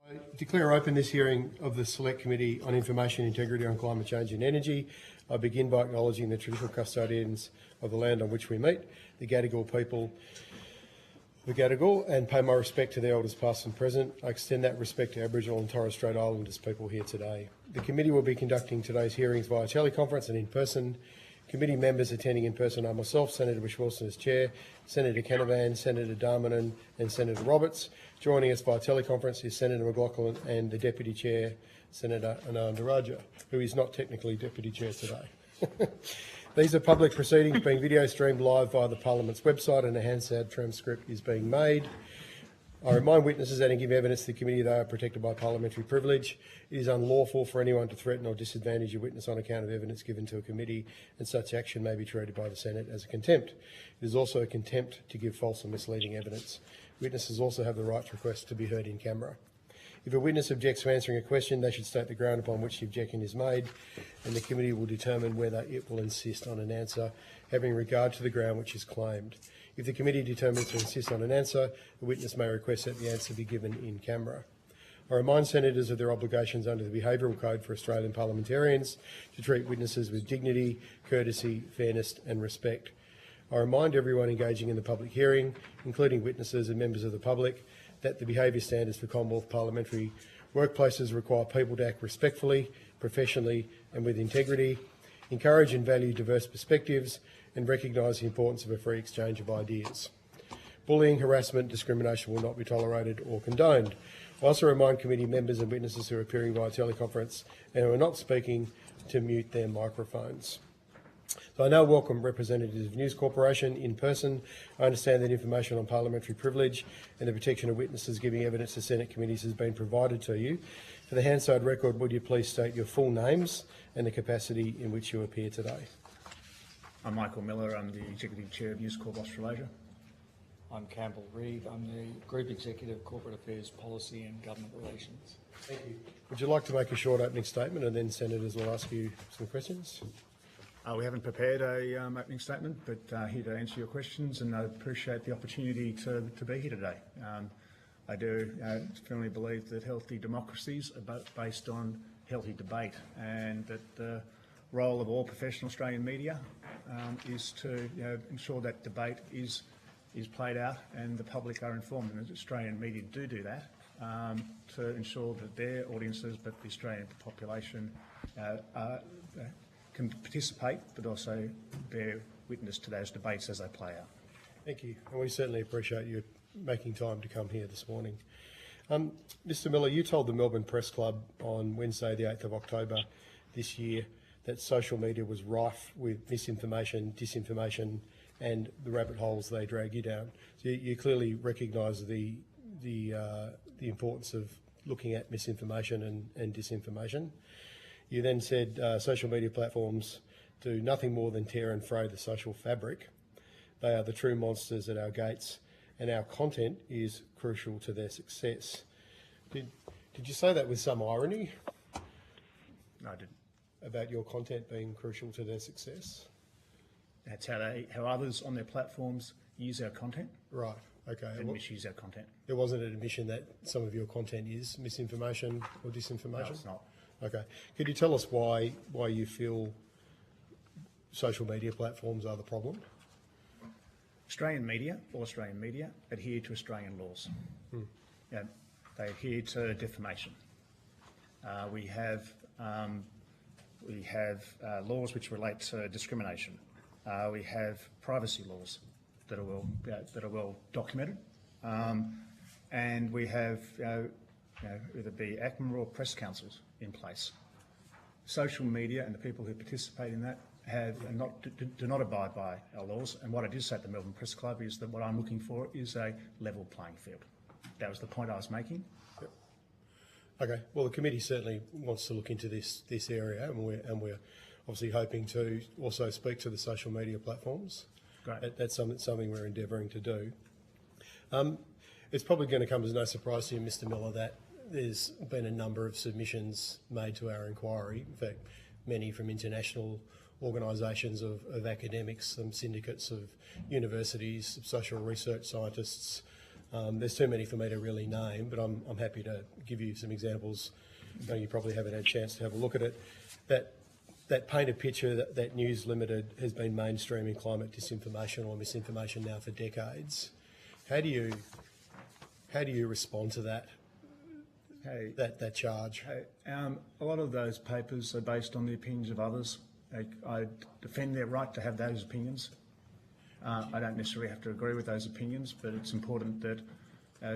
I declare open this hearing of the Select Committee on Information Integrity on Climate Change and Energy. I begin by acknowledging the traditional custodians of the land on which we meet, the Gadigal people, the Gadigal, and pay my respect to the elders past and present. I extend that respect to Aboriginal and Torres Strait Islanders people here today. The committee will be conducting today's hearings via teleconference and in person. Committee members attending in person are myself, Senator Bush-Wilson as Chair, Senator Canavan, Senator Darmanin and Senator Roberts. Joining us via teleconference is Senator McLaughlin and the Deputy Chair, Senator Ananda Raja, who is not technically Deputy Chair today. These are public proceedings being video streamed live via the Parliament's website, and a Hansard transcript is being made. I remind witnesses that in giving evidence to the committee they are protected by parliamentary privilege. It is unlawful for anyone to threaten or disadvantage a witness on account of evidence given to a committee, and such action may be treated by the Senate as a contempt. It is also a contempt to give false or misleading evidence. Witnesses also have the right to request to be heard in camera. If a witness objects to answering a question, they should state the ground upon which the objection is made, and the committee will determine whether it will insist on an answer, having regard to the ground which is claimed. If the committee determines to insist on an answer, the witness may request that the answer be given in camera. I remind senators of their obligations under the Behavioural Code for Australian parliamentarians to treat witnesses with dignity, courtesy, fairness and respect. I remind everyone engaging in the public hearing, including witnesses and members of the public, that the behaviour standards for Commonwealth parliamentary workplaces require people to act respectfully, professionally and with integrity, encourage and value diverse perspectives and recognise the importance of a free exchange of ideas. Bullying, harassment and discrimination will not be tolerated or condoned. I also remind committee members and witnesses who are appearing via teleconference and who are not speaking to mute their microphones. So I now welcome representatives of News Corporation in person. I understand that information on parliamentary privilege and the protection of witnesses giving evidence to Senate committees has been provided to you. For the Hansard record, would you please state your full names and the capacity in which you appear today? I'm Michael Miller. I'm the Executive Chair of News Corp Australasia. I'm Campbell Reid. I'm the Group Executive, Corporate Affairs, Policy and Government Relations. Thank you. Would you like to make a short opening statement and then senators will ask you some questions? We haven't prepared a opening statement, but here to answer your questions, and I appreciate the opportunity to be here today. I do firmly believe that healthy democracies are based on healthy debate, and that the role of all professional Australian media is to ensure that debate is played out and the public are informed, and Australian media do that to ensure that their audiences, but the Australian population, can participate, but also bear witness to those debates as they play out. Thank you. And we certainly appreciate you making time to come here this morning. Mr Miller, you told the Melbourne Press Club on Wednesday the 8th of October this year that social media was rife with misinformation, disinformation and the rabbit holes they drag you down. So you clearly recognise the importance of looking at misinformation and disinformation. You then said social media platforms do nothing more than tear and fray the social fabric. They are the true monsters at our gates, and our content is crucial to their success. Did you say that with some irony? No, I didn't. About your content being crucial to their success? That's how others on their platforms use our content. Right. Okay. And misuse our content. There wasn't an admission that some of your content is misinformation or disinformation? No, it's not. Okay. Could you tell us why you feel social media platforms are the problem? All Australian media adhere to Australian laws. They adhere to defamation. We have laws which relate to discrimination. We have privacy laws that are well documented, and we have either be ACMA or press councils in place. Social media and the people who participate in that do not abide by our laws. And what I did say at the Melbourne Press Club is that what I'm looking for is a level playing field. That was the point I was making. Yep. Okay. Well, the committee certainly wants to look into this area, and we're obviously hoping to also speak to the social media platforms. Great. That's something we're endeavouring to do. It's probably going to come as no surprise to you, Mr Miller, that there's been a number of submissions made to our inquiry. In fact, many from international organisations of academics, some syndicates of universities, social research scientists, There's too many for me to really name, but I'm happy to give you some examples. I know you probably haven't had a chance to have a look at it. That paint a picture that News Limited has been mainstreaming climate disinformation or misinformation now for decades. How do you respond to that? That charge? A lot of those papers are based on the opinions of others. I defend their right to have those opinions. I don't necessarily have to agree with those opinions, but it's important that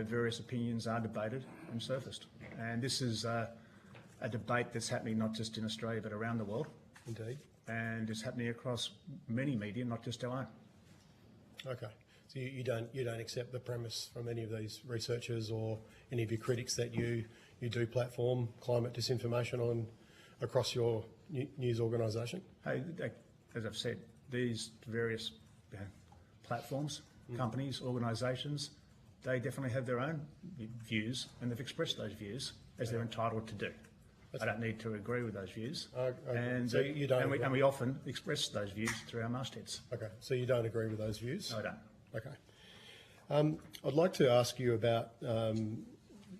various opinions are debated and surfaced. And this is a debate that's happening not just in Australia but around the world. Indeed. And it's happening across many media, not just our own. Okay. So you don't accept the premise from any of these researchers or any of your critics that you do platform climate disinformation on across your news organisation? As I've said, these various platforms, companies, organisations, they definitely have their own views, and they've expressed those views as they're entitled to do. I don't need to agree with those views, and so you don't. And we often express those views through our mastheads. Okay, so you don't agree with those views? No, I don't. Okay. I'd like to ask you about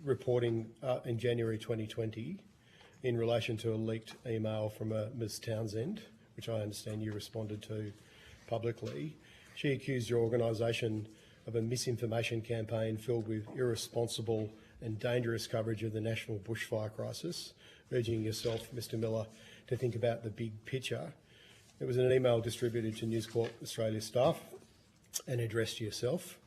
reporting in January 2020 in relation to a leaked email from Ms Townsend, which I understand you responded to publicly. She accused your organisation of a misinformation campaign filled with irresponsible and dangerous coverage of the national bushfire crisis, urging yourself, Mr Miller, to think about the big picture. It was an email distributed to News Corp Australia staff and addressed to yourself.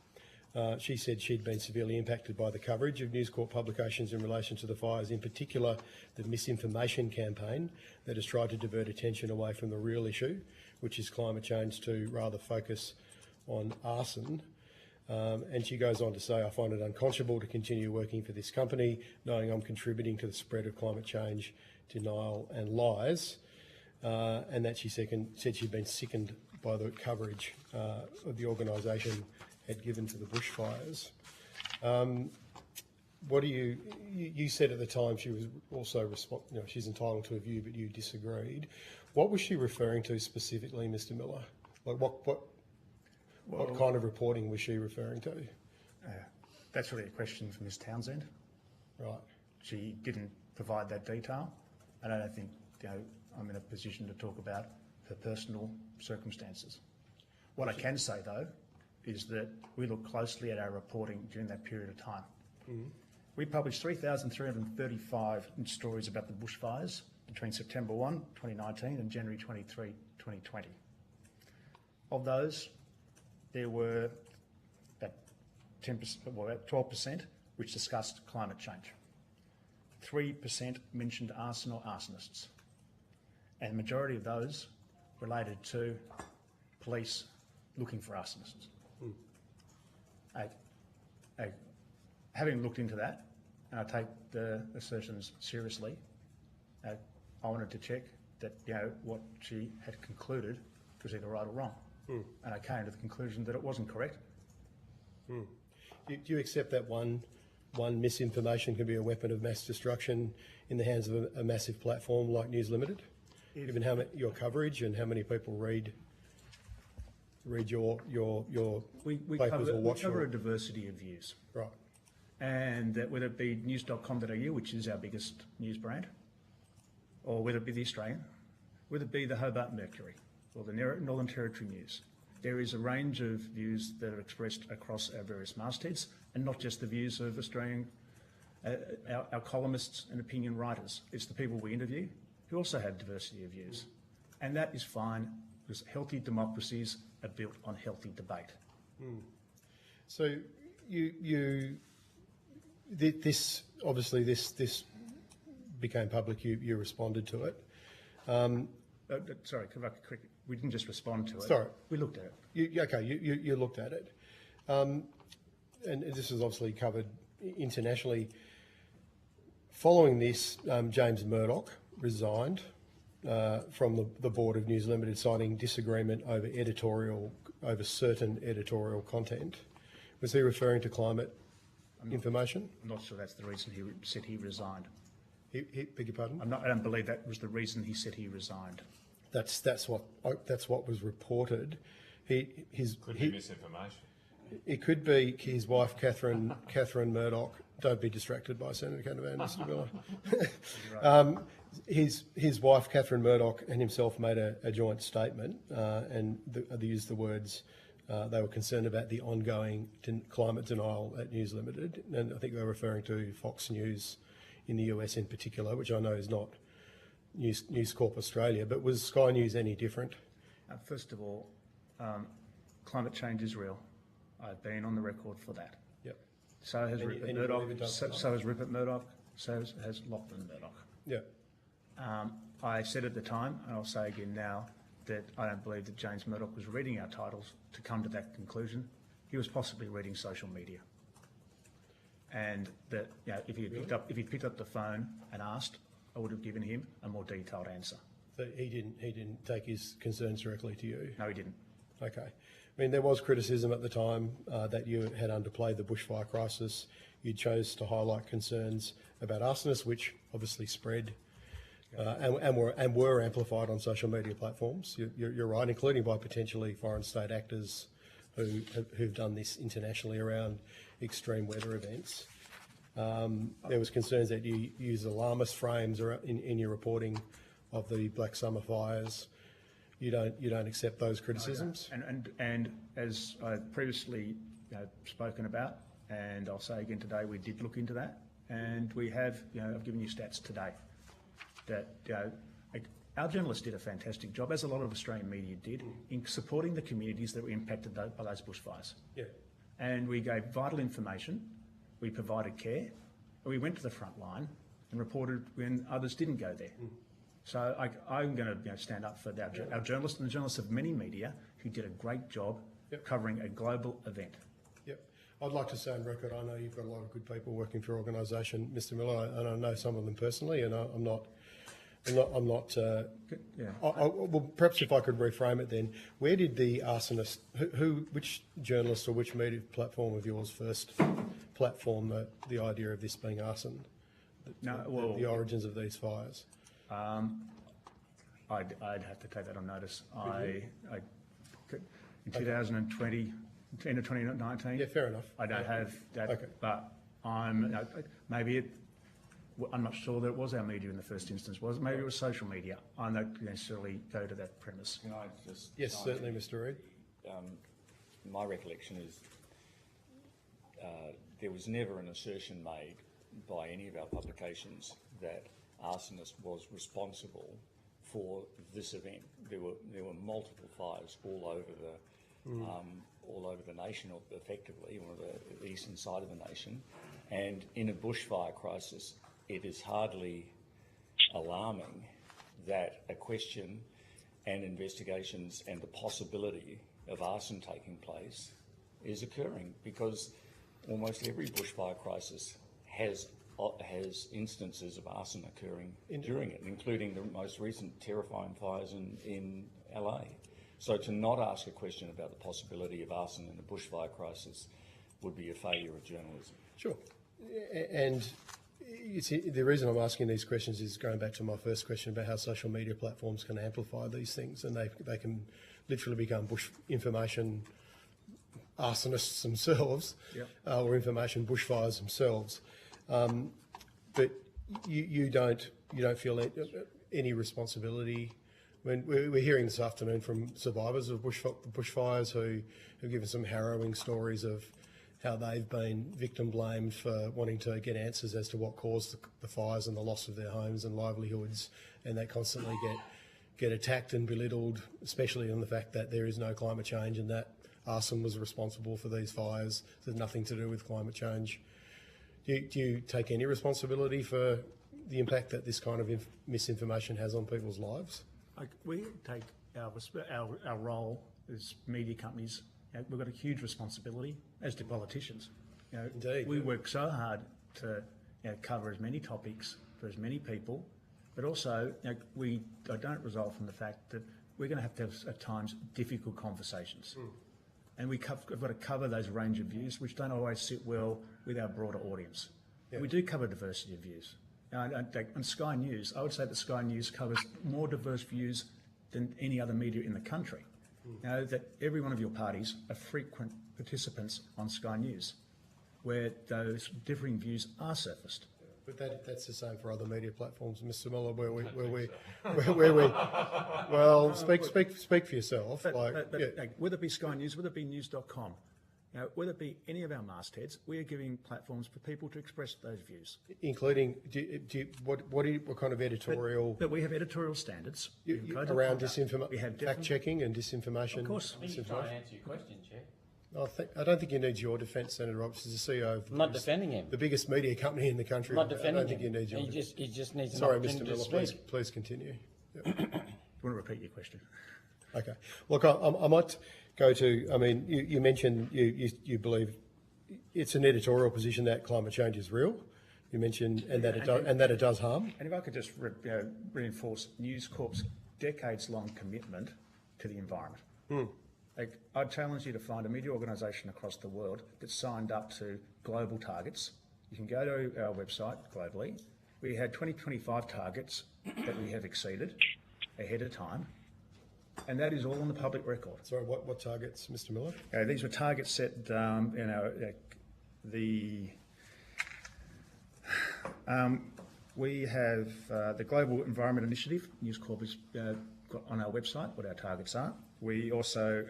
She said she'd been severely impacted by the coverage of News Corp publications in relation to the fires, in particular the misinformation campaign that has tried to divert attention away from the real issue, which is climate change, to rather focus on arson. And she goes on to say, I find it unconscionable to continue working for this company, knowing I'm contributing to the spread of climate change, denial and lies, and that she said she'd been sickened by the coverage of the organisation had given to the bushfires. What do you said at the time she was also, she's entitled to a view, but you disagreed. What was she referring to specifically, Mr Miller? Like what kind of reporting was she referring to? That's really a question for Ms Townsend. Right. She didn't provide that detail, and I don't think I'm in a position to talk about her personal circumstances. What I can say, though, is that we looked closely at our reporting during that period of time. Mm-hmm. We published 3,335 stories about the bushfires between September 1, 2019 and January 23, 2020. Of those, there were about 10%, well, about 12% which discussed climate change. 3% mentioned arson or arsonists. And the majority of those related to police looking for arsonists. Having looked into that, and I take the assertions seriously, I wanted to check that what she had concluded was either right or wrong. And I came to the conclusion that it wasn't correct. Do you accept that one misinformation can be a weapon of mass destruction in the hands of a massive platform like News Limited, given your coverage and how many people read your papers or watch? We cover a diversity of views. Right. And that whether it be news.com.au, which is our biggest news brand, or whether it be The Australian, whether it be the Hobart Mercury or the Northern Territory News, there is a range of views that are expressed across our various mastheads, and not just the views of Australian, our columnists and opinion writers. It's the people we interview who also have diversity of views. And that is fine, because healthy democracies are built on healthy debate. So this obviously this became public. You responded to it. Sorry, we didn't just respond to it. Sorry, we looked at it. You looked at it, and this is obviously covered internationally. Following this, James Murdoch resigned from the board of News Limited, citing disagreement over certain editorial content. Was he referring to climate information? I'm not sure that's the reason he said he resigned. Beg your pardon? I don't believe that was the reason he said he resigned. That's what was reported. Could be misinformation. It could be his wife, Catherine Murdoch. Don't be distracted by Senator Canavan, Mr. Miller. His wife, Catherine Murdoch, and himself made a joint statement, and they used the words, they were concerned about the ongoing climate denial at News Limited, and I think they were referring to Fox News in the US in particular, which I know is not News Corp Australia, but was Sky News any different? First of all, climate change is real. I've been on the record for that. Yep. So has Rupert Murdoch. So has Rupert Murdoch. So has Lachlan Murdoch. Yeah. I said at the time, and I'll say again now, that I don't believe that James Murdoch was reading our titles to come to that conclusion. He was possibly reading social media, and that if he picked up the phone and asked, I would have given him a more detailed answer. So he didn't take his concerns directly to you? No, he didn't. Okay. I mean, there was criticism at the time that you had underplayed the bushfire crisis. You chose to highlight concerns about arsonists, which obviously spread and were amplified on social media platforms. You're right, including by potentially foreign state actors who've done this internationally around extreme weather events. There was concerns that you use alarmist frames in your reporting of the Black Summer fires. You don't accept those criticisms? And as I've previously spoken about, and I'll say again today, we did look into that, and we have, I've given you stats today that our journalists did a fantastic job, as a lot of Australian media did, in supporting the communities that were impacted by those bushfires. Yeah. And we gave vital information, we provided care, and we went to the front line and reported when others didn't go there. So I'm going to stand up for our journalists and the journalists of many media who did a great job covering a global event. Yep. I'd like to say on record, I know you've got a lot of good people working for your organisation, Mr. Miller, and I know some of them personally, and I'm not. Well, perhaps if I could reframe it then, where did the arsonist, which journalist or which media platform of yours first platform the idea of this being arson? The origins of these fires. I'd have to take that on notice. In 2020, end of 2019. Yeah, fair enough. I don't have that, but I'm not sure that it was our media in the first instance. Maybe it was social media. I don't necessarily go to that premise. Can I just? Yes, certainly, Mr. Reid. My recollection is there was never an assertion made by any of our publications that arsonist was responsible for this event. There were multiple fires all over the nation, or effectively, or the eastern side of the nation, and in a bushfire crisis, it is hardly alarming that a question and investigations and the possibility of arson taking place is occurring, because almost every bushfire crisis has instances of arson occurring during it, including the most recent terrifying fires in LA. So to not ask a question about the possibility of arson in a bushfire crisis would be a failure of journalism. Sure. And the reason I'm asking these questions is going back to my first question about how social media platforms can amplify these things, and they can literally become bush information arsonists themselves, or information bushfires themselves. But you don't feel any responsibility. When we're hearing this afternoon from survivors of bushfires who have given some harrowing stories of how they've been victim blamed for wanting to get answers as to what caused the fires and the loss of their homes and livelihoods, and they constantly get attacked and belittled, especially on the fact that there is no climate change and that arson was responsible for these fires. There's nothing to do with climate change. Do you take any responsibility for the impact that this kind of misinformation has on people's lives? We take our role as media companies. We've got a huge responsibility, as do politicians. Indeed. We work so hard to cover as many topics for as many people, but also I don't resolve from the fact that we're going to have at times difficult conversations. And we've got to cover those range of views, which don't always sit well with our broader audience. Yeah. We do cover diversity of views. On Sky News, I would say that Sky News covers more diverse views than any other media in the country. that every one of your parties are frequent participants on Sky News, where those differing views are surfaced. But that's the same for other media platforms, Mr. Miller, where we well, speak for yourself. Whether it be Sky News, whether it be news.com, whether it be any of our mastheads, we are giving platforms for people to express those views. Including, what kind of editorial? But we have editorial standards Around disinformation, We have fact checking and disinformation. Of course. You're trying to answer your question, Chair. I don't think you need your defence, Senator Roberts, as the CEO of I'm not defending him. the biggest media company in the country. I'm not defending I don't think him. you need your. He just needs an Sorry, opportunity Mr. to Miller, speak. please continue. Yep. Do you want to repeat your question? Okay. Look, I might go to. I mean, you mentioned you believe it's an editorial position that climate change is real. You mentioned and that it does harm. And if I could just reinforce News Corp's decades-long commitment to the environment. I'd challenge you to find a media organisation across the world that's signed up to global targets. You can go to our website globally. We had 2025 targets that we have exceeded ahead of time, and that is all on the public record. Sorry, what targets, Mr. Miller? These were targets set we have the Global Environment Initiative. News Corp has got on our website what our targets are. We also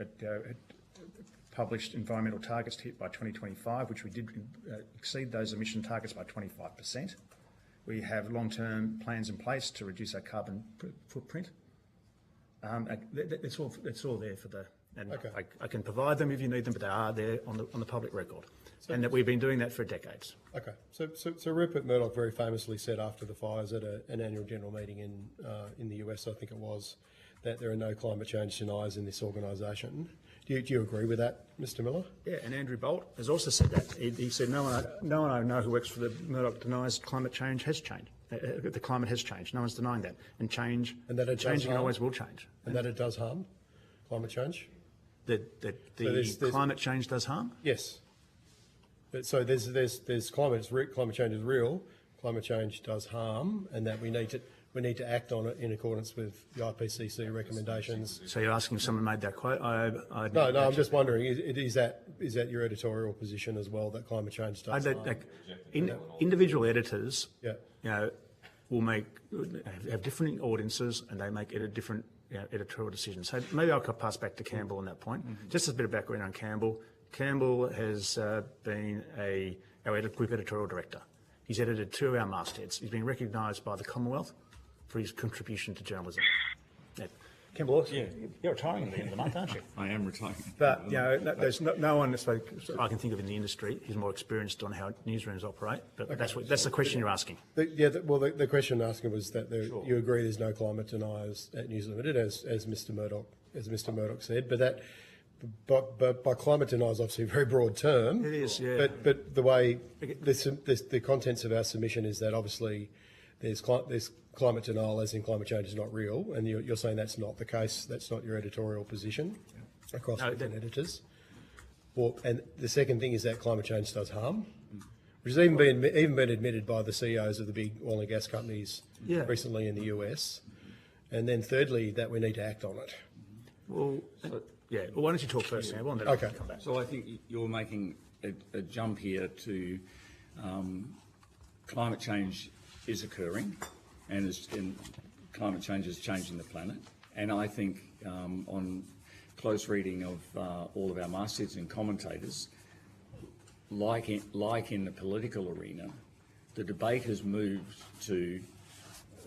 published environmental targets to hit by 2025, which we did exceed those emission targets by 25%. We have long-term plans in place to reduce our carbon footprint. It's all there for the. And Okay. I can provide them if you need them, but they are there on the public record, and that we've been doing that for decades. Okay. So Rupert Murdoch very famously said after the fires at an annual general meeting in the US, I think it was, that there are no climate change deniers in this organisation. Do you agree with that, Mr. Miller? Yeah, and Andrew Bolt has also said that. He said no one I know who works for the Murdoch denies climate change has changed. The climate has changed. No one's denying that. And that it changing always will change. And that it does harm climate change? There's climate change does harm? Yes. So there's climate change is real. Climate change does harm, and that we need to act on it in accordance with the IPCC recommendations. So you're asking if someone made that quote? No, I'm just wondering, is that your editorial position as well, that climate change does harm? Individual editors, Yeah. will have different audiences, and they make different editorial decisions. So maybe I'll pass back to Campbell on that point. Just a bit of background on Campbell. Campbell has been our group editorial director. He's edited 2 of our mastheads. He's been recognised by the Commonwealth for his contribution to journalism. Campbell, you're retiring at the end of the month, aren't you? I am retiring. But there's no one I can think of in the industry who's more experienced on how newsrooms operate. But that's the question you're asking. The question I'm asking was that you agree there's no climate deniers at News Limited, as Mr. Murdoch said, but by climate deniers, obviously a very broad term. It is, yeah. But the way the contents of our submission is that obviously there's climate denial, as in climate change is not real, and you're saying that's not the case. That's not your editorial position across different editors. Well, and the second thing is that climate change does harm, which has even been admitted by the CEOs of the big oil and gas companies recently in the US. And then thirdly, that we need to act on it. Well, why don't you talk first, Campbell, and then Okay. I'll come back. So I think you're making a jump here to climate change is occurring, and climate change is changing the planet. And I think on close reading of all of our mastheads and commentators, like in the political arena, the debate has moved to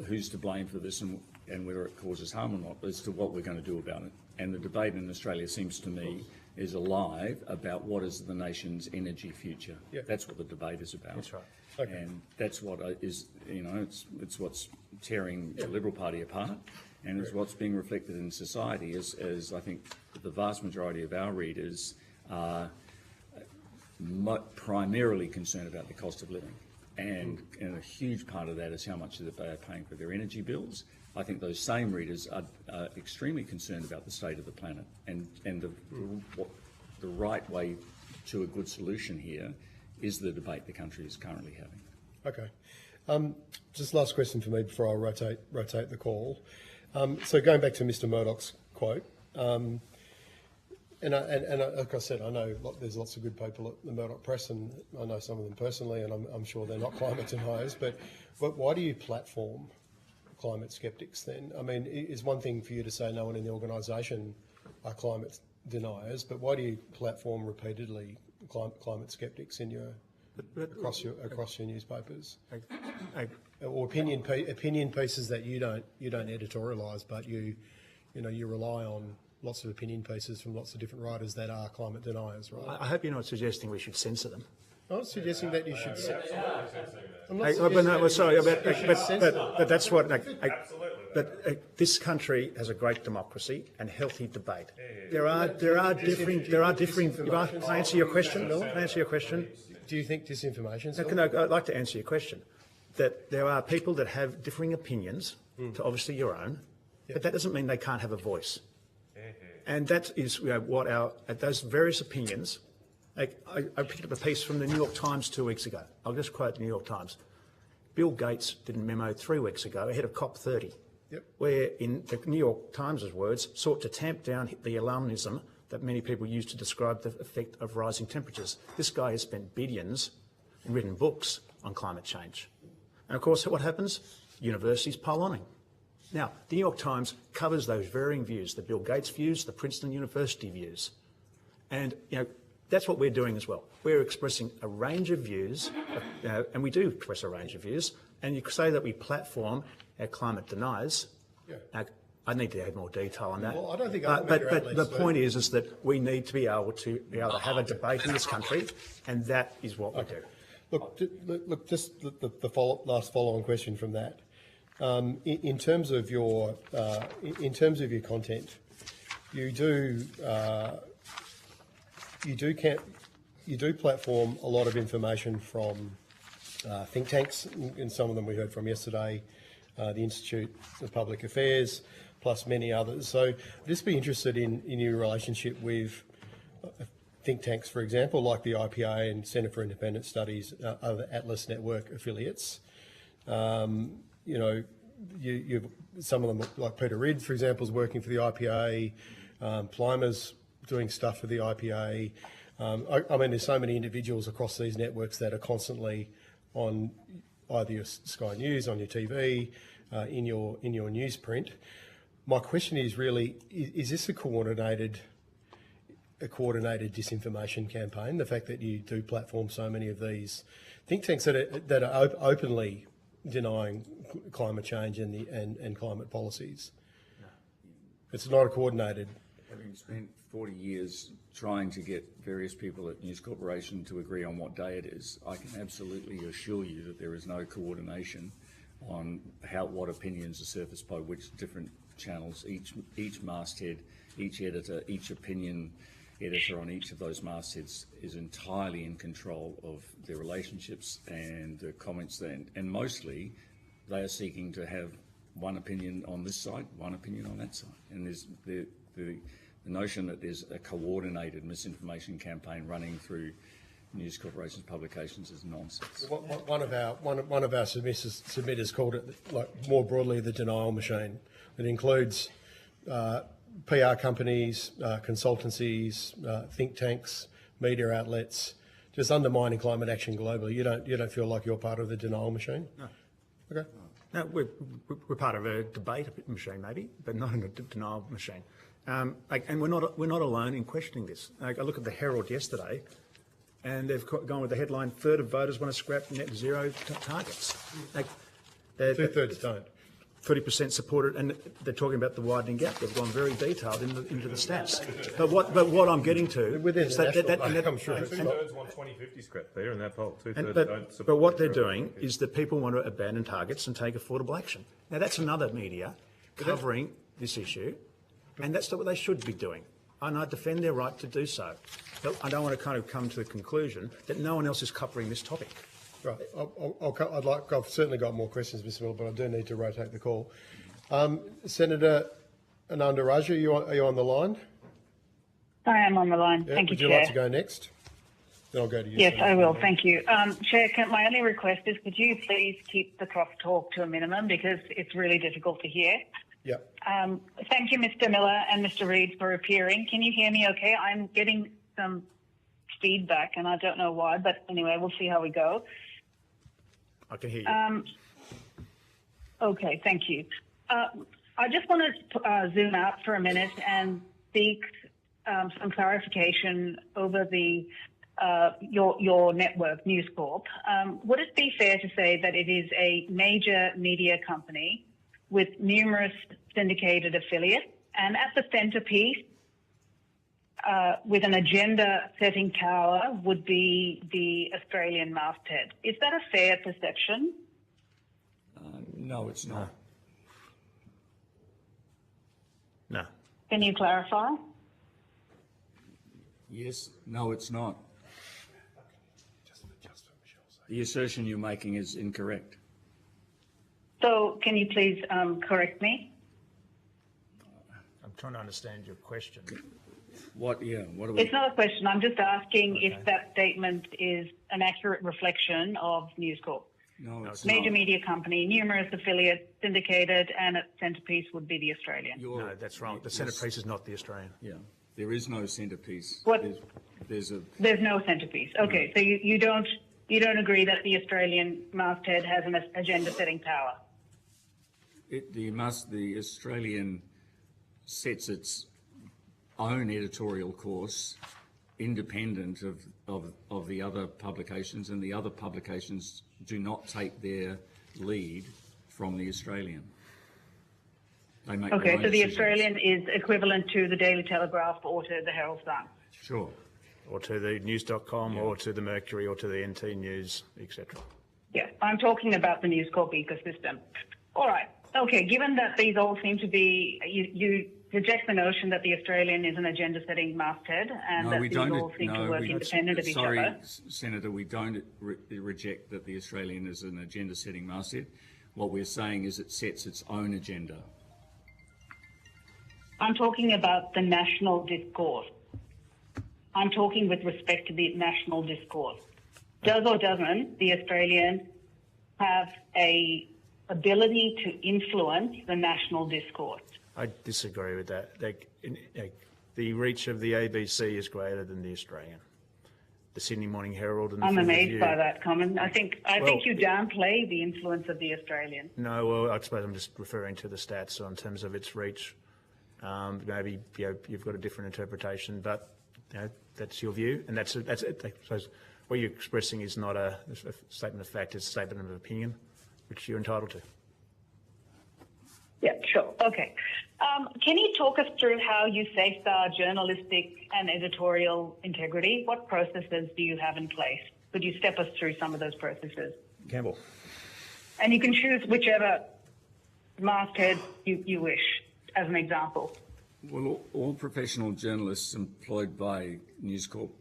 who's to blame for this and whether it causes harm or not, as to what we're going to do about it. And the debate in Australia seems to me is alive about what is the nation's energy future. Yeah. That's what the debate is about. That's right. Okay. And that's what it's what's tearing the Liberal Party apart, and it's what's being reflected in society as I think the vast majority of our readers are primarily concerned about the cost of living. And a huge part of that is how much that they are paying for their energy bills. I think those same readers are extremely concerned about the state of the planet, and the right way to a good solution here is the debate the country is currently having. Okay. Just last question for me before I rotate the call. So going back to Mr. Murdoch's quote, like I said, I know there's lots of good people at the Murdoch Press, and I know some of them personally, and I'm sure they're not climate deniers. But why do you platform climate skeptics then? I mean, it's one thing for you to say no one in the organisation are climate deniers, but why do you platform repeatedly climate skeptics in your across your newspapers, or opinion pieces that you don't editorialise, but you rely on lots of opinion pieces from lots of different writers that are climate deniers, right? I hope you're not suggesting we should censor them. I'm not suggesting that you should. But that's what. But this country has a great democracy and healthy debate. There are differing. Can I answer your question, Bill? Can I answer your question? Do you think disinformation? I'd like to answer your question. That there are people that have differing opinions to obviously your own, but that doesn't mean they can't have a voice. And that is what those various opinions. I picked up a piece from the New York Times 2 weeks ago. I'll just quote the New York Times. Bill Gates did a memo 3 weeks ago ahead of COP30, where, in the New York Times' words, sought to tamp down the alarmism that many people use to describe the effect of rising temperatures. This guy has spent billions and written books on climate change. And of course, what happens? Universities pile on him. Now, the New York Times covers those varying views, the Bill Gates views, the Princeton University views. And, that's what we're doing as well. We're expressing a range of views, and we do express a range of views, and you say that we platform our climate deniers. I need to add more detail on that. Well, I don't think but the point is that we need to be able to have a debate in this country, and that is what we do. Look. Just the last follow-on question from that. In terms of your content, you do platform a lot of information from think tanks, and some of them we heard from yesterday, the Institute of Public Affairs, plus many others. So I'd just be interested in your relationship with think tanks, for example, like the IPA and Centre for Independent Studies, other Atlas Network affiliates. Some of them, like Peter Ridd, for example, is working for the IPA. Plimer's doing stuff for the IPA. I mean, there's so many individuals across these networks that are constantly on either your Sky News, on your TV, in your newsprint. My question is really: is this a coordinated disinformation campaign? The fact that you do platform so many of these think tanks that are openly denying climate change and climate policies. No. It's not a coordinated. Having spent 40 years trying to get various people at News Corporation to agree on what day it is, I can absolutely assure you that there is no coordination on what opinions are surfaced by which different channels. Each masthead, each editor, each opinion editor on each of those mastheads is entirely in control of their relationships and the comments and mostly they are seeking to have one opinion on this side, one opinion on that side. And there's the notion that there's a coordinated misinformation campaign running through News Corporation's publications is nonsense. One of our submitters called it, like, more broadly, the denial machine. It includes PR companies, consultancies, think tanks, media outlets, just undermining climate action globally. You don't feel like you're part of the denial machine? No. Okay. No, we're part of a debate machine, maybe, but not a denial machine. And we're not alone in questioning this. I look at the Herald yesterday, and they've gone with the headline: "Third of voters want to scrap net zero targets." Two-thirds don't. 30% supported, and they're talking about the widening gap. They've gone very detailed into the stats. But what I'm getting to is that I'm sure two-thirds want 2050 scrap, Peter, in that poll. Two-thirds don't support. But what they're doing is that people want to abandon targets and take affordable action. Now, that's another media covering this issue, and that's what they should be doing. And I defend their right to do so. But I don't want to kind of come to the conclusion that no one else is covering this topic. Right. I've certainly got more questions, Mr. Miller, but I do need to rotate the call. Senator Ananda Raju, are you on the line? I am on the line. Yeah. Thank you, Would you Chair. like to go next? Then I'll go to you. Yes, Senator. I will. Thank you. Chair, my only request is could you please keep the crosstalk to a minimum because it's really difficult to hear. Yep. Thank you, Mr. Miller and Mr. Reid, for appearing. Can you hear me okay? I'm getting some feedback and I don't know why, but anyway, we'll see how we go. I can hear you. Okay, thank you. I just want to zoom out for a minute and seek some clarification over the your network, News Corp. Would it be fair to say that it is a major media company with numerous syndicated affiliates, and at the centerpiece, with an agenda-setting power, would be the Australian masthead? Is that a fair perception? No, it's not. No. Can you clarify? Yes, no, it's not. The assertion you're making is incorrect. So can you please correct me? I'm trying to understand your question. What? Yeah. What are we? It's not a question. I'm just asking if that statement is an accurate reflection of News Corp. No, it's Major not. media company, numerous affiliates, syndicated, and its centrepiece would be the Australian. No, that's wrong. The centrepiece is not the Australian. Yeah, there is no centrepiece. What? There's a. There's no centrepiece. Okay, so you don't agree that the Australian masthead has an agenda-setting power? The Australian sets its own editorial course, independent of the other publications, and the other publications do not take their lead from the Australian. They make their Okay, own so the decisions. Australian is equivalent to the Daily Telegraph or to the Herald Sun? Sure. Or to the news.com, or to the Mercury, or to the NT News, etc. Yeah, I'm talking about the News Corp ecosystem. All right. Okay, given that these all seem to be, you reject the notion that the Australian is an agenda-setting masthead and No, that we these don't. all seem to work independent of each sorry, other. Senator, we don't reject that the Australian is an agenda-setting masthead. What we're saying is it sets its own agenda. I'm talking about the national discourse. I'm talking with respect to the national discourse. Does or doesn't the Australian have a ability to influence the national discourse? I disagree with that. The reach of the ABC is greater than the Australian. The Sydney Morning Herald and the I'm Film amazed Review. by that comment. I think you downplay the influence of the Australian. No, well, I suppose I'm just referring to the stats. So in terms of its reach, maybe you've got a different interpretation, but that's your view, and that's it. I suppose what you're expressing is not a statement of fact; it's a statement of opinion, which you're entitled to. Yeah, sure. Okay. Can you talk us through how you safeguard journalistic and editorial integrity? What processes do you have in place? Could you step us through some of those processes? Campbell. And you can choose whichever masthead you wish as an example. Well, all professional journalists employed by News Corp,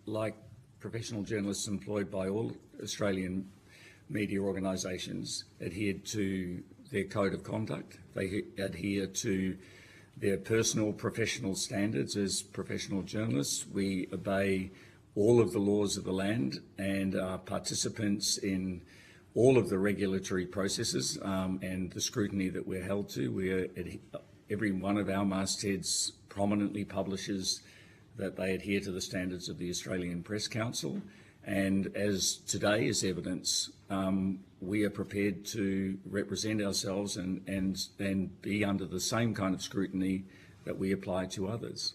like professional journalists employed by all Australian media organisations, adhere to their code of conduct. They adhere to their personal professional standards as professional journalists. We obey all of the laws of the land and are participants in all of the regulatory processes and the scrutiny that we're held to. Every one of our mastheads prominently publishes that they adhere to the standards of the Australian Press Council. And as today is evidence, we are prepared to represent ourselves and be under the same kind of scrutiny that we apply to others.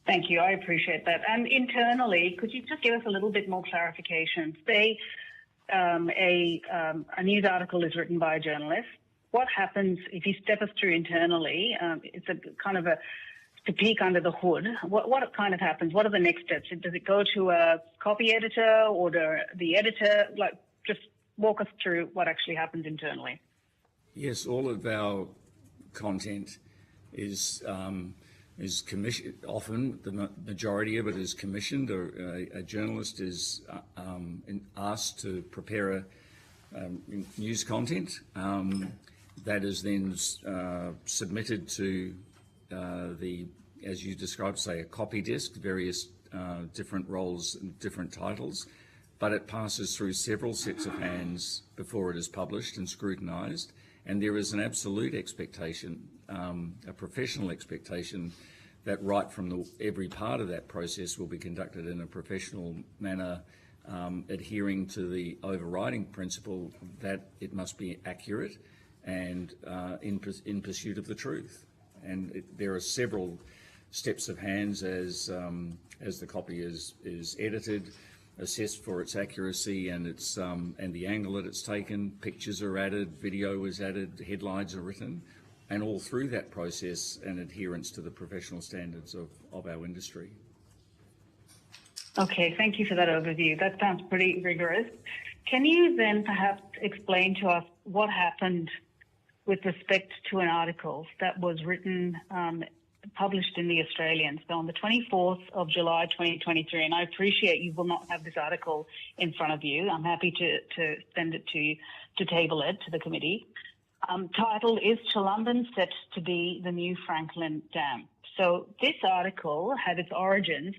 Thank you. I appreciate that. And internally, could you just give us a little bit more clarification? Say a news article is written by a journalist. What happens if you step us through internally? It's a kind of to peek under the hood. What kind of happens? What are the next steps? Does it go to a copy editor or the editor? Like, just walk us through what actually happens internally. Yes, all of our content is commissioned. Often, the majority of it is commissioned, or a journalist is asked to prepare news content that is then submitted to as you described, say a copy desk, various different roles and different titles, but it passes through several sets of hands before it is published and scrutinised, And there is an absolute expectation, a professional expectation, that right from every part of that process will be conducted in a professional manner, adhering to the overriding principle that it must be accurate and in pursuit of the truth. And there are several steps of hands as the copy is edited, assessed for its accuracy and its and the angle that it's taken. Pictures are added, video is added, headlines are written, and all through that process an adherence to the professional standards of our industry. Okay, thank you for that overview. That sounds pretty rigorous. Can you then perhaps explain to us what happened with respect to an article that was written, published in The Australian, so on the 24th of July 2023, and I appreciate you will not have this article in front of you. I'm happy to send it to you, to table it to the committee. Title is Chalumban Set to be the New Franklin Dam. So this article had its origins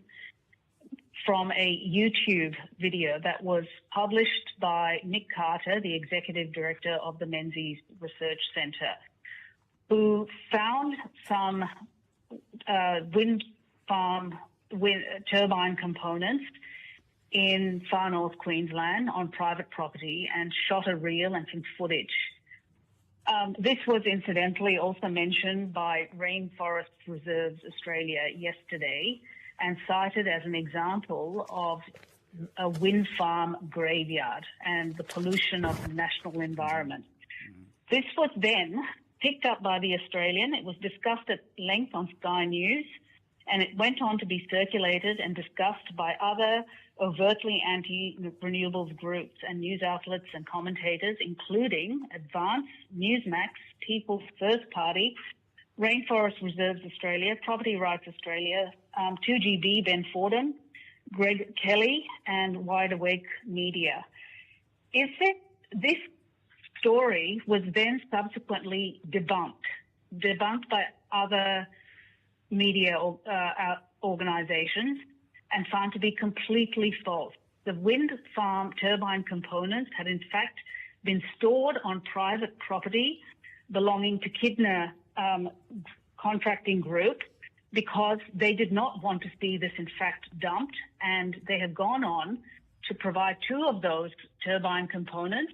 from a YouTube video that was published by Nick Carter, the Executive Director of the Menzies Research Centre, who found some wind farm turbine components in far north Queensland on private property and shot a reel and some footage. This was incidentally also mentioned by Rainforest Reserves Australia yesterday and cited as an example of a wind farm graveyard and the pollution of the national environment. This was then picked up by The Australian. It was discussed at length on Sky News, and it went on to be circulated and discussed by other overtly anti-renewables groups and news outlets and commentators, including Advance, Newsmax, People's First Party, Rainforest Reserves Australia, Property Rights Australia, 2GB, Ben Fordham, Greg Kelly, and Wide Awake Media. This story was then subsequently debunked by other media organisations and found to be completely false. The wind farm turbine components had in fact been stored on private property belonging to Kidner Contracting Group because they did not want to see this in fact dumped, and they have gone on to provide 2 of those turbine components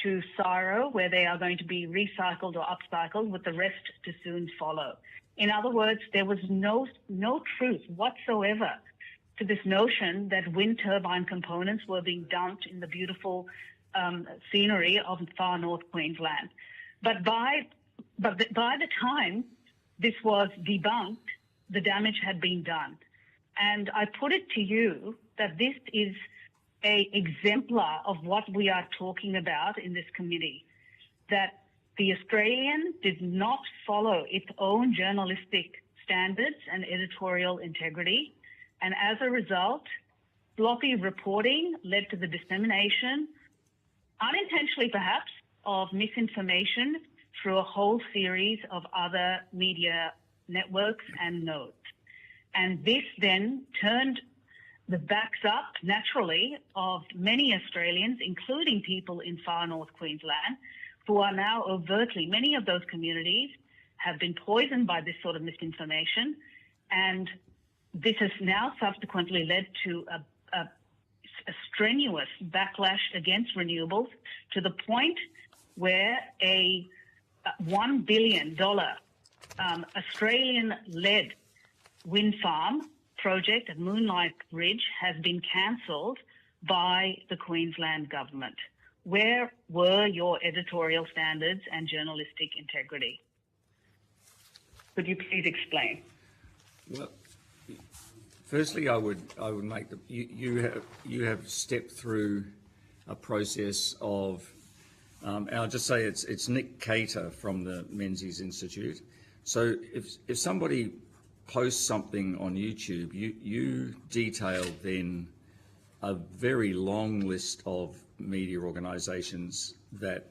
to CSIRO, where they are going to be recycled or upcycled, with the rest to soon follow. In other words, there was no truth whatsoever to this notion that wind turbine components were being dumped in the beautiful scenery of far north Queensland. But by the time this was debunked, the damage had been done. And I put it to you that this is an exemplar of what we are talking about in this committee, that The Australian did not follow its own journalistic standards and editorial integrity. And as a result, sloppy reporting led to the dissemination, unintentionally perhaps, of misinformation through a whole series of other media networks and nodes. And this then turned the backs up, naturally, of many Australians, including people in far north Queensland, who are now overtly, many of those communities have been poisoned by this sort of misinformation. And this has now subsequently led to a strenuous backlash against renewables, to the point where a $1 billion Australian-led wind farm project at Moonlight Ridge has been cancelled by the Queensland government. Where were your editorial standards and journalistic integrity? Could you please explain? Well, firstly, I would make you have stepped through a process of. And I'll just say it's Nick Cater from the Menzies Institute. So if somebody posts something on YouTube, you detail then a very long list of media organisations that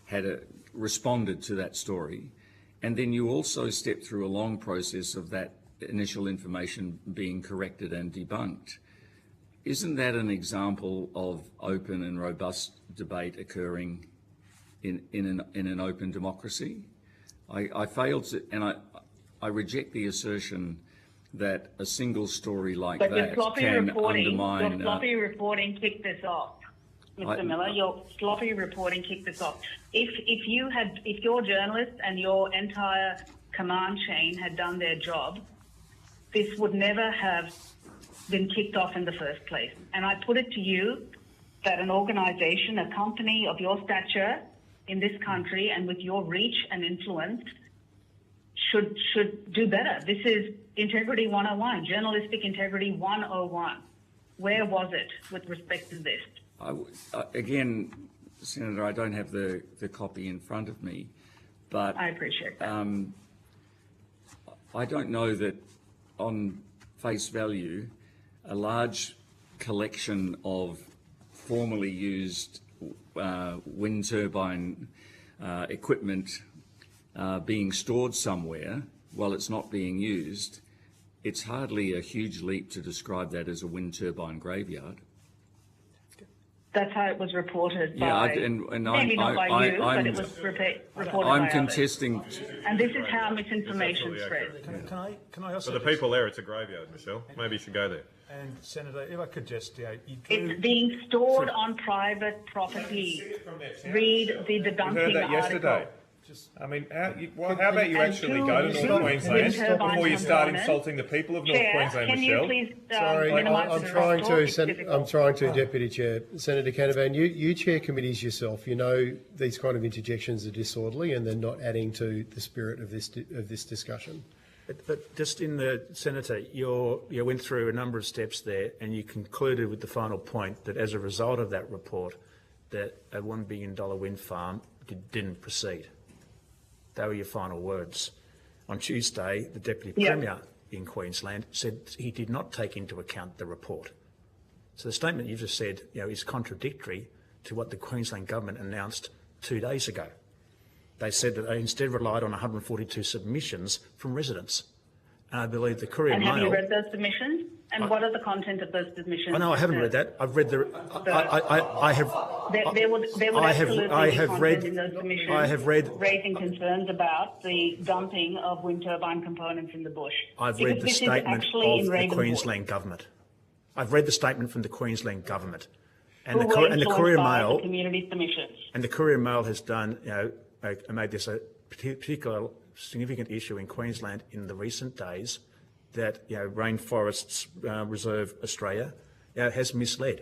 had responded to that story, and then you also step through a long process of that initial information being corrected and debunked. Isn't that an example of open and robust debate occurring in an open democracy. I failed to, and I reject the assertion that a single story like But your that sloppy can reporting, undermine. your sloppy reporting kicked this off, Mr. Miller. Your sloppy reporting kicked this off. If your journalists and your entire command chain had done their job, this would never have been kicked off in the first place. And I put it to you that an organisation, a company of your stature in this country and with your reach and influence should do better. This is Integrity 101, Journalistic Integrity 101. Where was it with respect to this? Again, Senator, I don't have the copy in front of me, but I appreciate that. I don't know that on face value, a large collection of formerly used wind turbine equipment being stored somewhere while it's not being used, it's hardly a huge leap to describe that as a wind turbine graveyard. That's how it was reported by, maybe not by you, but it was reported by I'm others. contesting. And this is how misinformation spreads. Can I also... For the people there, it's a graveyard, Michelle. Maybe you should go there. And Senator, if I could just, you drew... It's being stored on private property. Read the We debunking heard that article. yesterday. I mean, how about you actually go to North Queensland wind turbine before you start components. insulting the people of North Chair, Queensland, can Michelle? you please Sorry, minimise I'm the trying talk? It's to, difficult. I'm trying to, Deputy Chair. Senator Canavan, you chair committees yourself. You know these kind of interjections are disorderly and they're not adding to the spirit of this discussion. But just in the, Senator, you went through a number of steps there and you concluded with the final point that as a result of that report, that a $1 billion wind farm didn't proceed. They were your final words. On Tuesday, the Deputy Premier in Queensland said he did not take into account the report. So the statement you've just said is contradictory to what the Queensland Government announced 2 days ago. They said that they instead relied on 142 submissions from residents. And I believe the Courier And Mail... have you read those submissions? And what are the content of those submissions? Oh, no, I haven't read that. I've read the... I have... There would absolutely be content in those submissions I have read... raising concerns about the dumping of wind turbine components in the bush. I've read the statement of the Queensland Government. I've read the statement from the Queensland Government. And the Courier Mail... The community submissions. And the Courier Mail has done, made this a particular significant issue in Queensland in the recent days that, Rainforests Reserve Australia has misled.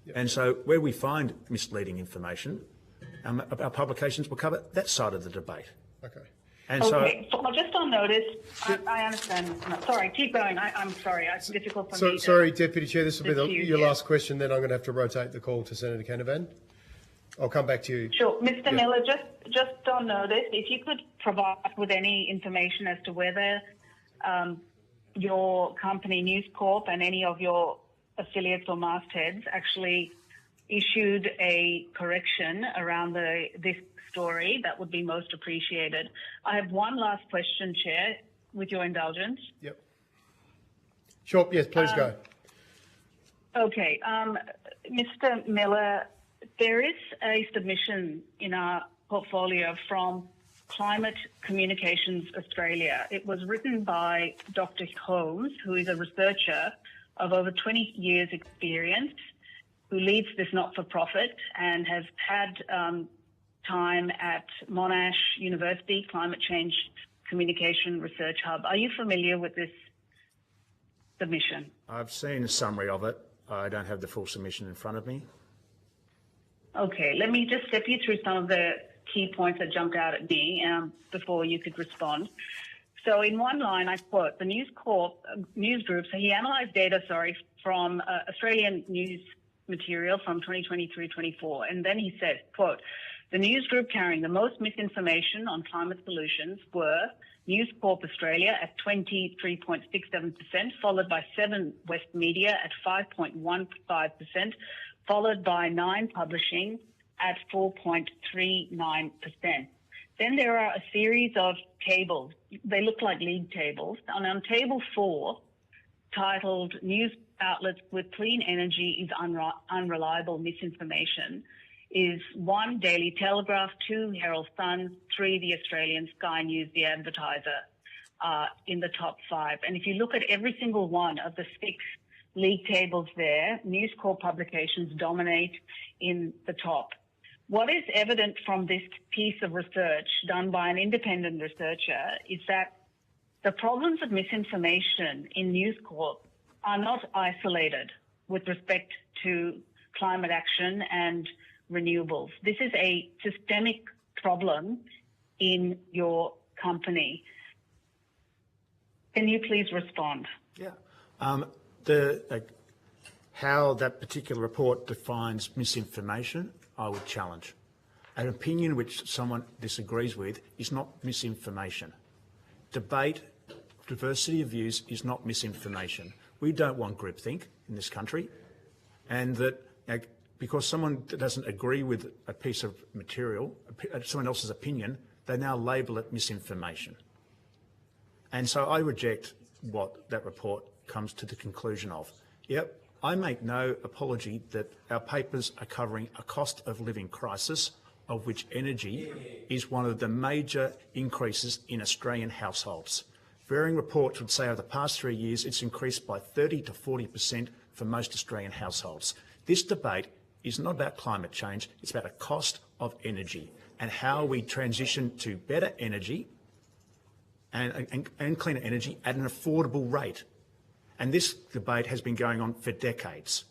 Yep. And so where we find misleading information, our publications will cover that side of the debate. Okay. And okay, so just on notice, I understand. No, sorry, keep going. I'm sorry. It's difficult for me. Sorry, Deputy Chair, this will be your last question, then I'm going to have to rotate the call to Senator Canavan. I'll come back to you. Sure. Mr. Miller, just on notice, if you could provide with any information as to whether your company, News Corp, and any of your affiliates or mastheads actually issued a correction around this story, that would be most appreciated. I have one last question, Chair, with your indulgence. Yep. Sure, yes, please go. Okay. Mr. Miller, there is a submission in our portfolio from Climate Communications Australia. It was written by Dr. Holmes, who is a researcher of over 20 years' experience, who leads this not-for-profit and has had time at Monash University Climate Change Communication Research Hub. Are you familiar with this submission? I've seen a summary of it. I don't have the full submission in front of me. Okay, let me just step you through some of the key points that jumped out at me before you could respond. So in one line, I quote, the News Corp news group, so he analysed data, from Australian news material from 2023-24, and then he said, quote, the news group carrying the most misinformation on climate solutions were News Corp Australia at 23.67%, followed by 7 West Media at 5.15%, followed by 9 Publishing at 4.39%. Then there are a series of tables. They look like league tables. And on table 4, titled News Outlets with Clean Energy is Unreliable Misinformation, is 1, Daily Telegraph, 2, Herald Sun, 3, The Australian, Sky News, The Advertiser, in the top 5. And if you look at every single one of the 6 league tables there, News Corp publications dominate in the top. What is evident from this piece of research done by an independent researcher is that the problems of misinformation in News Corp are not isolated with respect to climate action and renewables. This is a systemic problem in your company. Can you please respond? Yeah. How that particular report defines misinformation, I would challenge. An opinion which someone disagrees with is not misinformation. Debate, diversity of views is not misinformation. We don't want groupthink in this country, and that because someone doesn't agree with a piece of material, someone else's opinion, they now label it misinformation. And so I reject what that report comes to the conclusion of. Yep, I make no apology that our papers are covering a cost of living crisis, of which energy is one of the major increases in Australian households. Varying reports would say over the past 3 years it's increased by 30 to 40% for most Australian households. This debate is not about climate change, it's about a cost of energy and how we transition to better energy and cleaner energy at an affordable rate. And this debate has been going on for decades.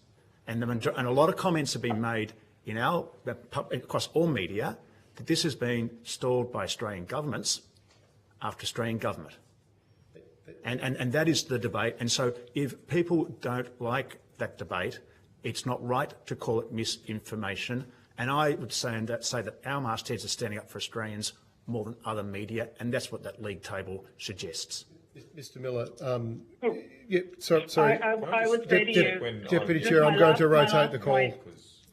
And a lot of comments have been made in across all media that this has been stalled by Australian governments after Australian government. And that is the debate. And so if people don't like that debate, it's not right to call it misinformation. And I would say that our mastheads are standing up for Australians more than other media, and that's what that league table suggests. Mr. Miller, sorry. I would say to you, Deputy Chair, I'm going to rotate the call.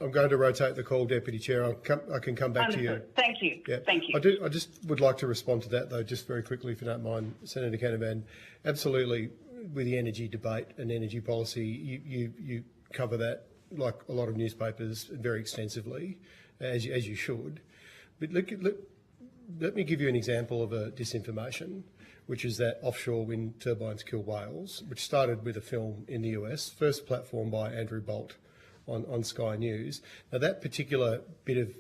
I'm going to rotate the call, Deputy Chair. I can come back to you. Thank you. Yeah. Thank you. I just would like to respond to that, though, just very quickly, if you don't mind, Senator Canavan. Absolutely, with the energy debate and energy policy, you cover that like a lot of newspapers very extensively, as you should. But let me give you an example of a disinformation, which is that offshore wind turbines kill whales, which started with a film in the US, first platformed by Andrew Bolt on Sky News. Now, that particular bit of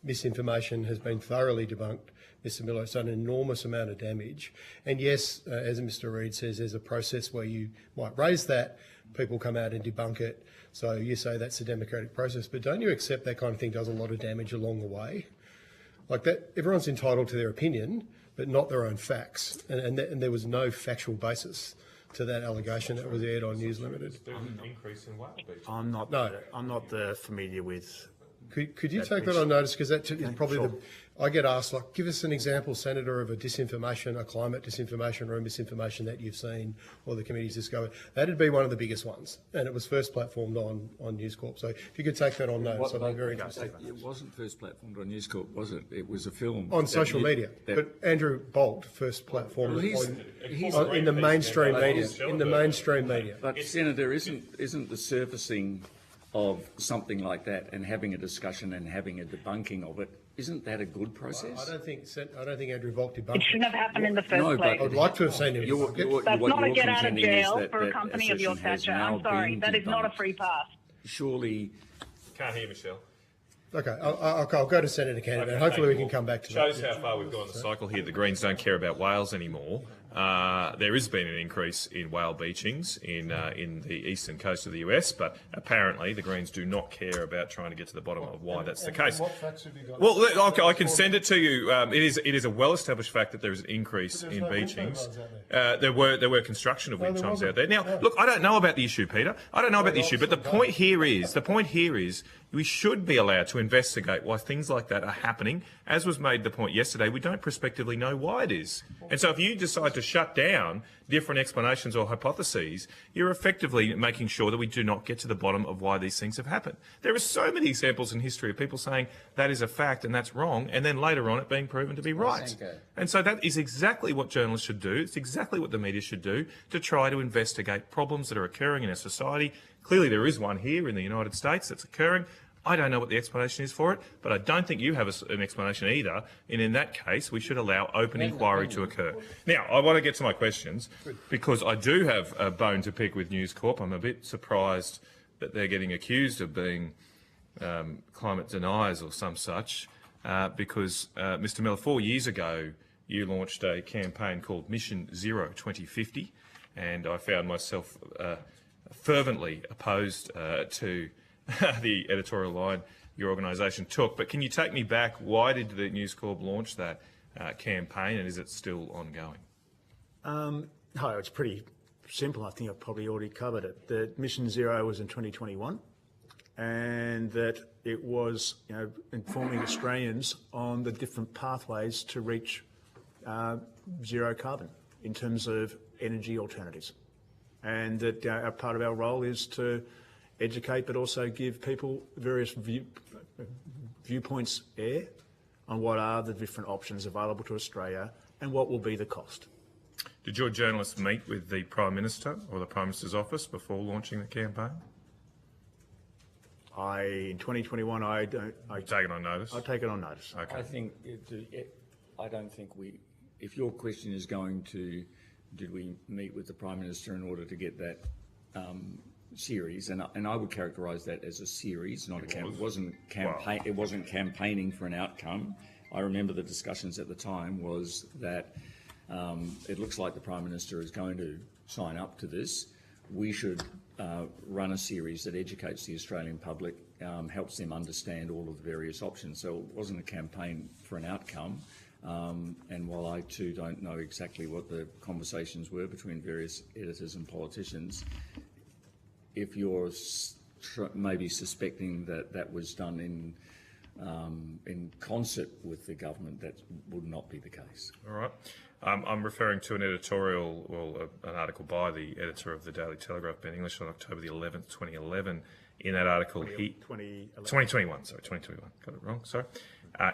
misinformation has been thoroughly debunked. Mr. Miller, it's done an enormous amount of damage. And yes, as Mr. Reid says, there's a process where you might raise that, people come out and debunk it. So you say that's a democratic process, but don't you accept that kind of thing does a lot of damage along the way? Like that, everyone's entitled to their opinion, but not their own facts. And there was no factual basis to that allegation that was aired on News Limited. An increase in whale beach. I'm not familiar with. Could you take that on notice? Because that is probably I get asked, like, give us an example, Senator, of a disinformation, a climate disinformation or a misinformation that you've seen or the committee's discovered. That'd be one of the biggest ones, and it was first platformed on News Corp. So if you could take that on notice, I'd be very interested. It wasn't first platformed on News Corp, was it? It was a film. On social media. But Andrew Bolt first platformed in the mainstream media. In the mainstream media. But, Senator, isn't the surfacing of something like that and having a discussion and having a debunking of it, isn't that a good process? I don't think Andrew Bolt debunked it shouldn't have happened in the first place. I'd like to have seen him. That's not a get out of jail for a company of your stature. I'm sorry, that is not a free pass. Surely. Can't hear Michelle. Okay, I'll go to Senator Canavan. Hopefully we can come back to that. Shows how far we've gone the cycle here. The Greens don't care about whales anymore. There has been an increase in whale beachings in the eastern coast of the US, but apparently the Greens do not care about trying to get to the bottom of why that's the case. What facts have you got? Well, I can send it to you. It is a well-established fact that there is an increase in beachings. There were construction of wind chimes out there. Now, look, I don't know about the issue, Peter. I don't know about the issue, but the point here is we should be allowed to investigate why things like that are happening. As was made the point yesterday, we don't prospectively know why it is. And so if you decide to shut down different explanations or hypotheses, you're effectively making sure that we do not get to the bottom of why these things have happened. There are so many examples in history of people saying that is a fact and that's wrong, and then later on it being proven to be right. And so that is exactly what journalists should do. It's exactly what the media should do to try to investigate problems that are occurring in our society. Clearly there is one here in the United States that's occurring. I don't know what the explanation is for it, but I don't think you have an explanation either. And in that case, we should allow open inquiry to occur. Now, I want to get to my questions because I do have a bone to pick with News Corp. I'm a bit surprised that they're getting accused of being climate deniers or some such, because, Mr. Miller, 4 years ago, you launched a campaign called Mission Zero 2050, and I found myself fervently opposed to the editorial line your organisation took. But can you take me back? Why did the News Corp launch that campaign, and is it still ongoing? It's pretty simple. I think I've probably already covered it. The Mission Zero was in 2021, and that it was, informing Australians on the different pathways to reach zero carbon in terms of energy alternatives, and that a part of our role is to educate, but also give people various viewpoints on what are the different options available to Australia and what will be the cost. Did your journalists meet with the Prime Minister or the Prime Minister's office before launching the campaign? In 2021, You've taken on notice? I take it on notice. Okay. I don't think if your question is going to, did we meet with the Prime Minister in order to get that series, and I would characterise that as a series, not a campaign. It wasn't campaign. Wow. It wasn't campaigning for an outcome. I remember the discussions at the time was that it looks like the Prime Minister is going to sign up to this. We should run a series that educates the Australian public, helps them understand all of the various options. So it wasn't a campaign for an outcome. And while I too don't know exactly what the conversations were between various editors and politicians, if you're maybe suspecting that that was done in concert with the government, that would not be the case. All right. I'm referring to an editorial, an article by the editor of the Daily Telegraph, Ben English, on October the 11th, 2011. In that article, 2021, sorry, 2021, got it wrong, sorry.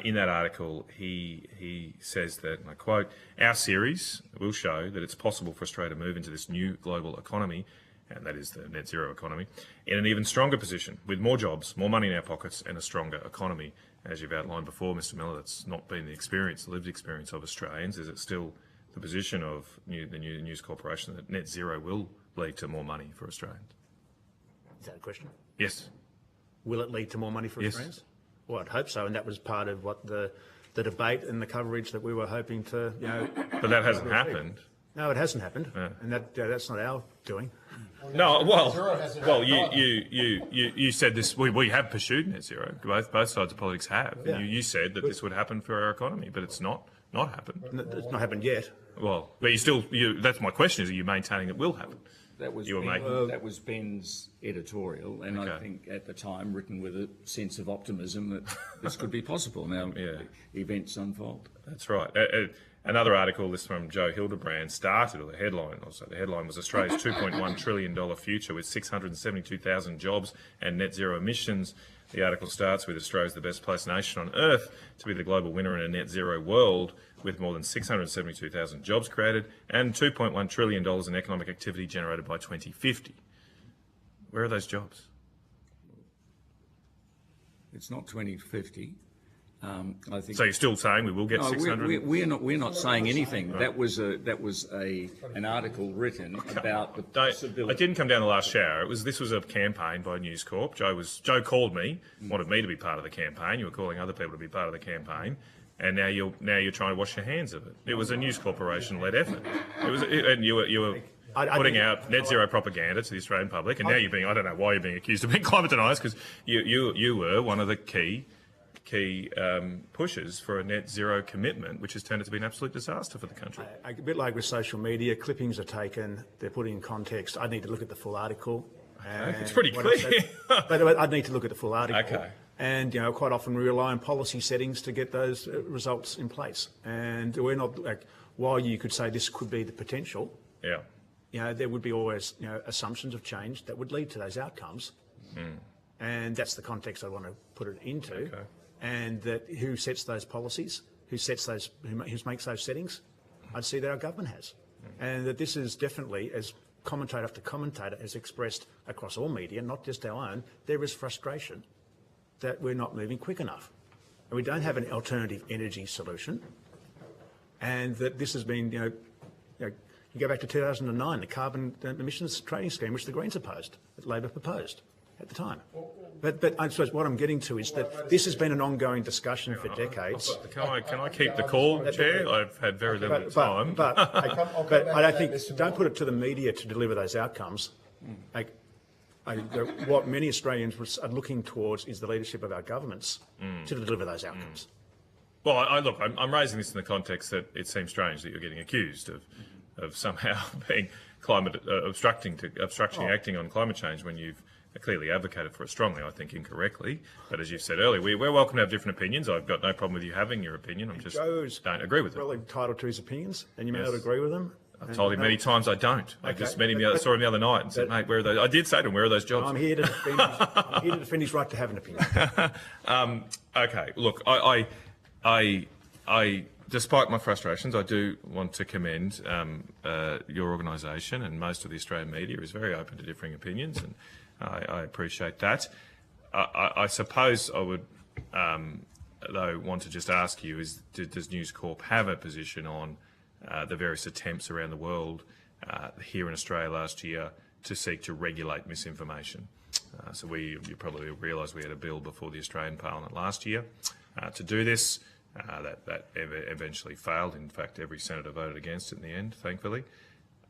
In that article, he says that, and I quote, "Our series will show that it's possible for Australia to move into this new global economy," and that is the net zero economy, "in an even stronger position, with more jobs, more money in our pockets, and a stronger economy." As you've outlined before, Mr. Miller, that's not been the lived experience of Australians. Is it still the position of the new News Corporation that net zero will lead to more money for Australians? Is that a question? Yes. Will it lead to more money for Yes. Australians? Well, I'd hope so, and that was part of what the debate and the coverage that we were hoping to, But that hasn't happened. No, it hasn't happened, Yeah. and that's not our doing. No, you said this. We have pursued net zero. Both sides of politics have. Yeah. You said that this would happen for our economy, but it's not happened. It's not happened yet. Well, but that's my question: is, are you maintaining it will happen? That was that was Ben's editorial, and I think at the time written with a sense of optimism that this could be possible. Now, events unfold. That's right. Another article, this from Joe Hildebrand, started, or the headline was Australia's $2.1 trillion future with 672,000 jobs and net zero emissions. The article starts with Australia's the best placed nation on earth to be the global winner in a net zero world, with more than 672,000 jobs created and $2.1 trillion in economic activity generated by 2050. Where are those jobs? It's not 2050. I think. So you're still saying we will get 600? We're not saying anything. Right. That was an article written about the possibility. It didn't come down the last shower. This was a campaign by News Corp. Joe called me, wanted me to be part of the campaign. You were calling other people to be part of the campaign, and now you're trying to wash your hands of it. It was a News Corporation-led effort. And you were putting out net zero propaganda to the Australian public, and now you're being, I don't know why you're being accused of being climate deniers, because you were one of the key pushes for a net zero commitment, which has turned out to be an absolute disaster for the country. A bit like with social media, clippings are taken, they're put in context. I need to look at the full article. It's pretty clear. But I'd need to look at the full article. Okay. And, quite often we rely on policy settings to get those results in place. And we're not, while you could say this could be the potential, there would be always, assumptions of change that would lead to those outcomes. And that's the context I want to put it into. Okay. And that who sets those policies, who makes those settings, I'd see that our government has. And that this is definitely, as commentator after commentator has expressed across all media, not just our own, there is frustration that we're not moving quick enough. And we don't have an alternative energy solution. And that this has been, you go back to 2009, the carbon emissions trading scheme, which the Greens opposed, that Labor proposed at the time. But I suppose what I'm getting to is that this has been an ongoing discussion for decades. Can I keep the call, Chair? I've had very limited time. But I don't think, don't put it to the media to deliver those outcomes. What many Australians are looking towards is the leadership of our governments to deliver those outcomes. Well, I'm raising this in the context that it seems strange that you're getting accused of somehow being climate obstructing acting on climate change when you've clearly advocated for it strongly, I think incorrectly. But as you said earlier, we're welcome to have different opinions. I've got no problem with you having your opinion. I just don't agree with it. Well entitled to his opinions, and you may not agree with them. I've told him many times I don't. I just met him, saw him the other night and said, mate, where are those? I did say to him, where are those jobs? I'm here to defend his right to have an opinion. Okay, look, I, despite my frustrations, I do want to commend your organisation, and most of the Australian media is very open to differing opinions, and I appreciate that. I suppose I would, though, want to just ask you, does News Corp have a position on the various attempts around the world here in Australia last year to seek to regulate misinformation? So you probably realise we had a bill before the Australian Parliament last year to do this. That eventually failed. In fact, every senator voted against it in the end, thankfully.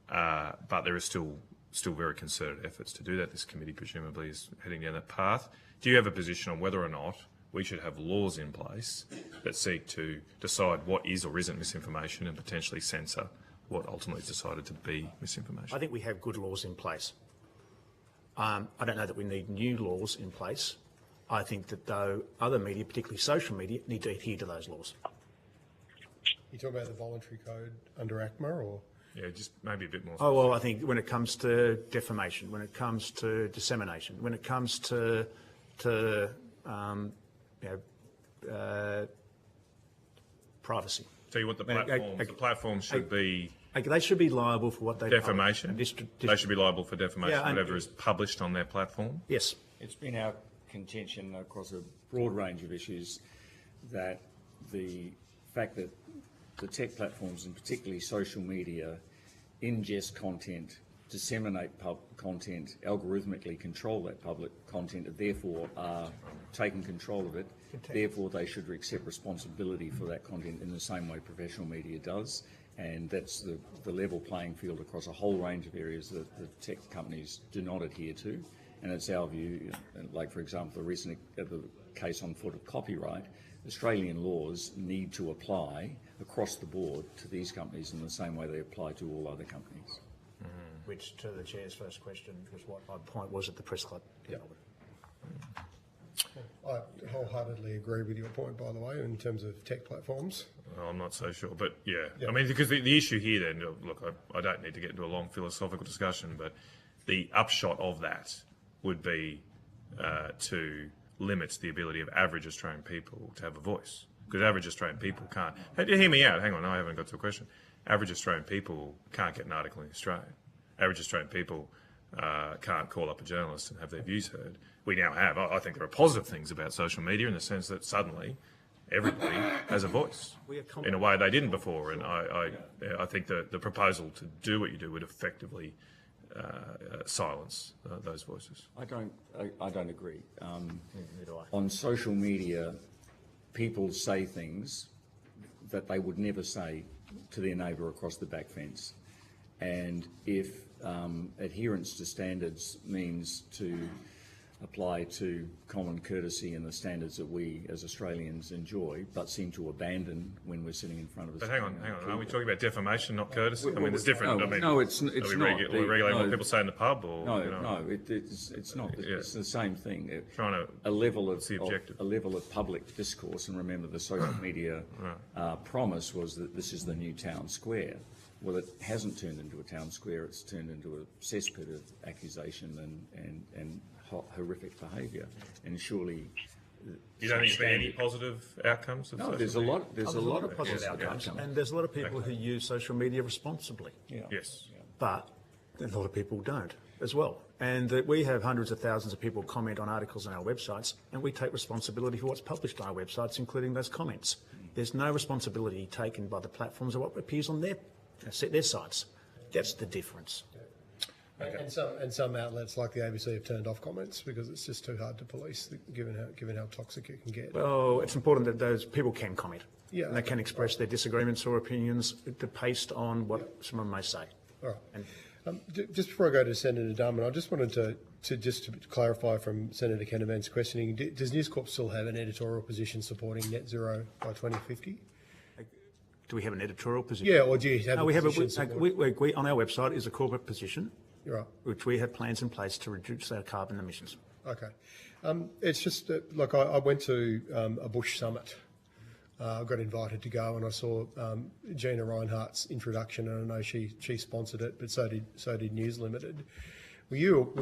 But there is still very concerted efforts to do that. This committee presumably is heading down that path. Do you have a position on whether or not we should have laws in place that seek to decide what is or isn't misinformation and potentially censor what ultimately is decided to be misinformation? I think we have good laws in place. I don't know that we need new laws in place. I think that, though, other media, particularly social media, need to adhere to those laws. You talking about the voluntary code under ACMA, or? Yeah, just maybe a bit more. Oh, well, I think when it comes to defamation, when it comes to dissemination, when it comes to privacy. So you want the platforms should be They should be liable for what they defamation. They should be liable for defamation, Yeah, whatever is published on their platform. Yes. It's been our contention across a broad range of issues that the fact that the tech platforms, and particularly social media, ingest content, disseminate content, algorithmically control that public content, and therefore are taking control of it. Therefore, they should accept responsibility for that content in the same way professional media does. And that's the level playing field across a whole range of areas that the tech companies do not adhere to. And it's our view, like for example, the recent the case on foot of copyright, Australian laws need to apply across the board to these companies in the same way they apply to all other companies. Which, to the Chair's first question, was what my point was at the press club. Yeah. I wholeheartedly agree with your point, by the way, in terms of tech platforms. Well, I'm not so sure, but yeah. I mean, because the issue here then, look, I don't need to get into a long philosophical discussion, but the upshot of that would be to limit the ability of average Australian people to have a voice. Because average Australian people can't... Hey, hear me out, hang on, I haven't got to a question. Average Australian people can't get an article in Australia. Average Australian people can't call up a journalist and have their views heard. We now have. I think there are positive things about social media in the sense that suddenly everybody has a voice in a way they didn't before. And I think the proposal to do what you do would effectively silence those voices. I don't agree. On social media, people say things that they would never say to their neighbour across the back fence. And if adherence to standards means to apply to common courtesy and the standards that we as Australians enjoy, but seem to abandon when we're sitting in front of us. But hang on. Are we talking about defamation, not courtesy? I mean, there's different. It's not. Are we regulating what people say in the pub, or it's not. It's the same thing. Trying to. A level of the objective. A level of public discourse, and remember the social media promise was that this is the new town square. Well, it hasn't turned into a town square. It's turned into a cesspit of accusation and horrific behaviour. And surely, you don't think there's been any positive outcomes? No, there's a lot of positive outcomes, and there's a lot of people who use social media responsibly. Yeah. Yes. But a lot of people don't. as well. And that we have hundreds of thousands of people comment on articles on our websites, and we take responsibility for what's published on our websites, including those comments. There's no responsibility taken by the platforms of what appears on their sites. That's the difference. Okay. And some outlets like the ABC have turned off comments because it's just too hard to police, given how toxic it can get. Well, it's important that those people can comment. Yeah, and they can express their disagreements or opinions based on what someone may say. All right. Just before I go to Senator Dunman, I just wanted to clarify from Senator Canavan's questioning, does News Corp still have an editorial position supporting net zero by 2050? Do we have an editorial position? Yeah, or do you have we have on our website is a corporate position, right, which we have plans in place to reduce our carbon emissions. Okay. It's just like I went to a Bush summit. I got invited to go, and I saw Gina Reinhardt's introduction, and I know she sponsored it, but so did News Limited. Were you?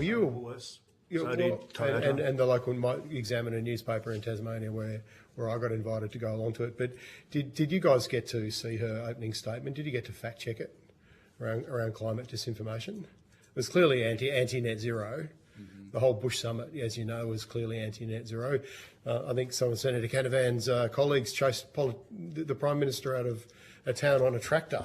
And the local Examiner newspaper in Tasmania, where I got invited to go along to it. But did you guys get to see her opening statement? Did you get to fact check it around climate disinformation? It was clearly anti net zero. The whole Bush summit, as you know, was clearly anti-net zero. I think some of Senator Canavan's colleagues chased the Prime Minister out of a town on a tractor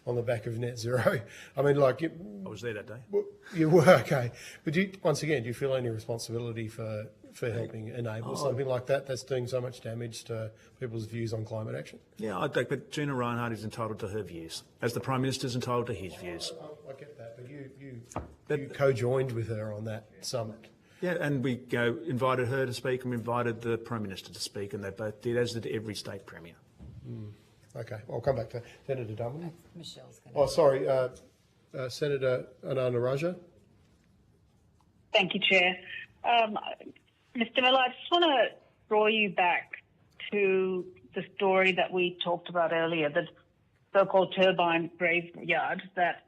on the back of net zero. I mean, like... I was there that day. Well, you were, okay. But once again, do you feel any responsibility for helping enable something like that that's doing so much damage to people's views on climate action? Yeah, I think, but Gina Reinhardt is entitled to her views, as the Prime Minister is entitled to his views. I get that, but you co-joined with her on that summit. Yeah, and we invited her to speak, and we invited the Prime Minister to speak, and they both did, as did every state premier. Okay, I'll come back to Senator Dunman. Michelle's going Oh, sorry, Senator Ananda Raja. Thank you, Chair. Mr. Miller, I just want to draw you back to the story that we talked about earlier, the so-called turbine graveyard that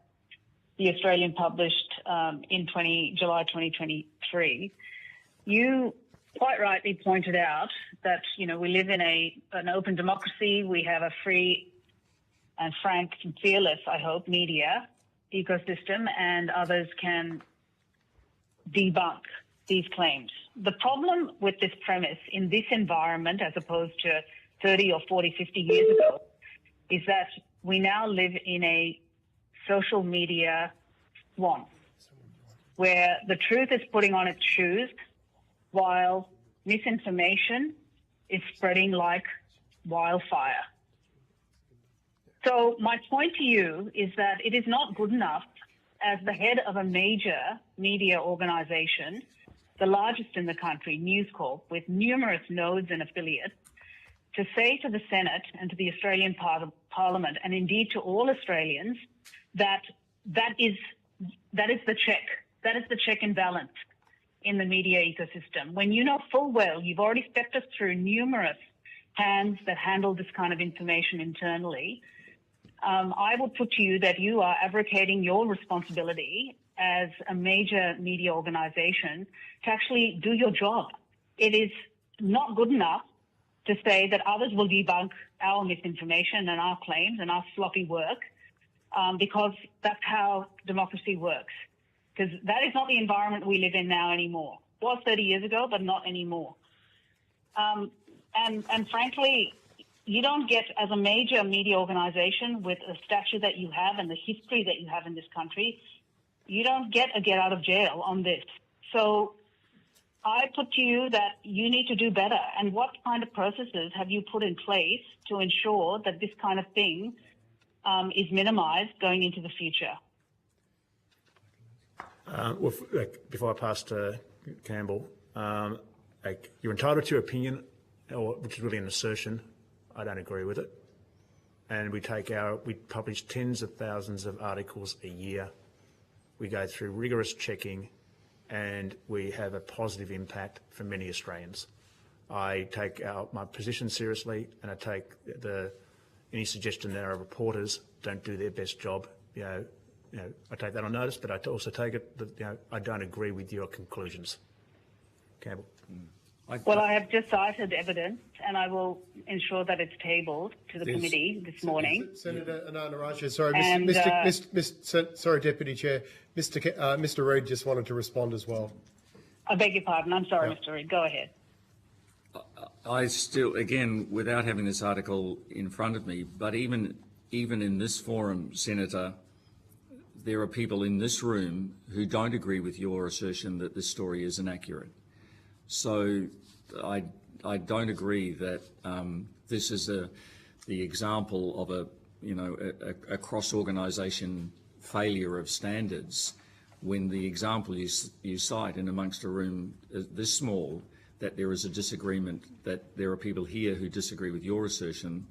the Australian published in July 2023. You quite rightly pointed out that, we live in an open democracy. We have a free and frank and fearless, I hope, media ecosystem, and others can debunk these claims. The problem with this premise in this environment, as opposed to 30 or 40, 50 years ago, is that we now live in a social media swamp where the truth is putting on its shoes while misinformation is spreading like wildfire. So my point to you is that it is not good enough as the head of a major media organization, the largest in the country, News Corp, with numerous nodes and affiliates, to say to the Senate and to the Australian Parliament, and indeed to all Australians, that is the check and balance in the media ecosystem. When you know full well, you've already stepped us through numerous hands that handle this kind of information internally, I will put to you that you are abrogating your responsibility as a major media organization to actually do your job. It is not good enough to say that others will debunk our misinformation and our claims and our sloppy work, because that's how democracy works. Because that is not the environment we live in now anymore. It was 30 years ago, but not anymore. And frankly, you don't get, as a major media organization with a stature that you have and the history that you have in this country, you don't get a get out of jail on this. So I put to you that you need to do better. And what kind of processes have you put in place to ensure that this kind of thing is minimized going into the future? Well, before I pass to Campbell, you're entitled to your opinion, which is really an assertion. I don't agree with it. And we publish tens of thousands of articles a year. We go through rigorous checking, and we have a positive impact for many Australians. I take my position seriously, and I take any suggestion that our reporters don't do their best job. I take that on notice, but I also take it that I don't agree with your conclusions. Campbell. Well, I have just cited evidence, and I will ensure that it's tabled to the committee this morning. Senator Ananda Raja, sorry, And, sorry, Deputy Chair, Mr. Reid just wanted to respond as well. I beg your pardon. I'm sorry, Mr. Reid. Go ahead. I still, again, without having this article in front of me, but even in this forum, Senator, there are people in this room who don't agree with your assertion that this story is inaccurate. So I don't agree that this is the example of a cross-organisation failure of standards, when the example you cite in amongst a room this small, that there is a disagreement, that there are people here who disagree with your assertion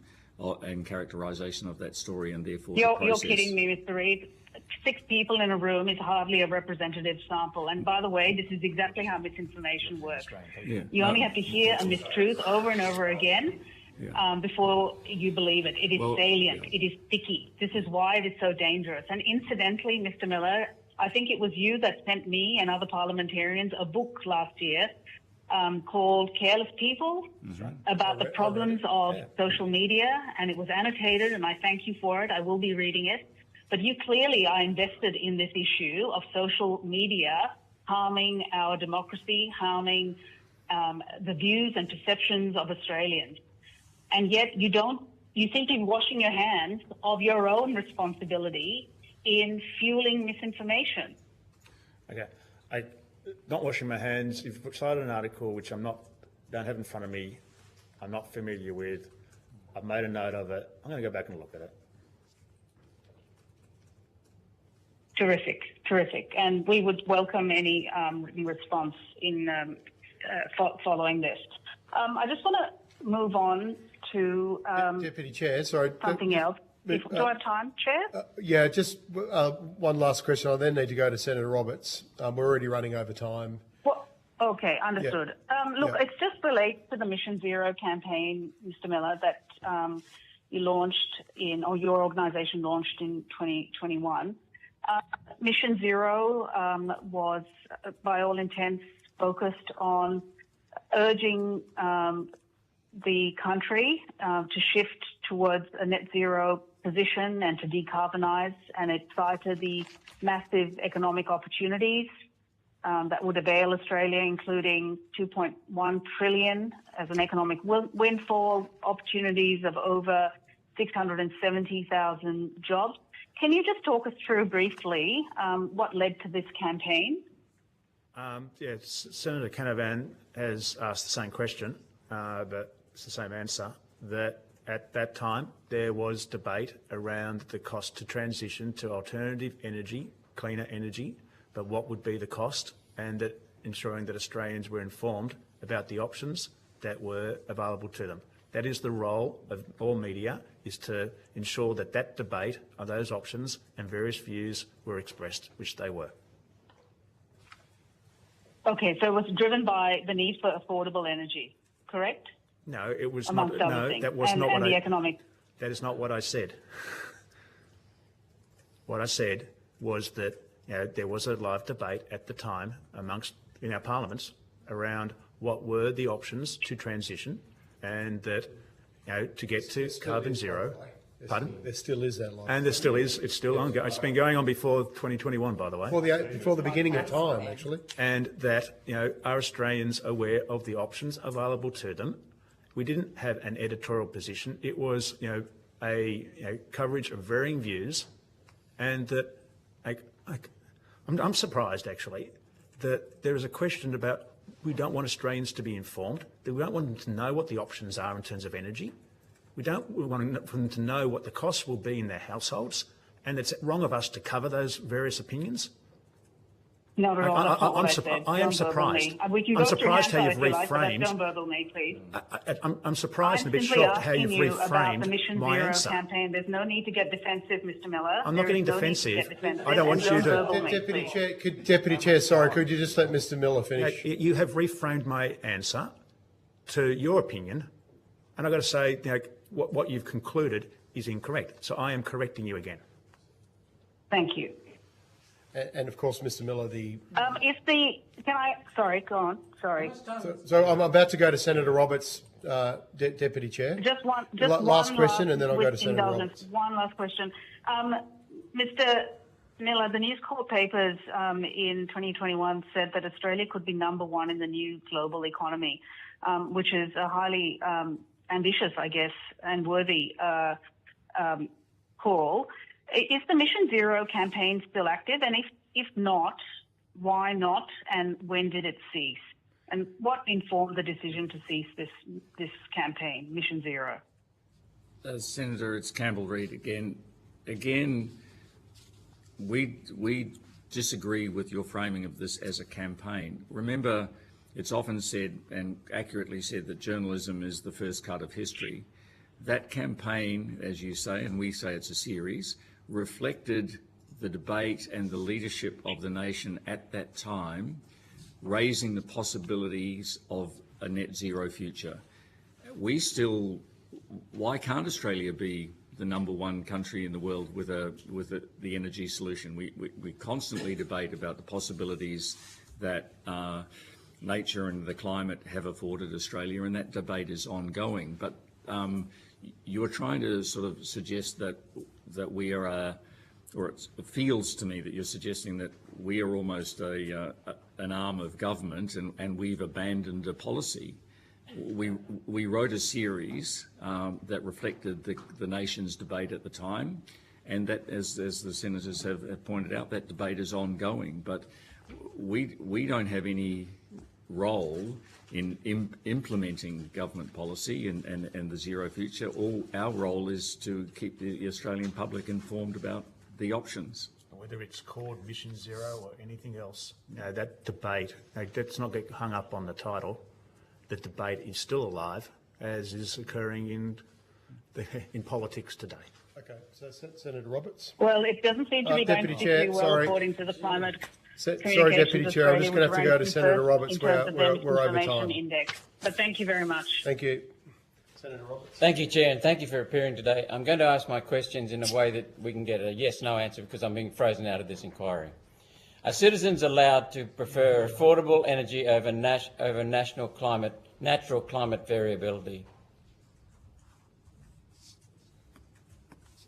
and characterisation of that story, and therefore You're kidding me, Mr. Reid. 6 people in a room is hardly a representative sample. And by the way, this is exactly how misinformation works. Yeah. You only have to hear a mistruth over and over again before you believe it. It is salient. It is sticky. This is why it is so dangerous. And incidentally, Mr. Miller, I think it was you that sent me and other parliamentarians a book last year called Careless People about the problems of social media, and it was annotated, and I thank you for it. I will be reading it. But you clearly are invested in this issue of social media harming our democracy, harming the views and perceptions of Australians. And yet you seem to be washing your hands of your own responsibility in fueling misinformation. Okay. Not washing my hands. You've cited an article which don't have in front of me, I'm not familiar with. I've made a note of it. I'm going to go back and look at it. Terrific. And we would welcome any written response in following this. I just want to move on to Deputy Chair, sorry. something else. Do I have time, Chair? Yeah, just one last question. I then need to go to Senator Roberts. We're already running over time. Well, okay, understood. Look, it just relates to the Mission Zero campaign, Mr. Miller, that you launched or your organisation launched in 2021. Mission Zero was, by all intents, focused on urging the country to shift towards a net zero position and to decarbonise, and it cited the massive economic opportunities that would avail Australia, including $2.1 trillion as an economic windfall, opportunities of over 670,000 jobs. Can you just talk us through briefly what led to this campaign? Yes, Senator Canavan has asked the same question, but it's the same answer, that at that time there was debate around the cost to transition to alternative energy, cleaner energy, but what would be the cost, and that ensuring that Australians were informed about the options that were available to them. That is the role of all media, is to ensure that that debate of those options and various views were expressed, which they were. Okay, so it was driven by the need for affordable energy, correct? No, it was Amongst not. other No, things. that was not what the economic. That is not what I said. What I said was that there was a live debate at the time in our parliaments around what were the options to transition, and that to get to carbon zero. Pardon? There still is that line. And there still is. It's still ongoing. It's been going on before 2021, by the way. Before the beginning of time, actually. And that are Australians aware of the options available to them? We didn't have an editorial position. It was a coverage of varying views, and that I'm surprised actually that there is a question about we don't want Australians to be informed, that we don't want them to know what the options are in terms of energy. We want them to know what the costs will be in their households, and it's wrong of us to cover those various opinions. Not at all. I am surprised. I'm surprised how you've reframed. Don't burgle me, please. I'm surprised and a bit shocked how you've reframed the Mission my Zero answer. campaign. There's no need to get defensive, Mr. Miller. I'm not getting defensive. I don't want you to. Deputy Chair, sorry, could you just let Mr. Miller finish? You have reframed my answer to your opinion, and I've got to say, what you've concluded is incorrect. So I am correcting you again. Thank you. And of course, Mr Miller, Go on. Sorry. so I'm about to go to Senator Roberts, Deputy Chair. Just one last question, and then I'll go to with Senator indulgence, Roberts. one last question. Mr. Miller, the News Corp papers in 2021 said that Australia could be number one in the new global economy, which is a highly ambitious, I guess, and worthy call. Is the Mission Zero campaign still active? And if not, why not? And when did it cease? And what informed the decision to cease this campaign, Mission Zero? Senator, it's Campbell Reid again. We disagree with your framing of this as a campaign. Remember, it's often said and accurately said that journalism is the first cut of history. That campaign, as you say, and we say it's a series, reflected the debate and the leadership of the nation at that time, raising the possibilities of a net zero future. Why can't Australia be the number one country in the world with the energy solution? We constantly debate about the possibilities that nature and the climate have afforded Australia, and that debate is ongoing. But you're trying to sort of suggest that we are or it feels to me that you're suggesting that we are almost an arm of government and we've abandoned a policy. We wrote a series that reflected the nation's debate at the time, and that, as the senators have pointed out, that debate is ongoing. But we don't have any role in implementing government policy and the zero future. All our role is to keep the Australian public informed about the options. Whether it's called Mission Zero or anything else, that debate, let's not get hung up on the title. The debate is still alive, as is occurring in politics today. Okay, so Senator Roberts. Well, it doesn't seem to be going Deputy Chair, particularly well according to the climate. Sorry, Deputy Chair, I'm just going to have to go to Senator Roberts. We're over time. Index. But thank you very much. Thank you. Senator Roberts. Thank you, Chair, and thank you for appearing today. I'm going to ask my questions in a way that we can get a yes-no answer because I'm being frozen out of this inquiry. Are citizens allowed to prefer affordable energy over natural climate variability?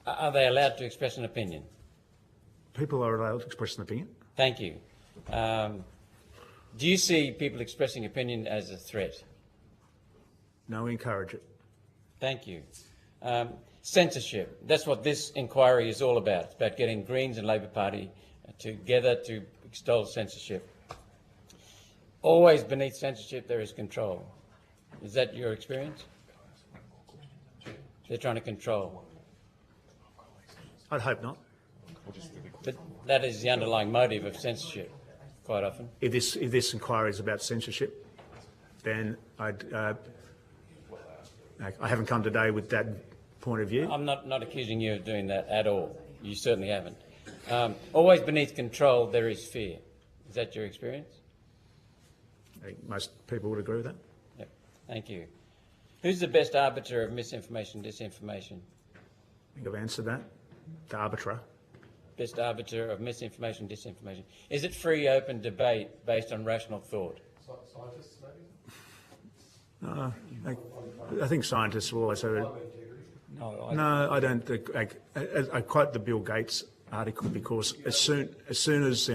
Are they allowed to express an opinion? People are allowed to express an opinion. Thank you. Do you see people expressing opinion as a threat? No, we encourage it. Thank you. Censorship. That's what this inquiry is all about. It's about getting Greens and Labor Party together to extol censorship. Always beneath censorship there is control. Is that your experience? They're trying to control. I'd hope not. But that is the underlying motive of censorship, quite often. If this inquiry is about censorship, then I haven't come today with that point of view. I'm not accusing you of doing that at all. You certainly haven't. Always beneath control there is fear. Is that your experience? I think most people would agree with that. Yep. Thank you. Who's the best arbiter of misinformation, disinformation? I think I've answered that. The arbiter. Best arbiter of misinformation, disinformation. Is it free, open debate based on rational thought? Scientists, maybe? I think scientists will always have a... No, I don't think... I quote the Bill Gates article because as soon as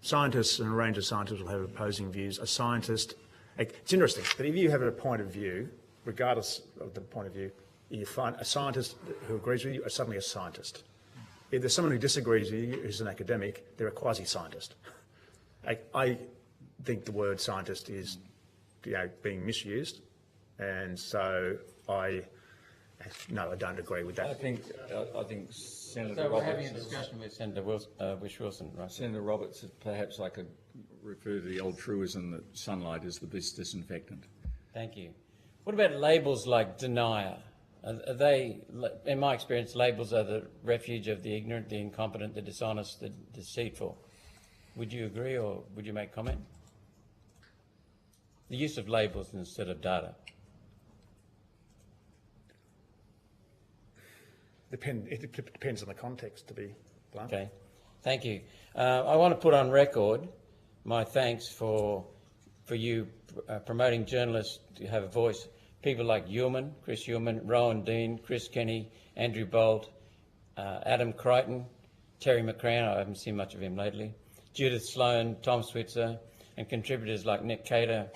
scientists and a range of scientists will have opposing views, a scientist... it's interesting that if you have a point of view, regardless of the point of view, you find a scientist who agrees with you is suddenly a scientist. If there's someone who disagrees with you who's an academic, they're a quasi-scientist. I think the word scientist is being misused, and so I don't agree with that. I think Senator So we're Roberts. having a discussion with Senator Wilson, right? Senator Roberts, perhaps I could refer to the old truism that sunlight is the best disinfectant. Thank you. What about labels like denier? Are they, in my experience, labels are the refuge of the ignorant, the incompetent, the dishonest, the deceitful. Would you agree, or would you make comment? The use of labels instead of data. It depends on the context, to be blunt. Okay. Thank you. I want to put on record my thanks for you promoting journalists to have a voice. People like Chris Yeoman, Rowan Dean, Chris Kenny, Andrew Bolt, Adam Crichton, Terry McCran, I haven't seen much of him lately, Judith Sloan, Tom Switzer, and contributors like Nick Cater,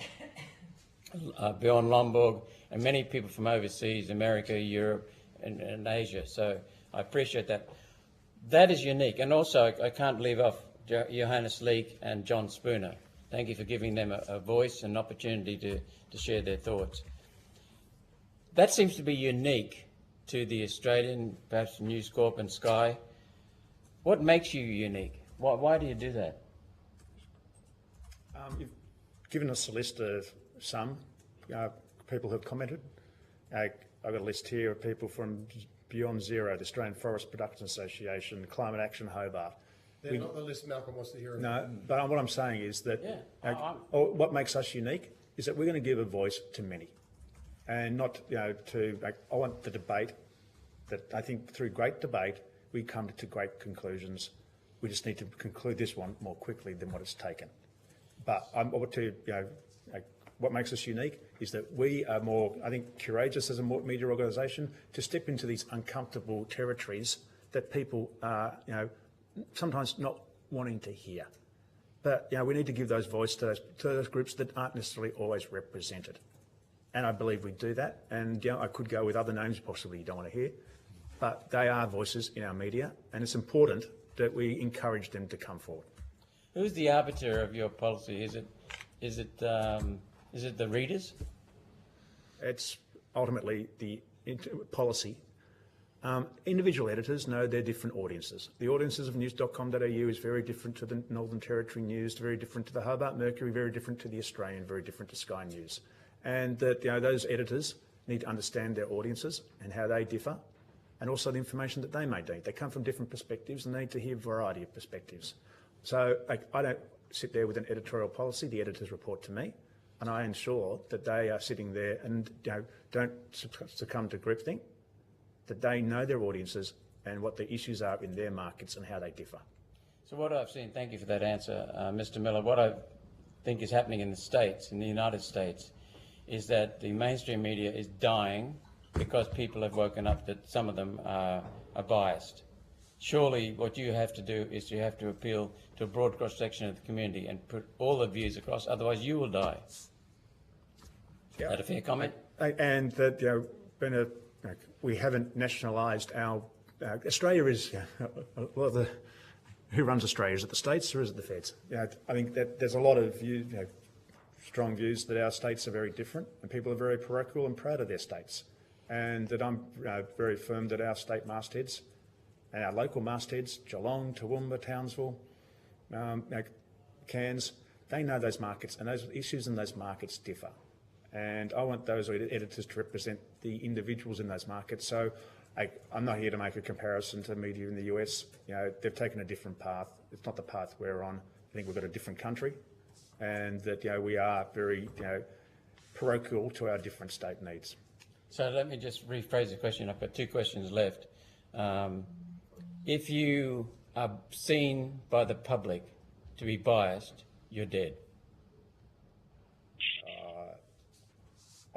Bjorn Lomborg, and many people from overseas, America, Europe, and Asia. So I appreciate that. That is unique. And also, I can't leave off Johannes Leek and John Spooner. Thank you for giving them a voice and opportunity to share their thoughts. That seems to be unique to the Australian, perhaps News Corp and Sky. What makes you unique? Why do you do that? You've given us a list of some people who have commented. I've got a list here of people from Beyond Zero, the Australian Forest Production Association, Climate Action Hobart. They're not the list Malcolm wants to hear. No, but what I'm saying is that what makes us unique is that we're going to give a voice to many, and not I want the debate. That I think through great debate we come to great conclusions. We just need to conclude this one more quickly than what it's taken. But what makes us unique is that we are more, I think, courageous as a media organisation to step into these uncomfortable territories that people are, sometimes not wanting to hear. But we need to give those voice to those groups that aren't necessarily always represented. And I believe we do that. And I could go with other names possibly you don't want to hear, but they are voices in our media, and it's important that we encourage them to come forward. Who's the arbiter of your policy? Is it the readers? It's ultimately the policy. Individual editors know their different audiences. The audiences of news.com.au is very different to the Northern Territory News, very different to the Hobart Mercury, very different to the Australian, very different to Sky News. And that those editors need to understand their audiences and how they differ, and also the information that they may need. They come from different perspectives and they need to hear a variety of perspectives. So I don't sit there with an editorial policy. The editors report to me, and I ensure that they are sitting there and don't succumb to groupthink, that they know their audiences and what the issues are in their markets and how they differ. So what I've seen, thank you for that answer, Mr. Miller, what I think is happening in the States, in the United States, is that the mainstream media is dying because people have woken up that some of them are biased. Surely what you have to do is you have to appeal to a broad cross-section of the community and put all the views across, otherwise you will die. Is that a fair comment? And that, we haven't nationalised our... Australia is... who runs Australia? Is it the states or is it the feds? I think that there's a lot of strong views that our states are very different and people are very parochial and proud of their states. And that I'm very firm that our state mastheads and our local mastheads, Geelong, Toowoomba, Townsville, Cairns, they know those markets and those issues in those markets differ. And I want those editors to represent the individuals in those markets. So I'm not here to make a comparison to media in the US. They've taken a different path. It's not the path we're on. I think we've got a different country, and that we are very parochial to our different state needs. So let me just rephrase the question. I've got two questions left. If you are seen by the public to be biased, you're dead.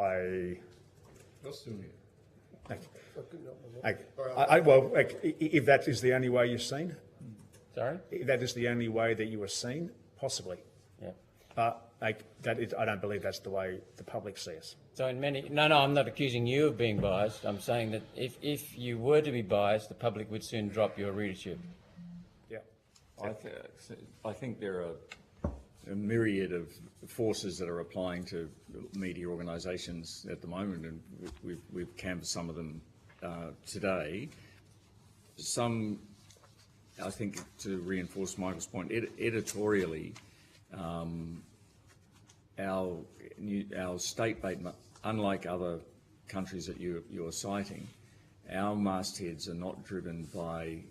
If that is the only way you're seen, Sorry? if that is the only way that you are seen, possibly. Yeah. But I don't believe that's the way the public see us. So in many... No, I'm not accusing you of being biased. I'm saying that if you were to be biased, the public would soon drop your readership. Yeah. I think there are a myriad of forces that are applying to media organisations at the moment, and we've canvassed some of them today. Some, I think, to reinforce Michael's point, editorially, our state-based, unlike other countries that you're citing, our mastheads are not driven by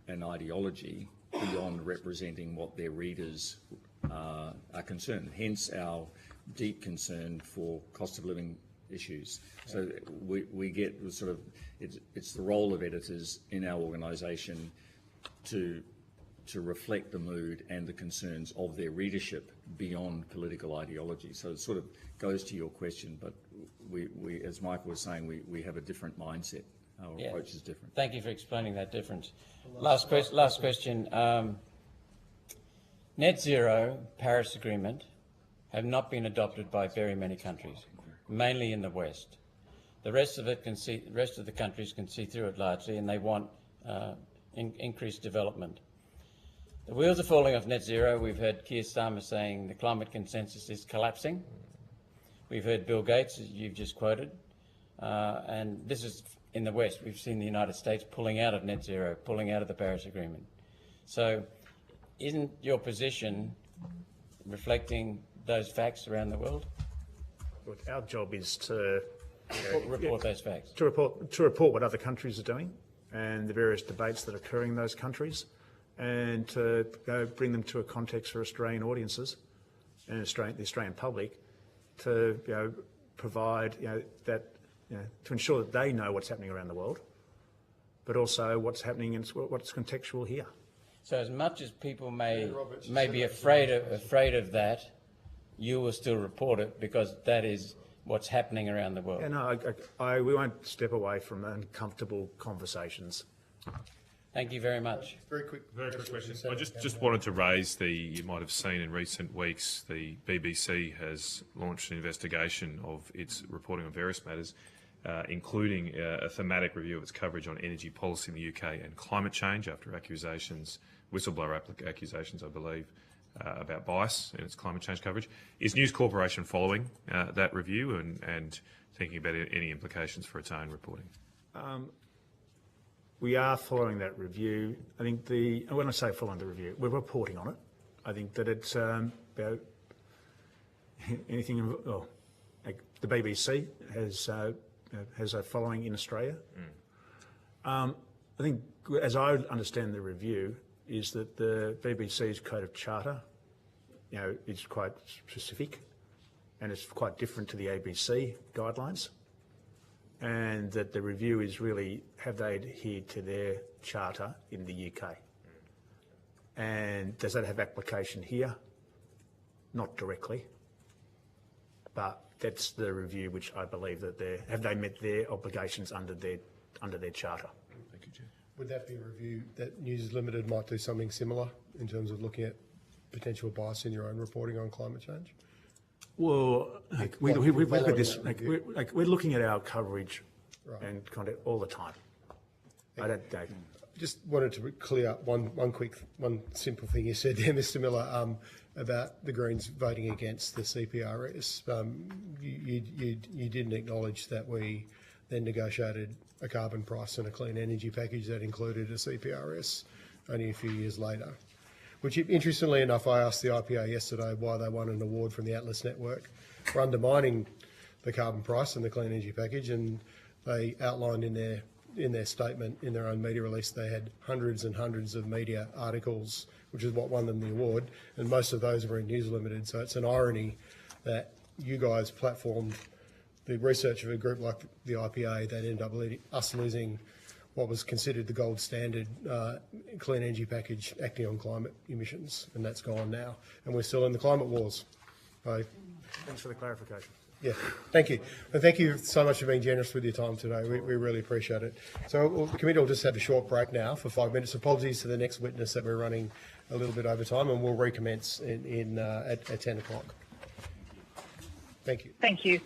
an ideology beyond representing what their readers are concerned. Hence our deep concern for cost of living issues. So we get sort of, it's the role of editors in our organisation to to reflect the mood and the concerns of their readership beyond political ideology. So it sort of goes to your question, but we as Michael was saying, we have a different mindset. Our approach is different. Thank you for explaining that difference. Last question. Net zero, Paris Agreement, have not been adopted by very many countries, mainly in the West. The rest of the countries can see through it largely, and they want increased development. The wheels are falling off net zero. We've heard Keir Starmer saying the climate consensus is collapsing. We've heard Bill Gates, as you've just quoted, and this is in the West. We've seen the United States pulling out of net zero, pulling out of the Paris Agreement. So isn't your position reflecting those facts around the world? Look, our job is to Report those facts. to report what other countries are doing and the various debates that are occurring in those countries, and to bring them to a context for Australian audiences and the Australian public, to provide that to ensure that they know what's happening around the world, but also what's happening and what's contextual here. So as much as people may be afraid of that, you will still report it because that is what's happening around the world. Yeah, no, we won't step away from uncomfortable conversations. Thank you very much. Very quick question. I just wanted to raise you might have seen in recent weeks, the BBC has launched an investigation of its reporting on various matters, including a thematic review of its coverage on energy policy in the UK and climate change after whistleblower accusations, I believe, about bias in its climate change coverage. Is News Corporation following that review and thinking about any implications for its own reporting? We are following that review. I think when I say following the review, we're reporting on it. I think that it's anything. Like the BBC has a following in Australia. I think, as I understand the review, is that the BBC's code of charter, is quite specific, and it's quite different to the ABC guidelines. And that the review is really, have they adhered to their charter in the UK? And does that have application here? Not directly, but that's the review which I believe that have they met their obligations under their charter? Thank you, Chair. Would that be a review that News Limited might do something similar in terms of looking at potential bias in your own reporting on climate change? Well, we look at this. We're looking at our coverage and content all the time. I just wanted to clear up one simple thing you said there, Mr. Miller, about the Greens voting against the CPRS. You didn't acknowledge that we then negotiated a carbon price and a clean energy package that included a CPRS only a few years later. Which, interestingly enough, I asked the IPA yesterday why they won an award from the Atlas Network for undermining the carbon price and the clean energy package, and they outlined in their statement, in their own media release, they had hundreds and hundreds of media articles, which is what won them the award, and most of those were in News Limited. So it's an irony that you guys platformed the research of a group like the IPA that ended up us losing what was considered the gold standard clean energy package acting on climate emissions, and that's gone now. And we're still in the climate wars. Thanks for the clarification. Yeah, thank you. And thank you so much for being generous with your time today. We really appreciate it. So the committee will just have a short break now for 5 minutes. Apologies to the next witness that we're running a little bit over time, and we'll recommence at 10 o'clock. Thank you. Thank you.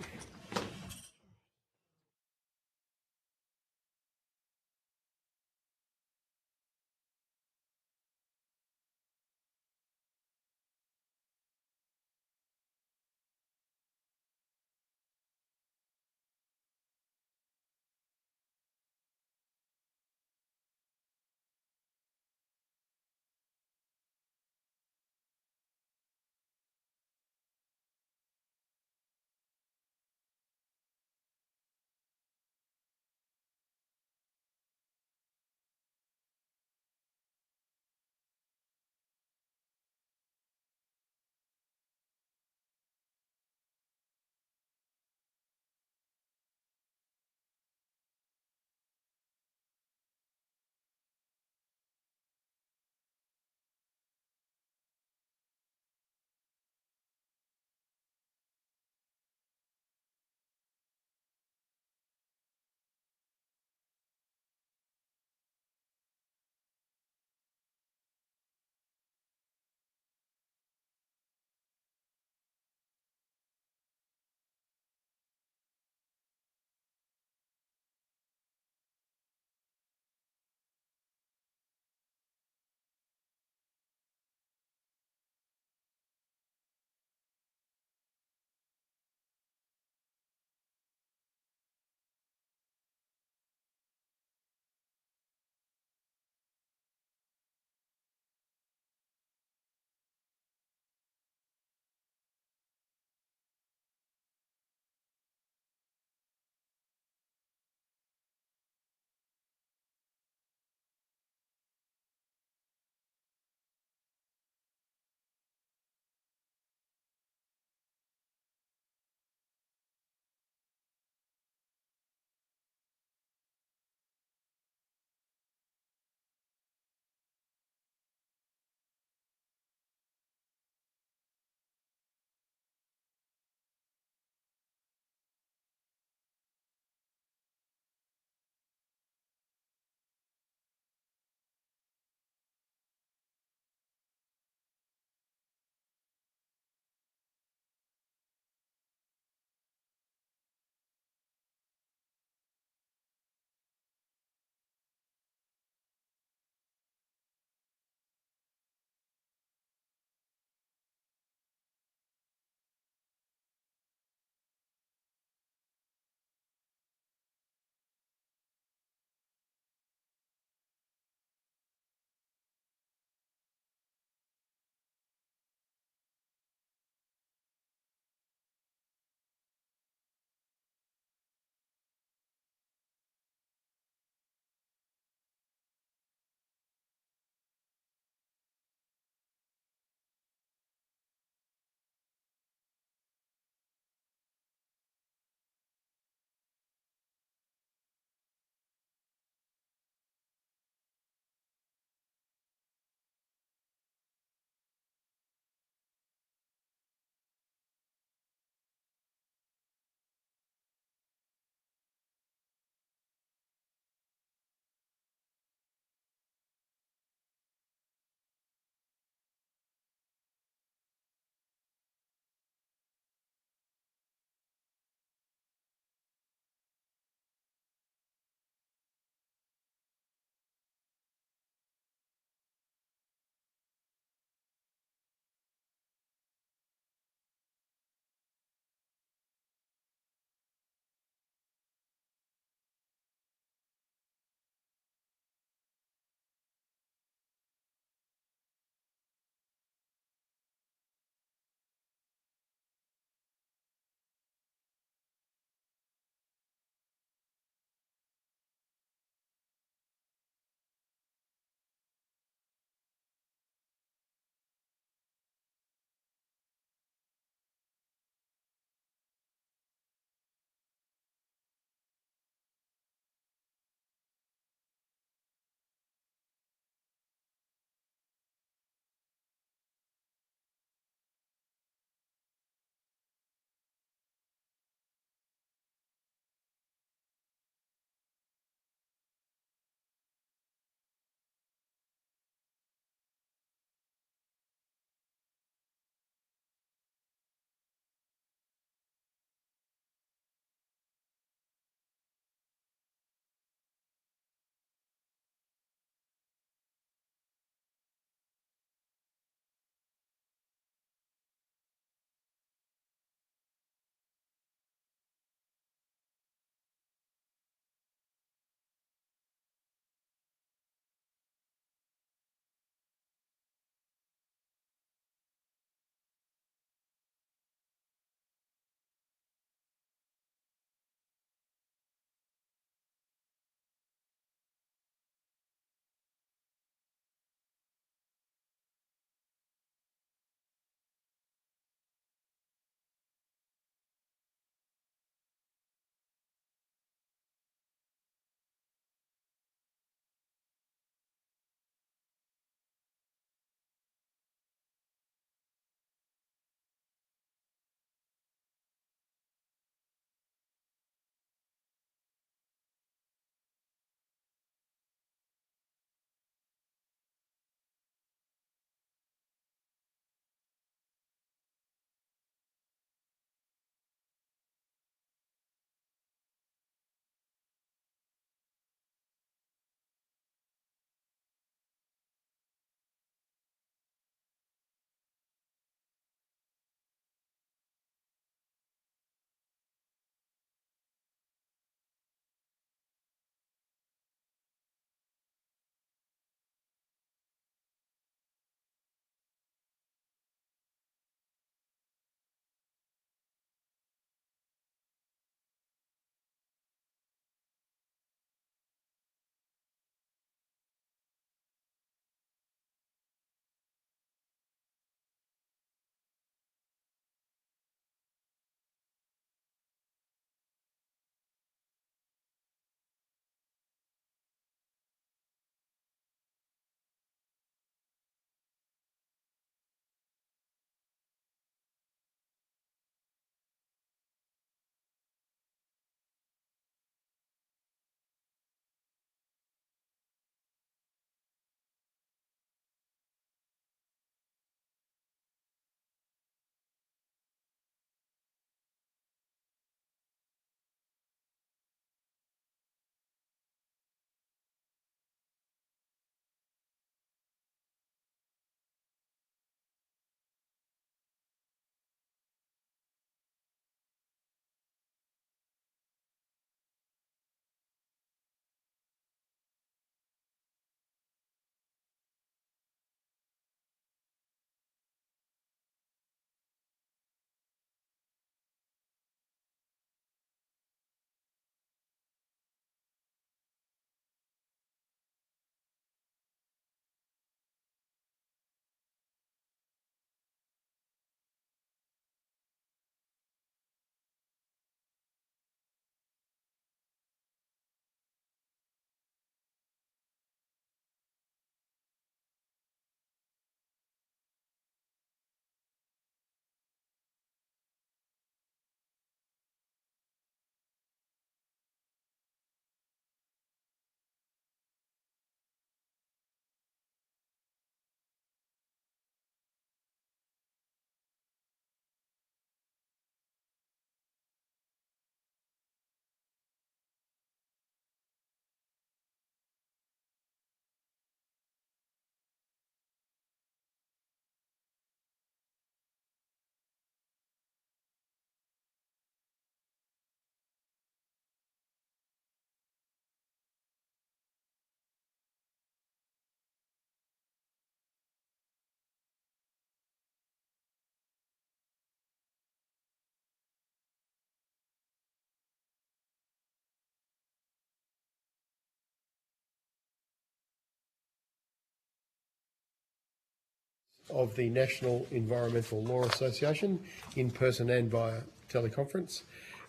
of the National Environmental Law Association, in person and via teleconference.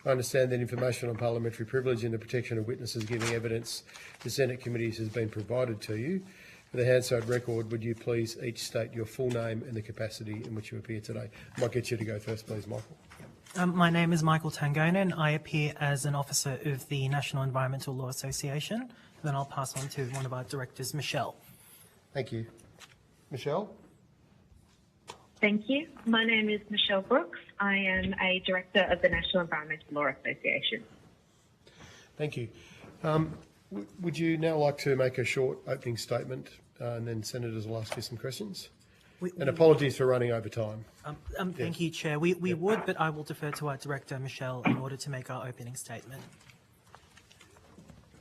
I understand that information on parliamentary privilege and the protection of witnesses giving evidence to Senate committees has been provided to you. For the Hansard record, would you please each state your full name and the capacity in which you appear today? I might get you to go first, please, Michael. My name is Michael Tangonen. I appear as an officer of the National Environmental Law Association. Then I'll pass on to one of our directors, Michelle. Thank you. Michelle? Thank you. My name is Michelle Brooks. I am a director of the National Environmental Law Association. Thank you. Would you now like to make a short opening statement, and then senators will ask you some questions? And apologies for running over time. Thank you, Chair. We would, but I will defer to our director, Michelle, in order to make our opening statement.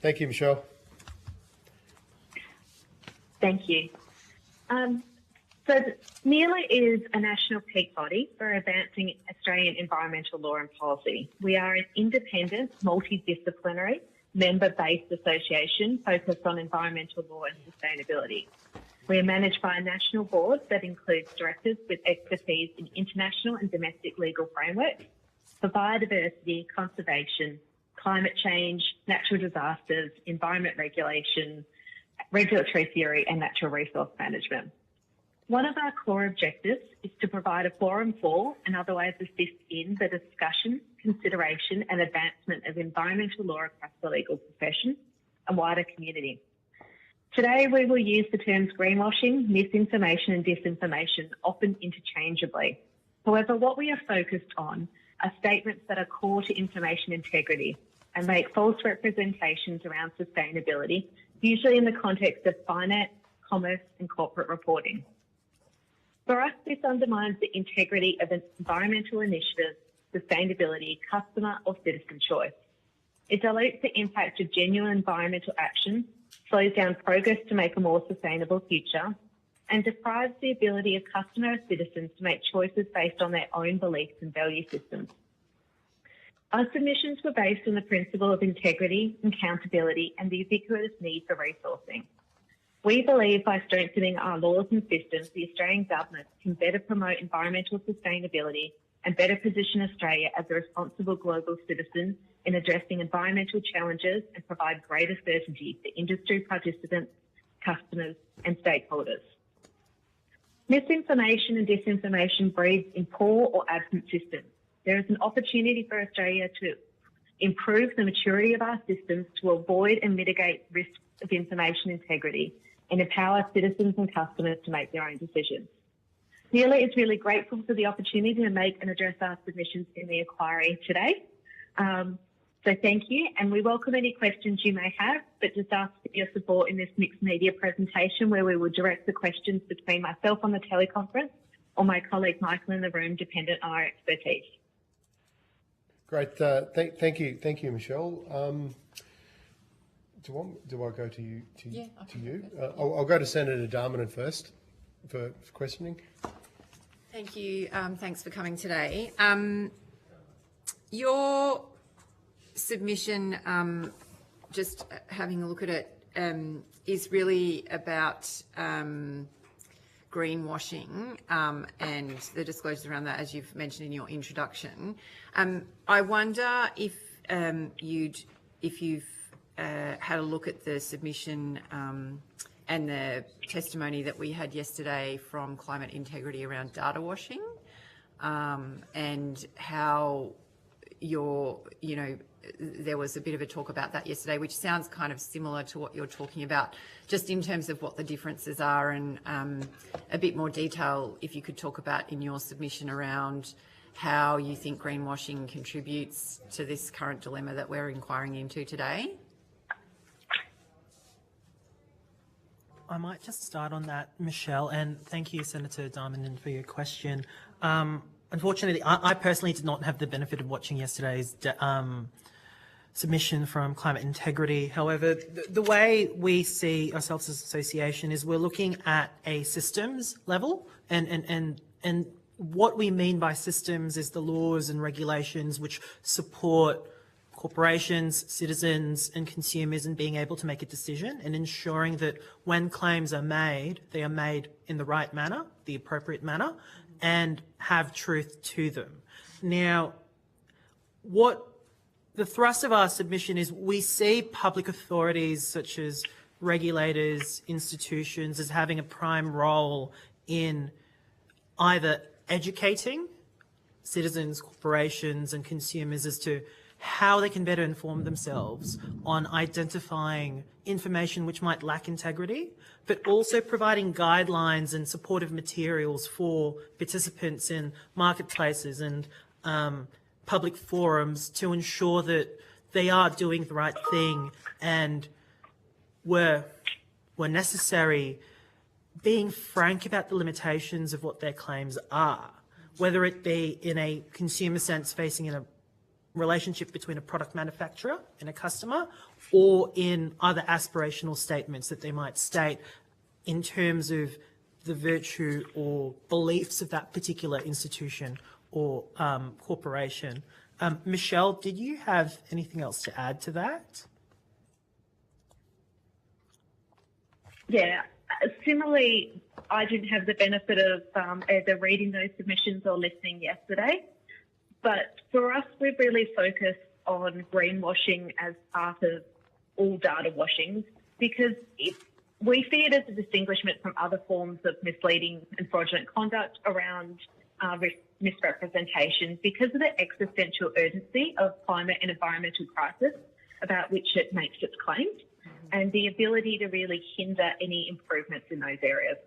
Thank you, Michelle. Thank you. So NELA is a national peak body for advancing Australian environmental law and policy. We are an independent, multidisciplinary, member-based association focused on environmental law and sustainability. We are managed by a national board that includes directors with expertise in international and domestic legal frameworks for biodiversity, conservation, climate change, natural disasters, environment regulation, regulatory theory and natural resource management. One of our core objectives is to provide a forum for and otherwise assist in the discussion, consideration and advancement of environmental law across the legal profession and wider community. Today we will use the terms greenwashing, misinformation and disinformation often interchangeably. However, what we are focused on are statements that are core to information integrity and make false representations around sustainability, usually in the context of finance, commerce and corporate reporting. For us, this undermines the integrity of environmental initiatives, sustainability, customer or citizen choice. It dilutes the impact of genuine environmental action, slows down progress to make a more sustainable future, and deprives the ability of customer or citizens to make choices based on their own beliefs and value systems. Our submissions were based on the principle of integrity, accountability, and the ubiquitous need for resourcing. We believe by strengthening our laws and systems, the Australian government can better promote environmental sustainability and better position Australia as a responsible global citizen in addressing environmental challenges and provide greater certainty for industry participants, customers and stakeholders. Misinformation and disinformation breeds in poor or absent systems. There is an opportunity for Australia to improve the maturity of our systems to avoid and mitigate risks of information integrity and empower citizens and customers to make their own decisions. NELA is really grateful for the opportunity to make and address our submissions in the inquiry today. So thank you, and we welcome any questions you may have, but just ask for your support in this mixed media presentation where we will direct the questions between myself on the teleconference or my colleague Michael in the room, dependent on our expertise. Great. Thank you, Michelle. Do I go to you? I'll go to Senator Darmanin first for questioning. Thank you. Thanks for coming today. Your submission, just having a look at it, is really about greenwashing and the disclosures around that, as you've mentioned in your introduction. I wonder if you've had a look at the submission and the testimony that we had yesterday from Climate Integrity around data washing, and how there was a bit of a talk about that yesterday, which sounds kind of similar to what you're talking about, just in terms of what the differences are, and a bit more detail, if you could talk about in your submission around how you think greenwashing contributes to this current dilemma that we're inquiring into today. I might just start on that, Michelle, and thank you, Senator Darmanin, for your question. Unfortunately, I personally did not have the benefit of watching yesterday's submission from Climate Integrity. However, the way we see ourselves as an association is we're looking at a systems level, and what we mean by systems is the laws and regulations which support corporations, citizens and consumers in being able to make a decision and ensuring that when claims are made, they are made in the right manner, the appropriate manner, and have truth to them. Now, what the thrust of our submission is, we see public authorities such as regulators, institutions as having a prime role in either educating citizens, corporations and consumers as to how they can better inform themselves on identifying information which might lack integrity, but also providing guidelines and supportive materials for participants in marketplaces and public forums to ensure that they are doing the right thing and, where necessary, being frank about the limitations of what their claims are, whether it be in a consumer sense facing in a relationship between a product manufacturer and a customer, or in other aspirational statements that they might state in terms of the virtue or beliefs of that particular institution or corporation. Michelle, did you have anything else to add to that? Yeah, similarly, I didn't have the benefit of either reading those submissions or listening yesterday. But for us, we've really focused on greenwashing as part of all data washings, because we see it as a distinguishment from other forms of misleading and fraudulent conduct around misrepresentation, because of the existential urgency of climate and environmental crisis about which it makes its claims, and the ability to really hinder any improvements in those areas.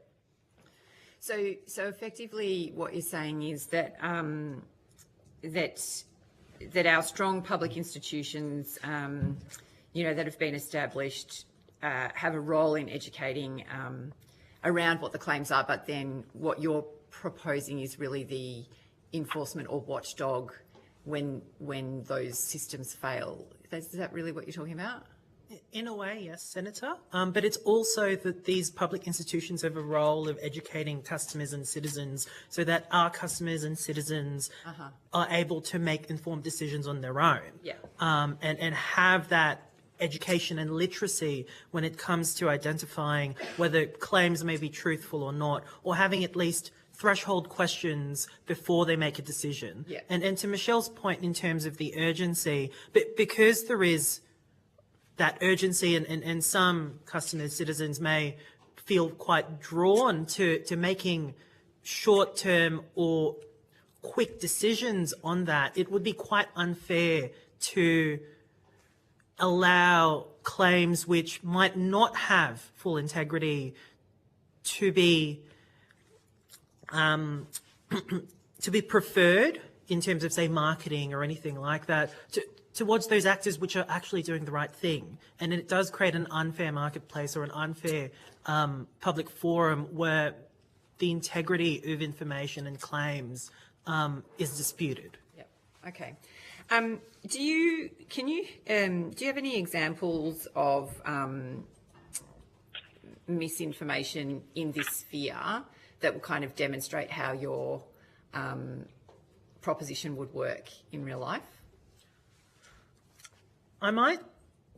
So effectively, what you're saying is that that our strong public institutions, that have been established, have a role in educating around what the claims are, but then what you're proposing is really the enforcement or watchdog when those systems fail. Is that really what you're talking about? In a way, yes, Senator. But it's also that these public institutions have a role of educating customers and citizens so that our customers and citizens are able to make informed decisions on their own. Yeah. And have that education and literacy when it comes to identifying whether claims may be truthful or not, or having at least threshold questions before they make a decision. Yeah. And to Michelle's point in terms of the urgency, but because there is that urgency and some customers, citizens may feel quite drawn to making short-term or quick decisions on that, it would be quite unfair to allow claims which might not have full integrity to be preferred in terms of, say, marketing or anything like that, towards those actors which are actually doing the right thing. And it does create an unfair marketplace or an unfair public forum where the integrity of information and claims is disputed. Yep. Okay. Do you have any examples of misinformation in this sphere that will kind of demonstrate how your proposition would work in real life? I might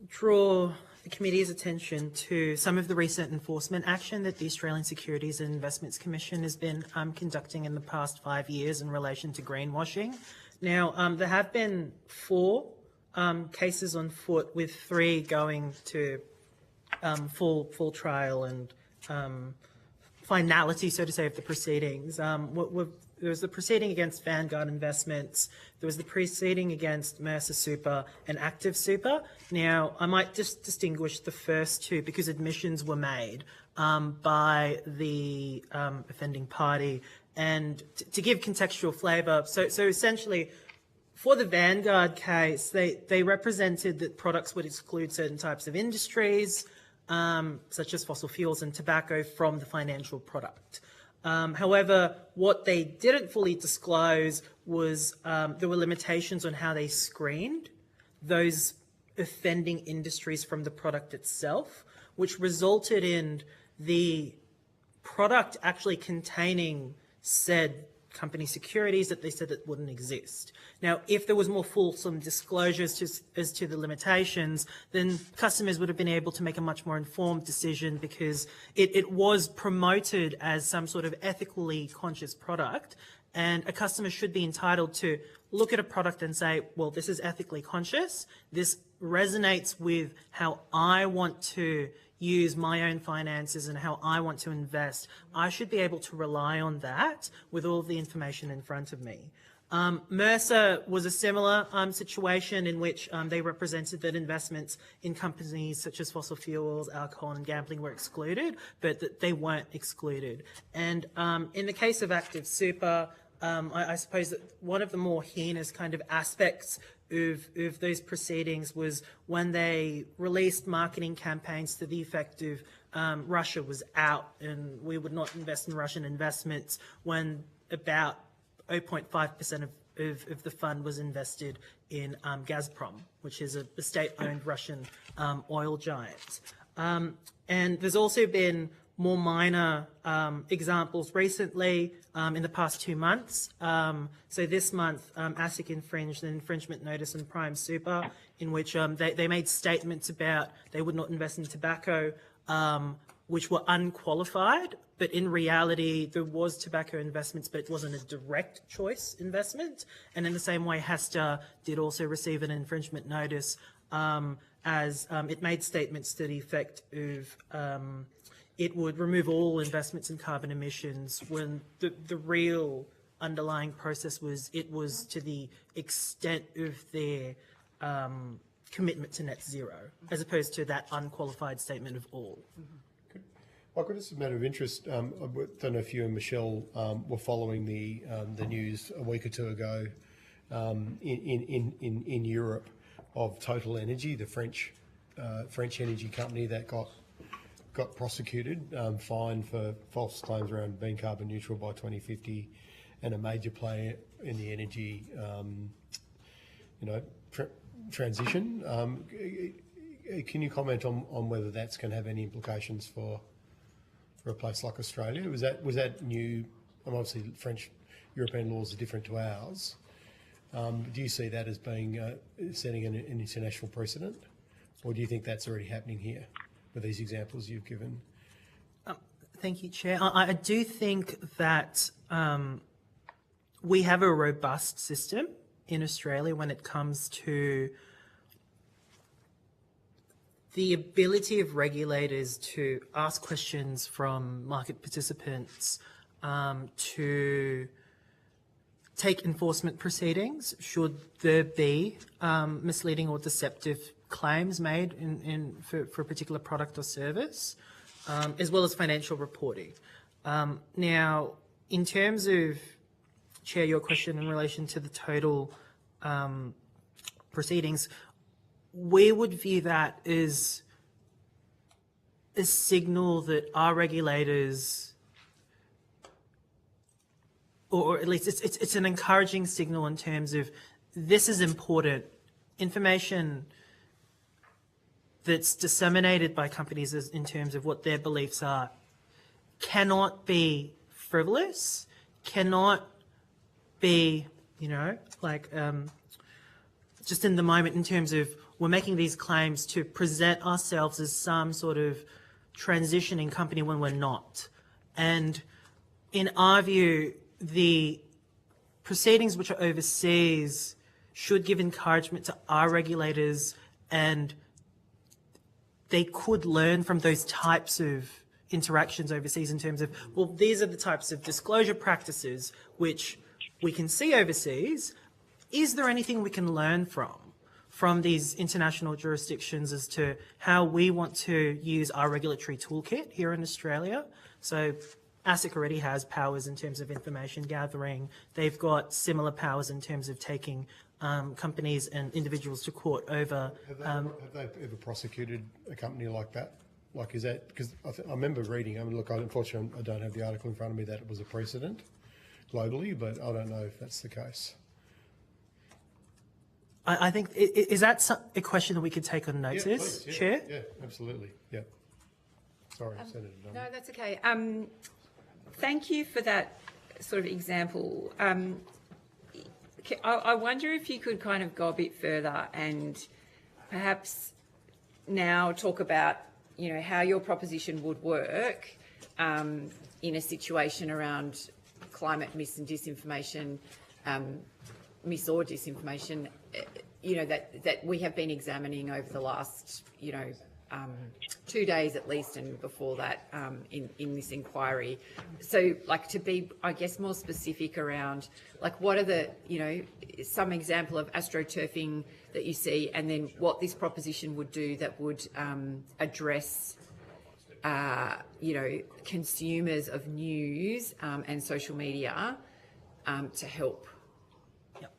draw the committee's attention to some of the recent enforcement action that the Australian Securities and Investments Commission has been conducting in the past 5 years in relation to greenwashing. Now, there have been 4 cases on foot, with 3 going to full trial and finality, so to say, of the proceedings. There was the proceeding against Vanguard Investments, there was the proceeding against Mercer Super and Active Super. Now, I might just distinguish the first 2 because admissions were made by the offending party. And to give contextual flavour, so essentially, for the Vanguard case, they represented that products would exclude certain types of industries, such as fossil fuels and tobacco, from the financial product. However, what they didn't fully disclose was there were limitations on how they screened those offending industries from the product itself, which resulted in the product actually containing said company securities that they said that wouldn't exist. Now, if there was more fulsome disclosures as to the limitations, then customers would have been able to make a much more informed decision, because it was promoted as some sort of ethically conscious product, and a customer should be entitled to look at a product and say, well, this is ethically conscious, this resonates with how I want to use my own finances and how I want to invest. I should be able to rely on that with all of the information in front of me. Mercer was a similar situation in which they represented that investments in companies such as fossil fuels, alcohol and gambling were excluded, but that they weren't excluded. And in the case of Active Super, I suppose that one of the more heinous kind of aspects of those proceedings was when they released marketing campaigns to the effect of Russia was out and we would not invest in Russian investments, when about 0.5% of the fund was invested in Gazprom, which is a state-owned Russian oil giant. And there's also been more minor examples recently in the past 2 months. So this month, ASIC infringed an infringement notice on Prime Super, in which they made statements about they would not invest in tobacco, which were unqualified, but in reality there was tobacco investments, but it wasn't a direct choice investment. And in the same way, Hester did also receive an infringement notice as it made statements to the effect of it would remove all investments in carbon emissions, when the real underlying process was it was to the extent of their commitment to net zero, as opposed to that unqualified statement of all. Michael, just a matter of interest. I don't know if you and Michelle were following the news a week or two ago in Europe of Total Energy, the French energy company that got prosecuted, fined for false claims around being carbon neutral by 2050, and a major player in the energy, transition. Can you comment on whether that's going to have any implications for a place like Australia? Was that new? Obviously, French European laws are different to ours. Do you see that as being setting an international precedent, or do you think that's already happening here with these examples you've given? Thank you, Chair. I do think that we have a robust system in Australia when it comes to the ability of regulators to ask questions from market participants, to take enforcement proceedings should there be misleading or deceptive claims made for a particular product or service, as well as financial reporting. Now, in terms of, Chair, your question in relation to the total proceedings, we would view that as a signal that our regulators, or at least it's an encouraging signal in terms of this is important. Information that's disseminated by companies in terms of what their beliefs are cannot be frivolous, cannot be, just in the moment in terms of we're making these claims to present ourselves as some sort of transitioning company when we're not. And in our view, the proceedings which are overseas should give encouragement to our regulators, and they could learn from those types of interactions overseas in terms of, well, these are the types of disclosure practices which we can see overseas. Is there anything we can learn from these international jurisdictions as to how we want to use our regulatory toolkit here in Australia? So ASIC already has powers in terms of information gathering. They've got similar powers in terms of taking companies and individuals to court over... Have they ever prosecuted a company like that? Like, is that... Because I remember reading, unfortunately I don't have the article in front of me that it was a precedent globally, but I don't know if that's the case. I think, is that a question that we could take on notice, please, Chair? Yeah, absolutely. Yeah. Sorry, Senator Dunn. No, that's okay. Thank you for that sort of example, I wonder if you could kind of go a bit further and perhaps now talk about, you know, how your proposition would work in a situation around climate mis and disinformation, mis or disinformation, you know, that we have been examining over the last, you know, 2 days at least, and before that in this inquiry. So, like, to be, I guess, more specific around, like, what are the, you know, some example of astroturfing that you see, and then what this proposition would do that would address, you know, consumers of news and social media to help. Yep.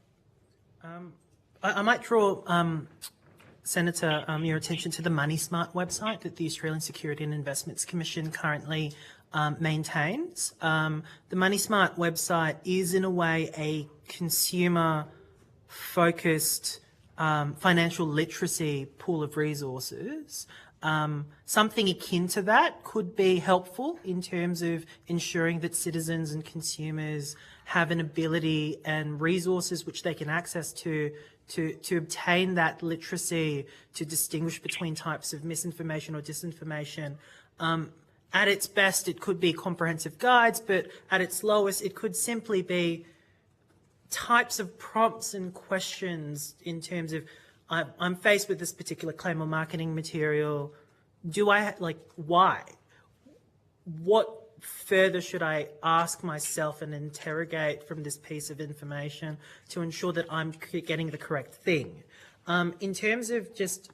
I might draw Senator, your attention to the Money Smart website that the Australian Security and Investments Commission currently maintains. The Money Smart website is, in a way, a consumer-focused financial literacy pool of resources. Something akin to that could be helpful in terms of ensuring that citizens and consumers have an ability and resources which they can access to obtain that literacy, to distinguish between types of misinformation or disinformation. At its best, it could be comprehensive guides, but at its lowest, it could simply be types of prompts and questions in terms of, I'm faced with this particular claim or marketing material. Do I, like, why? What further should I ask myself and interrogate from this piece of information to ensure that I'm getting the correct thing? In terms of just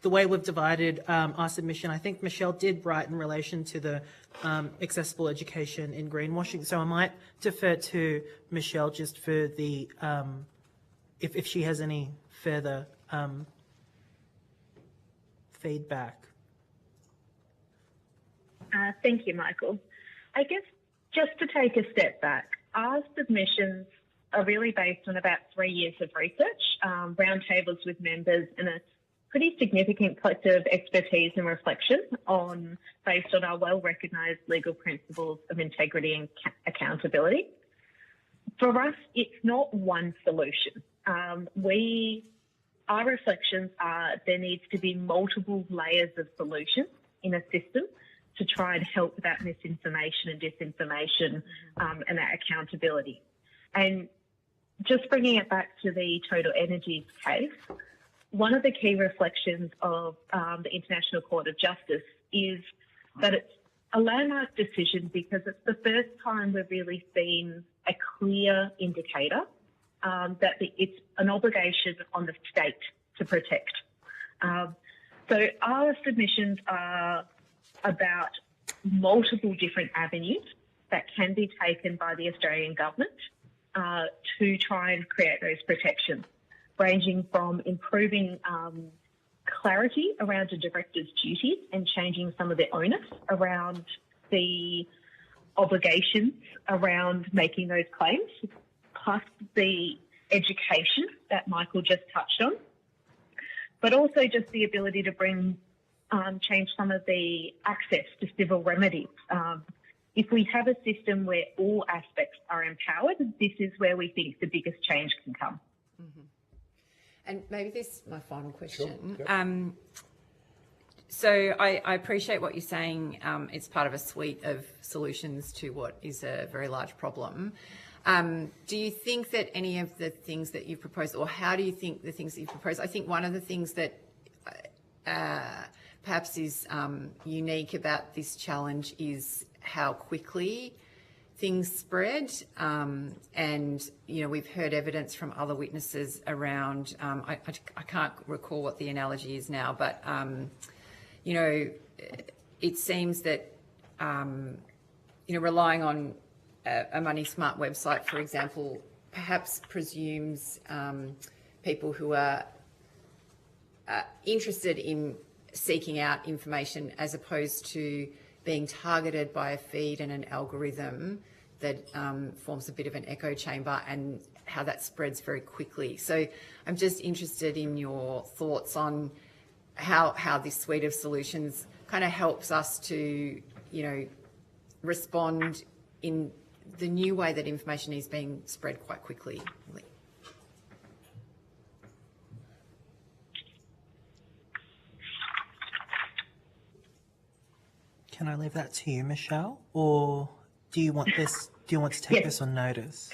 the way we've divided our submission, I think Michelle did write in relation to the accessible education in greenwashing. So I might defer to Michelle just for the, if she has any further feedback. Thank you, Michael. I guess just to take a step back, our submissions are really based on about 3 years of research, roundtables with members, and a pretty significant collective expertise and reflection based on our well-recognised legal principles of integrity and accountability. For us, it's not one solution. Our reflections are there needs to be multiple layers of solutions in a system to try and help that misinformation and disinformation and that accountability. And just bringing it back to the Total Energies case, one of the key reflections of the International Court of Justice is that it's a landmark decision because it's the first time we've really seen a clear indicator that it's an obligation on the state to protect. So our submissions are about multiple different avenues that can be taken by the Australian government to try and create those protections, ranging from improving clarity around a director's duties and changing some of the onus around the obligations around making those claims, plus the education that Michael just touched on, but also just the ability to bring change some of the access to civil remedies. If we have a system where all aspects are empowered, this is where we think the biggest change can come. Mm-hmm. And maybe this is my final question. Sure. Yep. So I appreciate what you're saying. It's part of a suite of solutions to what is a very large problem. Do you think that any of the things that you've proposed, or how do you think the things that you've proposed? I think one of the things that perhaps is unique about this challenge is how quickly things spread. And, you know, we've heard evidence from other witnesses around, I can't recall what the analogy is now, but, you know, it seems that, you know, relying on a Money Smart website, for example, perhaps presumes people who are interested in seeking out information as opposed to being targeted by a feed and an algorithm that forms a bit of an echo chamber, and how that spreads very quickly. So I'm just interested in your thoughts on how this suite of solutions kind of helps us to, you know, respond in the new way that information is being spread quite quickly. Can I leave that to you, Michelle, or do you want this? Do you want to take Yes. this on notice?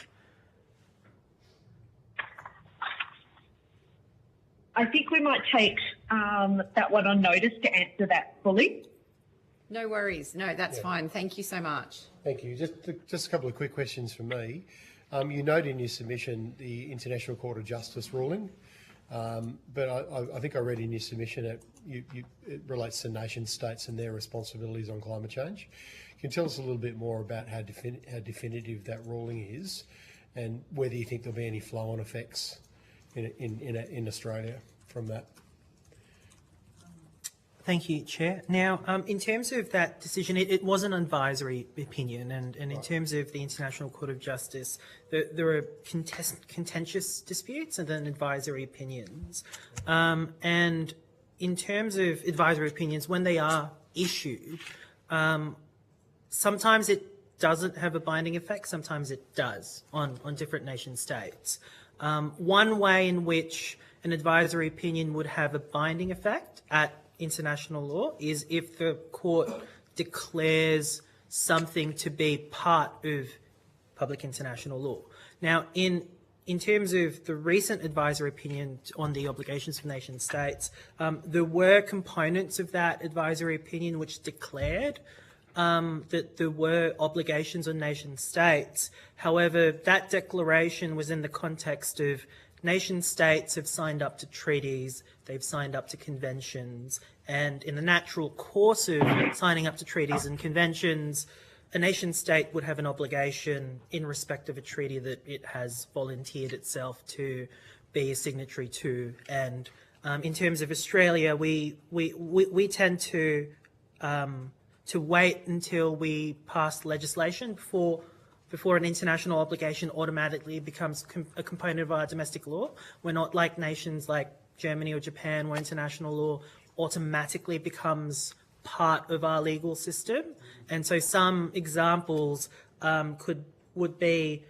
I think we might take that one on notice to answer that fully. No worries. No, that's fine. Thank you so much. Thank you. Just a couple of quick questions from me. You note in your submission the International Court of Justice ruling, but I think I read in your submission it relates to nation states and their responsibilities on climate change. Can you tell us a little bit more about how definitive that ruling is, and whether you think there'll be any flow-on effects in Australia from that? Thank you, Chair. Now, in terms of that decision, it was an advisory opinion, and in terms of the International Court of Justice, there are contentious disputes and then advisory opinions. And in terms of advisory opinions, when they are issued, sometimes it doesn't have a binding effect, sometimes it does on different nation states. One way in which an advisory opinion would have a binding effect at international law is if the court declares something to be part of public international law. Now, in terms of the recent advisory opinion on the obligations of nation states, there were components of that advisory opinion which declared that there were obligations on nation states. However, that declaration was in the context of nation states have signed up to treaties, they've signed up to conventions, and in the natural course of signing up to treaties and conventions, a nation state would have an obligation in respect of a treaty that it has volunteered itself to be a signatory to. And in terms of Australia, we tend to wait until we pass legislation before an international obligation automatically becomes a component of our domestic law. We're not like nations like Germany or Japan, where international law automatically becomes part of our legal system. And so some examples would be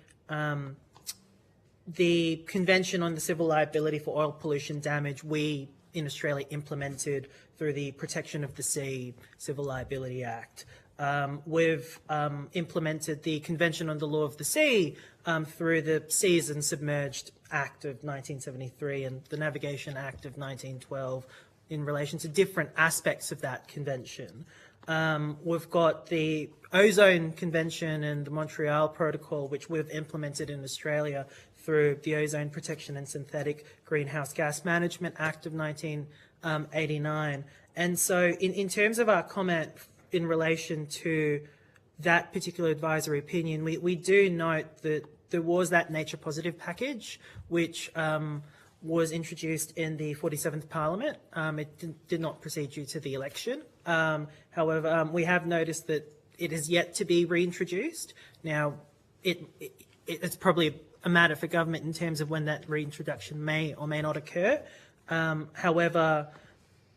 the Convention on the Civil Liability for Oil Pollution Damage we in Australia implemented through the Protection of the Sea Civil Liability Act. We've implemented the Convention on the Law of the Sea through the Seas and Submerged Act of 1973 and the Navigation Act of 1912 in relation to different aspects of that convention. We've got the Ozone Convention and the Montreal Protocol, which we've implemented in Australia through the Ozone Protection and Synthetic Greenhouse Gas Management Act of 1989. And so in terms of our comment in relation to that particular advisory opinion, we do note that there was that nature positive package, which was introduced in the 47th Parliament. It did not proceed due to the election. However, we have noticed that it is yet to be reintroduced. Now, it's probably a matter for government in terms of when that reintroduction may or may not occur. However,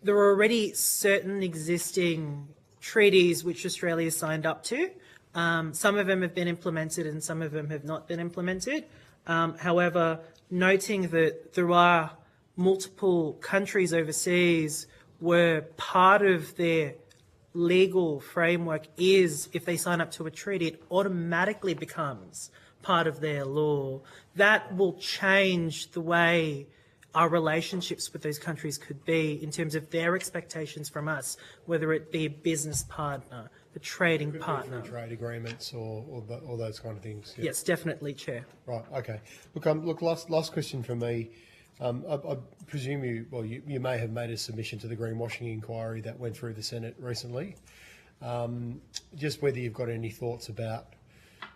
there are already certain existing treaties which Australia signed up to. Some of them have been implemented and some of them have not been implemented. However, noting that there are multiple countries overseas where part of their legal framework is if they sign up to a treaty, it automatically becomes part of their law. That will change the way our relationships with those countries could be in terms of their expectations from us, whether it be a business partner, a trading partner. Trade agreements or those kind of things. Yeah. Yes, definitely, Chair. Right, okay. Look, last question from me. I presume you may have made a submission to the greenwashing inquiry that went through the Senate recently. Just whether you've got any thoughts about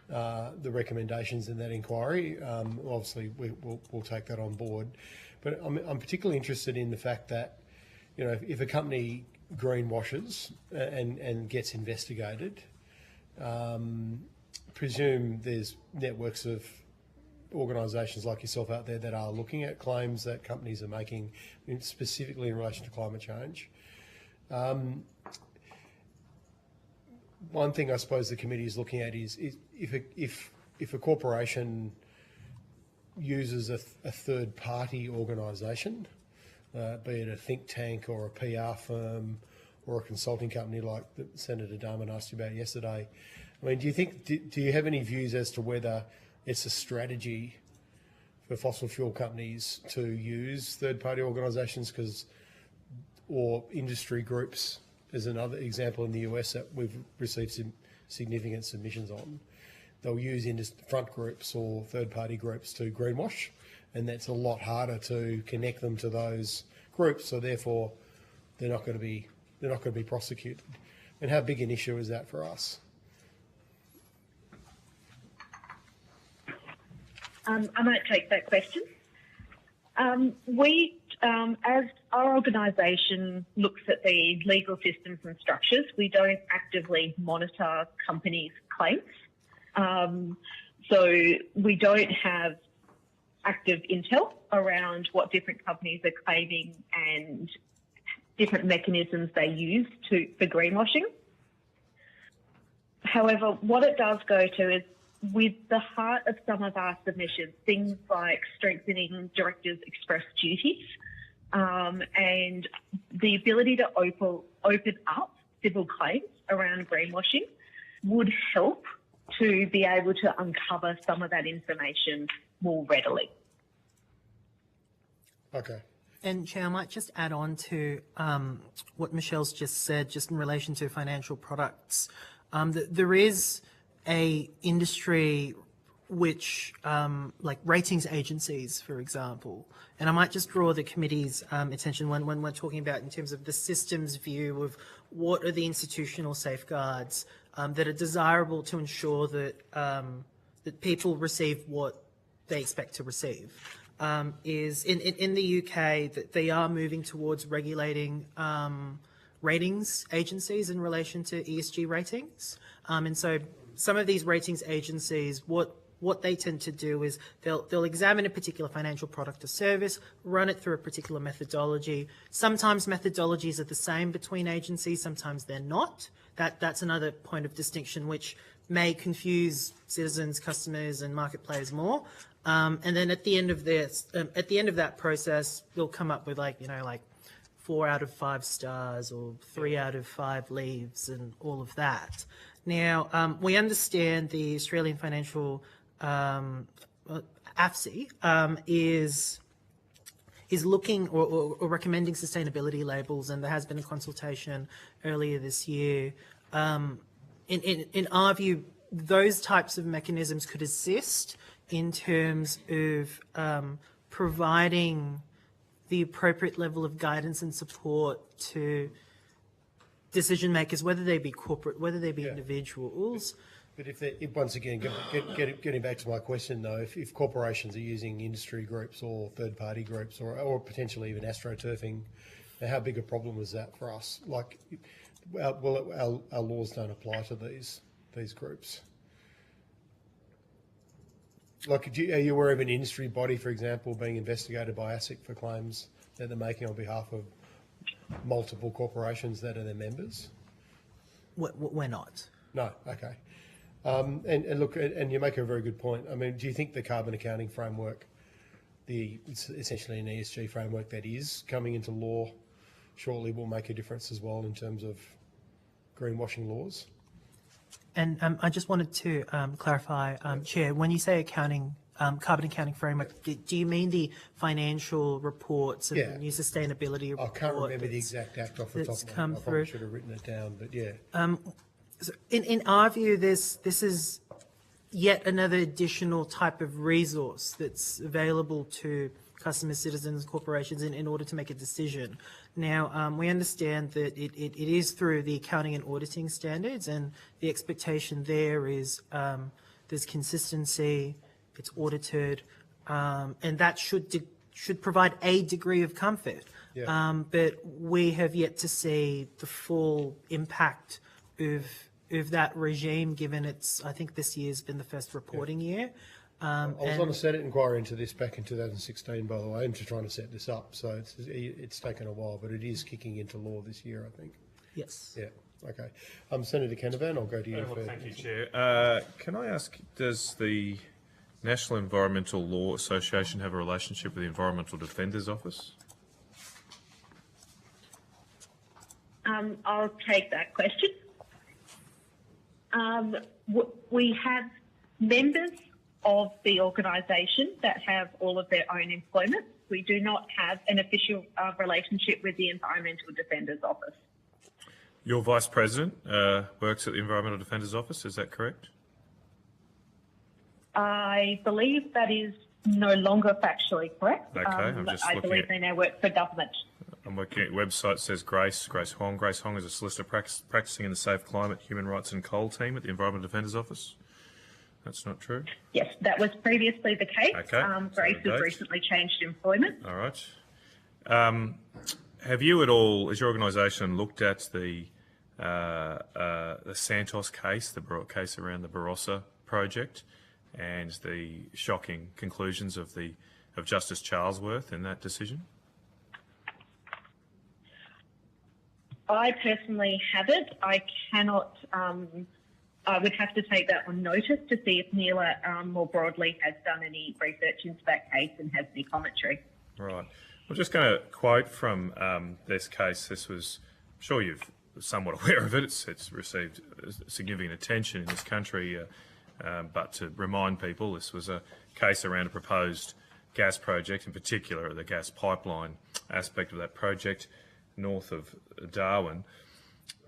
the recommendations in that inquiry. Obviously, we'll take that on board. But I'm particularly interested in the fact that, if a company greenwashes and gets investigated, presume there's networks of organisations like yourself out there that are looking at claims that companies are making, specifically in relation to climate change. one thing I suppose the committee is looking at is if a corporation uses a third-party organisation, be it a think tank or a PR firm or a consulting company like that Senator Darman asked you about yesterday. I mean, do you have any views as to whether it's a strategy for fossil fuel companies to use third-party organisations or industry groups? There's another example in the US that we've received some significant submissions on. They'll use front groups or third-party groups to greenwash, and that's a lot harder to connect them to those groups. So therefore, they're not going to be prosecuted. And how big an issue is that for us? I might take that question. As our organisation looks at the legal systems and structures, we don't actively monitor companies' claims. So we don't have active intel around what different companies are claiming and different mechanisms they use for greenwashing. However, what it does go to is, with the heart of some of our submissions, things like strengthening directors' express duties and the ability to open up civil claims around greenwashing would help to be able to uncover some of that information more readily. Okay. And Chair, I might just add on to what Michelle's just said, just in relation to financial products. There is a industry which, like ratings agencies, for example, and I might just draw the committee's attention when we're talking about in terms of the systems view of what are the institutional safeguards that are desirable to ensure that that people receive what they expect to receive. Is in the UK that they are moving towards regulating ratings agencies in relation to ESG ratings, and so some of these ratings agencies, what they tend to do is they'll examine a particular financial product or service, run it through a particular methodology. Sometimes methodologies are the same between agencies, sometimes they're not. That's another point of distinction which may confuse citizens, customers, and market players more. And then at the end of that process, they'll come up with like 4 out of 5 stars or 3 out of 5 leaves and all of that. Now, we understand the Australian Financial AFSI is looking or recommending sustainability labels, and there has been a consultation earlier this year. In our view, those types of mechanisms could assist in terms of providing the appropriate level of guidance and support to decision makers, whether they be corporate, whether they be individuals. But if once again, getting back to my question though, if corporations are using industry groups or third-party groups or potentially even astroturfing, how big a problem is that for us? Like, our laws don't apply to these groups. Like, are you aware of an industry body, for example, being investigated by ASIC for claims that they're making on behalf of multiple corporations that are their members? We're not. No, okay. And look, and you make a very good point. I mean, do you think the carbon accounting framework, it's essentially an ESG framework that is coming into law shortly, will make a difference as well in terms of greenwashing laws? And I just wanted to clarify, Chair, when you say accounting, carbon accounting framework, do you mean the financial reports and the new sustainability report? I can't remember the exact act off the top of my head. I probably should have written it down, but yeah. So in our view, this is yet another additional type of resource that's available to customers, citizens, corporations in order to make a decision. Now, we understand that it is through the accounting and auditing standards, and the expectation there is there's consistency, it's audited, and that should provide a degree of comfort. Yeah. But we have yet to see the full impact of that regime, given I think this year's been the first reporting year. I was on a Senate inquiry into this back in 2016, by the way, into trying to set this up. So it's taken a while, but it is kicking into law this year, I think. Yes. Yeah, okay. Senator Canavan, I'll go to you first. Thank you, Chair. Can I ask, does the National Environmental Law Association have a relationship with the Environmental Defenders Office? I'll take that question. We have members of the organisation that have all of their own employment. We do not have an official relationship with the Environmental Defenders Office. Your Vice President works at the Environmental Defenders Office, is that correct? I believe that is no longer factually correct. Okay, I'm just I looking believe at- they now work for government. I'm looking at your website, says Grace Hong. Grace Hong is a solicitor practising in the Safe Climate, Human Rights and Coal team at the Environmental Defenders Office. That's not true? Yes, that was previously the case. Okay, Grace so has dates. recently changed employment. All right. Have you at all, as your organisation, looked at the Santos case, the case around the Barossa project, and the shocking conclusions of Justice Charlesworth in that decision? I personally haven't. I cannot. I would have to take that on notice to see if Neela more broadly has done any research into that case and has any commentary. Right. I'm just going to quote from this case. This was, I'm sure you're somewhat aware of it. It's received significant attention in this country. But to remind people, this was a case around a proposed gas project, in particular the gas pipeline aspect of that project north of Darwin.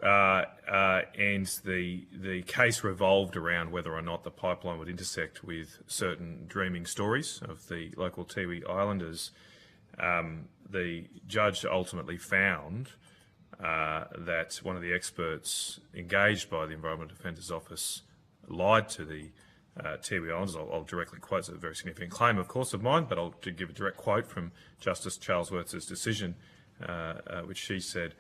And the case revolved around whether or not the pipeline would intersect with certain dreaming stories of the local Tiwi Islanders. The judge ultimately found that one of the experts engaged by the Environmental Defenders Office lied to the Tiwi Islanders. I'll directly quote. It's a very significant claim, of course, of mine, but I'll give a direct quote from Justice Charlesworth's decision, which she said,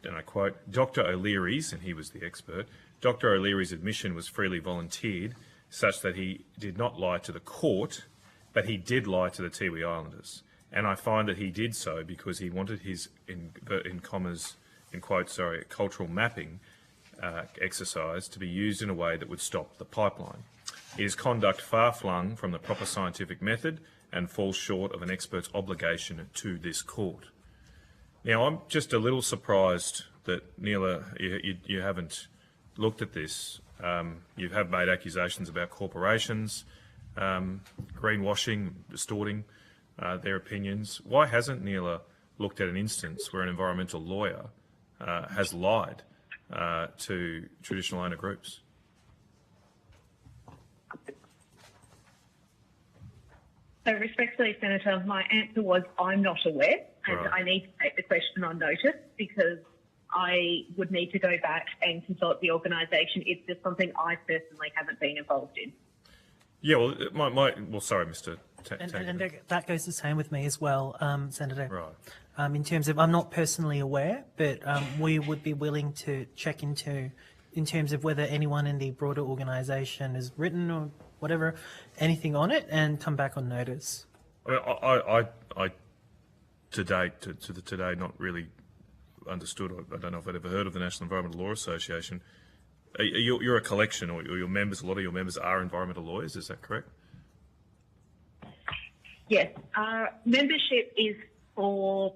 and I quote, Dr. O'Leary's, and he was the expert, Dr. O'Leary's admission was freely volunteered such that he did not lie to the court, but he did lie to the Tiwi Islanders. And I find that he did so because he wanted his, in quotes, cultural mapping exercise to be used in a way that would stop the pipeline. It is conduct far-flung from the proper scientific method and falls short of an expert's obligation to this court. Now, I'm just a little surprised that, Neela, you haven't looked at this. You have made accusations about corporations, greenwashing, distorting their opinions. Why hasn't Neela looked at an instance where an environmental lawyer has lied to traditional owner groups? So respectfully, Senator, my answer was I'm not aware, and Right. I need to take the question on notice because I would need to go back and consult the organisation. It's just something I personally haven't been involved in. Yeah, well, sorry, Mr. And that goes the same with me as well, Senator. Right. In terms of, I'm not personally aware, but we would be willing to check into, in terms of whether anyone in the broader organisation has written or whatever, anything on it, and come back on notice. I to date, to today, not really understood. I don't know if I'd ever heard of the National Environmental Law Association. You're a collection, or your members, a lot of your members are environmental lawyers, is that correct? Yes, membership is for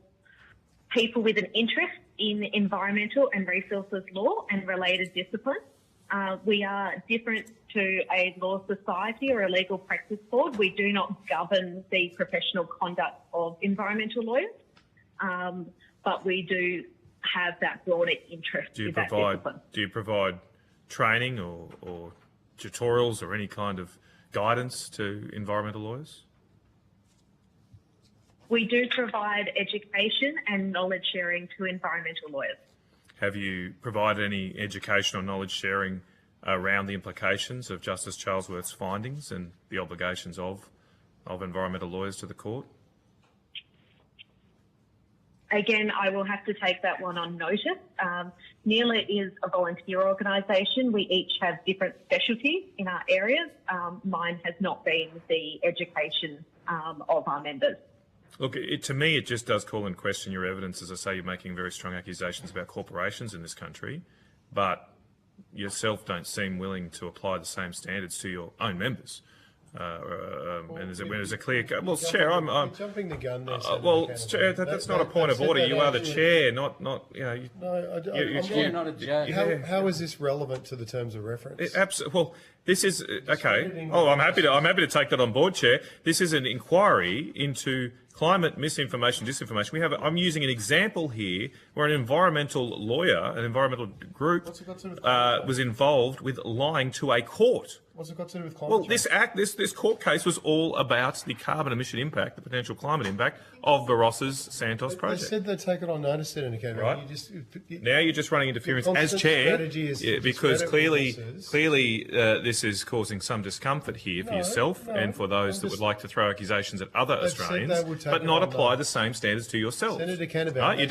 people with an interest in environmental and resources law and related disciplines. We are different to a law society or a legal practice board. We do not govern the professional conduct of environmental lawyers, but we do have that broader interest in that discipline. Do you provide training or tutorials or any kind of guidance to environmental lawyers? We do provide education and knowledge sharing to environmental lawyers. Have you provided any education or knowledge sharing around the implications of Justice Charlesworth's findings and the obligations of environmental lawyers to the court? Again, I will have to take that one on notice. NELA is a volunteer organisation. We each have different specialties in our areas. Mine has not been the education of our members. Look, to me, it just does call in question your evidence. As I say, you're making very strong accusations about corporations in this country, but yourself don't seem willing to apply the same standards to your own members. And there's a clear... Well, Chair, I'm jumping the gun there. well, Chair, that's not a point of order. You are the Chair, not you know. You're not a judge. How is this relevant to the terms of reference? Well, this is okay. Oh, I'm happy to take that on board, Chair. This is an inquiry into climate misinformation, disinformation. I'm using an example here where an environmental lawyer, an environmental group, was involved with lying to a court. What's it got to do with climate change? This court case was all about the carbon emission impact, the potential climate impact of Barossa's Santos project. They said they'd take it on notice, Senator Kennedy. Right. Now you're just running interference as Chair, because clearly this is causing some discomfort here for yourself and for those that would like to throw accusations at other Australians, but not apply the same standards to yourself. Senator Kennedy, right? You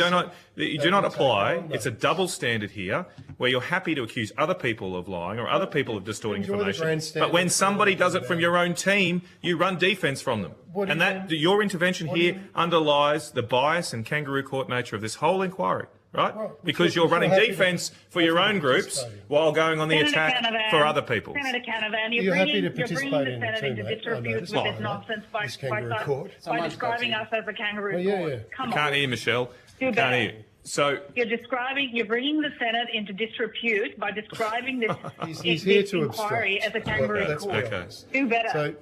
do not apply. It's a double standard here, where you're happy to accuse other people of lying or other people of distorting information. But when somebody does it from your own team, you run defence from them. And your intervention here underlies the bias and kangaroo court nature of this whole inquiry, right? Because you're running defence for your own groups while going on the attack for other people. Senator Canavan, you're bringing the Senate into disrepute with this nonsense by describing us as a kangaroo court. Come on. Can't hear, Michelle. Can't hear. So you're bringing the Senate into disrepute by describing this, he's here to inquiry as a kangaroo court. Okay. Do better.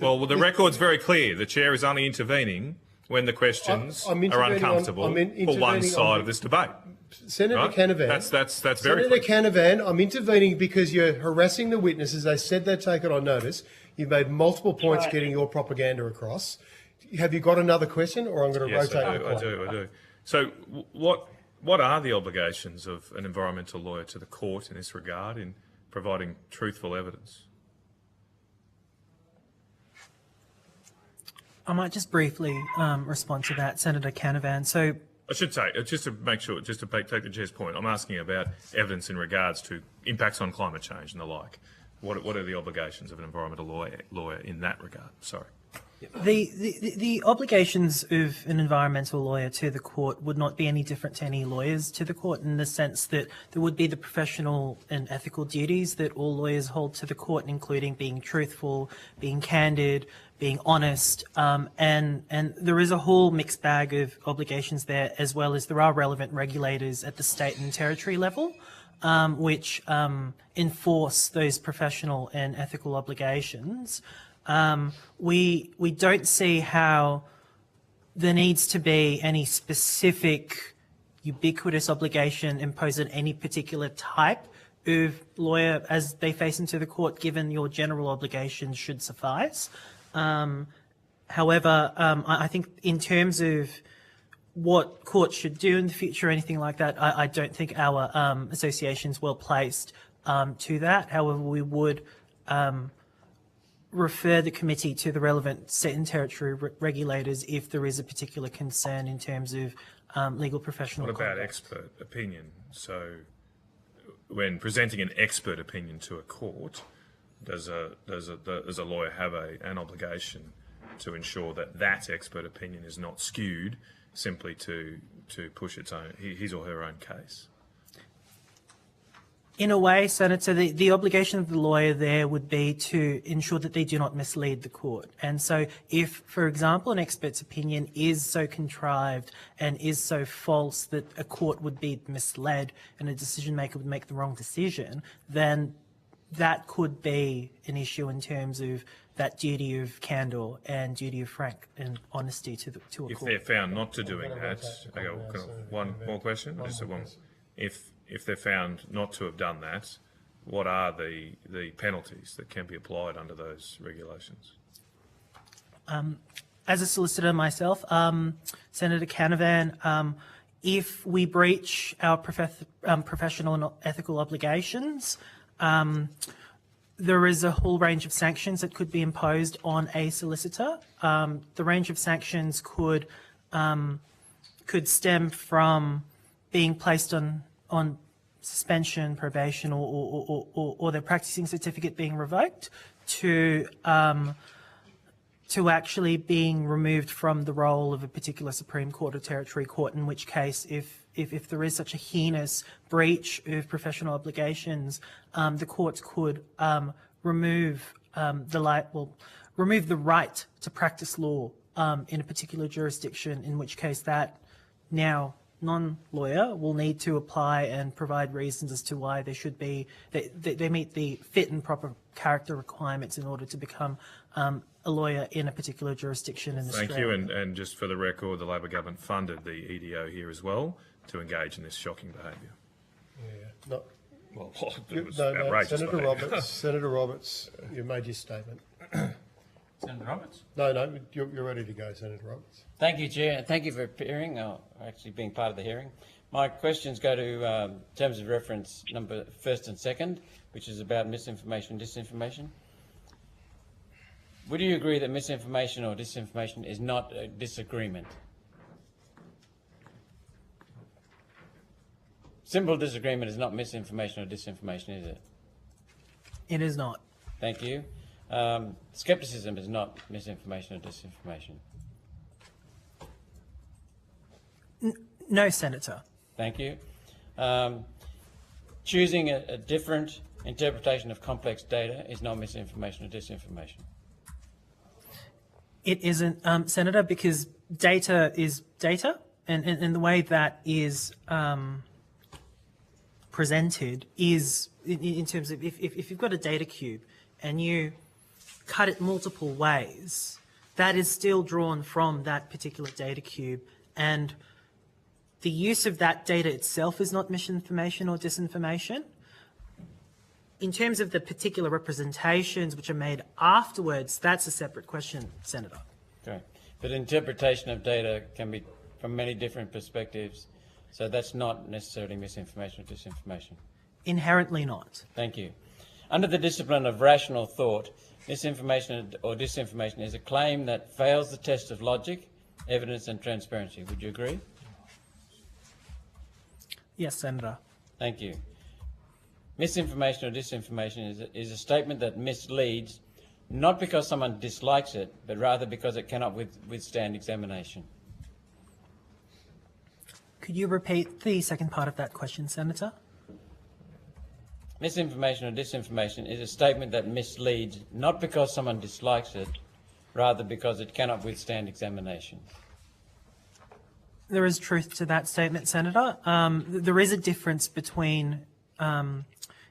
Well, the record's very clear. The Chair is only intervening when the questions are uncomfortable for one side of this debate. Senator right? Canavan. That's very Senator clear. Canavan, I'm intervening because you're harassing the witnesses. They said they'd take it on notice. You've made multiple points getting your propaganda across. Have you got another question, or I'm going to rotate? I do. So what are the obligations of an environmental lawyer to the court in this regard in providing truthful evidence? I might just briefly respond to that, Senator Canavan. So I should say, just to make sure, just to take the Chair's point, I'm asking about evidence in regards to impacts on climate change and the like. What are the obligations of an environmental lawyer in that regard? Sorry. The obligations of an environmental lawyer to the court would not be any different to any lawyers to the court, in the sense that there would be the professional and ethical duties that all lawyers hold to the court, including being truthful, being candid, being honest, and there is a whole mixed bag of obligations there, as well as there are relevant regulators at the state and territory level, which enforce those professional and ethical obligations. We don't see how there needs to be any specific ubiquitous obligation imposed on any particular type of lawyer as they face into the court, given your general obligations should suffice. However, I think in terms of what courts should do in the future or anything like that, I don't think our association's well placed to that. However, we would refer the committee to the relevant state and territory regulators if there is a particular concern in terms of legal professional conduct. What about conduct. expert opinion? So when presenting an expert opinion to a court, does a lawyer have an obligation to ensure that expert opinion is not skewed simply to push his or her own case? In a way, Senator, the obligation of the lawyer there would be to ensure that they do not mislead the court. And so if, for example, an expert's opinion is so contrived and is so false that a court would be misled and a decision maker would make the wrong decision, then that could be an issue in terms of that duty of candour and duty of frank and honesty to a court. If they're found not to doing that, one more question? Just one. If they're found not to have done that, what are the penalties that can be applied under those regulations? As a solicitor myself, Senator Canavan, if we breach our professional and ethical obligations, there is a whole range of sanctions that could be imposed on a solicitor. The range of sanctions could stem from being placed on suspension, probation, or their practicing certificate being revoked, to to actually being removed from the role of a particular Supreme Court or Territory Court, in which case, if there is such a heinous breach of professional obligations, the courts could remove remove the right to practice law in a particular jurisdiction, in which case that now non-lawyer will need to apply and provide reasons as to why they should be, they meet the fit and proper character requirements in order to become a lawyer in a particular jurisdiction in Australia. Thank you, and just for the record, the Labor government funded the EDO here as well to engage in this shocking behaviour. Yeah, not. Well, it was No, outrageous Senator behaviour. Roberts, Senator Roberts, you made your statement. Senator Roberts. No, you're ready to go, Senator Roberts. Thank you, Chair, and thank you for appearing, or actually being part of the hearing. My questions go to terms of reference number 1st and 2nd, which is about misinformation and disinformation. Would you agree that misinformation or disinformation is not a disagreement? Simple disagreement is not misinformation or disinformation, is it? It is not. Thank you. Skepticism is not misinformation or disinformation. No, Senator. Thank you. Choosing a different interpretation of complex data is not misinformation or disinformation. It isn't, Senator, because data is data, and the way that is presented is in terms of if you've got a data cube and you cut it multiple ways, that is still drawn from that particular data cube, and the use of that data itself is not misinformation or disinformation. In terms of the particular representations which are made afterwards, that's a separate question, Senator. Okay. But interpretation of data can be from many different perspectives, so that's not necessarily misinformation or disinformation. Inherently not. Thank you. Under the discipline of rational thought, misinformation or disinformation is a claim that fails the test of logic, evidence and transparency. Would you agree? Yes, Senator. Thank you. Misinformation or disinformation is a statement that misleads, not because someone dislikes it, but rather because it cannot withstand examination. Could you repeat the second part of that question, Senator? Misinformation or disinformation is a statement that misleads, not because someone dislikes it, rather because it cannot withstand examination. There is truth to that statement, Senator. There is a difference between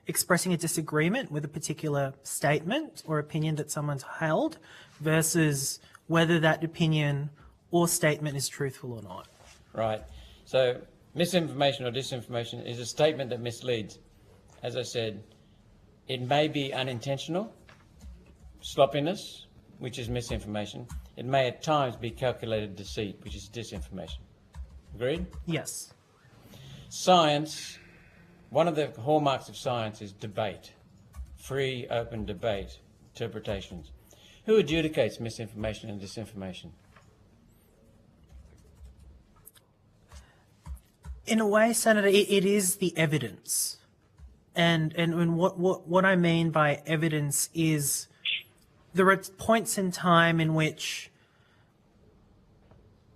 expressing a disagreement with a particular statement or opinion that someone's held versus whether that opinion or statement is truthful or not. Right. So misinformation or disinformation is a statement that misleads. As I said, it may be unintentional, sloppiness, which is misinformation. It may at times be calculated deceit, which is disinformation. Agreed? Yes. Science, one of the hallmarks of science is debate, free, open debate, interpretations. Who adjudicates misinformation and disinformation? In a way, Senator, it is the evidence. And what I mean by evidence is there are points in time in which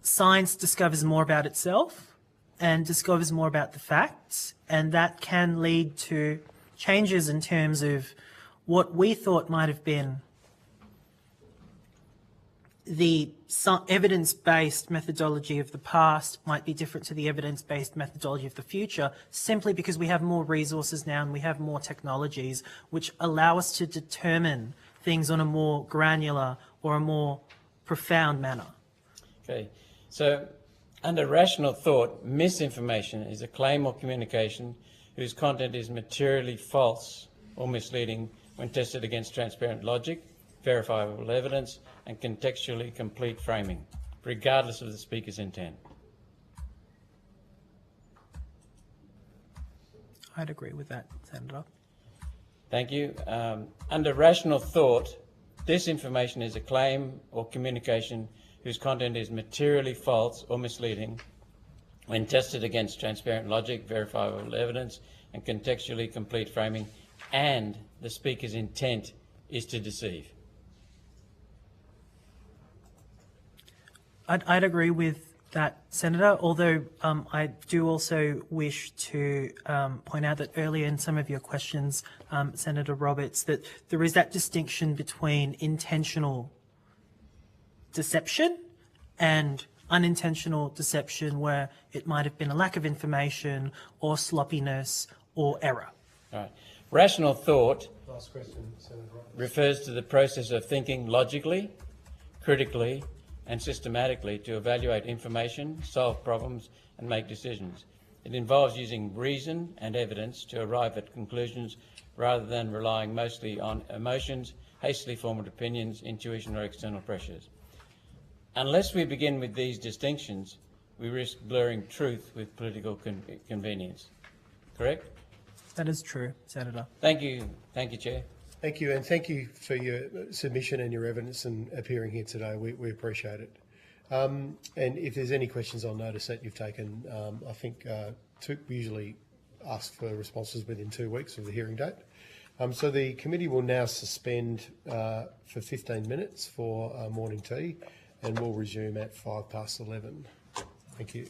science discovers more about itself and discovers more about the facts, and that can lead to changes in terms of what we thought might have been the evidence-based methodology of the past might be different to the evidence-based methodology of the future, simply because we have more resources now and we have more technologies which allow us to determine things on a more granular or a more profound manner. Okay, so under rational thought, misinformation is a claim or communication whose content is materially false or misleading when tested against transparent logic, verifiable evidence and contextually complete framing, regardless of the speaker's intent. I'd agree with that, Senator. Thank you. Under rational thought, disinformation is a claim or communication whose content is materially false or misleading when tested against transparent logic, verifiable evidence and contextually complete framing, and the speaker's intent is to deceive. I'd agree with that, Senator, although I do also wish to point out that earlier in some of your questions, Senator Roberts, that there is that distinction between intentional deception and unintentional deception where it might have been a lack of information or sloppiness or error. All right. Rational thought Last question, Senator Roberts. refers to the process of thinking logically, critically and systematically to evaluate information, solve problems and make decisions. It involves using reason and evidence to arrive at conclusions rather than relying mostly on emotions, hastily formed opinions, intuition or external pressures. Unless we begin with these distinctions, we risk blurring truth with political convenience. Correct? That is true, Senator. Thank you. Thank you, Chair. Thank you, and thank you for your submission and your evidence and appearing here today. We appreciate it. And if there's any questions on notice that you've taken, I think we usually ask for responses within 2 weeks of the hearing date. So the committee will now suspend for 15 minutes for morning tea, and we'll resume at 11:05. Thank you.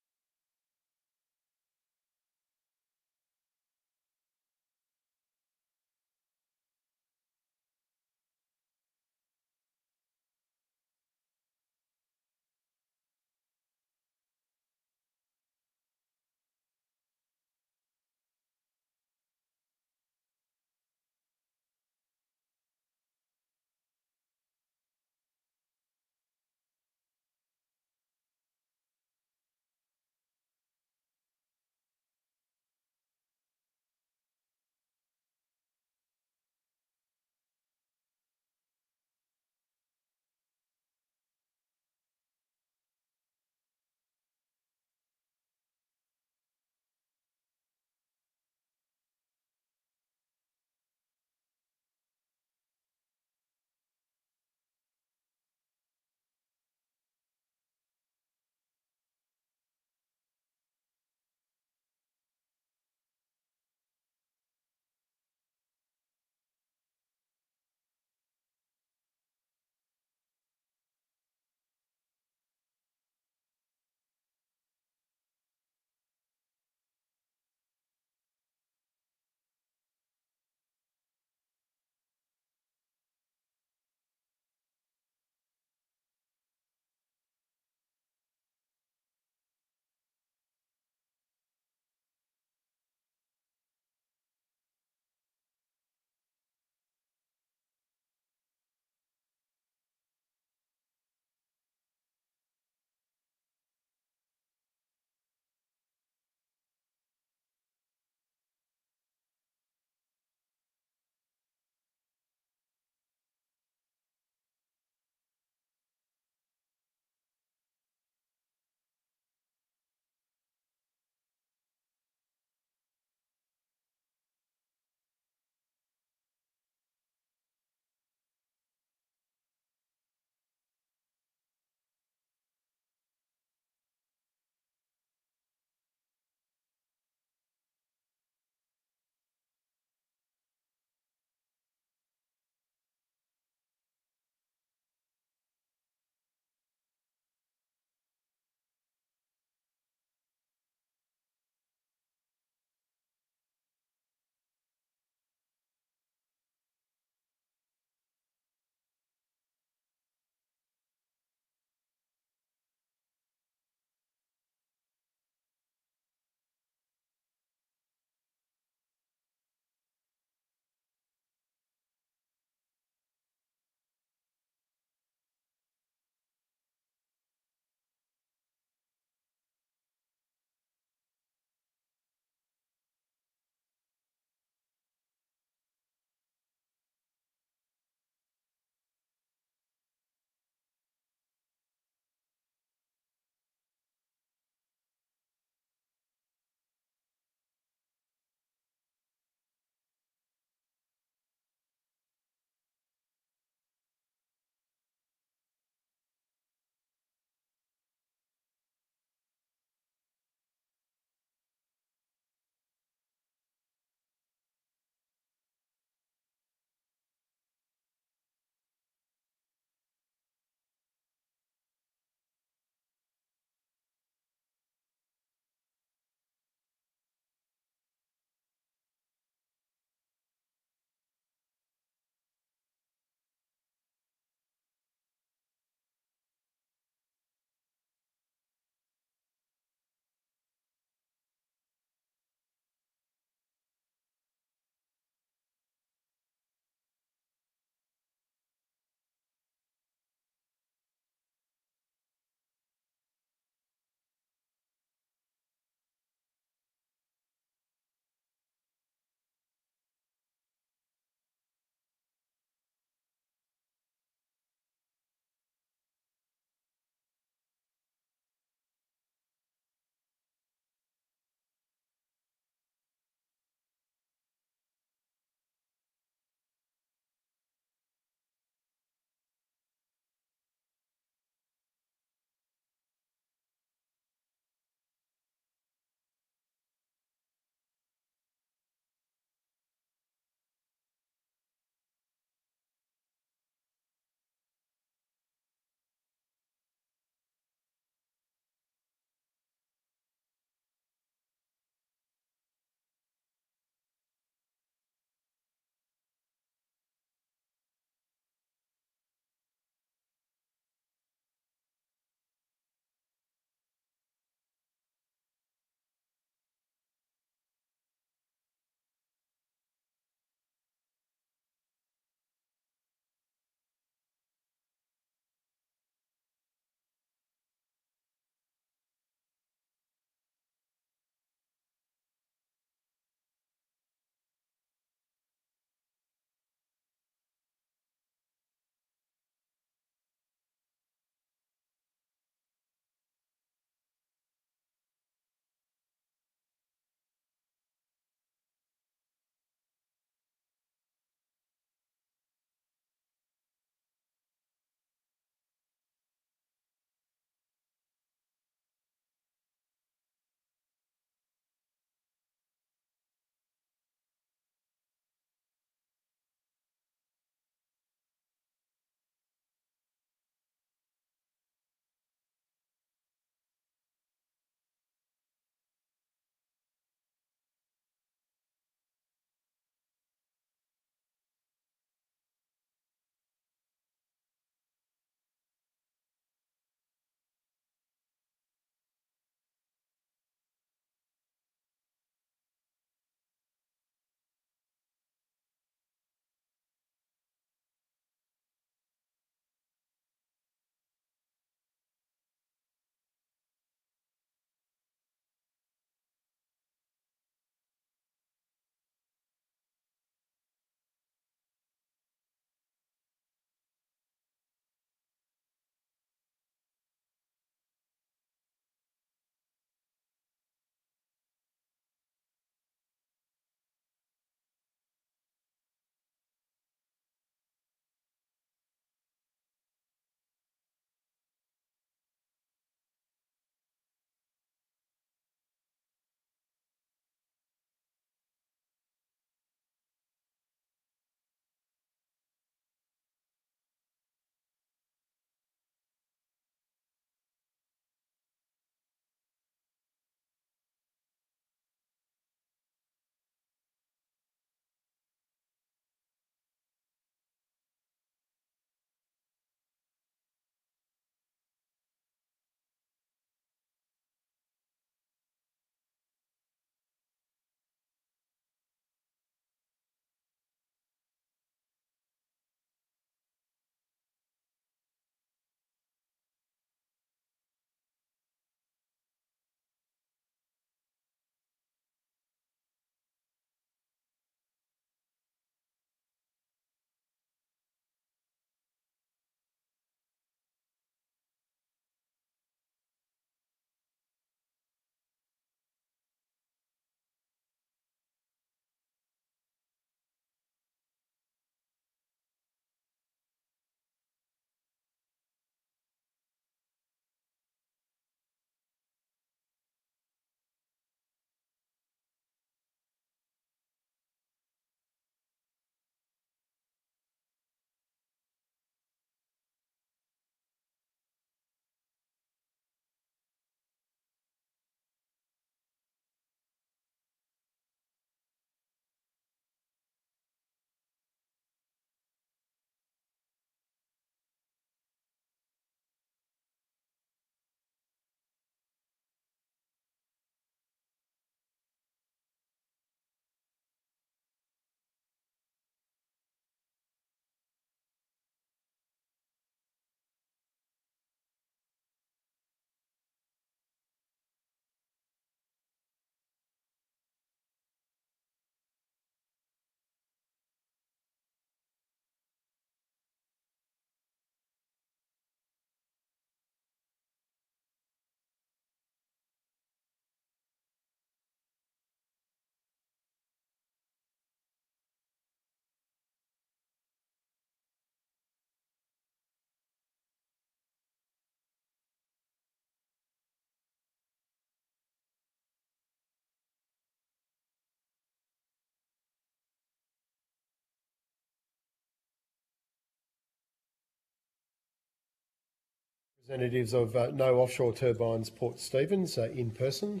Representatives of No Offshore Turbines Port Stephens in person.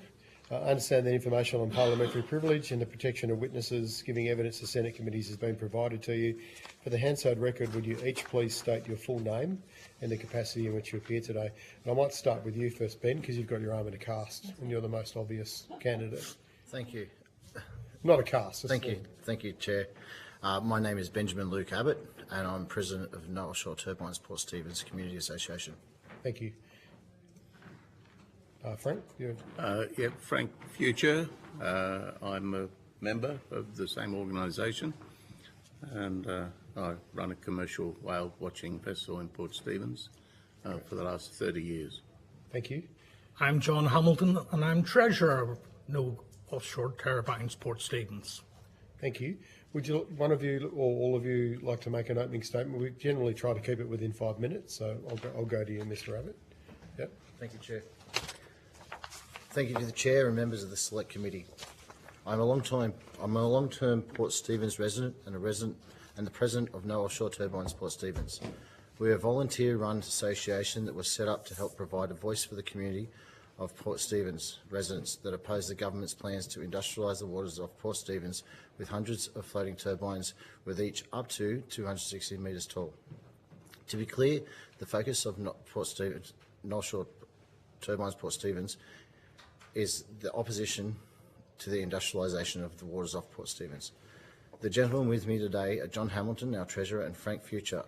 Understand that information on parliamentary privilege and the protection of witnesses giving evidence to Senate committees has been provided to you. For the Hansard record, would you each please state your full name and the capacity in which you appear today? And I might start with you first, Ben, because you've got your arm in a cast and you're the most obvious candidate. Thank you. Not a cast. Thank you, Chair. My name is Benjamin Luke Abbott, and I'm President of No Offshore Turbines Port Stephens Community Association. Thank you. Frank? Yeah, Frank Future. I'm a member of the same organisation, and I run a commercial whale watching vessel in Port Stephens for the last 30 years. Thank you. I'm John Hamilton, and I'm Treasurer of No Offshore Turbines Port Stephens. Thank you. Would you, one of you or all of you, like to make an opening statement? We generally try to keep it within 5 minutes, so I'll go to you, Mr. Abbott. Yep. Thank you, Chair. Thank you to the Chair and members of the Select Committee. I'm a long-term Port Stephens resident and the President of No Offshore Turbines Port Stephens. We are a volunteer-run association that was set up to help provide a voice for the community of Port Stephens residents that oppose the government's plans to industrialise the waters of Port Stephens with hundreds of floating turbines with each up to 260 metres tall. To be clear, the focus of No Offshore Turbines Port Stephens is the opposition to the industrialisation of the waters off Port Stephens. The gentlemen with me today are John Hamilton, our Treasurer, and Frank Future,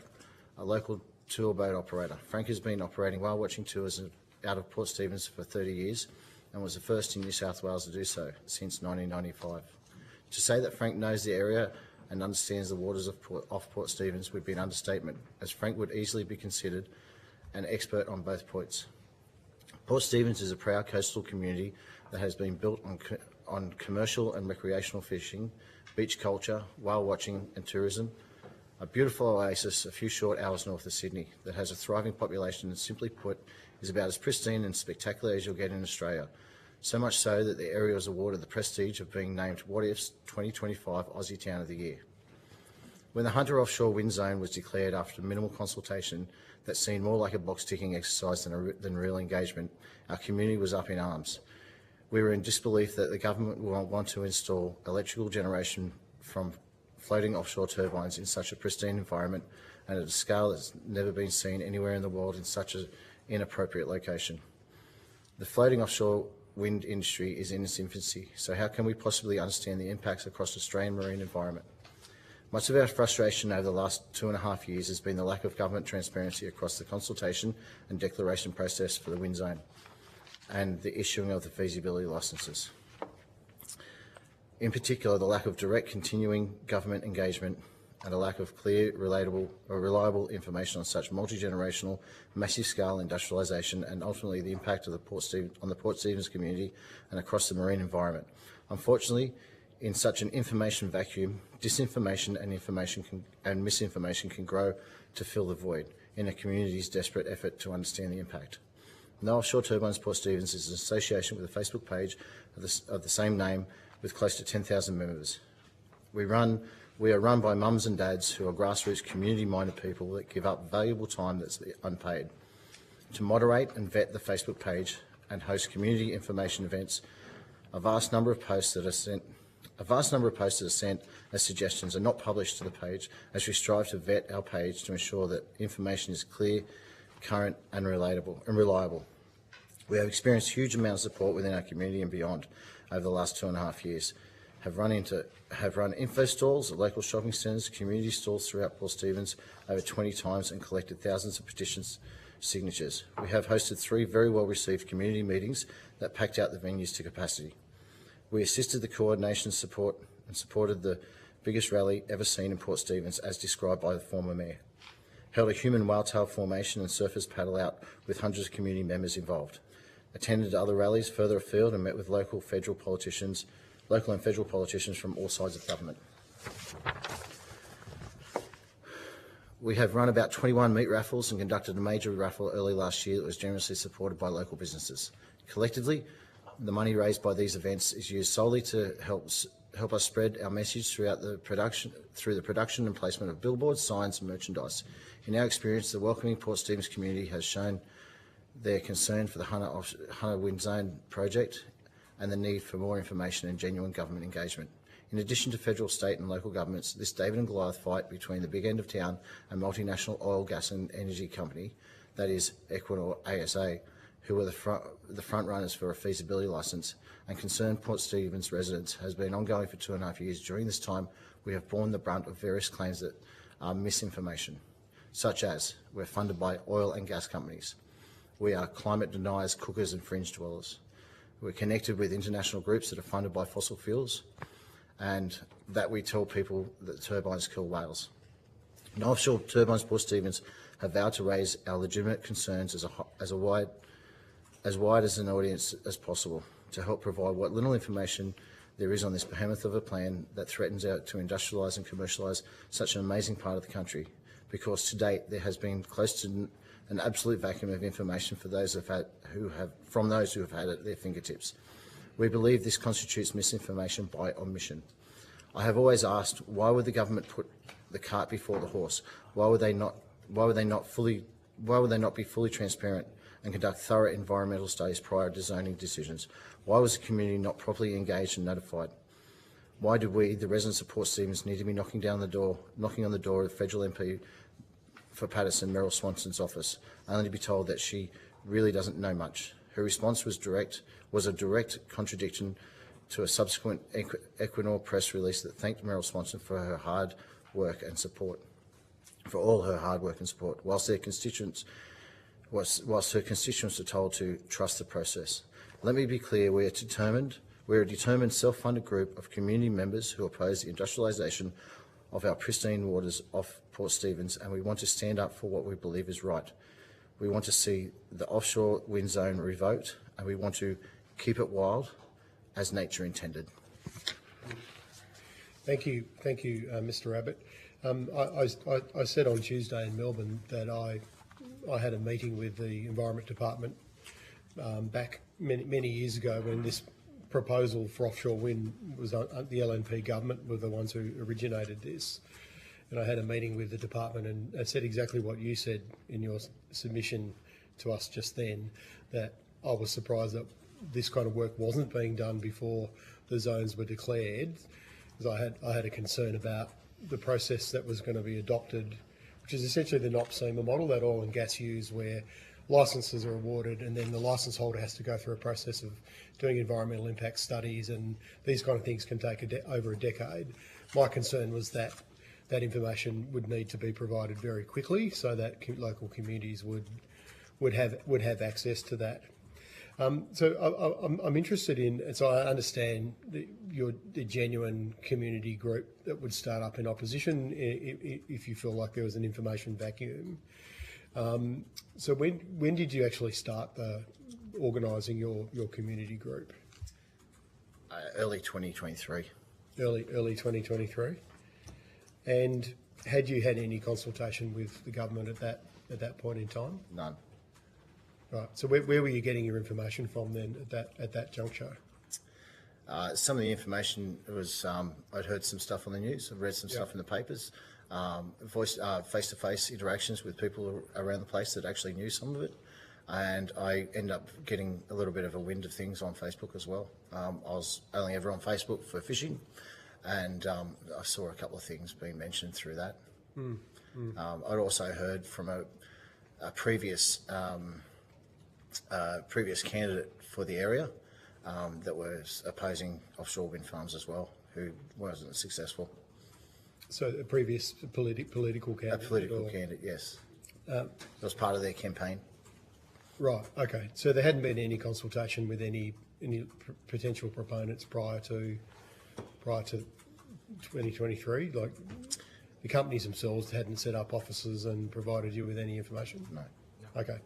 a local tour boat operator. Frank has been operating whale watching tours out of Port Stephens for 30 years and was the first in New South Wales to do so since 1995. To say that Frank knows the area and understands the waters off Port Stephens would be an understatement, as Frank would easily be considered an expert on both points. Port Stephens is a proud coastal community that has been built on commercial and recreational fishing, beach culture, whale watching and tourism, a beautiful oasis a few short hours north of Sydney that has a thriving population and, simply put, is about as pristine and spectacular as you'll get in Australia. So much so that the area was awarded the prestige of being named What If's 2025 Aussie Town of the Year. When the Hunter Offshore Wind Zone was declared after minimal consultation that seemed more like a box-ticking exercise than real engagement, our community was up in arms. We were in disbelief that the government would want to install electrical generation from floating offshore turbines in such a pristine environment and at a scale that's never been seen anywhere in the world in such an inappropriate location. The floating offshore wind industry is in its infancy, so how can we possibly understand the impacts across the Australian marine environment? Much of our frustration over the last 2.5 years has been the lack of government transparency across the consultation and declaration process for the wind zone and the issuing of the feasibility licences. In particular, the lack of direct continuing government engagement and a lack of clear, reliable information on such multi-generational, massive-scale industrialisation and ultimately the impact of on the Port Stephens community and across the marine environment. Unfortunately, in such an information vacuum, disinformation and misinformation can grow to fill the void in a community's desperate effort to understand the impact. No Offshore Turbines Port Stephens is an association with a Facebook page of the same name with close to 10,000 members. We are run by mums and dads who are grassroots community-minded people that give up valuable time that's unpaid to moderate and vet the Facebook page and host community information events. A vast number of posts that are sent as suggestions are not published to the page, as we strive to vet our page to ensure that information is clear, current and reliable. We have experienced huge amounts of support within our community and beyond over the last 2.5 years. Have run info stalls at local shopping centres, community stalls throughout Port Stephens over 20 times and collected thousands of petitions signatures. We have hosted 3 very well received community meetings that packed out the venues to capacity. We assisted the coordination support and supported the biggest rally ever seen in Port Stephens as described by the former mayor. Held a human whaletail formation and surfers paddle out with hundreds of community members involved. Attended other rallies further afield and met with local and federal politicians from all sides of government. We have run about 21 meat raffles and conducted a major raffle early last year that was generously supported by local businesses. Collectively, the money raised by these events is used solely to help us spread our message through the production and placement of billboards, signs and merchandise. In our experience, the welcoming Port Stephens community has shown their concern for the Hunter Wind Zone project and the need for more information and genuine government engagement. In addition to federal, state and local governments, this David and Goliath fight between the big end of town and multinational oil, gas and energy company, that is Equinor ASA, who are the front runners for a feasibility licence, and concerned Port Stephens residents, has been ongoing for 2.5 years. During this time, we have borne the brunt of various claims that are misinformation, such as we're funded by oil and gas companies, we are climate deniers, cookers and fringe dwellers, we're connected with international groups that are funded by fossil fuels, and that we tell people that turbines kill whales. No Offshore Turbines Port Stephens have vowed to raise our legitimate concerns as wide as an audience as possible, to help provide what little information there is on this behemoth of a plan that threatens to industrialise and commercialise such an amazing part of the country, because to date there has been close to an absolute vacuum of information for those who have had it at their fingertips. We believe this constitutes misinformation by omission. I have always asked, why would the government put the cart before the horse? Why would they not be fully transparent and conduct thorough environmental studies prior to zoning decisions? Why was the community not properly engaged and notified? Why did we, the residents of Port Stephens, need to be knocking on the door of federal MP for Patterson, Meryl Swanson's office, only to be told that she really doesn't know much? Her response was a direct contradiction to a subsequent Equinor press release that thanked Meryl Swanson for her hard work and support, for all her hard work and support, whilst her constituents are told to trust the process. Let me be clear, we're a determined self-funded group of community members who oppose the industrialisation of our pristine waters off Port Stephens, and we want to stand up for what we believe is right. We want to see the offshore wind zone revoked, and we want to keep it wild as nature intended. Thank you, Mr. Abbott. I said on Tuesday in Melbourne that I had a meeting with the Environment Department back many years ago when this proposal for offshore wind was the LNP government were the ones who originated this. And I had a meeting with the department, and I said exactly what you said in your submission to us just then, that I was surprised that this kind of work wasn't being done before the zones were declared, because I had a concern about the process that was going to be adopted, which is essentially the NOPSEMA model that oil and gas use, where licences are awarded and then the licence holder has to go through a process of doing environmental impact studies, and these kind of things can take over a decade. My concern was that that information would need to be provided very quickly so that local communities would have access to that. So I'm interested in, so I understand that you're the genuine community group that would start up in opposition if you feel like there was an information vacuum. So when did you actually start organising your community group? Early 2023. Early 2023. And had you had any consultation with the government at that point in time? None. Right. So where were you getting your information from then at that juncture? Some of the information was I'd heard some stuff on the news. I've read some stuff in the papers. Face-to-face interactions with people around the place that actually knew some of it, and I ended up getting a little bit of a wind of things on Facebook as well. I was only ever on Facebook for fishing, and I saw a couple of things being mentioned through that. I'd also heard from a previous candidate for the area that was opposing offshore wind farms as well, who wasn't successful. So a previous political candidate? A political candidate, yes. It was part of their campaign. Right, okay. So there hadn't been any consultation with any potential proponents prior to 2023? Like the companies themselves hadn't set up offices and provided you with any information? No. Okay.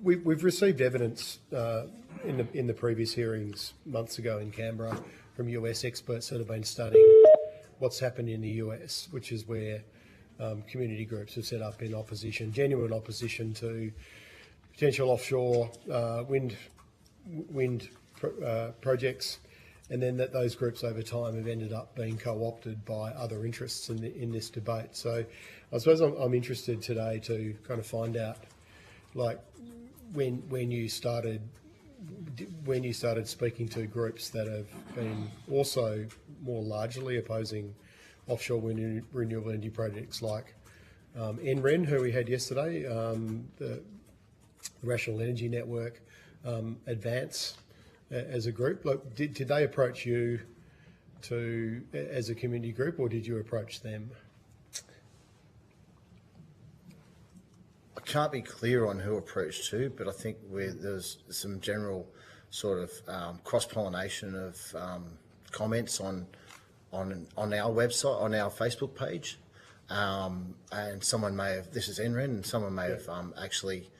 We've received evidence in the previous hearings months ago in Canberra from US experts that have been studying what's happened in the US, which is where community groups have set up in opposition, genuine opposition to potential offshore wind projects, and then that those groups over time have ended up being co-opted by other interests in this debate. So I suppose I'm interested today to kind of find out like when you started speaking to groups that have been also more largely opposing offshore wind renewable energy projects like NREN, who we had yesterday, the Rational Energy Network, Advance as a group. Like, did they approach you as a community group, or did you approach them? I can't be clear on who approached who, but I think there's some general sort of cross-pollination of comments on our website, on our Facebook page, and someone may have, this is NREN, and someone may have actually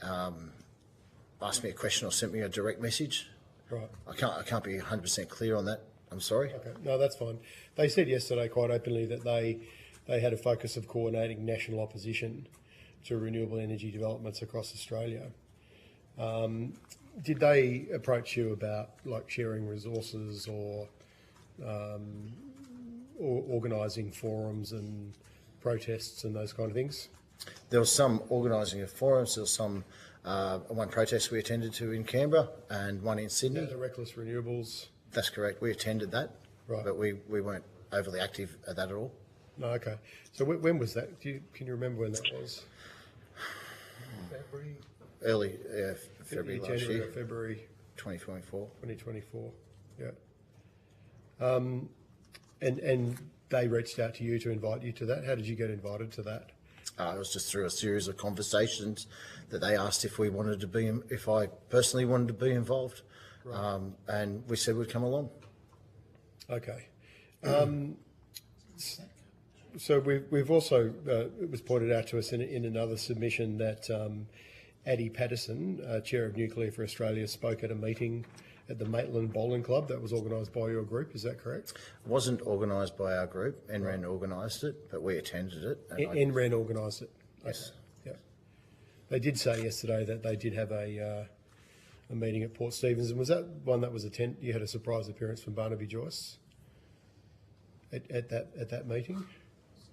asked me a question or sent me a direct message. Right. I can't be 100% clear on that. I'm sorry. Okay, no, that's fine. They said yesterday quite openly that they had a focus of coordinating national opposition to renewable energy developments across Australia. Did they approach you about like sharing resources or organising forums and protests and those kind of things? There was some organising of forums. There was some one protest we attended to in Canberra and one in Sydney. Yeah, the reckless renewables. That's correct. We attended that, right? But we weren't overly active at that at all. No, okay. So when was that? Can you remember when that was? February. Early February last January year. Or February. 2024. 2024. Yeah. And they reached out to you to invite you to that. How did you get invited to that? It was just through a series of conversations that they asked if we wanted to be, if I personally wanted to be involved, right. And we said we'd come along. Okay. So we've also, it was pointed out to us in another submission that Addie Patterson, Chair of Nuclear for Australia, spoke at a meeting at the Maitland Bowling Club that was organised by your group. Is that correct? It wasn't organised by our group. NREN organised it, but we attended it. NREN organised it? Yes. Okay. Yeah. They did say yesterday that they did have a meeting at Port Stephens. And was that one that was you had a surprise appearance from Barnaby Joyce at that meeting?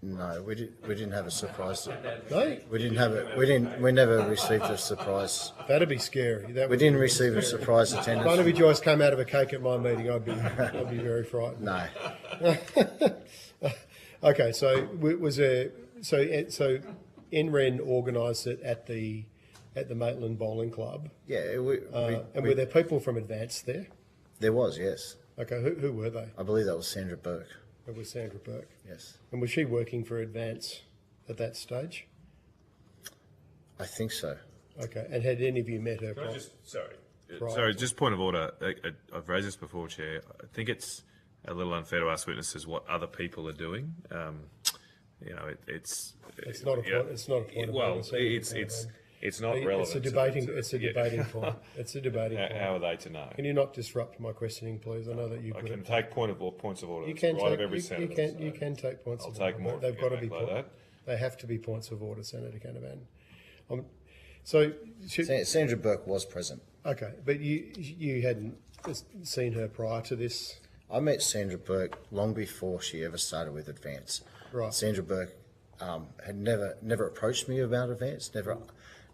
No, we didn't have a surprise. No? We didn't have it. We never received a surprise. That'd be scary. We didn't receive a surprise attendance. Barnaby Joyce came out of a cake at my meeting. I'd be very frightened. No. Okay, so was there so NREN organised it at the Maitland Bowling Club? Yeah. And were there people from Advance there? There was, yes. Okay, who were they? I believe that was Sandra Burke. It was Sandra Burke. Yes. And was she working for Advance at that stage? I think so. Okay. And had any of you met her? Sorry, just point of order. I've raised this before, Chair. I think it's a little unfair to ask witnesses what other people are doing. It's not a point. It's not a point. Well, it's not relevant. It's a debating point. It's a debating point. How are they to know? Can you not disrupt my questioning, please? I know that you. I can take points of order. You can take. Every You can take points. I'll of take order. more. They've got to be. They have to be points of order, Senator Canavan. Sandra Burke was present. Okay, but you hadn't seen her prior to this. I met Sandra Burke long before she ever started with Advance. Right. Sandra Burke had never approached me about Advance.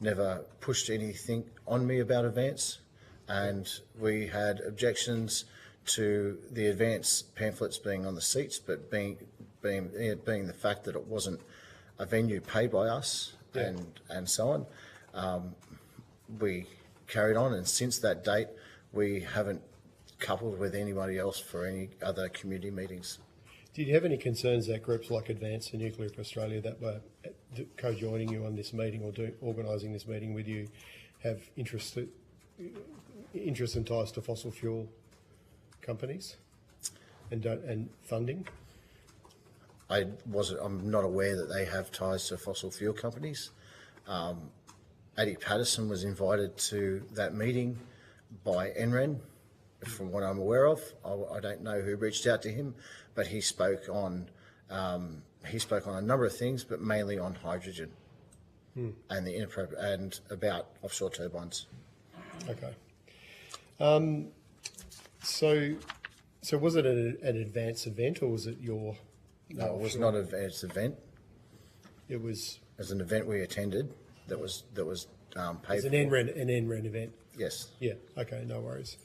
Never pushed anything on me about Advance, and we had objections to the Advance pamphlets being on the seats, but being the fact that it wasn't a venue paid by us, yeah. and so on. We carried on, and since that date, we haven't coupled with anybody else for any other community meetings. Did you have any concerns that groups like Advance and Nuclear for Australia that were co-joining you on this meeting or organising this meeting with you have interest and ties to fossil fuel companies and funding? I'm not aware that they have ties to fossil fuel companies. Addie Patterson was invited to that meeting by NREN. From what I'm aware of, I don't know who reached out to him, but he spoke on a number of things, but mainly on hydrogen and the inappropriate and about offshore turbines. Okay. So was it an advanced event, or was it your? No, it was not an advanced event. It was. It was an event we attended that was paid It's for. an NREN event. Yes. Yeah, okay, no worries.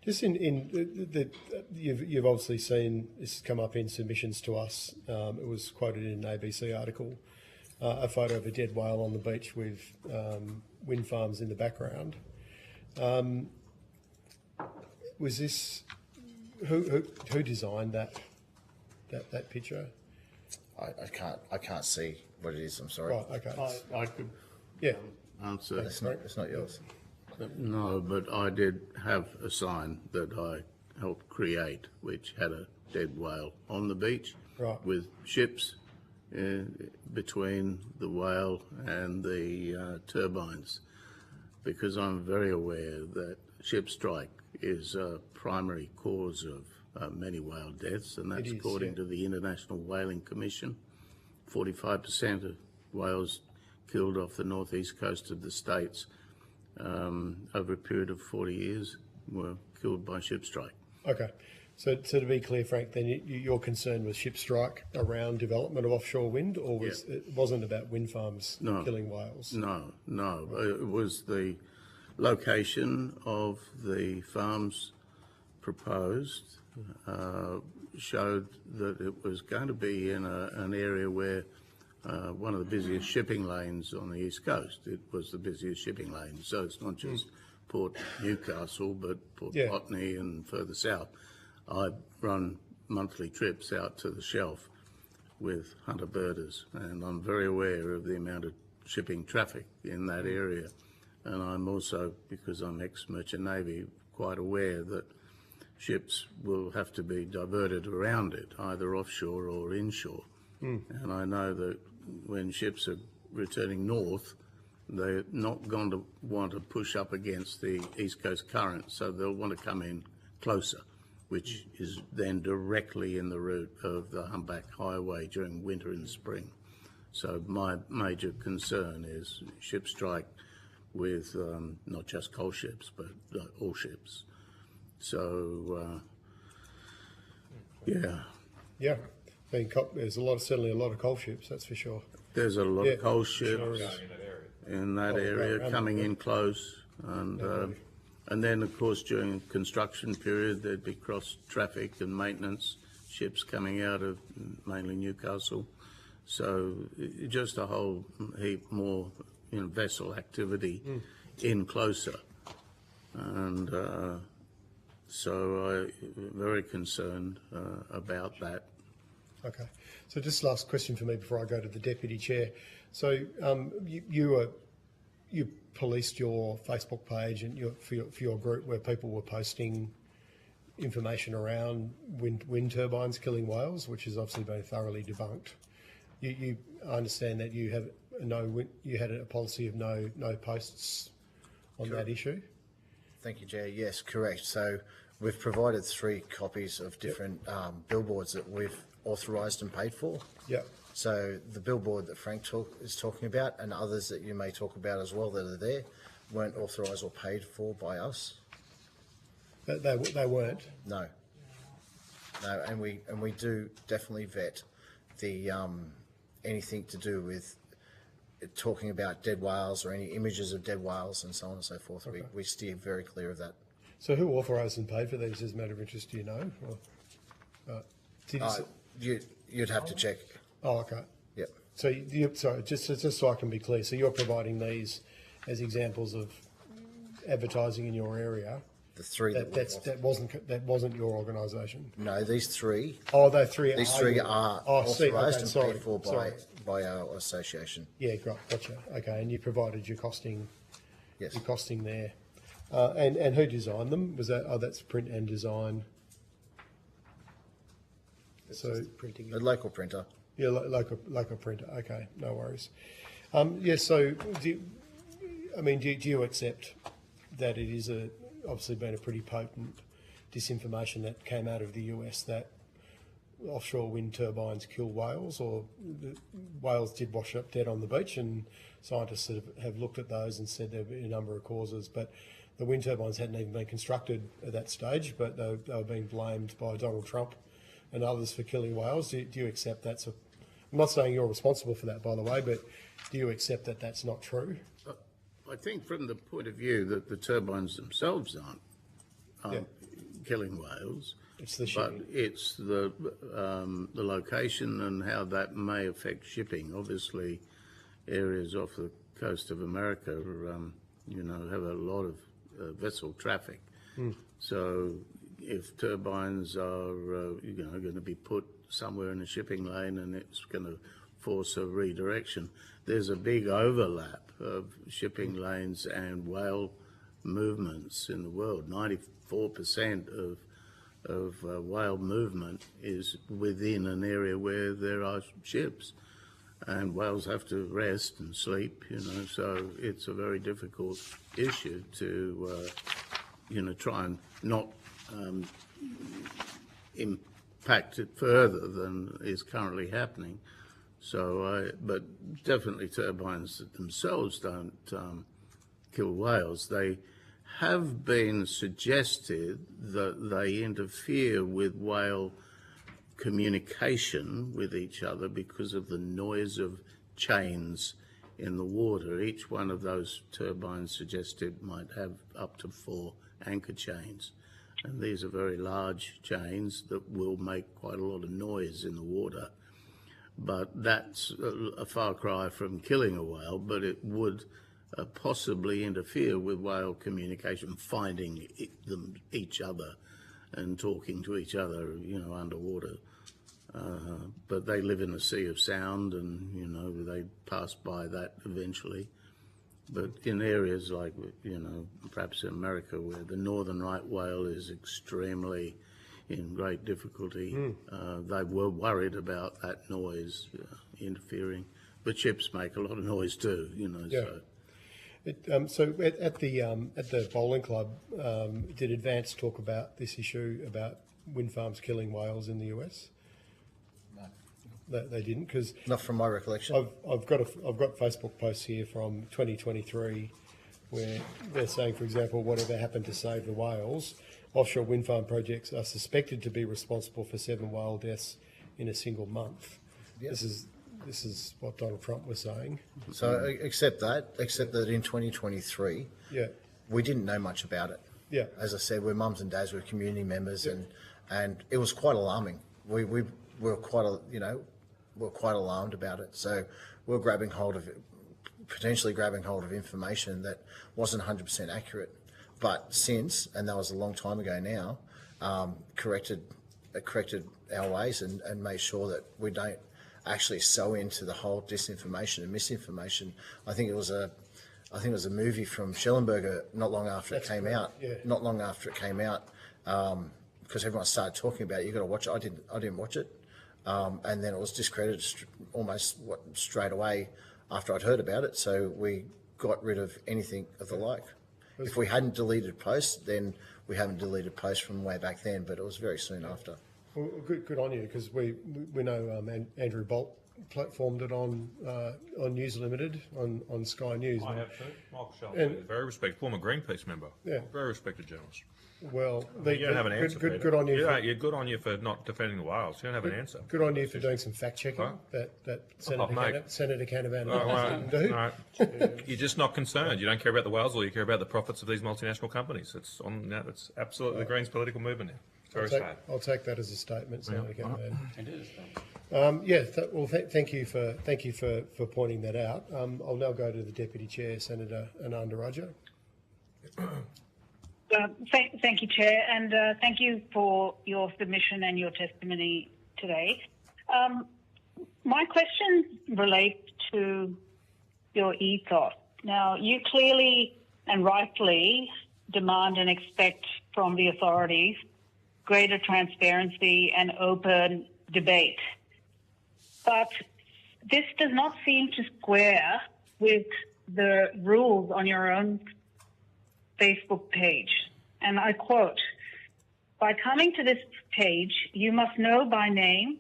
Just you've obviously seen this has come up in submissions to us. It was quoted in an ABC article, a photo of a dead whale on the beach with wind farms in the background. Was this who designed that picture? I can't see what it is. I'm sorry. Right, okay. I could Yeah. answer. It's not yours. No, but I did have a sign that I helped create, which had a dead whale on the beach, Right. with ships between the whale and the turbines, because I'm very aware that ship strike is a primary cause of many whale deaths, and that's is, according yeah. to the International Whaling Commission. 45% of whales killed off the northeast coast of the States over a period of 40 years were killed by ship strike. Okay. So to be clear, Frank, then your concern was ship strike around development of offshore wind, or it wasn't about wind farms killing whales? No. It was the location of the farms proposed showed that it was going to be in an area where one of the busiest shipping lanes on the east coast. It was the busiest shipping lane, so it's not just Port Newcastle, but Port Botany and further south. I run monthly trips out to the shelf with hunter birders, and I'm very aware of the amount of shipping traffic in that area. And I'm also, because I'm ex-merchant navy, quite aware that ships will have to be diverted around it, either offshore or inshore. And I know that when ships are returning north, they're not going to want to push up against the east coast current, so they'll want to come in closer, which is then directly in the route of the humpback highway during winter and spring. So my major concern is ship strike with not just coal ships, but all ships. So, yeah. Yeah. There's certainly a lot of coal ships, that's for sure. There's a lot of coal ships sure in that area coming in close, and then of course during construction period there'd be cross traffic and maintenance ships coming out of mainly Newcastle, so just a whole heap more vessel activity in closer, and so I'm very concerned about that. Okay. So just last question for me before I go to the Deputy Chair. So you policed your Facebook page and for your group where people were posting information around wind turbines killing whales, which has obviously been thoroughly debunked. I understand that you had a policy of no posts on that issue. Thank you, Chair. Yes, correct. So we've provided 3 copies of different billboards that we've authorised and paid for. Yeah. So the billboard that Frank is talking about, and others that you may talk about as well that are there, weren't authorised or paid for by us. They weren't. No, and we do definitely vet the anything to do with talking about dead whales or any images of dead whales and so on and so forth. Okay. We steer very clear of that. So who authorised and paid for these as a matter of interest, do you know? Or, you'd have to check. Oh, okay. Yep. So just so I can be clear, so you're providing these as examples of advertising in your area. The 3 that wasn't your organisation. No, these 3. Oh, those 3. These 3 are authorised and paid for by our association. Yeah, gotcha. Okay, and you provided your costing. Yes. Your costing there, and who designed them? Was that? Oh, that's print and design. So printing. A local printer. Yeah, local printer. Okay, no worries. So do you accept that it is obviously been a pretty potent disinformation that came out of the US that offshore wind turbines kill whales, or the whales did wash up dead on the beach, and scientists have looked at those and said there have been a number of causes, but the wind turbines hadn't even been constructed at that stage, but they were being blamed by Donald Trump and others for killing whales. Do you accept that's I'm not saying you're responsible for that, by the way, but do you accept that that's not true? I think from the point of view that the turbines themselves aren't killing whales, It's the but shipping. it's the location and how that may affect shipping. Obviously, areas off the coast of America, have a lot of vessel traffic. So if turbines are, going to be put somewhere in a shipping lane and it's going to force a redirection, there's a big overlap of shipping lanes and whale movements in the world. 94% of whale movement is within an area where there are ships, and whales have to rest and sleep, so it's a very difficult issue to, try and not impact it further than is currently happening. So, but definitely turbines themselves don't kill whales. They have been suggested that they interfere with whale communication with each other because of the noise of chains in the water. Each one of those turbines suggested might have up to 4 anchor chains. And these are very large chains that will make quite a lot of noise in the water. But that's a far cry from killing a whale, but it would possibly interfere with whale communication, finding each other and talking to each other, underwater. But they live in a sea of sound, and, they pass by that eventually. But in areas like, perhaps in America, where the northern right whale is extremely in great difficulty, they were worried about that noise interfering. But ships make a lot of noise too, so. So at the bowling club, did Advance talk about this issue about wind farms killing whales in the US? No, they didn't, because Not from my recollection. I've got Facebook posts here from 2023 where they're saying, for example, whatever happened to save the whales, offshore wind farm projects are suspected to be responsible for 7 whale deaths in a single month. Yes. This is what Donald Trump was saying. So except that in 2023, we didn't know much about it. Yeah. As I said, we're mums and dads, we're community members, and it was quite alarming. We were quite alarmed about it. So we're potentially grabbing hold of information that wasn't 100% accurate. But since, and that was a long time ago now, corrected our ways and made sure that we don't actually sow into the whole disinformation and misinformation. I think it was a movie from Schellenberger not long after it came out. Not long after it came out, because everyone started talking about it. You got to watch it. I didn't watch it, and then it was discredited almost straight away after I'd heard about it. So we got rid of anything of the like. If we hadn't deleted posts, then we haven't deleted posts from way back then. But it was very soon after. Well, good on you, because we know Andrew Bolt platformed it on News Limited on Sky News. I have too. Michael Sheldon, very respected, former Greenpeace member. Yeah. Very respected journalist. Well, You don't have an answer. good on you. Yeah, good on you for not defending the whales. You don't have an answer. Good on you for doing some fact checking that Senator Canavan didn't do. Right. You're just not concerned. You don't care about the whales, or you care about the profits of these multinational companies. It's absolutely the Greens political movement now. Very sad. I'll take that as a statement, Senator Canavan. It is. Thank you for pointing that out. I'll now go to the Deputy Chair, Senator Ananda Raja. Thank you, Chair, and thank you for your submission and your testimony today. My questions relate to your ethos. Now, you clearly and rightly demand and expect from the authorities greater transparency and open debate. But this does not seem to square with the rules on your own Facebook page. And I quote, "By coming to this page, you must know by name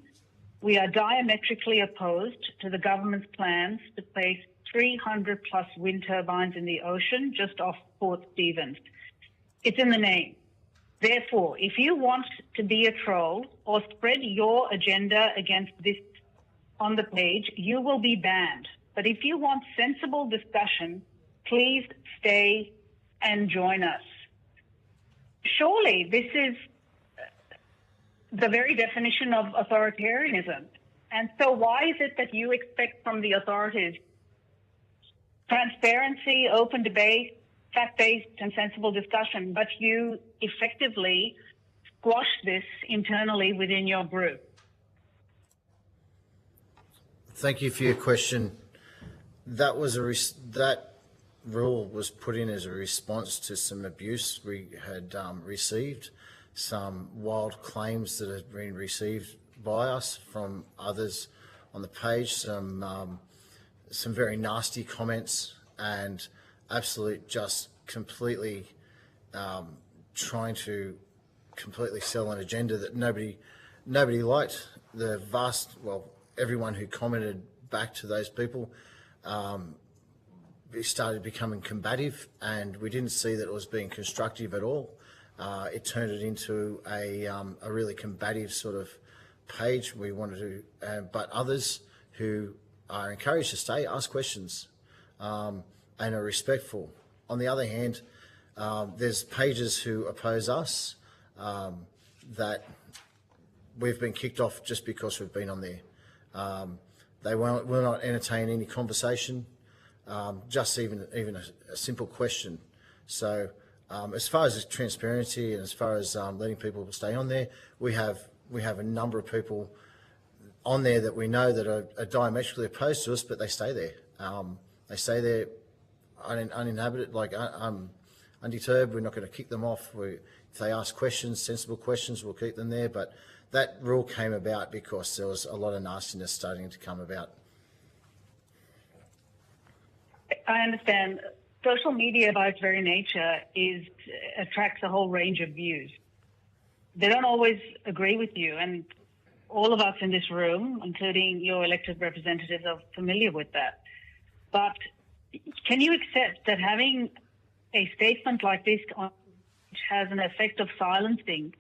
we are diametrically opposed to the government's plans to place 300 plus wind turbines in the ocean just off Port Stephens. It's in the name. Therefore, if you want to be a troll or spread your agenda against this on the page, you will be banned. But if you want sensible discussion, please stay and join us. Surely this is the very definition of authoritarianism. And so why is it that you expect from the authorities transparency, open debate, fact-based and sensible discussion, but you effectively squash this internally within your group? Thank you for your question. That was that rule was put in as a response to some abuse we had received, some wild claims that had been received by us from others on the page, some very nasty comments, and absolute just completely trying to completely sell an agenda that nobody liked. Everyone who commented back to those people started becoming combative, and we didn't see that it was being constructive at all. It turned it into a really combative sort of page. We wanted to, but others who are encouraged to stay, ask questions, and are respectful. On the other hand, there's pages who oppose us that we've been kicked off just because we've been on there. They will not entertain any conversation, just even a simple question. So as far as transparency and as far as letting people stay on there, we have a number of people on there that we know that are diametrically opposed to us, but they stay there. They stay there uninhabited, undeterred. We're not going to kick them off. If they ask questions, sensible questions, we'll keep them there. But that rule came about because there was a lot of nastiness starting to come about. I understand. Social media, by its very nature, attracts a whole range of views. They don't always agree with you, and all of us in this room, including your elected representatives, are familiar with that. But can you accept that having a statement like this which has an effect of silencing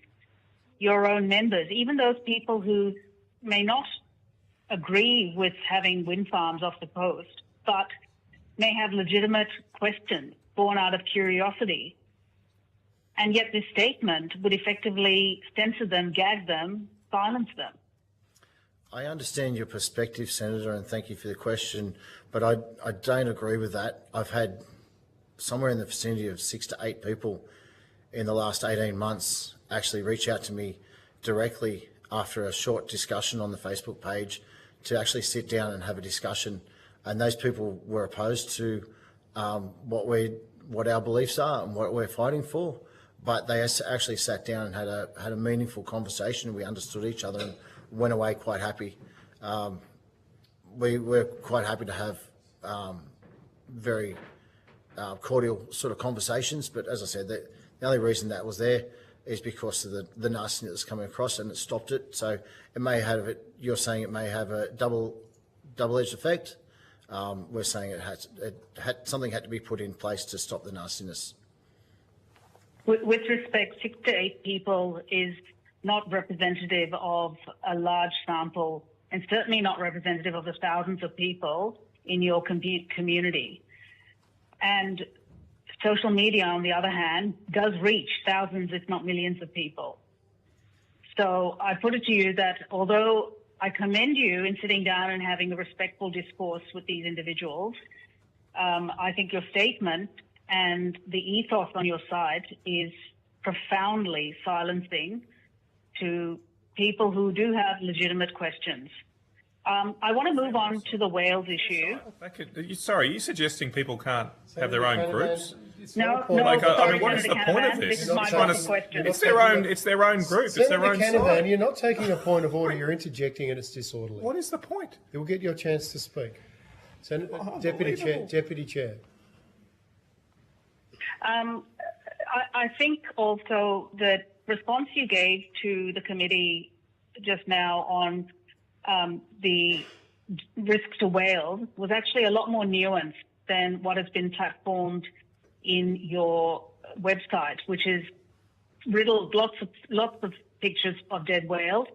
your own members, even those people who may not agree with having wind farms off the coast, but may have legitimate questions born out of curiosity, and yet this statement would effectively censor them, gag them, silence them? I understand your perspective, Senator, and thank you for the question, but I don't agree with that. I've had somewhere in the vicinity of 6 to 8 people in the last 18 months actually reach out to me directly after a short discussion on the Facebook page to actually sit down and have a discussion. And those people were opposed to what our beliefs are and what we're fighting for, but they actually sat down and had a meaningful conversation. We understood each other and went away quite happy. We were quite happy to have very cordial sort of conversations, but as I said, the only reason that was there is because of the nastiness that's coming across, and it stopped it. So it may have it. You're saying it may have a double-edged effect. We're saying something had to be put in place to stop the nastiness. With respect, 6 to 8 people is not representative of a large sample, and certainly not representative of the thousands of people in your community. And social media, on the other hand, does reach thousands, if not millions of people. So I put it to you that although I commend you in sitting down and having a respectful discourse with these individuals, I think your statement and the ethos on your side is profoundly silencing to people who do have legitimate questions. I want to move on to the Wales issue. Sorry, are you suggesting people can't have their own groups? No. What is the point of this? This is my question. It's their own group. It's their own side. You're not taking a point of order. You're interjecting, and it's disorderly. What is the point? You'll get your chance to speak. Deputy Chair. I think also the response you gave to the committee just now on the risk to Wales was actually a lot more nuanced than what has been platformed in your website, which is riddled lots of pictures of dead whales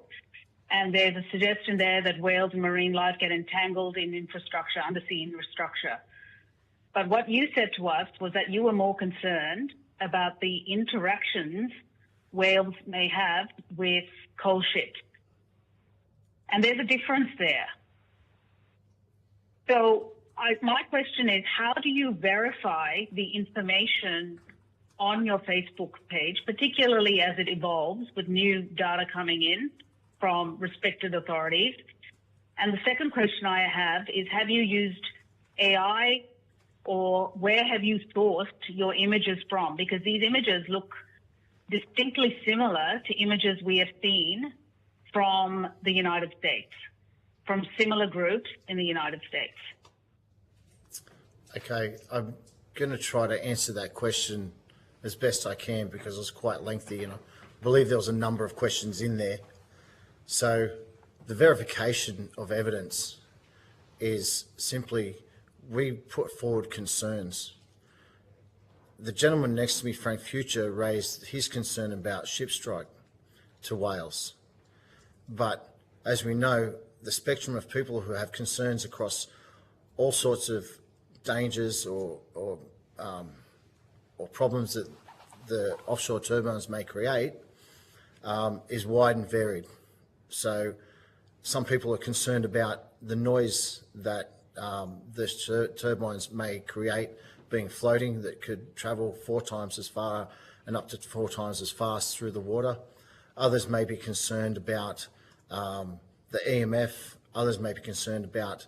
and there's a suggestion there that whales and marine life get entangled in infrastructure, undersea infrastructure. But what you said to us was that you were more concerned about the interactions whales may have with coal ships. And there's a difference there. So my question is, how do you verify the information on your Facebook page, particularly as it evolves with new data coming in from respected authorities? And the second question I have is, have you used AI, or where have you sourced your images from? Because these images look distinctly similar to images we have seen from the United States, from similar groups in the United States. Okay, I'm going to try to answer that question as best I can because it was quite lengthy and I believe there was a number of questions in there. So the verification of evidence is simply we put forward concerns. The gentleman next to me, Frank Future, raised his concern about ship strike to Wales. But as we know, the spectrum of people who have concerns across all sorts of dangers or problems that the offshore turbines may create is wide and varied. So some people are concerned about the noise that the turbines may create being floating that could travel 4 times as far and up to 4 times as fast through the water. Others may be concerned about the EMF. Others may be concerned about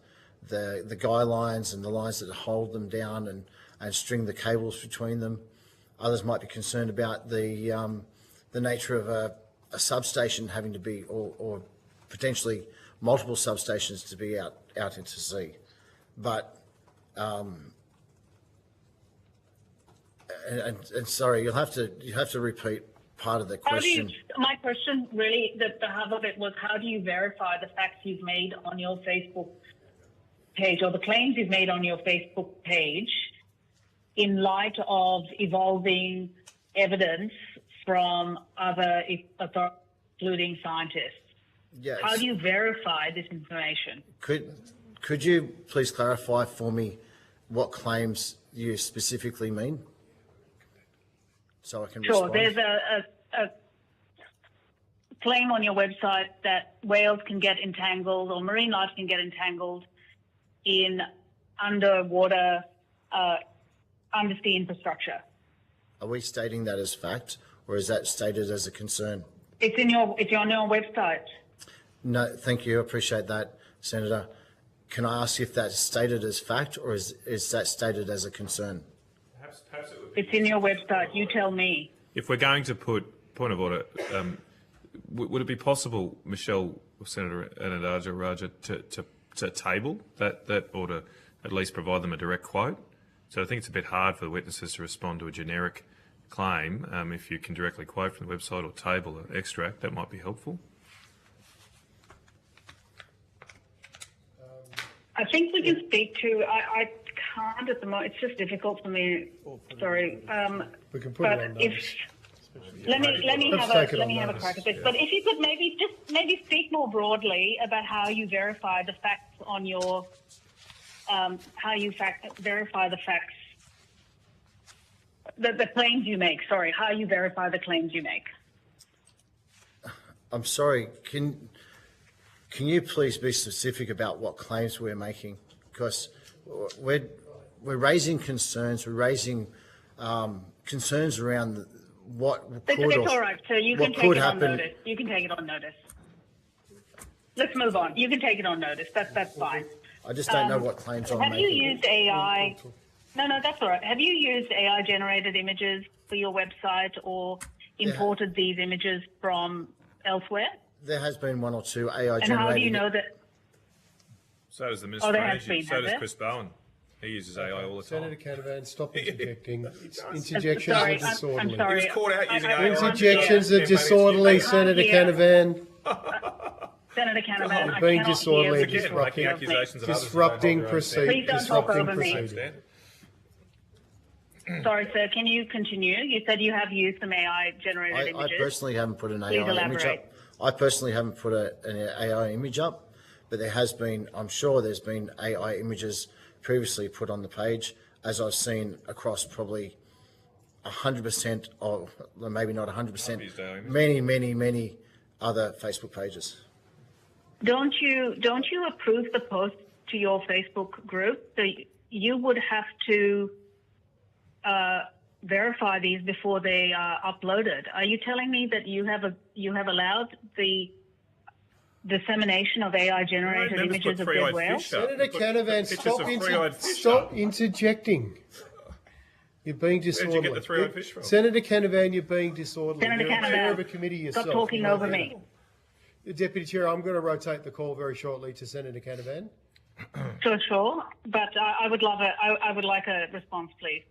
the guy lines and the lines that hold them down and string the cables between them. Others might be concerned about the nature of a substation having to be, or potentially multiple substations to be out into sea. But and sorry, you have to repeat part of the question. My question really, the hub of it was, how do you verify the facts you've made on your Facebook page, or the claims you've made on your Facebook page, in light of evolving evidence from other authorities, including scientists? Yes. How do you verify this information? Could you please clarify for me what claims you specifically mean, so I can respond? Sure. There's a claim on your website that whales can get entangled, or marine life can get entangled in underwater undersea infrastructure. Are we stating that as fact, or is that stated as a concern? It's on your website. No, thank you. I appreciate that, Senator. Can I ask if that's stated as fact, or is that stated as a concern? Perhaps it would be, it's in your website. You tell me. if we're going to put point of order, would it be possible, Michelle, Senator Anadaja, to table that or to at least provide them a direct quote? So I think it's a bit hard for the witnesses to respond to a generic claim. If you can directly quote from the website or table an extract, that might be helpful. I think we can speak to. I can't at the moment. It's just difficult for me. Sorry. We can put it on notice. Let me have a crack at this. But if you could maybe speak more broadly about how you verify the facts on your verify the facts, the claims you make. Sorry, how you verify the claims you make. I'm sorry. Can you please be specific about what claims we're making? Because we're raising concerns. We're raising concerns around what could it's all right. So you can take it on notice. You can take it on notice. Let's move on. You can take it on notice. That's fine. I just don't know what claims I'm making. Have you used AI? No, that's all right. Have you used AI-generated images for your website, or imported these images from elsewhere? There has been 1 or 2 AI-generated. And how do you know that? So does the Minister of Energy. So does Chris Bowen. He uses AI all the time. Senator Canavan, stop interjecting. Interjections are disorderly. I'm sorry. He was caught out using AI. Interjections are disorderly, Senator Canavan. Senator Canavan, You're being disorderly, disrupting proceedings. Please don't talk over me. Sorry, sir, can you continue? You said you have used some AI-generated images. I personally haven't put an AI image up I personally haven't put an AI image up, but there has been, I'm sure there's been AI images previously put on the page, as I've seen across probably 100% of, well, maybe not 100%, many other Facebook pages. Don't you approve the post to your Facebook group? So you would have to verify these before they are uploaded. Are you telling me that you have allowed the dissemination of AI-generated images of dead whales? Senator Canavan, stop interjecting. You're being disorderly. Where'd you get the three-eyed fish from? Senator Canavan, you're being disorderly. Senator You're a chair of a Canavan, committee yourself. stop talking over me. Deputy Chair, I'm going to rotate the call very shortly to Senator Canavan. Sure, but I would like a response, please.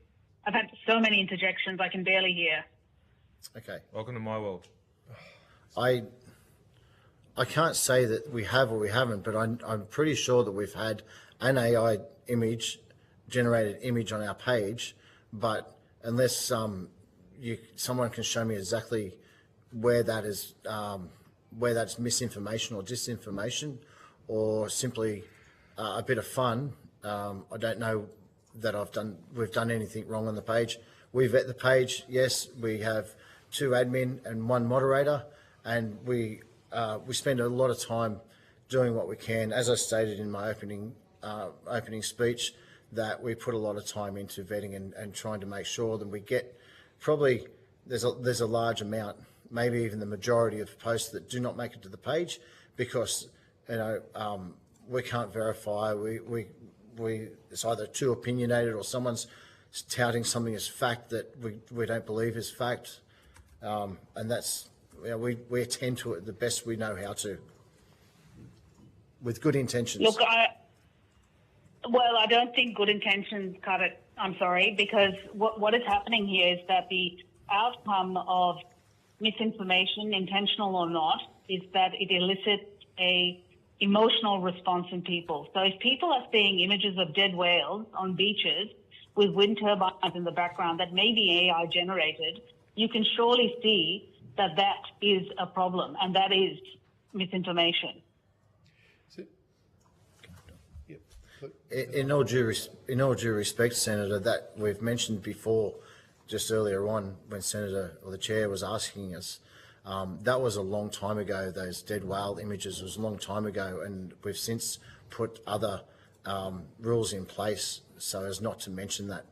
I've had so many interjections, I can barely hear. Okay. Welcome to my world. I can't say that we have or we haven't, but I'm pretty sure that we've had an AI generated image on our page, but unless someone can show me exactly where that is, where that's misinformation or disinformation, or simply a bit of fun, I don't know that we've done anything wrong on the page. We vet the page. Yes, we have 2 admin and 1 moderator, and we spend a lot of time doing what we can. As I stated in my opening speech, that we put a lot of time into vetting and trying to make sure that we get, probably there's a large amount, maybe even the majority of posts that do not make it to the page because we can't verify. It's either too opinionated or someone's touting something as fact that we don't believe is fact, and that's, we attend to it the best we know how to, with good intentions. Look, I don't think good intentions cut it. I'm sorry, because what is happening here is that the outcome of misinformation, intentional or not, is that it elicits a emotional response in people. So if people are seeing images of dead whales on beaches with wind turbines in the background that may be AI generated, you can surely see that that is a problem, and that is misinformation. In all due respect, Senator, that we've mentioned before, just earlier on when Senator or the Chair was asking us, that was a long time ago. Those dead whale images was a long time ago, and we've since put other rules in place so as not to mention that.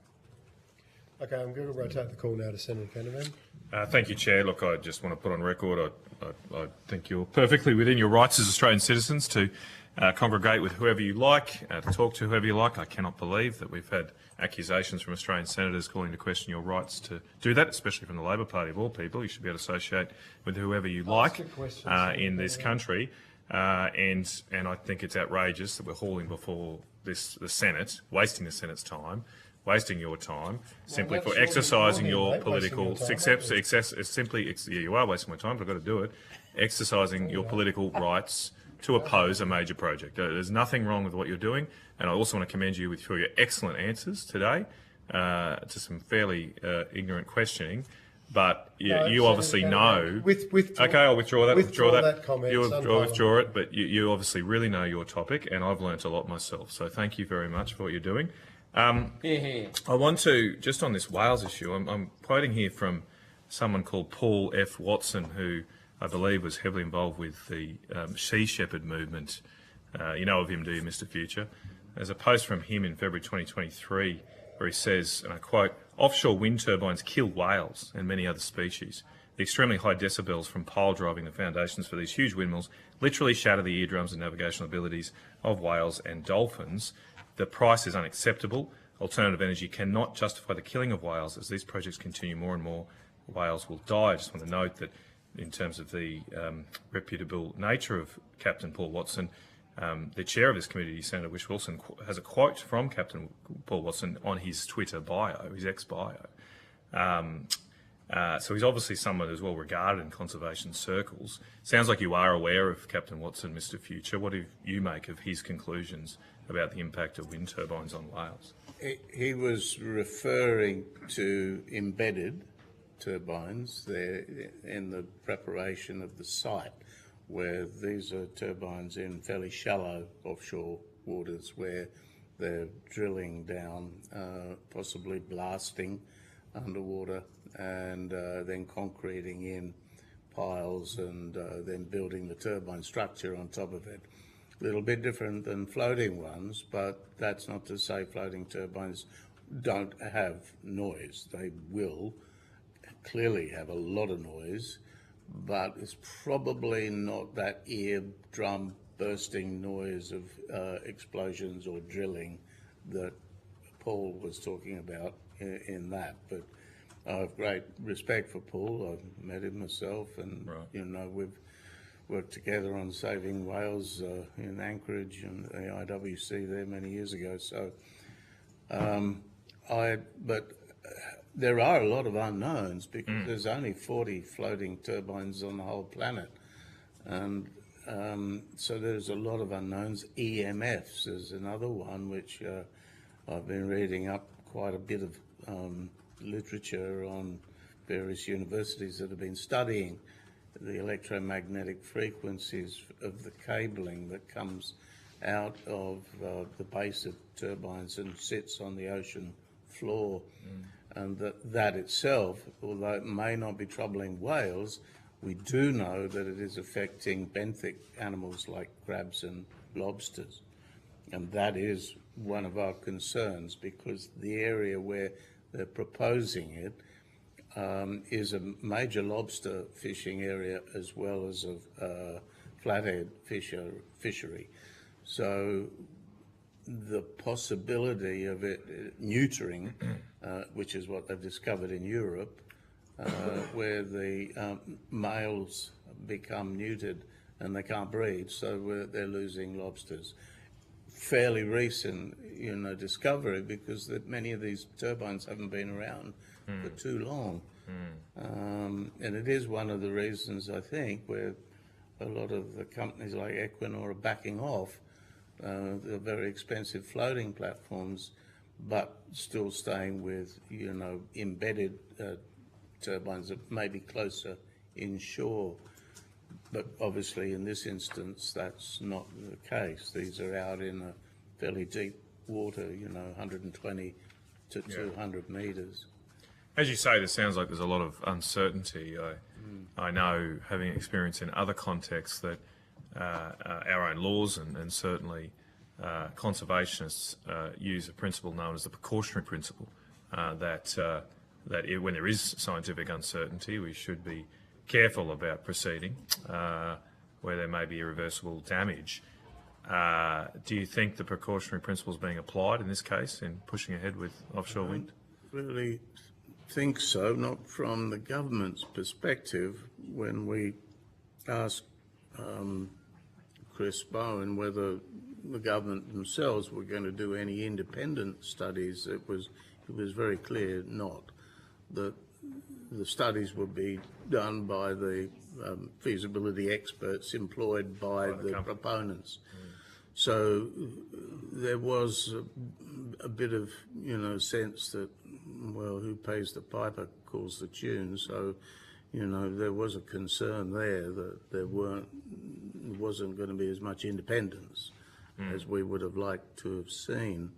Okay, I'm going to rotate the call now to Senator Canavan. Thank you, Chair. Look, I just want to put on record, I think you're perfectly within your rights as Australian citizens to congregate with whoever you like, to talk to whoever you like. I cannot believe that we've had accusations from Australian senators calling to question your rights to do that, especially from the Labor Party of all people. You should be able to associate with whoever you like in this country. And I think it's outrageous that we're hauling before the Senate, wasting the Senate's time, wasting your time, simply for exercising your political, you are wasting my time, but I've got to do it, exercising your political rights to oppose a major project. There's nothing wrong with what you're doing, and I also want to commend you for your excellent answers today to some fairly ignorant questioning. But you obviously know. Okay, I'll withdraw that. Withdraw that comment. You'll withdraw it, but you obviously really know your topic, and I've learnt a lot myself. So thank you very much for what you're doing. I want to, just on this Wales issue, I'm quoting here from someone called Paul F. Watson, who I believe was heavily involved with the Sea Shepherd movement. You know of him, do you, Mr. Future? There's a post from him in February 2023 where he says, and I quote, "Offshore wind turbines kill whales and many other species. The extremely high decibels from pile driving the foundations for these huge windmills literally shatter the eardrums and navigational abilities of whales and dolphins. The price is unacceptable. Alternative energy cannot justify the killing of whales. As these projects continue, more and more whales will die." I just want to note that in terms of the reputable nature of Captain Paul Watson, the chair of this committee, Senator Wish Wilson, has a quote from Captain Paul Watson on his Twitter bio, his ex-bio. So he's obviously someone who's well regarded in conservation circles. Sounds like you are aware of Captain Watson, Mr. Future. What do you make of his conclusions about the impact of wind turbines on whales? He was referring to embedded turbines. They're in the preparation of the site, where these are turbines in fairly shallow offshore waters where they're drilling down, possibly blasting underwater, and then concreting in piles and then building the turbine structure on top of it. A little bit different than floating ones, but that's not to say floating turbines don't have noise. They will clearly have a lot of noise, but it's probably not that eardrum bursting noise of explosions or drilling that Paul was talking about in that. But I have great respect for Paul. I've met him myself, and you know, we've worked together on saving whales in Anchorage and the IWC there many years ago. So, but there are a lot of unknowns because there's only 40 floating turbines on the whole planet, and so there's a lot of unknowns. EMFs is another one which I've been reading up quite a bit of literature on various universities that have been studying the electromagnetic frequencies of the cabling that comes out of the base of turbines and sits on the ocean floor. And that itself, although it may not be troubling whales, we do know that it is affecting benthic animals like crabs and lobsters. And that is one of our concerns, because the area where they're proposing it is a major lobster fishing area as well as a flathead fishery. So the possibility of it neutering, which is what they've discovered in Europe, where the males become neutered and they can't breed, so they're losing lobsters. Fairly recent, you know, discovery, because that many of these turbines haven't been around for too long. And it is one of the reasons, I think, where a lot of the companies like Equinor are backing off the very expensive floating platforms, but still staying with, you know, embedded turbines that may be closer inshore. But obviously in this instance, that's not the case. These are out in a fairly deep water, you know, 120 to 200 metres. As you say, this sounds like there's a lot of uncertainty. I know, having experience in other contexts, that our own laws and certainly conservationists use a principle known as the precautionary principle, that when there is scientific uncertainty, we should be careful about proceeding where there may be irreversible damage. Do you think the precautionary principle is being applied in this case in pushing ahead with offshore wind? Really think so, not from the government's perspective. When we asked Chris Bowen whether the government themselves were going to do any independent studies, it was very clear not. That the studies would be done by the feasibility experts employed by the proponents. So there was a bit of, you know, sense that, well, who pays the piper calls the tune. So, you know, there was a concern there that there wasn't going to be as much independence as we would have liked to have seen.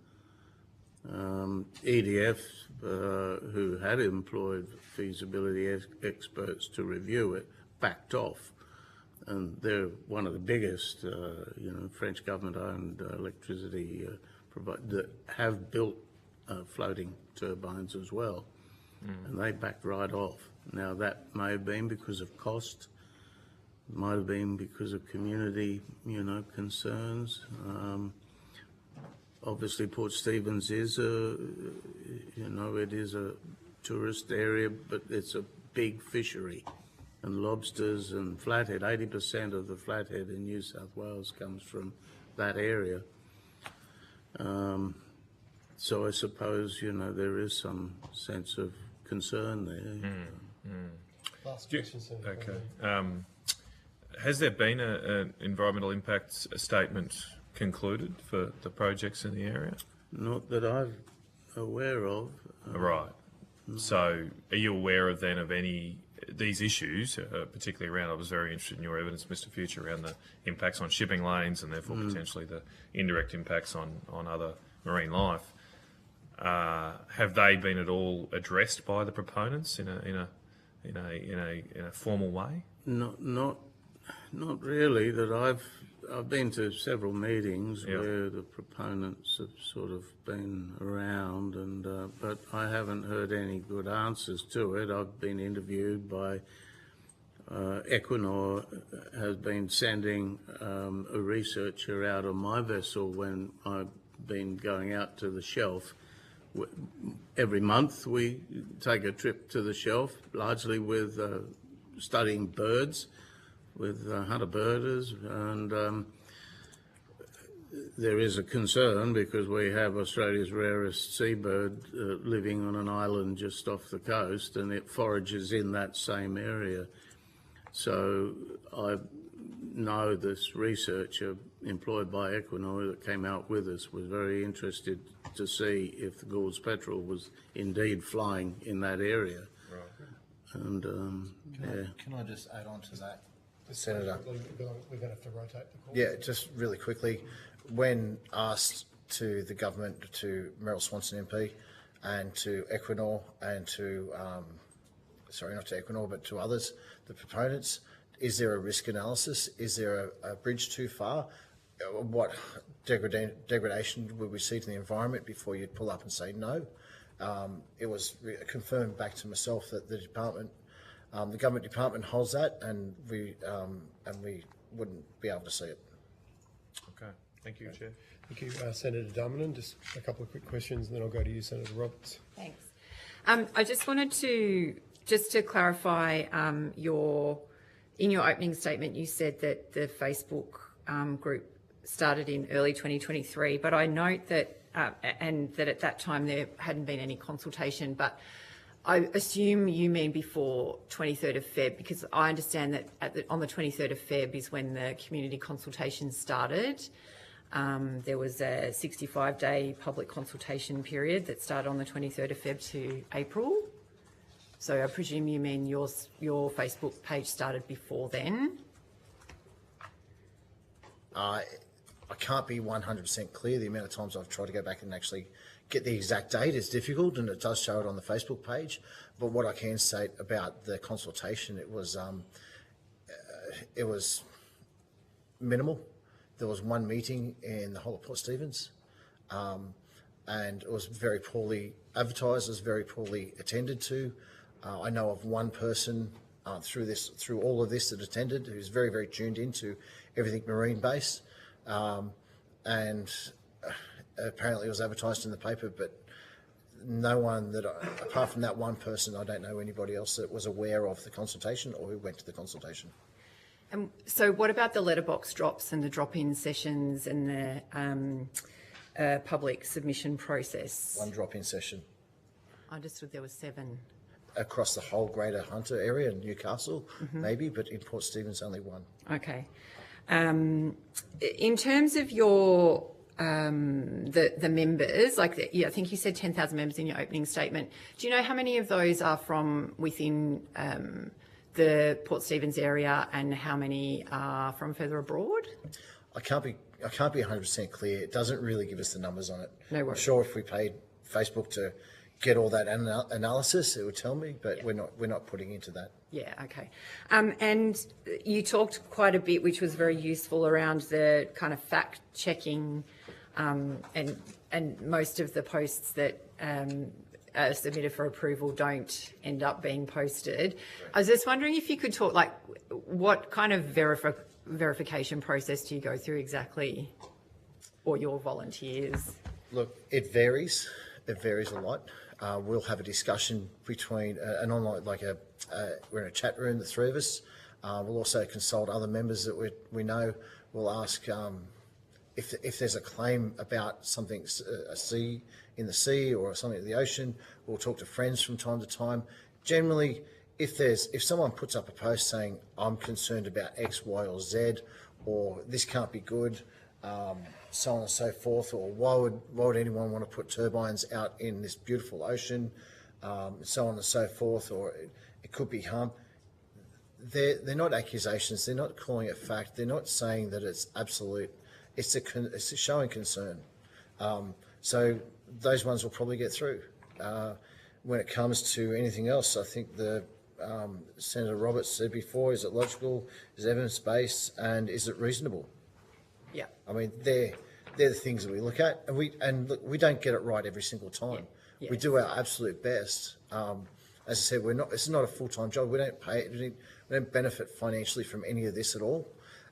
EDF, who had employed feasibility experts to review it, backed off. And they're one of the biggest, you know, French government-owned electricity providers that have built floating turbines as well, and they backed right off. Now that may have been because of cost, might have been because of community, you know, concerns. Obviously, Port Stephens is you know, it is a tourist area, but it's a big fishery. And lobsters and flathead, 80% of the flathead in New South Wales comes from that area. So I suppose, you know, there is some sense of concern there. Last question, sir. Okay. Has there been an environmental impact statement concluded for the projects in the area? Not that I'm aware of. Right. So are you aware of these issues, particularly around, I was very interested in your evidence, Mr Future, around the impacts on shipping lanes and therefore potentially the indirect impacts on other marine life. Have they been at all addressed by the proponents in a formal way? Not really. That I've been to several meetings where the proponents have sort of been around, and but I haven't heard any good answers to it. I've been interviewed by Equinor has been sending a researcher out on my vessel when I've been going out to the shelf. Every month we take a trip to the shelf, largely with studying birds, with hunter birders, and there is a concern because we have Australia's rarest seabird living on an island just off the coast, and it forages in that same area. So I know this researcher employed by Equinor that came out with us was very interested to see if the Gould's petrel was indeed flying in that area. Right. And Can I just add on to that, Senator? We're going to have to rotate the call. Yeah, just really quickly, when asked to the government, to Meryl Swanson MP and to Equinor and to, sorry, not to Equinor, but to others, the proponents, is there a risk analysis? Is there a bridge too far? What degradation would we see to the environment before you'd pull up and say no? It was confirmed back to myself that the department, the government department holds that, and we wouldn't be able to see it. Okay, thank you, Chair. Thank you, Senator Darmanin. Just a couple of quick questions, and then I'll go to you, Senator Roberts. Thanks. I just wanted to clarify in your opening statement, you said that the Facebook group started in early 2023, but I note that and that at that time there hadn't been any consultation, but I assume you mean before 23rd of Feb, because I understand that on the 23rd of Feb is when the community consultation started. There was a 65-day public consultation period that started on the 23rd of Feb to April. So I presume you mean your Facebook page started before then? I can't be 100% clear. The amount of times I've tried to go back and actually get the exact date is difficult, and it does show it on the Facebook page. But what I can say about the consultation, it was minimal. There was one meeting in the whole of Port Stephens, and it was very poorly advertised. It was very poorly attended to. I know of one person through all of this that attended who's very, very tuned into everything marine based, and apparently it was advertised in the paper, but no one apart from that one person, I don't know anybody else that was aware of the consultation or who went to the consultation. And so what about the letterbox drops and the drop-in sessions and the public submission process? One drop-in session. I understood there was 7. Across the whole Greater Hunter area, Newcastle, maybe, but in Port Stephens only one. Okay. In terms of your the members, I think you said 10,000 members in your opening statement. Do you know how many of those are from within the Port Stephens area and how many are from further abroad? I can't be 100% clear. It doesn't really give us the numbers on it. No worries. I'm sure if we paid Facebook to get all that analysis, it would tell me, but we're not putting into that. Yeah, okay. And you talked quite a bit, which was very useful, around the kind of fact checking, and most of the posts that are submitted for approval don't end up being posted. Right. I was just wondering if you could talk, like, what kind of verification process do you go through exactly, or your volunteers? Look, it varies. It varies a lot. We'll have a discussion between an online, we're in a chat room, the three of us. We'll also consult other members that we know. We'll ask if there's a claim about something, a sea in the sea or something in the ocean. We'll talk to friends from time to time. Generally, if someone puts up a post saying, I'm concerned about X, Y, or Z, or this can't be good, so on and so forth, or why would anyone want to put turbines out in this beautiful ocean? so on and so forth, or it could be harm. They're not accusations. They're not calling it fact. They're not saying that it's absolute. It's a showing concern. So those ones will probably get through. When it comes to anything else, I think the Senator Roberts said before: is it logical? Is it evidence-based? And is it reasonable? Yeah. I mean, they're the things that we look at, and look, we don't get it right every single time. Yeah. We do our absolute best. As I said, it's not a full-time job. We don't pay. We don't benefit financially from any of this at all,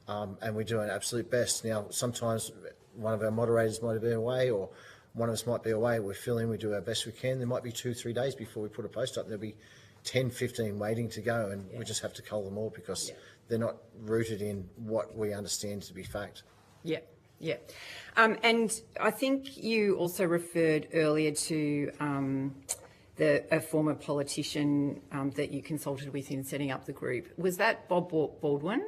and we do an absolute best. Now, sometimes one of our moderators might have been away, or one of us might be away. We fill in. We do our best we can. There might be 2-3 days before we put a post up. There'll be 10, 15 waiting to go, and we just have to cull them all because they're not rooted in what we understand to be fact. Yeah, yeah. And I think you also referred earlier to a former politician that you consulted with in setting up the group. Was that Bob Baldwin?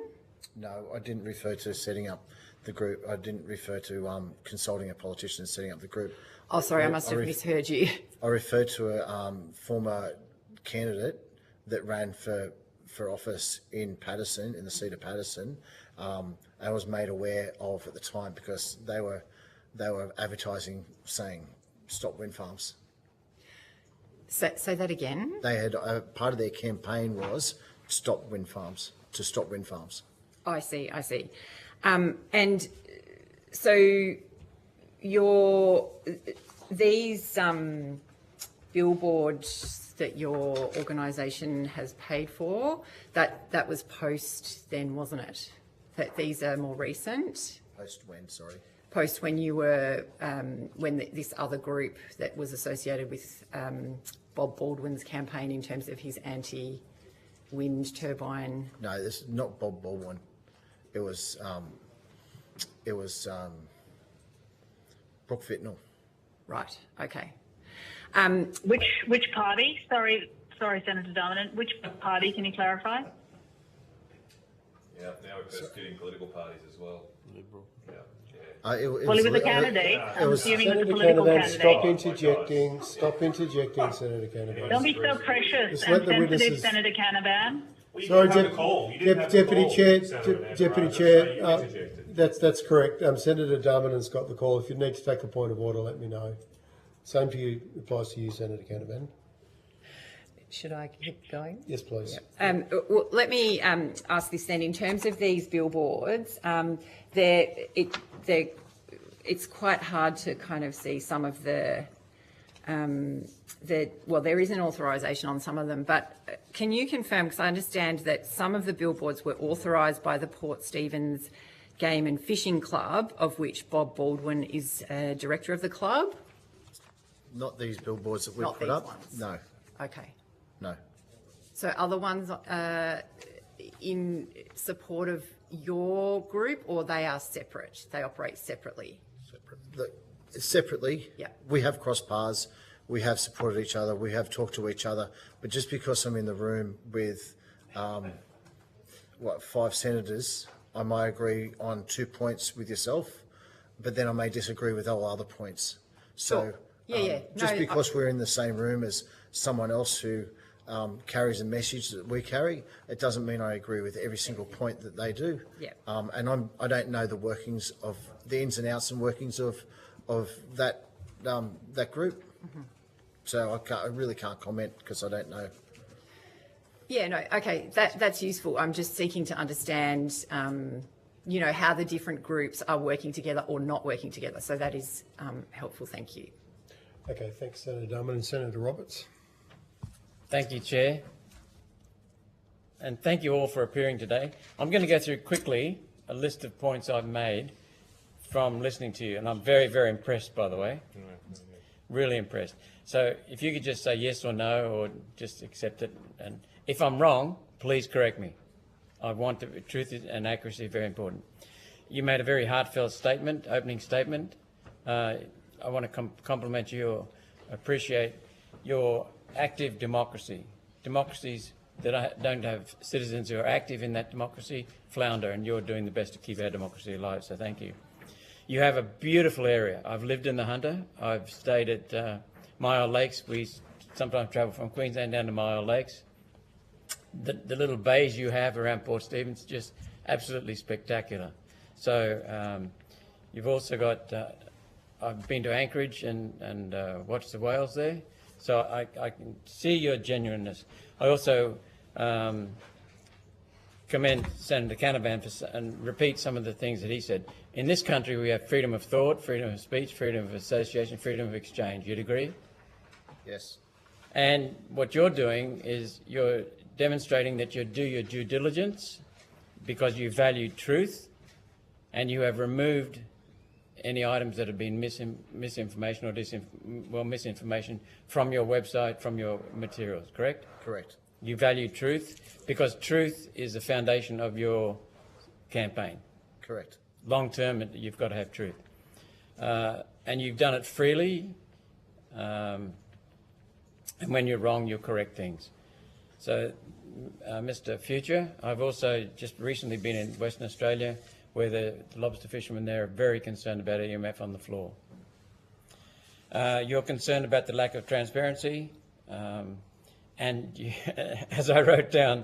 No, I didn't refer to setting up the group. I didn't refer to consulting a politician and setting up the group. Oh, sorry, I must have misheard you. I referred to a former candidate that ran for office in Patterson, in the seat of Patterson, and was made aware of at the time because they were advertising saying stop wind farms. Say that again. They had part of their campaign was stop wind farms. To stop wind farms. Oh, I see. And so these billboards that your organisation has paid for, that was post then, wasn't it? That these are more recent? Post when, sorry? Post when you were, this other group that was associated with Bob Baldwin's campaign in terms of his anti-wind turbine. No, this is not Bob Baldwin. It was Brooke Fitnell. Right. Okay. Which party? Sorry, Senator Dominant. Which party? Can you clarify? Yeah, now we're persecuting political parties as well. Liberal. Yeah. He was a candidate. I'm assuming he was a Senator political Canavan, candidate. stop interjecting, Senator Canavan. Don't be so precious Just and let the sensitive, witnesses- Senator Canavan. Sorry, Deputy Chair, that's correct. Senator Darminan's got the call. If you need to take a point of order, let me know. Same to you, applies to you, Senator Canavan. Should I keep going? Yes, please. Well, let me ask this then. In terms of these billboards, it's quite hard to kind of see some of there is an authorisation on some of them, but can you confirm, because I understand that some of the billboards were authorised by the Port Stephens Game and Fishing Club, of which Bob Baldwin is director of the club? Not these billboards that we've Not put these up. ones. No, Okay. no. So other ones in support of your group, or they are separate? They operate separately? Separately, Yeah. we have crossed paths, we have supported each other, we have talked to each other, but just because I'm in the room with, 5 senators, I might agree on 2 points with yourself, but then I may disagree with all other points. So, Yeah. just because we're in the same room as someone else who carries a message that we carry, it doesn't mean I agree with every single point that they do. Yeah. And I don't know the workings of the ins and outs and workings of that group. Mm-hmm. So I really can't comment because I don't know. Yeah, no, okay, that's useful. I'm just seeking to understand, how the different groups are working together or not working together. So that is helpful. Thank you. Okay, thanks, Senator Darmin. And Senator Roberts. Thank you, Chair. And thank you all for appearing today. I'm going to go through quickly a list of points I've made from listening to you, and I'm very, very impressed, by the way. Really impressed. So if you could just say yes or no, or just accept it, and if I'm wrong, please correct me. I want the truth and accuracy, very important. You made a very heartfelt statement, opening statement. I want to compliment you or appreciate your active democracy. Democracies that don't have citizens who are active in that democracy flounder, and you're doing the best to keep our democracy alive, so thank you. You have a beautiful area. I've lived in the Hunter. I've stayed at Mile Lakes. We sometimes travel from Queensland down to Myall Lakes. The little bays you have around Port Stephens, just absolutely spectacular. So you've also got, I've been to Anchorage and watched the whales there, so I can see your genuineness. I also commend Senator Canavan and repeat some of the things that he said. In this country we have freedom of thought, freedom of speech, freedom of association, freedom of exchange. You'd agree? Yes. And what you're doing is you're demonstrating that you do your due diligence because you value truth, and you have removed any items that have been misinformation or misinformation from your website, from your materials, correct? Correct. You value truth because truth is the foundation of your campaign. Correct. Long term, you've got to have truth. And you've done it freely, and when you're wrong, you'll correct things. So, Mr. Future, I've also just recently been in Western Australia, where the lobster fishermen there are very concerned about EMF on the floor. You're concerned about the lack of transparency, and you, as I wrote down,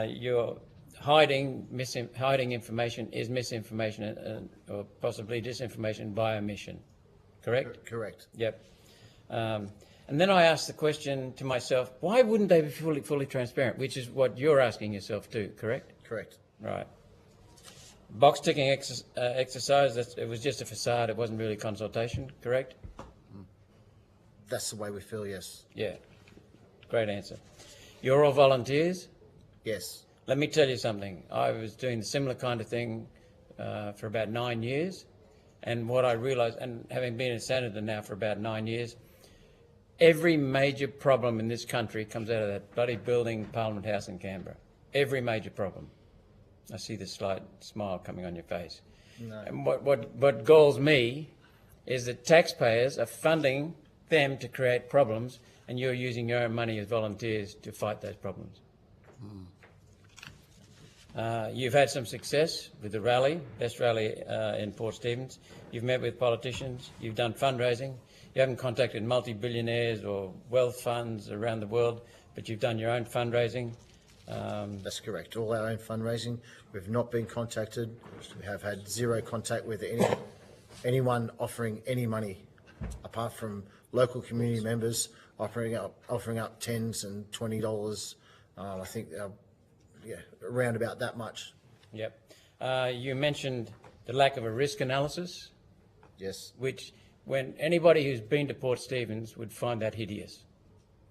you're hiding information is misinformation or possibly disinformation by omission, correct? Correct. Yep. And then I asked the question to myself, why wouldn't they be fully transparent, which is what you're asking yourself too, correct? Correct. Right. Box ticking exercise, it was just a facade, it wasn't really consultation, correct? That's the way we feel, yes. Yeah, great answer. You're all volunteers? Yes. Let me tell you something. I was doing the similar kind of thing for about 9 years, and what I realised, and having been a senator now for about 9 years, every major problem in this country comes out of that bloody building, Parliament House in Canberra. Every major problem. I see the slight smile coming on your face. No. And what galls me is that taxpayers are funding them to create problems, and you're using your own money as volunteers to fight those problems. You've had some success with the rally, best rally in Port Stephens. You've met with politicians. You've done fundraising. You haven't contacted multi-billionaires or wealth funds around the world, but you've done your own fundraising. That's correct. All our own fundraising. We've not been contacted. We have had zero contact with anyone offering any money, apart from local community members offering up $10s and $20. I think, yeah, around about that much. Yep. You mentioned the lack of a risk analysis. Yes. Which, when anybody who's been to Port Stephens would find that hideous.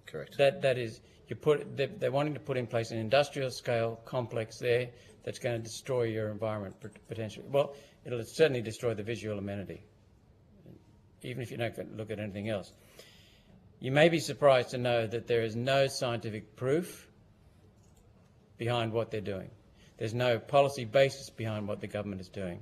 Correct. That is, they're wanting to put in place an industrial scale complex there that's going to destroy your environment potentially. Well, it'll certainly destroy the visual amenity, even if you don't look at anything else. You may be surprised to know that there is no scientific proof behind what they're doing. There's no policy basis behind what the government is doing.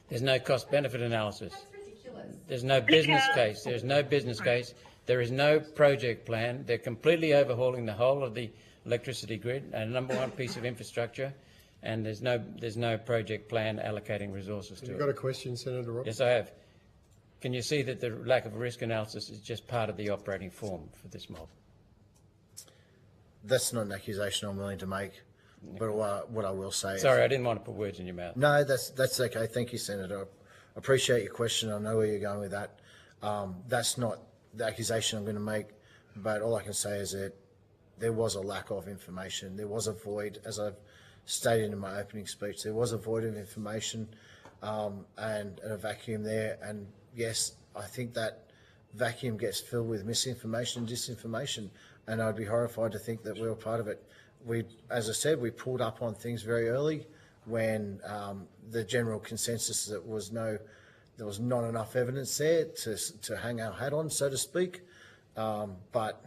There's no cost-benefit analysis. That's ridiculous. There's no business case. There's no business case. There is no project plan. They're completely overhauling the whole of the electricity grid, a number one piece of infrastructure, and there's no project plan allocating resources to it. You've got a question, Senator Roberts? Yes, I have. Can you see that the lack of risk analysis is just part of the operating form for this mob? That's not an accusation I'm willing to make, but what I will say Sorry, is... I didn't want to put words in your mouth. No, that's okay. Thank you, Senator. I appreciate your question. I know where you're going with that. That's not the accusation I'm going to make, but all I can say is that there was a lack of information. There was a void, as I've stated in my opening speech. There was a void of information and a vacuum there. And yes, I think that vacuum gets filled with misinformation and disinformation. And I'd be horrified to think that we were part of it. As I said, we pulled up on things very early when the general consensus that there was not enough evidence there to hang our hat on, so to speak. But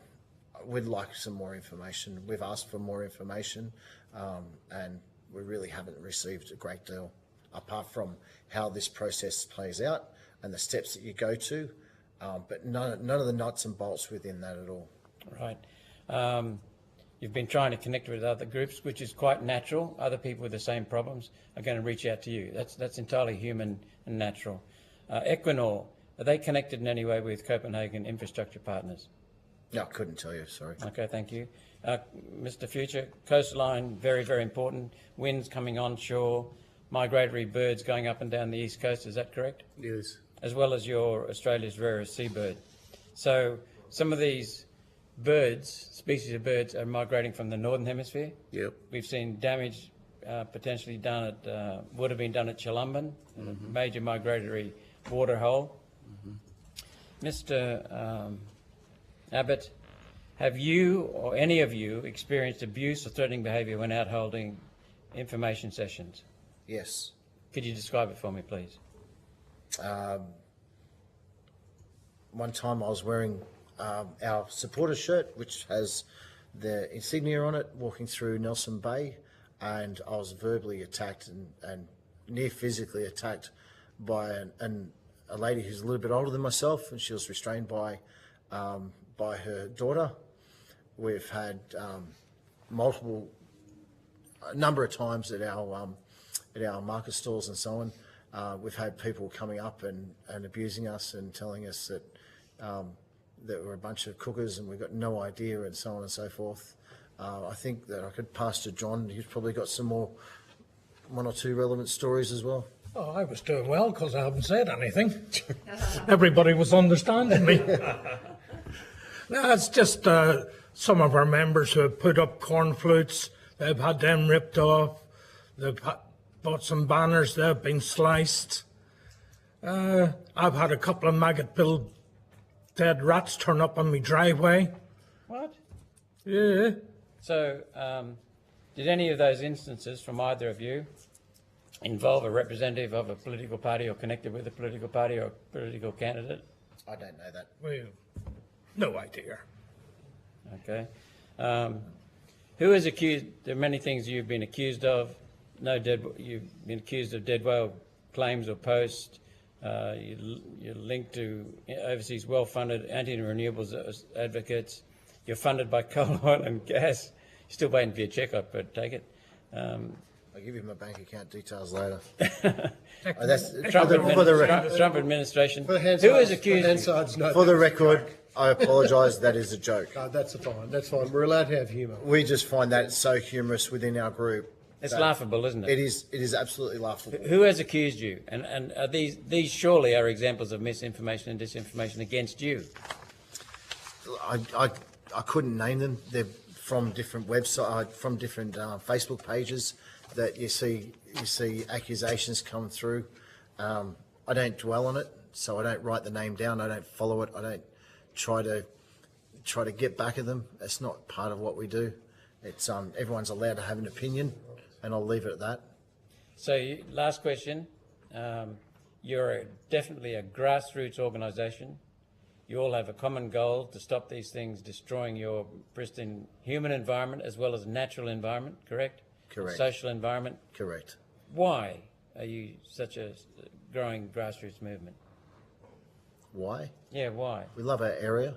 we'd like some more information. We've asked for more information, and we really haven't received a great deal, apart from how this process plays out and the steps that you go to, but none of the nuts and bolts within that at all. Right. You've been trying to connect with other groups, which is quite natural. Other people with the same problems are going to reach out to you. That's entirely human and natural. Equinor, are they connected in any way with Copenhagen infrastructure partners? No, I couldn't tell you, sorry. Okay, thank you. Mr. Future, coastline, very, very important. Winds coming onshore, migratory birds going up and down the east coast, is that correct? Yes. As well as your Australia's rarest seabird. So some of these birds, species of birds, are migrating from the northern hemisphere. Yep. We've seen damage potentially done at, would have been done at Chilumban, a major migratory waterhole. Mr. Abbott, have you or any of you experienced abuse or threatening behaviour when out holding information sessions? Yes. Could you describe it for me, please? One time I was wearing our supporter shirt, which has the insignia on it, walking through Nelson Bay, and I was verbally attacked and near physically attacked by a lady who's a little bit older than myself, and she was restrained by her daughter. We've had a number of times at our market stalls and so on. We've had people coming up and abusing us and telling us that we're a bunch of cookers and we've got no idea and so on and so forth. I think that I could pass to John. He's probably got some more, one or two relevant stories as well. Oh, I was doing well because I haven't said anything. Everybody was understanding me. No, it's just some of our members who have put up corn flutes. They've had them ripped off. They've bought some banners. They've been sliced. I've had a couple of maggot-billed dead rats turn up on my driveway. What? Yeah. So, did any of those instances from either of you involve a representative of a political party or connected with a political party or a political candidate? I don't know that. Well, no idea. Okay. Who is accused? There are many things you've been accused of. You've been accused of dead whale claims or posts. You're linked to overseas well-funded anti-renewables advocates. You're funded by coal, oil and gas. You're still waiting for your check, I take it. I'll give you my bank account details later. Trump administration. Who is accused? For the record, I apologise. That is a joke. That's fine. That's fine. We're allowed to have humour. We just find that so humorous within our group. It's laughable, isn't it? It is absolutely laughable. Who has accused you? And are these surely are examples of misinformation and disinformation against you? I couldn't name them. They're from different websites, from different Facebook pages that you see accusations come through. I don't dwell on it, so I don't write the name down. I don't follow it. I don't try to get back at them. It's not part of what we do. It's everyone's allowed to have an opinion, and I'll leave it at that. So, last question. You're definitely a grassroots organisation. You all have a common goal to stop these things destroying your pristine human environment as well as natural environment, correct? Correct. Social environment? Correct. Why are you such a growing grassroots movement? Why? Yeah, why? We love our area.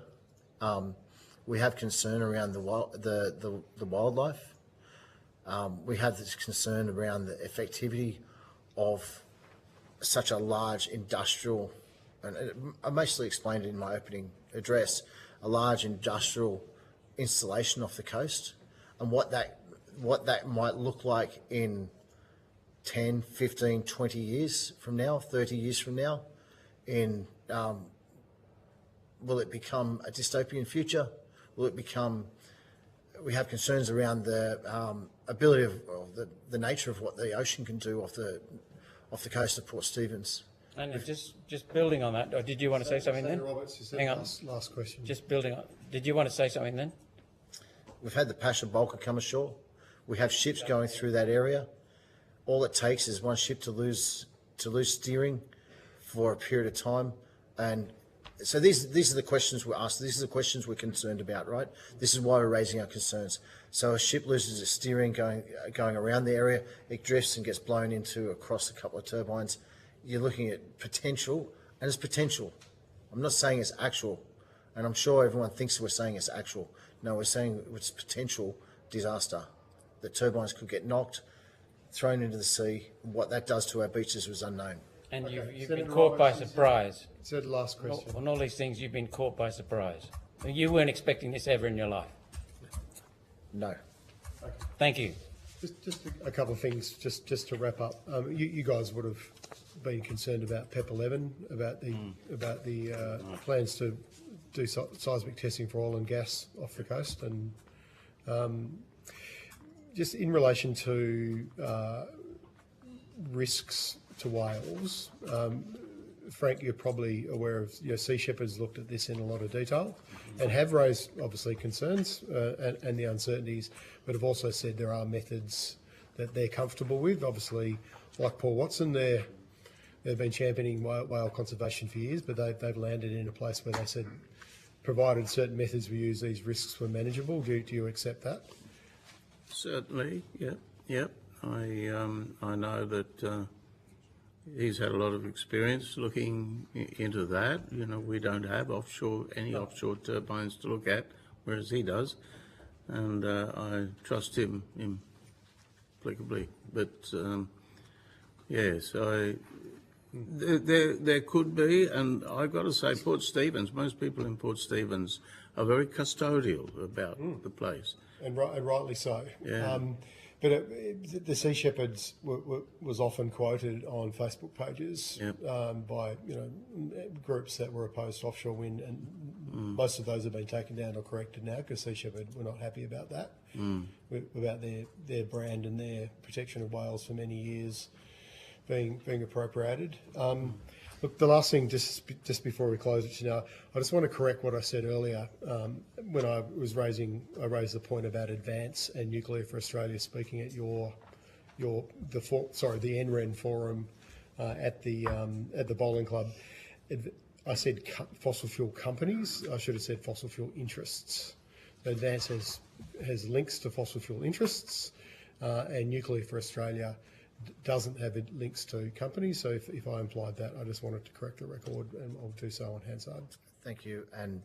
We have concern around the wildlife. We have this concern around the effectivity of such a large industrial, and I mostly explained it in my opening address, a large industrial installation off the coast, and what that might look like in 10, 15, 20 years from now, 30 years from now. Will it become a dystopian future? Will it become? We have concerns around the ability of the nature of what the ocean can do off the coast of Port Stephens. And just building on that, or did you want to say something then? Roberts, Hang on. Last question. Just building on. Did you want to say something then? We've had the Pasha Bulker come ashore. We have ships going through that area. All it takes is one ship to lose steering for a period of time, and so these are the questions we're asked. These are the questions we're concerned about, right? This is why we're raising our concerns. So a ship loses its steering going around the area, it drifts and gets blown across a couple of turbines. You're looking at potential, and it's potential. I'm not saying it's actual, and I'm sure everyone thinks we're saying it's actual. No, we're saying it's potential disaster. The turbines could get knocked, thrown into the sea. What that does to our beaches was unknown. And you've been caught by surprise. It's the last question. On all these things, you've been caught by surprise. You weren't expecting this ever in your life? No. Thank you. Just a couple of things, just to wrap up. You guys would have been concerned about PEP 11, about the plans to do seismic testing for oil and gas off the coast, and just in relation to risks to whales. Frank, you're probably aware of, Sea Shepherd's looked at this in a lot of detail and have raised, obviously, concerns and the uncertainties, but have also said there are methods that they're comfortable with. Obviously, like Paul Watson, they've been championing whale conservation for years, but they've landed in a place where they said, provided certain methods were used, these risks were manageable. Do you accept that? Certainly, yep. I know that he's had a lot of experience looking into that. We don't have any offshore turbines to look at, whereas he does, and I trust him implicably. But yes, there could be, and I've got to say, Port Stephens. Most people in Port Stephens are very custodial about the place, and rightly so. Yeah. But the Sea Shepherds was often quoted on Facebook pages by groups that were opposed to offshore wind, and most of those have been taken down or corrected now because Sea Shepherd were not happy about that, about their brand and their protection of whales for many years being appropriated. Look, the last thing, just before we close it, I just want to correct what I said earlier when I raised the point about advance and Nuclear for Australia speaking at the NREN forum at the bowling club. I said fossil fuel companies. I should have said fossil fuel interests. So advance has links to fossil fuel interests, and Nuclear for Australia doesn't have links to companies. So if I implied that, I just wanted to correct the record, and I'll do so on Hansard. Thank you. And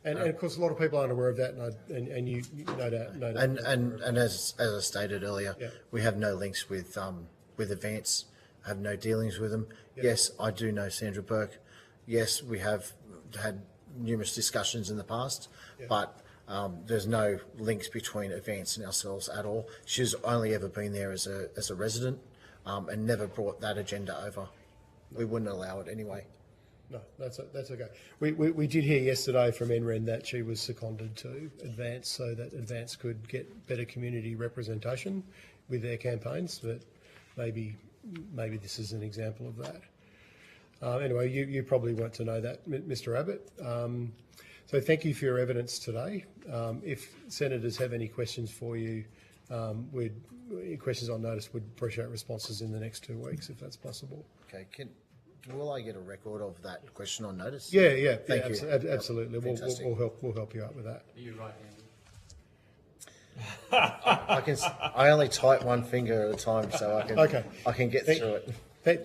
and of course, a lot of people aren't aware of that, and you no doubt. And as I stated earlier, we have no links with Advance. I have no dealings with them. Yes, I do know Sandra Burke. Yes, we have had numerous discussions in the past, but there's no links between Advance and ourselves at all. She's only ever been there as a resident, and never brought that agenda over. We wouldn't allow it anyway. No, that's okay. We did hear yesterday from NREN that she was seconded to Advance so that Advance could get better community representation with their campaigns, but maybe this is an example of that. Anyway, you probably want to know that, Mr. Abbott. So thank you for your evidence today. If senators have any questions for you, questions on notice, we'd appreciate responses in the next 2 weeks, if that's possible. Okay. Will I get a record of that question on notice? Yeah. Thank you. Absolutely. We'll help you out with that. Are you right, I Andy? I only type one finger at a time, so I can get through it.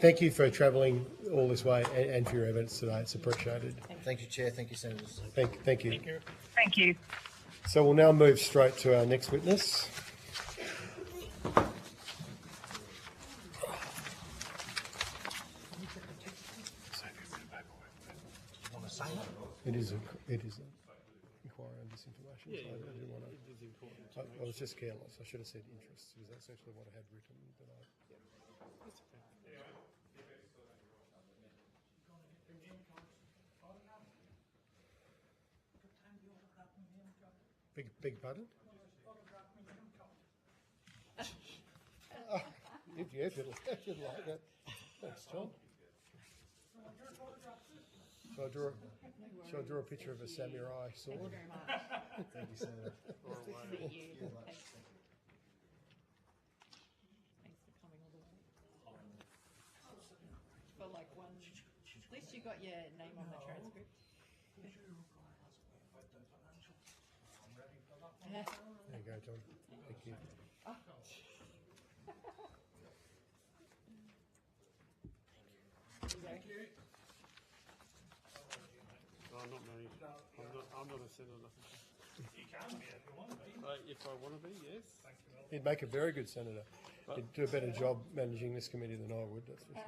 Thank you for travelling all this way and for your evidence today. It's appreciated. Thank you, Chair. Thank you, Senators. Thank you. Thank you. So we'll now move straight to our next witness. It is an inquiry on disinformation. So I didn't want to. I was just careless. I should have said interests because that's actually what I had written. But Beg pardon? If you'd like that. Thanks, John. Shall I draw a picture of a samurai sword? Thank you very much. Thank you, Senator. It's good to meet you. Thanks for coming all the way. For like one, at least you got your name on the transcript. There you go, John. Thank you. Thank you. I'm not a senator. You can be if you want to be. If I want to be, yes. You'd make a very good senator. You'd do a better job managing this committee than I would, that's for sure.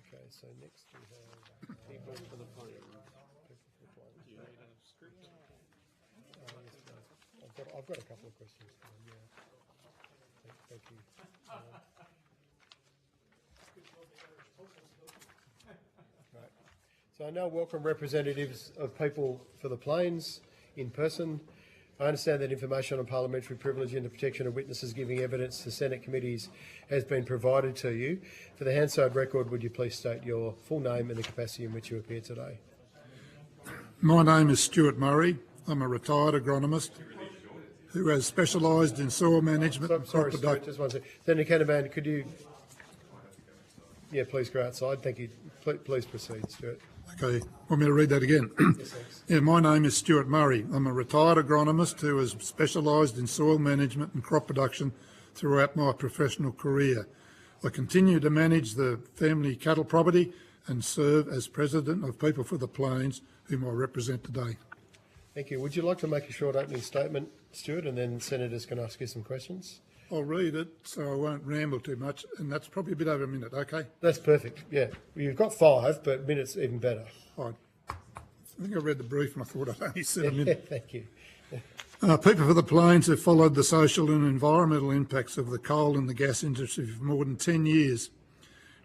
Okay, so next we have people for the parliament. I've got a couple of questions for them, yeah. Thank you. Right. So I now welcome representatives of People for the Plains in person. I understand that information on parliamentary privilege and the protection of witnesses giving evidence to Senate committees has been provided to you. For the Hansard record, would you please state your full name and the capacity in which you appear today? My name is Stuart Murray. I'm a retired agronomist who has specialised in soil management and crop Stuart, production. just one second. Senator Canavan, could you... Yeah, please go outside. Thank you. Please proceed, Stuart. Okay, want me to read that again? Yes, thanks. Yeah, my name is Stuart Murray. I'm a retired agronomist who has specialised in soil management and crop production throughout my professional career. I continue to manage the family cattle property and serve as President of People for the Plains, whom I represent today. Thank you. Would you like to make a short opening statement, Stuart, and then senators can ask you some questions? I'll read it so I won't ramble too much, and that's probably a bit over a minute, okay? That's perfect, yeah. Well, you've got 5, but minutes even better. I think I read the brief and I thought I'd only said a minute. Thank you. People for the Plains have followed the social and environmental impacts of the coal and the gas industry for more than 10 years.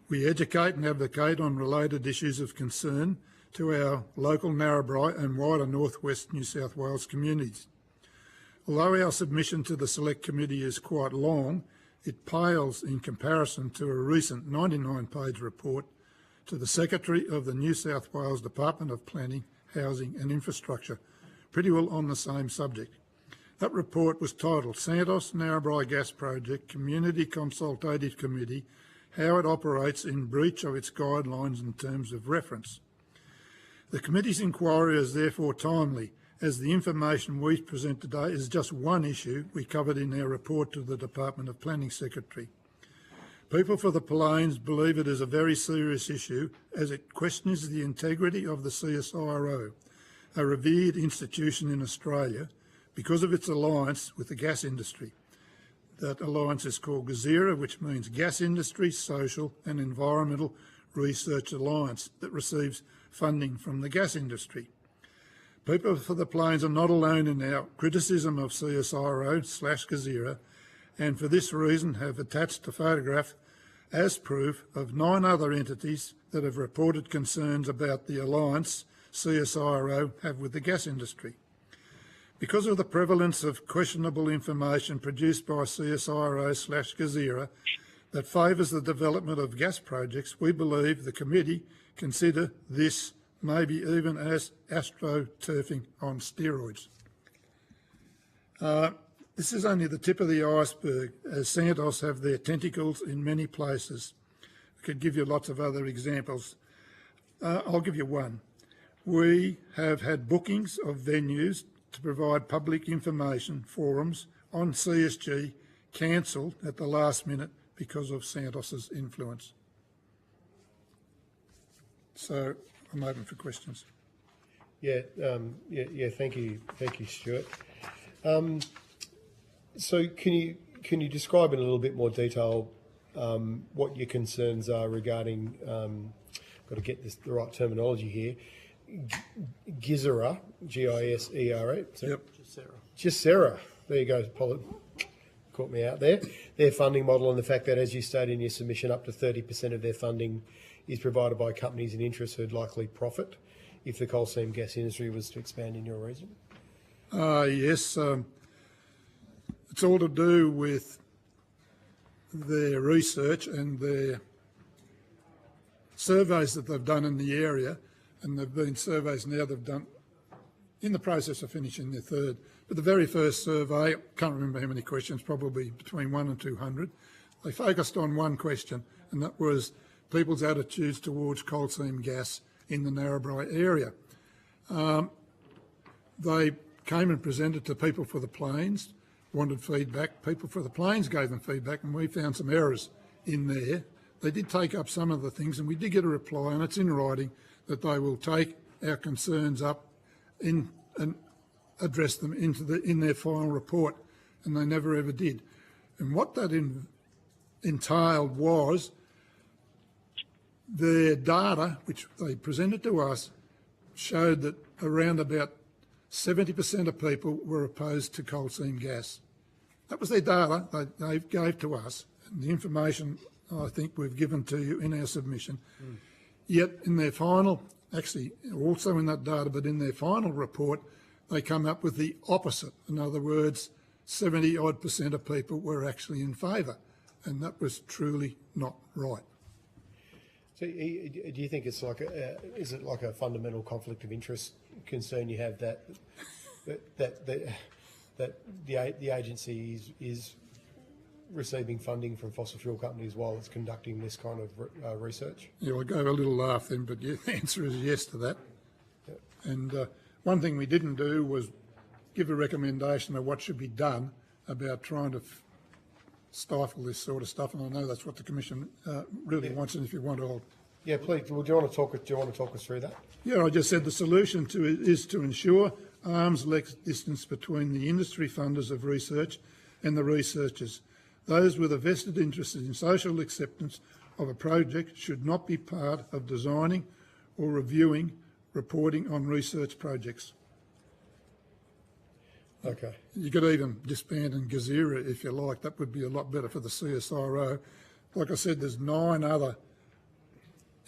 We educate and advocate on related issues of concern to our local Narrabri and wider northwest New South Wales communities. Although our submission to the Select Committee is quite long, it pales in comparison to a recent 99-page report to the Secretary of the New South Wales Department of Planning, Housing and Infrastructure, pretty well on the same subject. That report was titled Santos Narrabri Gas Project Community Consultative Committee, How It Operates in Breach of its Guidelines and Terms of Reference. The committee's inquiry is therefore timely, as the information we present today is just one issue we covered in our report to the Department of Planning Secretary. People for the Plains believe it is a very serious issue as it questions the integrity of the CSIRO, a revered institution in Australia, because of its alliance with the gas industry. That alliance is called GZERA, which means Gas Industry, Social and Environmental Research Alliance, that receives funding from the gas industry. People for the Plains are not alone in our criticism of CSIRO/GZERA, and for this reason have attached a photograph as proof of 9 other entities that have reported concerns about the alliance CSIRO have with the gas industry. Because of the prevalence of questionable information produced by CSIRO/GZERA that favours the development of gas projects, we believe the committee consider this maybe even as astroturfing on steroids. This is only the tip of the iceberg, as Santos have their tentacles in many places. I could give you lots of other examples. I'll give you one. We have had bookings of venues to provide public information forums on CSG cancelled at the last minute because of Santos's influence. So I'm open for questions. Yeah, thank you, Stuart. So can you describe in a little bit more detail what your concerns are regarding? Got to get the right terminology here. GZERA, GISERA. Yep. GZERA. There you go. Caught me out there. Their funding model and the fact that, as you stated in your submission, up to 30% of their funding is provided by companies and interests who'd likely profit if the coal seam gas industry was to expand in your region? Yes. It's all to do with their research and their surveys that they've done in the area, and there have been surveys now they've done in the process of finishing their third. But the very first survey, I can't remember how many questions, probably between 1 and 200, they focused on one question, and that was people's attitudes towards coal seam gas in the Narrabri area. They came and presented to People for the Plains, wanted feedback. People for the Plains gave them feedback, and we found some errors in there. They did take up some of the things, and we did get a reply, and it's in writing, that they will take our concerns up and address them in their final report, and they never ever did. And what that entailed was their data, which they presented to us, showed that around about 70% of people were opposed to coal seam gas. That was their data they gave to us, and the information I think we've given to you in our submission. Yet in their final, actually also in that data, but in their final report, they come up with the opposite. In other words, 70-odd% of people were actually in favour, and that was truly not right. So, do you think it's like is it like a fundamental conflict of interest concern you have that the agency is receiving funding from fossil fuel companies while it's conducting this kind of research? Yeah, I gave a little laugh then, but yeah, the answer is yes to that. Yep. And one thing we didn't do was give a recommendation of what should be done about trying to stifle this sort of stuff, and I know that's what the Commission really wants. And if you want to, yeah, please. Do you want to talk us through that? Yeah, I just said the solution to it is to ensure arm's length distance between the industry funders of research and the researchers. Those with a vested interest in social acceptance of a project should not be part of designing or reviewing reporting on research projects. Okay. You could even disband and Gazira if you like. That would be a lot better for the CSIRO. Like I said, there's 9 other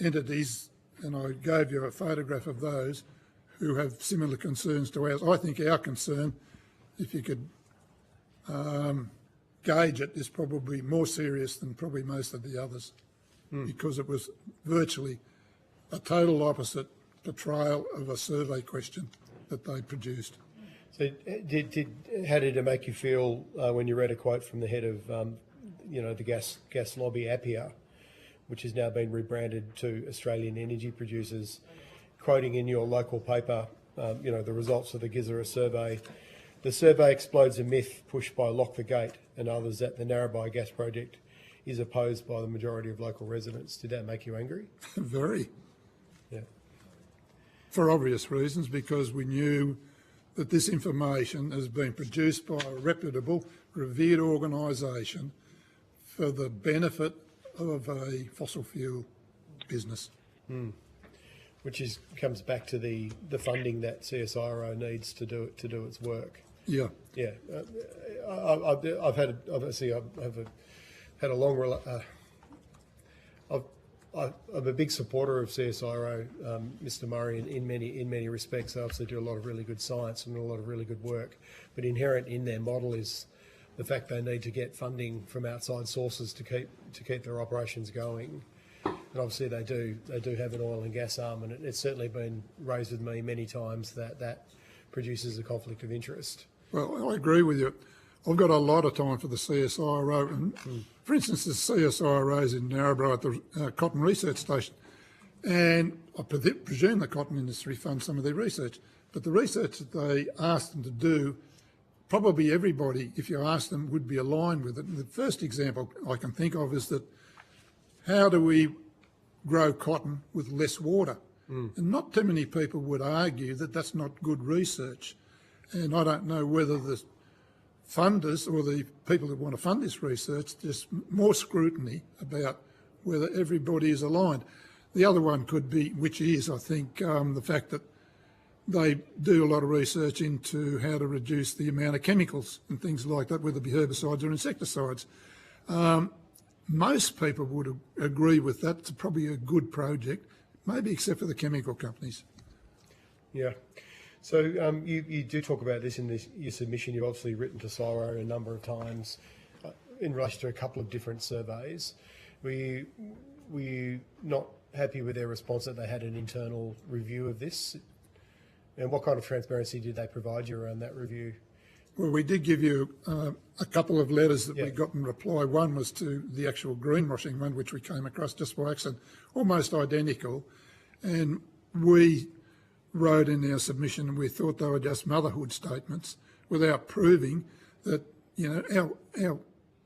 entities, and I gave you a photograph of those, who have similar concerns to ours. I think our concern, if you could gauge it, is probably more serious than probably most of the others, because it was virtually a total opposite portrayal of a survey question that they produced. So, how did it make you feel when you read a quote from the head of, the gas lobby, APPIA, which has now been rebranded to Australian Energy Producers, quoting in your local paper, the results of the Gizera survey? The survey explodes a myth pushed by Lock the Gate and others that the Narrabri gas project is opposed by the majority of local residents. Did that make you angry? Very. Yeah. For obvious reasons, because we knew that this information has been produced by a reputable, revered organisation for the benefit of a fossil fuel business. Which comes back to the funding that CSIRO needs to do its work. Yeah. Yeah. I've had a long. I'm a big supporter of CSIRO, Mr. Murray, in many respects. They obviously do a lot of really good science and a lot of really good work, but inherent in their model is the fact they need to get funding from outside sources to keep their operations going. And obviously they do have an oil and gas arm, and it's certainly been raised with me many times that produces a conflict of interest. Well, I agree with you. I've got a lot of time for the CSIRO, and for instance, the CSIRO is in Narrabri at the Cotton Research Station, and I presume the cotton industry funds some of their research, but the research that they asked them to do, probably everybody, if you ask them, would be aligned with it. And the first example I can think of is that how do we grow cotton with less water? And not too many people would argue that that's not good research. And I don't know whether the funders or the people that want to fund this research, just more scrutiny about whether everybody is aligned. The other one could be, which is, I think, the fact that they do a lot of research into how to reduce the amount of chemicals and things like that, whether it be herbicides or insecticides. Most people would agree with that. It's probably a good project, maybe except for the chemical companies. Yeah. So you do talk about this in your submission. You've obviously written to CSIRO a number of times in relation to a couple of different surveys. Were you not happy with their response that they had an internal review of this? And what kind of transparency did they provide you around that review? Well, we did give you a couple of letters that we got in reply. One was to the actual greenwashing one, which we came across just by accident, almost identical. And we wrote in our submission, and we thought they were just motherhood statements without proving that,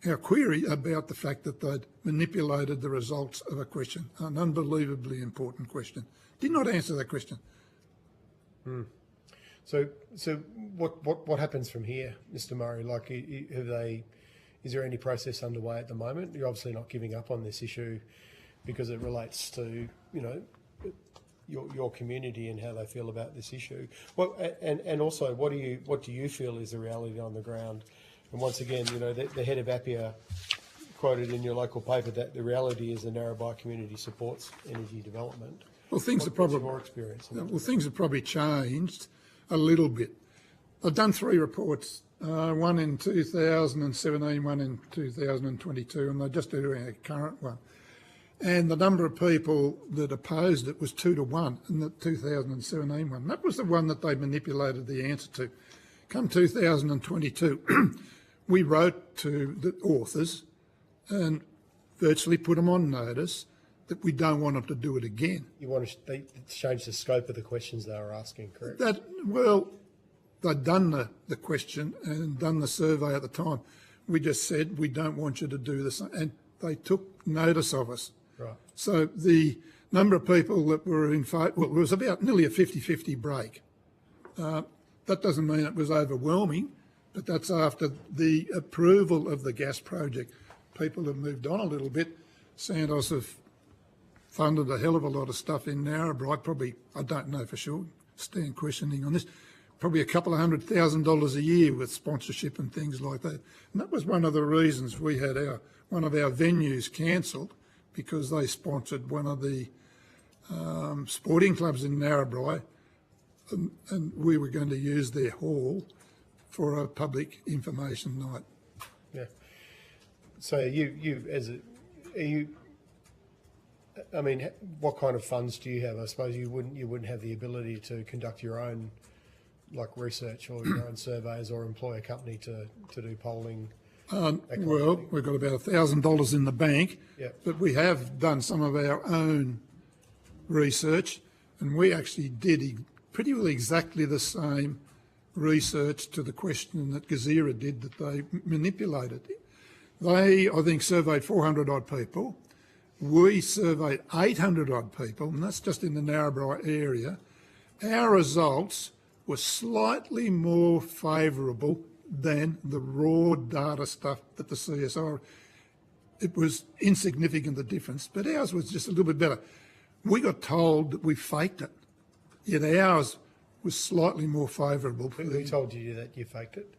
our query about the fact that they'd manipulated the results of a question, an unbelievably important question. Did not answer that question. So what happens from here, Mr. Murray? Like, is there any process underway at the moment? You're obviously not giving up on this issue because it relates to, your community and how they feel about this issue. Well, and also, what do you feel is the reality on the ground? And once again, you know, the head of APPIA quoted in your local paper that the reality is the Narrabri community supports energy development. Well, things have probably your experience. Well, things have probably changed a little bit. I've done 3 reports, one in 2017, one in 2022, and they're just doing a current one. And the number of people that opposed it was 2 to 1 in the 2017 one. That was the one that they manipulated the answer to. Come 2022, we wrote to the authors and virtually put them on notice that we don't want them to do it again. You want to change the scope of the questions they were asking, correct? Well, they'd done the question and done the survey at the time. We just said, we don't want you to do this. And they took notice of us. Right. So the number of people that were in favour, well, it was about nearly a 50-50 break. That doesn't mean it was overwhelming, but that's after the approval of the gas project. People have moved on a little bit. Santos have funded a hell of a lot of stuff in Narrabri, probably, I don't know for sure, stand questioning on this, probably a couple of $100,000 a year with sponsorship and things like that. And that was one of the reasons we had one of our venues cancelled, because they sponsored one of the sporting clubs in Narrabri, and we were going to use their hall for a public information night. Yeah. So I mean, what kind of funds do you have? I suppose you wouldn't have the ability to conduct your own, like, research or your own surveys, or employ a company to do polling. Well, we've got about $1,000 in the bank, Yep. but we have done some of our own research, and we actually did pretty well exactly the same research to the question that Gazira did, that they manipulated. They, I think, surveyed 400 odd people. We surveyed 800 odd people, and that's just in the Narrabri area. Our results were slightly more favourable than the raw data stuff that the CSR. It was insignificant, the difference, but ours was just a little bit better. We got told that we faked it, yet ours was slightly more favourable. Who told you that you faked it?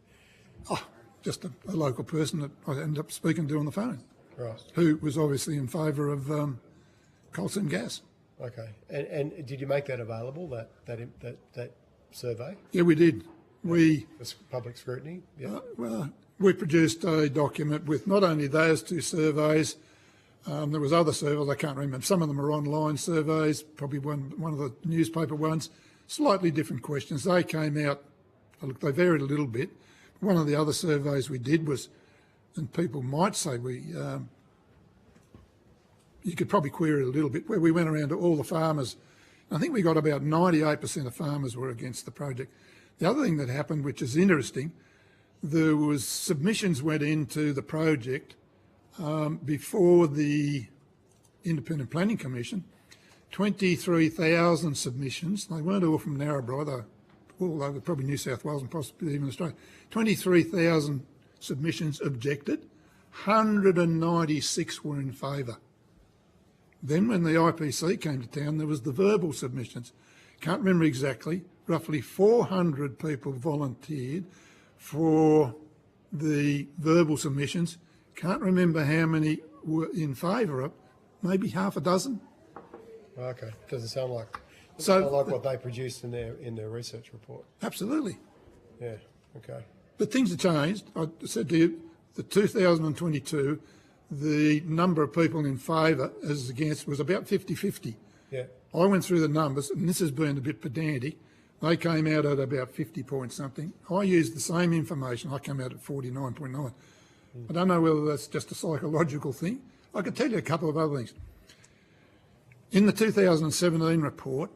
Oh, just a local person that I ended up speaking to on the phone. Right. Who was obviously in favour of coal seam gas. Okay. And did you make that available, that survey? Yeah, we did. We public scrutiny. Yeah. Well, we produced a document with not only those 2 surveys. There was other surveys, I can't remember. Some of them are online surveys, probably one of the newspaper ones. Slightly different questions. They came out, look, they varied a little bit. One of the other surveys we did was, and people might say you could probably query it a little bit, where we went around to all the farmers. I think we got about 98% of farmers were against the project. The other thing that happened, which is interesting, there was submissions went into the project before the Independent Planning Commission, 23,000 submissions. They weren't all from Narrabri, they were all over probably New South Wales and possibly even Australia. 23,000 submissions objected, 196 were in favour. Then when the IPC came to town, there was the verbal submissions. Can't remember exactly, roughly 400 people volunteered for the verbal submissions. Can't remember how many were in favour of, maybe half a dozen. Okay, doesn't sound like what they produced in their research report. Absolutely. Yeah. Okay. But things have changed. I said to you, the 2022, the number of people in favour as against was about 50-50. Yeah. I went through the numbers, and this has been a bit pedantic. They came out at about 50 point something. I used the same information. I came out at 49.9. I don't know whether that's just a psychological thing. I could tell you a couple of other things. In the 2017 report,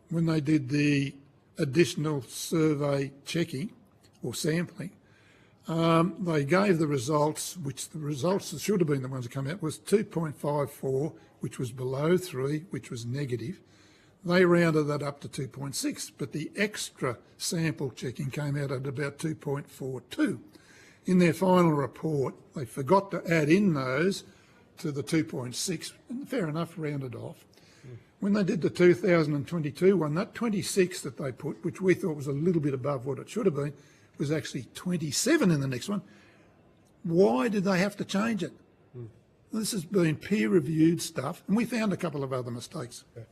when they did the additional survey checking or sampling, they gave the results, which the results that should have been the ones that come out was 2.54, which was below 3, which was negative. They rounded that up to 2.6, but the extra sample checking came out at about 2.42. In their final report, they forgot to add in those to the 2.6, and fair enough, rounded off. When they did the 2022 one, that 26 that they put, which we thought was a little bit above what it should have been, was actually 27 in the next one. Why did they have to change it? This has been peer-reviewed stuff, and we found a couple of other mistakes. Okay.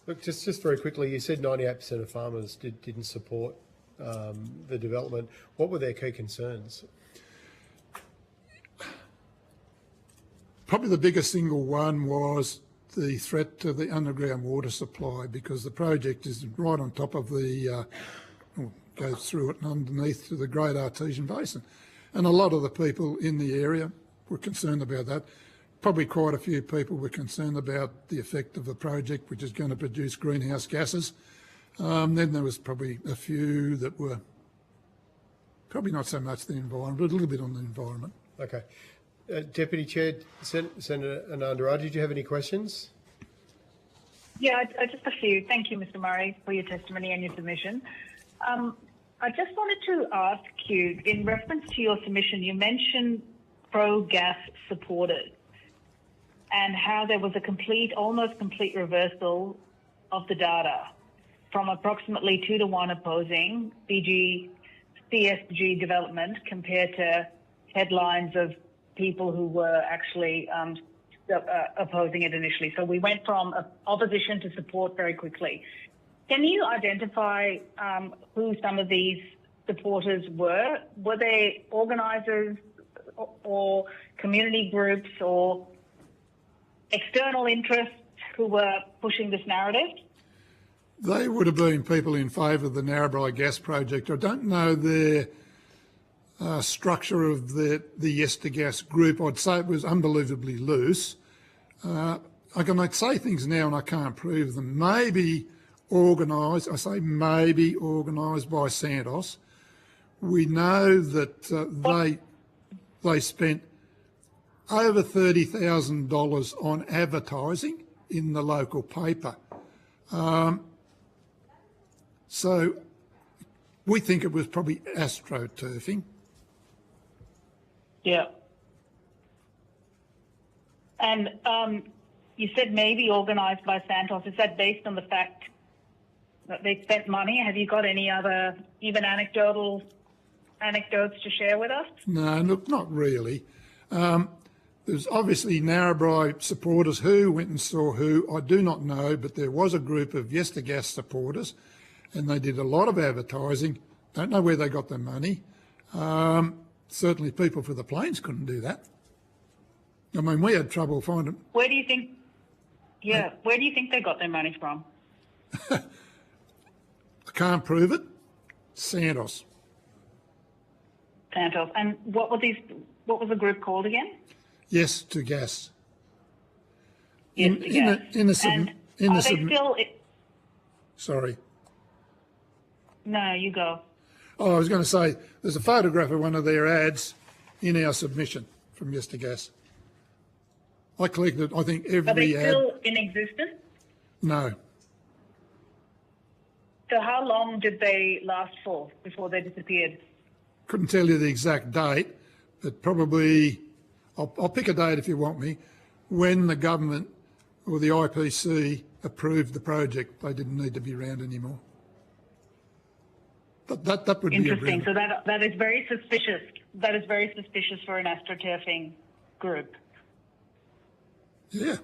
Look, just very quickly, you said 98% of farmers didn't support the development. What were their key concerns? Probably the biggest single one was the threat to the underground water supply, because the project is right on top of the, goes through it and underneath to the Great Artesian Basin. And a lot of the people in the area were concerned about that. Probably quite a few people were concerned about the effect of the project, which is going to produce greenhouse gases. Then there was probably a few that were probably not so much the environment, but a little bit on the environment. Okay. Deputy Chair, Senator Anandara, did you have any questions? Yeah, just a few. Thank you, Mr. Murray, for your testimony and your submission. I just wanted to ask you, in reference to your submission, you mentioned pro-gas supporters and how there was a almost complete reversal of the data from approximately 2-1 opposing CSG development compared to headlines of people who were actually opposing it initially. So we went from opposition to support very quickly. Can you identify who some of these supporters were? Were they organisers or community groups or external interests who were pushing this narrative? They would have been people in favour of the Narrabri gas project. I don't know their structure of the Yes to Gas group. I'd say it was unbelievably loose. I can say things now and I can't prove them. Maybe organised, I say maybe organised by Santos. We know that they spent over $30,000 on advertising in the local paper. So we think it was probably astroturfing. Yeah. And you said maybe organised by Santos. Is that based on the fact that they spent money? Have you got any other even anecdotes to share with us? No, look, not really. There's obviously Narrabri supporters. Who went and saw who, I do not know, but there was a group of Yes to Gas supporters and they did a lot of advertising. Don't know where they got their money. Certainly people for the Plains couldn't do that. I mean, we had trouble finding... Where do you think they got their money from? I can't prove it. Santos. Santos. And what was the group called again? Yes to Gas. Yes to Gas. Sorry. No, you go. Oh, I was going to say, there's a photograph of one of their ads in our submission from Yes to Gas. I collected, I think, every ad. Are they still in existence? No. So how long did they last for before they disappeared? Couldn't tell you the exact date, but probably, I'll pick a date if you want me, when the government or the IPC approved the project. They didn't need to be around anymore. That would interesting. Be so that is very suspicious. That is very suspicious for an astroturfing group. Yeah.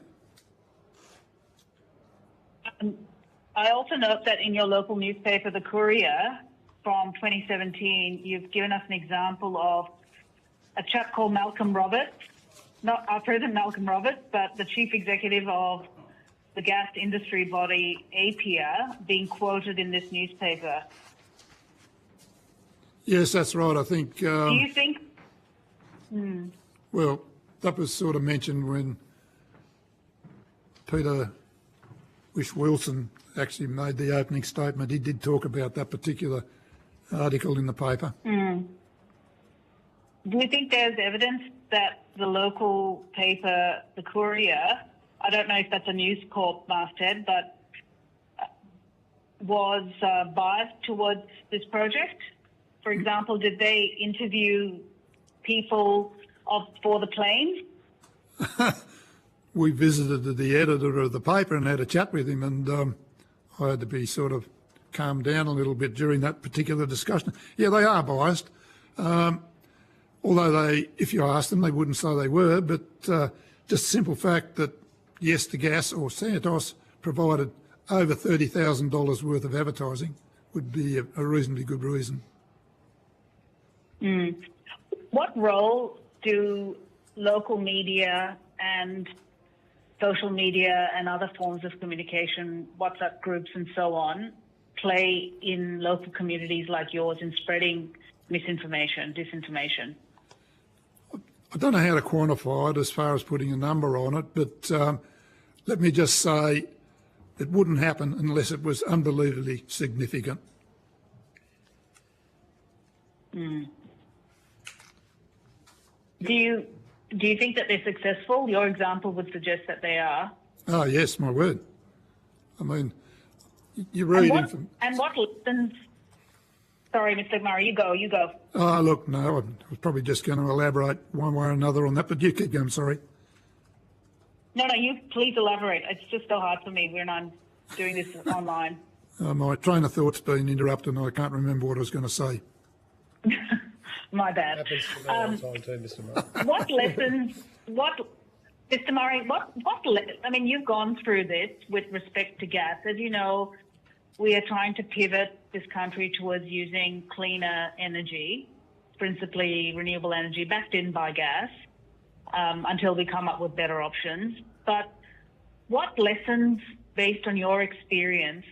I also note that in your local newspaper, The Courier, from 2017, you've given us an example of a chap called Malcolm Roberts, not our President Malcolm Roberts, but the chief executive of the gas industry body APIA, being quoted in this newspaper. Yes, that's right. I think... Do you think... Well, that was sort of mentioned when Peter Wilson actually made the opening statement. He did talk about that particular article in the paper. Do you think there's evidence that the local paper, The Courier, I don't know if that's a News Corp masthead, but was biased towards this project? For example, did they interview people for the Plains? we visited the editor of the paper and had a chat with him, and I had to be sort of calmed down a little bit during that particular discussion. Yeah, they are biased. Although they, if you asked them, they wouldn't say they were, but just simple fact that Yes to Gas or Santos provided over $30,000 worth of advertising would be a reasonably good reason. What role do local media and social media and other forms of communication, WhatsApp groups and so on, play in local communities like yours in spreading misinformation, disinformation? I don't know how to quantify it as far as putting a number on it, but let me just say it wouldn't happen unless it was unbelievably significant. Do you think that they're successful? Your example would suggest that they are. Oh yes, my word. I mean, you read and what lessons? Sorry, Mr. Murray, you go. Oh look, no, I was probably just going to elaborate one way or another on that, but you keep going. Sorry. No, you please elaborate. It's just so hard for me when I'm doing this online. My train of thought's been interrupted and I can't remember what I was going to say. My bad. Happens to me all the time too, Mr. Murray. What lessons, Mr. Murray, I mean, you've gone through this with respect to gas. As you know, we are trying to pivot this country towards using cleaner energy, principally renewable energy backed in by gas, until we come up with better options. But what lessons, based on your experience,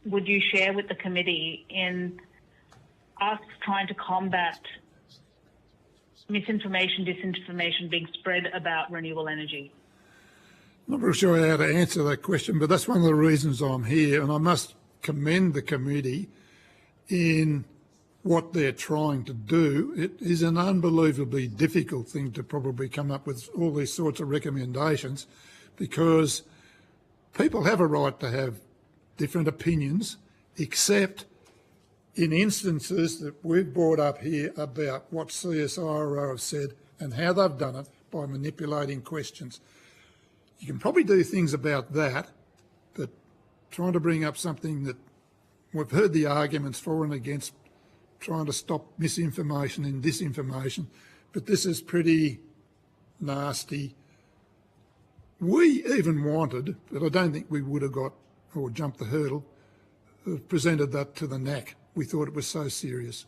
would you share with the committee in us trying to combat misinformation, disinformation being spread about renewable energy? Not really sure how to answer that question, but that's one of the reasons I'm here, and I must commend the committee in what they're trying to do. It is an unbelievably difficult thing to probably come up with all these sorts of recommendations, because people have a right to have different opinions, except in instances that we've brought up here about what CSIRO have said and how they've done it by manipulating questions. You can probably do things about that, but trying to bring up something that we've heard the arguments for and against, trying to stop misinformation and disinformation, but this is pretty nasty. We even wanted, but I don't think we would have got or jumped the hurdle, presented that to the NAC. We thought it was so serious.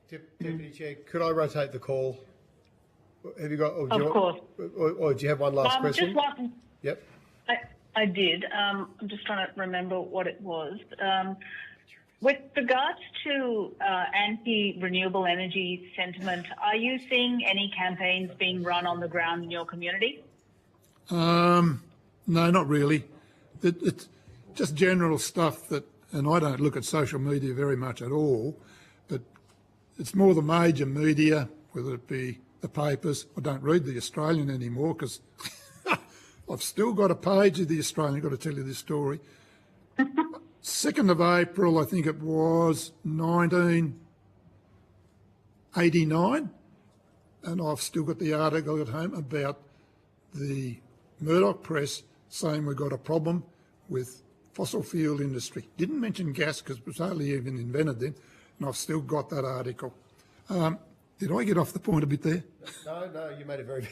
Deputy Chair, could I rotate the call? Have you got? Or Of course. Or do you have one last question? Just one. Yep. I did. I'm just trying to remember what it was. With regards to anti-renewable energy sentiment, are you seeing any campaigns being run on the ground in your community? No, not really. It's just general stuff that, and I don't look at social media very much at all, but it's more the major media, whether it be the papers. I don't read the Australian anymore because I've still got a page of the Australian. I've got to tell you this story. 2nd of April, I think it was 1989, and I've still got the article at home about the Murdoch press saying we've got a problem with fossil fuel industry. Didn't mention gas because it was hardly even invented then, and I've still got that article. Did I get off the point a bit there? No, you made it very.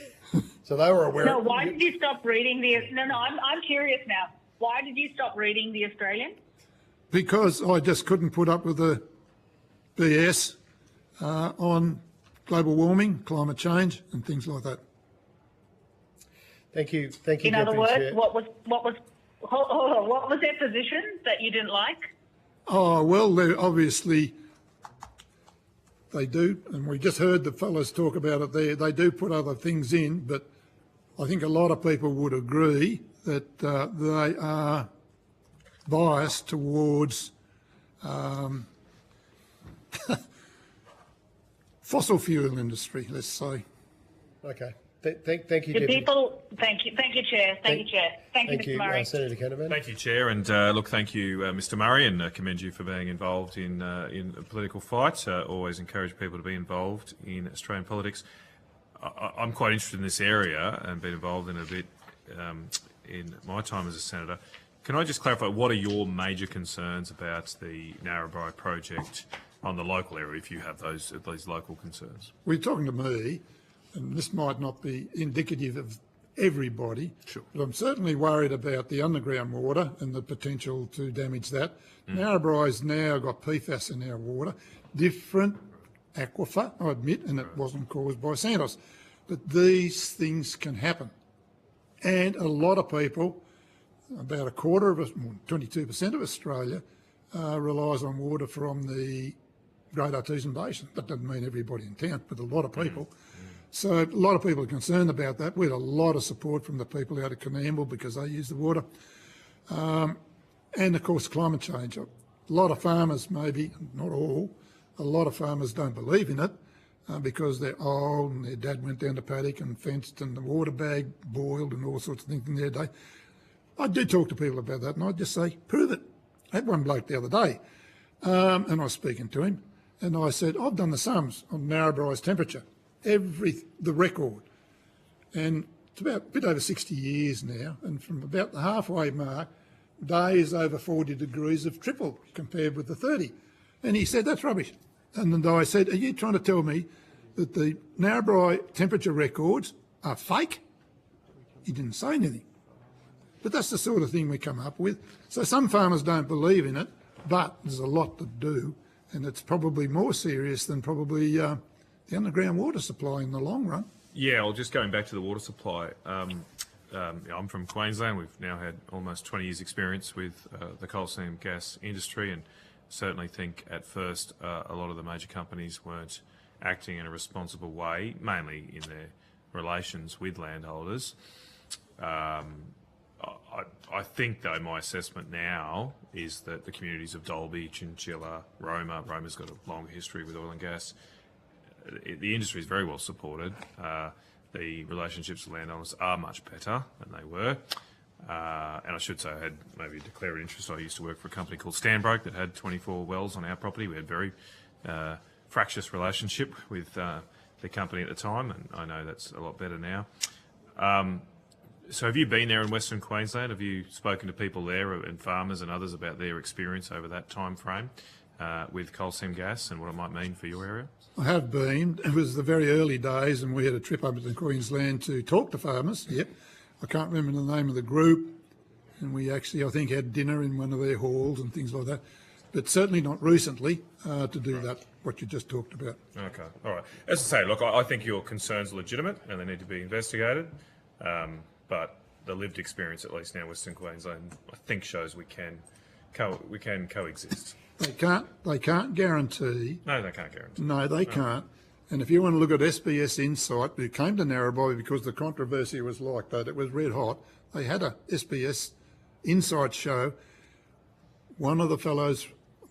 So they were aware. No, why did you stop reading the? No, I'm curious now. Why did you stop reading the Australian? Because I just couldn't put up with the BS on global warming, climate change, and things like that. Thank you. In other words, what was their position that you didn't like? Oh well, obviously they do, and we just heard the fellows talk about it there. They do put other things in, but I think a lot of people would agree that they are biased towards fossil fuel industry, let's say. Okay. Thank you, The Deputy. people. Thank you, Chair. Thank you, Chair. Thank you, Mr. Murray. Senator Kenneman. Thank you, Chair, and look, thank you, Mr. Murray, and commend you for being involved in a political fight. Always encourage people to be involved in Australian politics. I'm quite interested in this area and been involved in a bit in my time as a senator. Can I just clarify, what are your major concerns about the Narrabri project on the local area, if you have those local concerns? Well, you're talking to me, and this might not be indicative of everybody, sure, but I'm certainly worried about the underground water and the potential to damage that. Narrabri's now got PFAS in our water, different aquifer, I admit, and it wasn't caused by Santos. But these things can happen. And a lot of people, about a quarter of us, 22% of Australia, relies on water from the Great Artesian Basin. That doesn't mean everybody in town, but a lot of people. So a lot of people are concerned about that. We had a lot of support from the people out of Coonamble because they use the water. And of course, climate change. A lot of farmers, maybe, not all, a lot of farmers don't believe in it because they're old and their dad went down to paddock and fenced and the water bag boiled and all sorts of things in their day. I do talk to people about that and I just say, prove it. I had one bloke the other day and I was speaking to him and I said, I've done the sums on Narrabri's temperature, the record. And it's about a bit over 60 years now, and from about the halfway mark, days over 40 degrees have tripled compared with the 30. And he said, that's rubbish. And then I said, are you trying to tell me that the Narrabri temperature records are fake? He didn't say anything. But that's the sort of thing we come up with. So some farmers don't believe in it, but there's a lot that do, and it's probably more serious than probably the underground water supply in the long run. Yeah, well, just going back to the water supply, I'm from Queensland. We've now had almost 20 years' experience with the coal seam gas industry, and certainly think at first a lot of the major companies weren't acting in a responsible way, mainly in their relations with landholders. I think, though, my assessment now is that the communities of Dalby, Chinchilla, Roma's got a long history with oil and gas. The industry is very well supported. The relationships with landowners are much better than they were. And I should say I had maybe a declared interest. I used to work for a company called Stanbroke that had 24 wells on our property. We had a very fractious relationship with the company at the time, and I know that's a lot better now. So have you been there in Western Queensland? Have you spoken to people there and farmers and others about their experience over that time frame with coal seam gas and what it might mean for your area? I have been. It was the very early days and we had a trip up to Queensland to talk to farmers. Yep. I can't remember the name of the group. And we actually, I think, had dinner in one of their halls and things like that. But certainly not recently to do that, what you just talked about. Okay, all right. As I say, look, I think your concerns are legitimate and they need to be investigated. But the lived experience, at least now in Western Queensland, I think shows we can coexist. They can't guarantee. No, they can't guarantee. No, they can't. And if you want to look at SBS Insight, who came to Narrabri because the controversy was like that, it was red hot. They had a SBS Insight show. One of the fellows,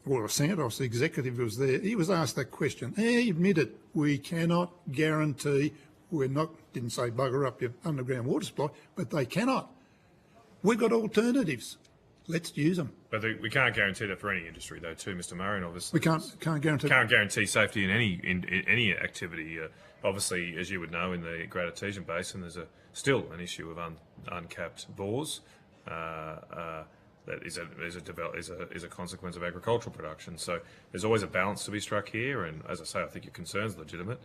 or Santos, the executive, was there. He was asked that question. He admitted, we cannot guarantee, didn't say bugger up your underground water supply, but they cannot. We've got alternatives. Let's use them. But we can't guarantee that for any industry, though, too, Mr. Murray. And obviously, we can't guarantee. Can't guarantee safety in any activity. Obviously, as you would know, in the Great Artesian Basin, there's still an issue of uncapped bores. That is a consequence of agricultural production. So there's always a balance to be struck here. And as I say, I think your concern's legitimate.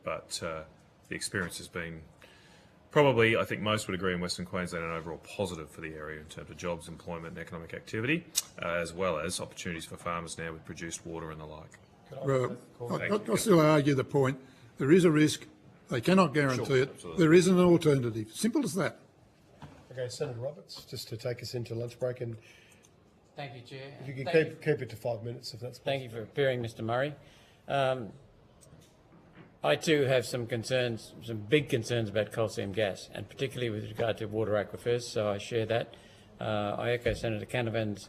But the experience has been probably, I think most would agree in Western Queensland, an overall positive for the area in terms of jobs, employment and economic activity, as well as opportunities for farmers now with produced water and the like. Well, I still argue the point. There is a risk. They cannot guarantee it. Absolutely. There is an alternative. Simple as that. Okay, Senator Roberts, just to take us into lunch break, and thank you, Chair. If you can keep it to 5 minutes, if that's possible. Thank you for appearing, Mr. Murray. I too have some concerns, some big concerns about coal seam gas, and particularly with regard to water aquifers, so I share that. I echo Senator Canavan's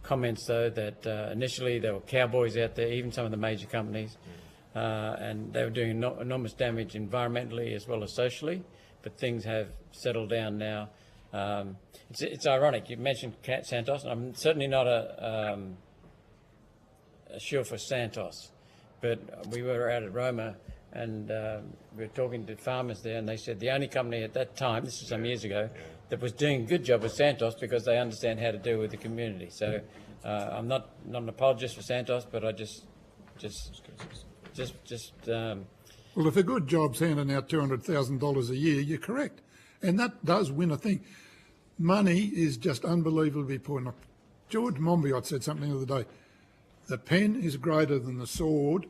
comments, though, that initially there were cowboys out there, even some of the major companies, and they were doing enormous damage environmentally as well as socially, but things have settled down now. It's ironic, you mentioned Santos, and I'm certainly not a shield for Santos, but we were out at Roma and we were talking to farmers there, and they said the only company at that time, this was some years ago, that was doing a good job was Santos because they understand how to deal with the community. So I'm not an apologist for Santos, but I just. Well, if a good job's handing out $200,000 a year, you're correct. And that does win a thing. Money is just unbelievably important. George Monbiot said something the other day. The pen is greater than the sword,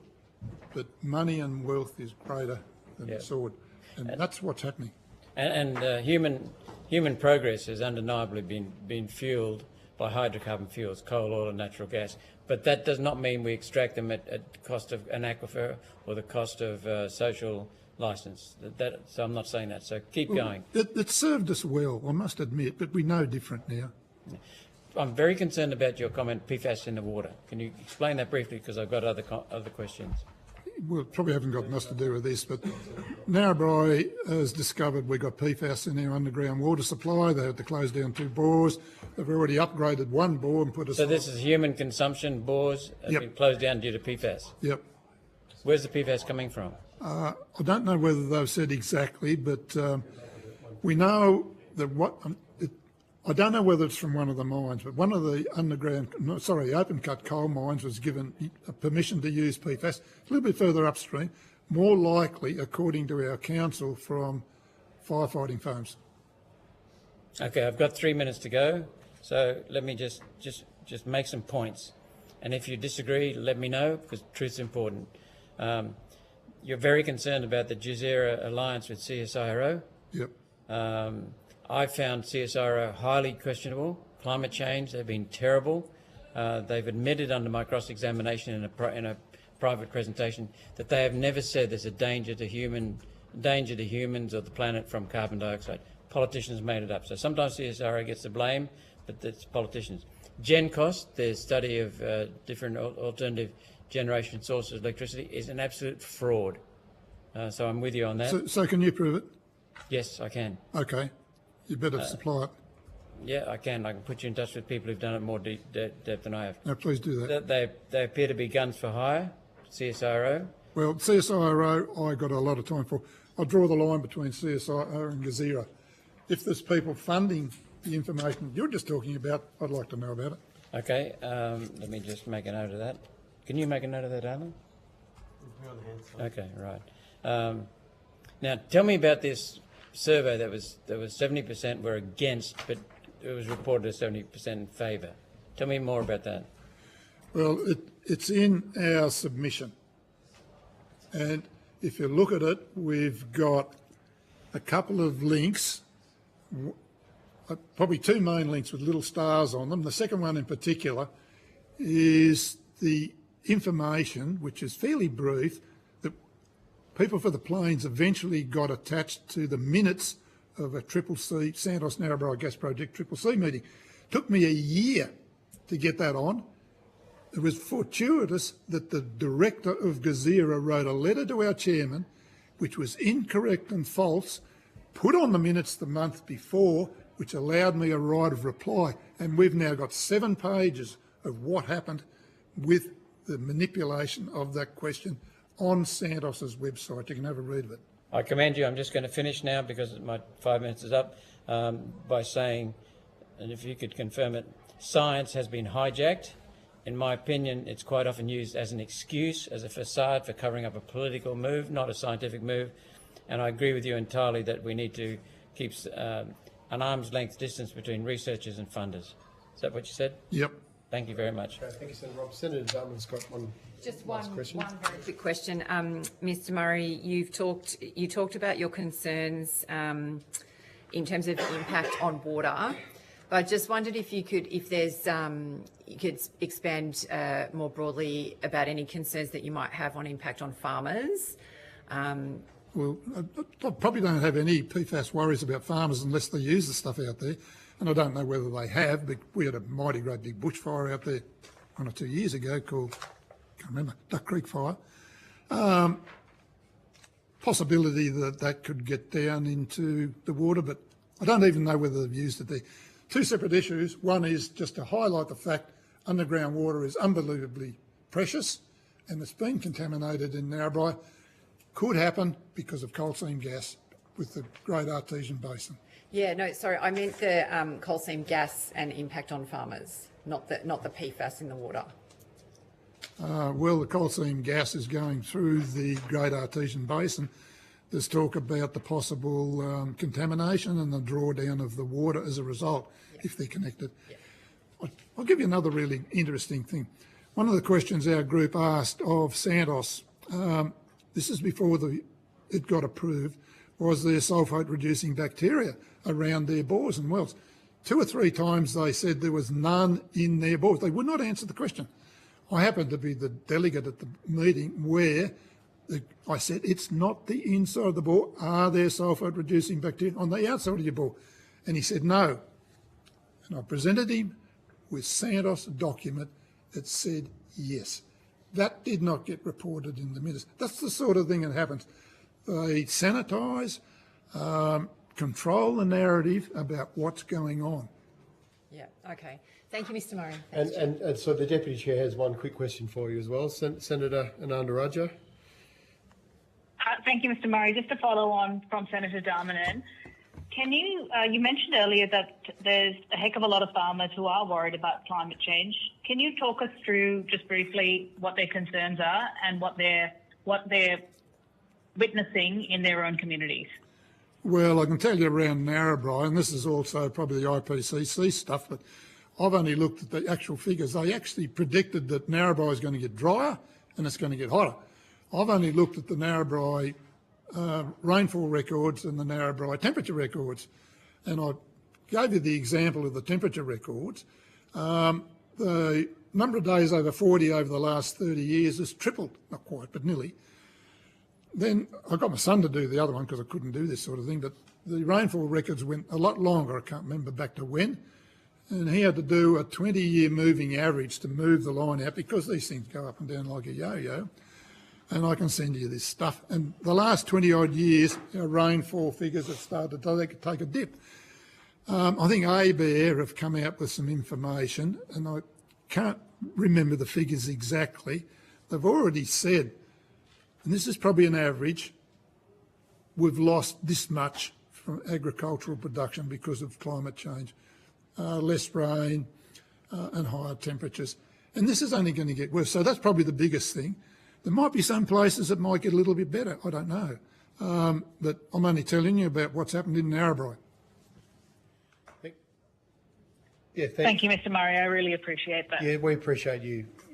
but money and wealth is greater than the sword. And that's what's happening. And human progress has undeniably been fuelled by hydrocarbon fuels, coal, oil and natural gas. But that does not mean we extract them at the cost of an aquifer or the cost of social licence. So I'm not saying that. So keep going. It served us well, I must admit, but we know different now. I'm very concerned about your comment, PFAS in the water. Can you explain that briefly, because I've got other questions. Well, probably haven't got much to do with this, but Narrabri has discovered we've got PFAS in our underground water supply. They had to close down 2 bores. They've already upgraded 1 bore and put us... So this is human consumption bores have been closed down due to PFAS? Yep. Where's the PFAS coming from? I don't know whether they've said exactly, but we know that I don't know whether it's from one of the mines, but one of the open-cut coal mines was given permission to use PFAS a little bit further upstream, more likely, according to our council, from firefighting foams. Okay, I've got 3 minutes to go, so let me just make some points. And if you disagree, let me know, because truth's important. You're very concerned about the Jazeera alliance with CSIRO. Yep. I found CSIRO highly questionable. Climate change, they've been terrible. They've admitted under my cross-examination in a private presentation that they have never said there's a danger to humans or the planet from carbon dioxide. Politicians made it up. So sometimes CSIRO gets the blame, but it's politicians. GenCost, their study of different alternative generation sources of electricity, is an absolute fraud. So I'm with you on that. So can you prove it? Yes, I can. Okay. You better supply it. Yeah, I can. I can put you in touch with people who've done it more depth than I have. No, please do that. They appear to be guns for hire, CSIRO. Well, CSIRO, I got a lot of time for. I draw the line between CSIRO and Jazeera. If there's people funding the information you're just talking about, I'd like to know about it. Okay, let me just make a note of that. Can you make a note of that, Alan? Okay, right. Now, tell me about this survey that was 70% were against, but it was reported as 70% in favour. Tell me more about that. Well, it's in our submission. And if you look at it, we've got a couple of links, probably 2 main links with little stars on them. The second one in particular is the information, which is fairly brief, that People for the Plains eventually got attached to the minutes of a Santos Narrabri Gas Project CCC meeting. Took me a year to get that on. It was fortuitous that the director of Jazeera wrote a letter to our chairman, which was incorrect and false, put on the minutes the month before, which allowed me a right of reply. And we've now got 7 pages of what happened with the manipulation of that question on Santos's website. You can have a read of it. I commend you. I'm just going to finish now because my 5 minutes is up by saying, and if you could confirm it, science has been hijacked. In my opinion, it's quite often used as an excuse, as a facade for covering up a political move, not a scientific move. And I agree with you entirely that we need to keep an arm's length distance between researchers and funders. Is that what you said? Yep. Thank you very much. Okay, thank you, Senator Rob. Senator Dartman's got one. Just last one question. very quick question. Mr. Murray, you talked about your concerns in terms of impact on water. But I just wondered if you could expand more broadly about any concerns that you might have on impact on farmers. Well, I probably don't have any PFAS worries about farmers unless they use the stuff out there. And I don't know whether they have, but we had a mighty great big bushfire out there 1 or 2 years ago called, I can't remember, Duck Creek Fire. Possibility that could get down into the water, but I don't even know whether they've used it there. 2 separate issues. One is just to highlight the fact underground water is unbelievably precious and it's been contaminated in Narrabri. could happen because of coal seam gas with the Great Artesian Basin. Yeah, no, sorry, I meant the coal seam gas and impact on farmers, not the PFAS in the water. Well, the coal seam gas is going through the Great Artesian Basin. There's talk about the possible contamination and the drawdown of the water as a result, if they're connected. I'll give you another really interesting thing. One of the questions our group asked of Santos, this is before it got approved, was there sulphate-reducing bacteria around their bores and wells? 2 or 3 times they said there was none in their bores. They would not answer the question. I happened to be the delegate at the meeting where I said, it's not the inside of the bore. Are there sulphate-reducing bacteria on the outside of your bore? And he said, no. And I presented him with Santos' document that said yes. That did not get reported in the minutes. That's the sort of thing that happens. They sanitise, control the narrative about what's going on. Yeah, okay. Thank you, Mr Murray. And so the Deputy Chair has one quick question for you as well. Senator Ananda Raja. Thank you, Mr Murray. Just to follow on from Senator Darmanin, can you mentioned earlier that there's a heck of a lot of farmers who are worried about climate change. Can you talk us through just briefly what their concerns are and what they're witnessing in their own communities? Well, I can tell you around Narrabri, and this is also probably the IPCC stuff, but I've only looked at the actual figures. They actually predicted that Narrabri is going to get drier and it's going to get hotter. I've only looked at the Narrabri rainfall records and the Narrabri temperature records, and I gave you the example of the temperature records. The number of days over 40 over the last 30 years has tripled, not quite, but nearly. Then I got my son to do the other one because I couldn't do this sort of thing, but the rainfall records went a lot longer, I can't remember back to when, and he had to do a 20-year moving average to move the line out because these things go up and down like a yo-yo. And I can send you this stuff. And the last 20-odd years, our rainfall figures have started to take a dip. I think ABARE have come out with some information, and I can't remember the figures exactly. They've already said, and this is probably an average, we've lost this much from agricultural production because of climate change, less rain and higher temperatures. And this is only going to get worse. So that's probably the biggest thing. There might be some places that might get a little bit better, I don't know. But I'm only telling you about what's happened in Narrabri. Thank you, Mr Murray. I really appreciate that. Yeah, we appreciate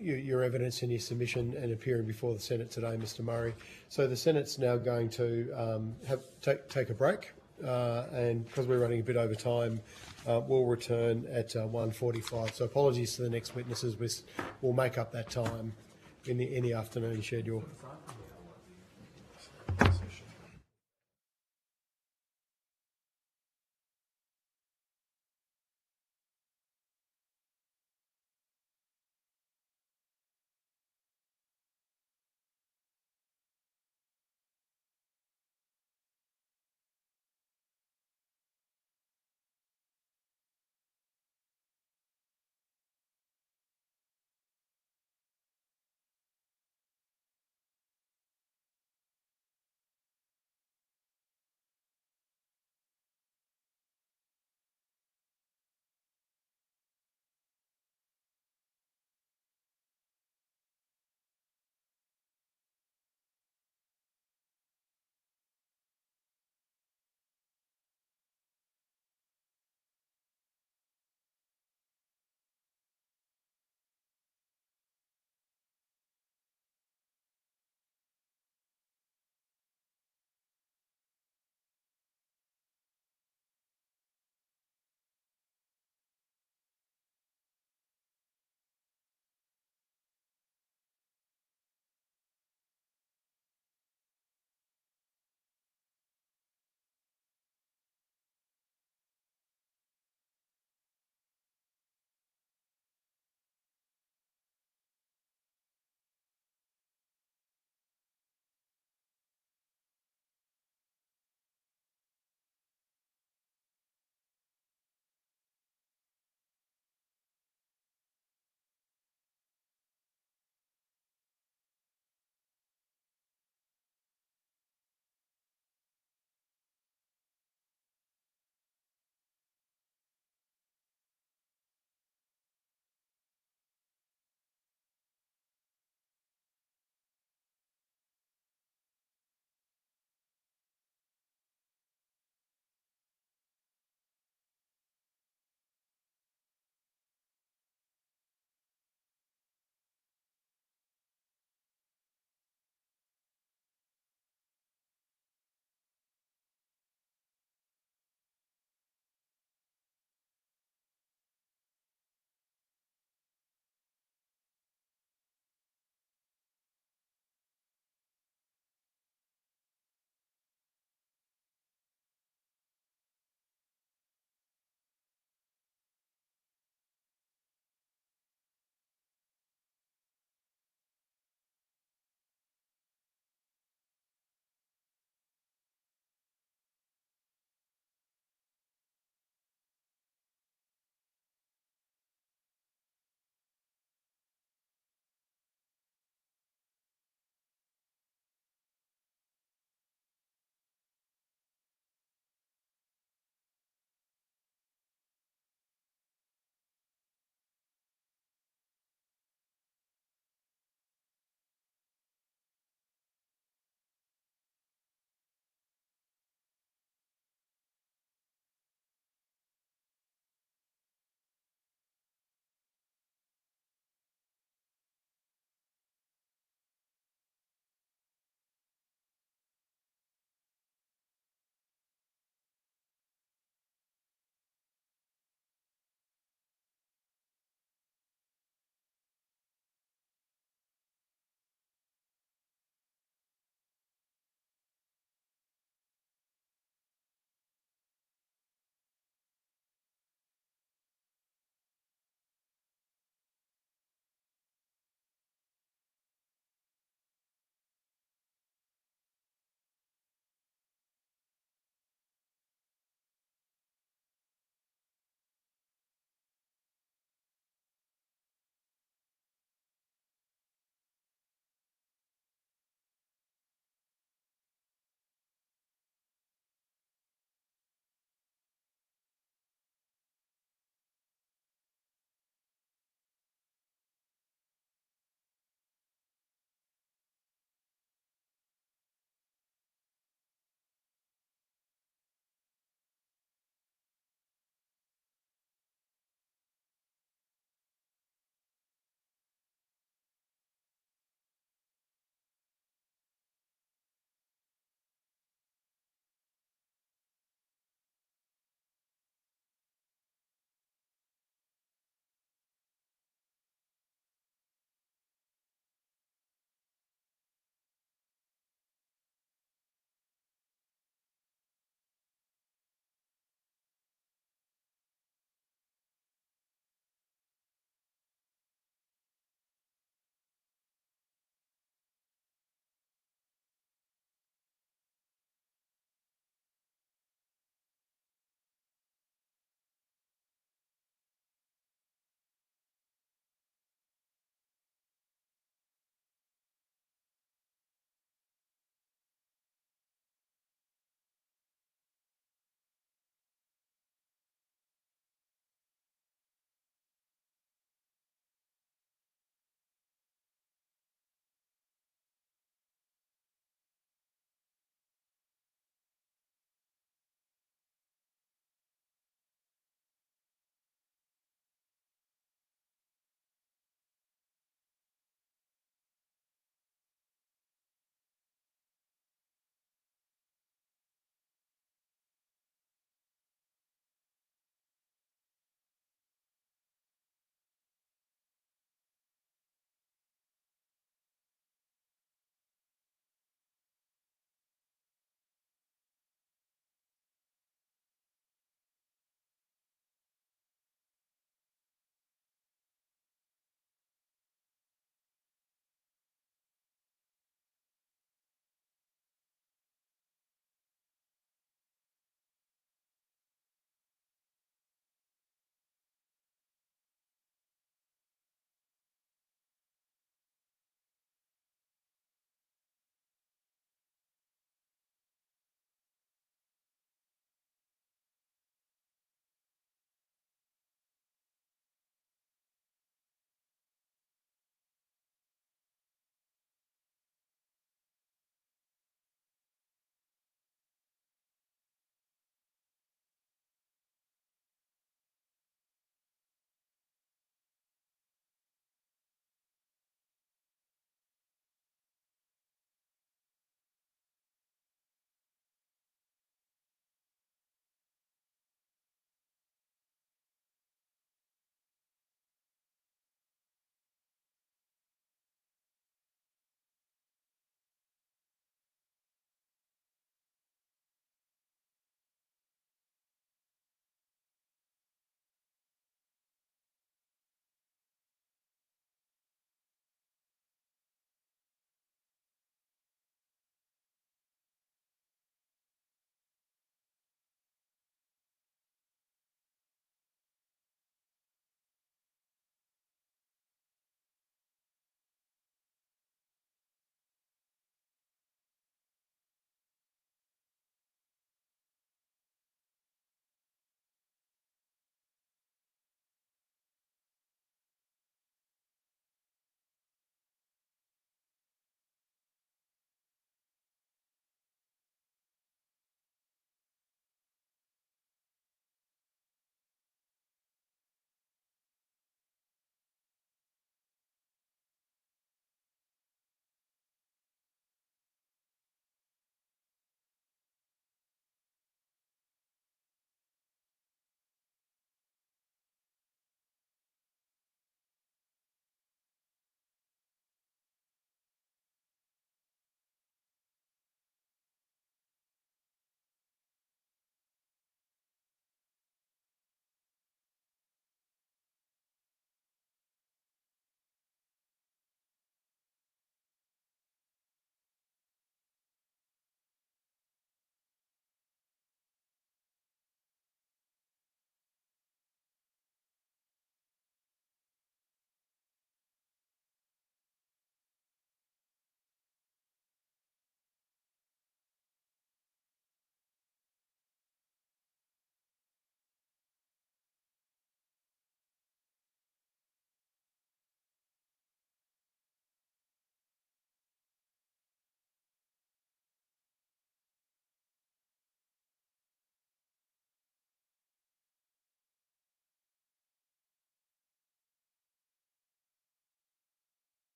your evidence and your submission and appearing before the Senate today, Mr Murray. So the Senate's now going to take a break, and because we're running a bit over time, we'll return at 1:45. So apologies to the next witnesses. We'll make up that time in the afternoon schedule.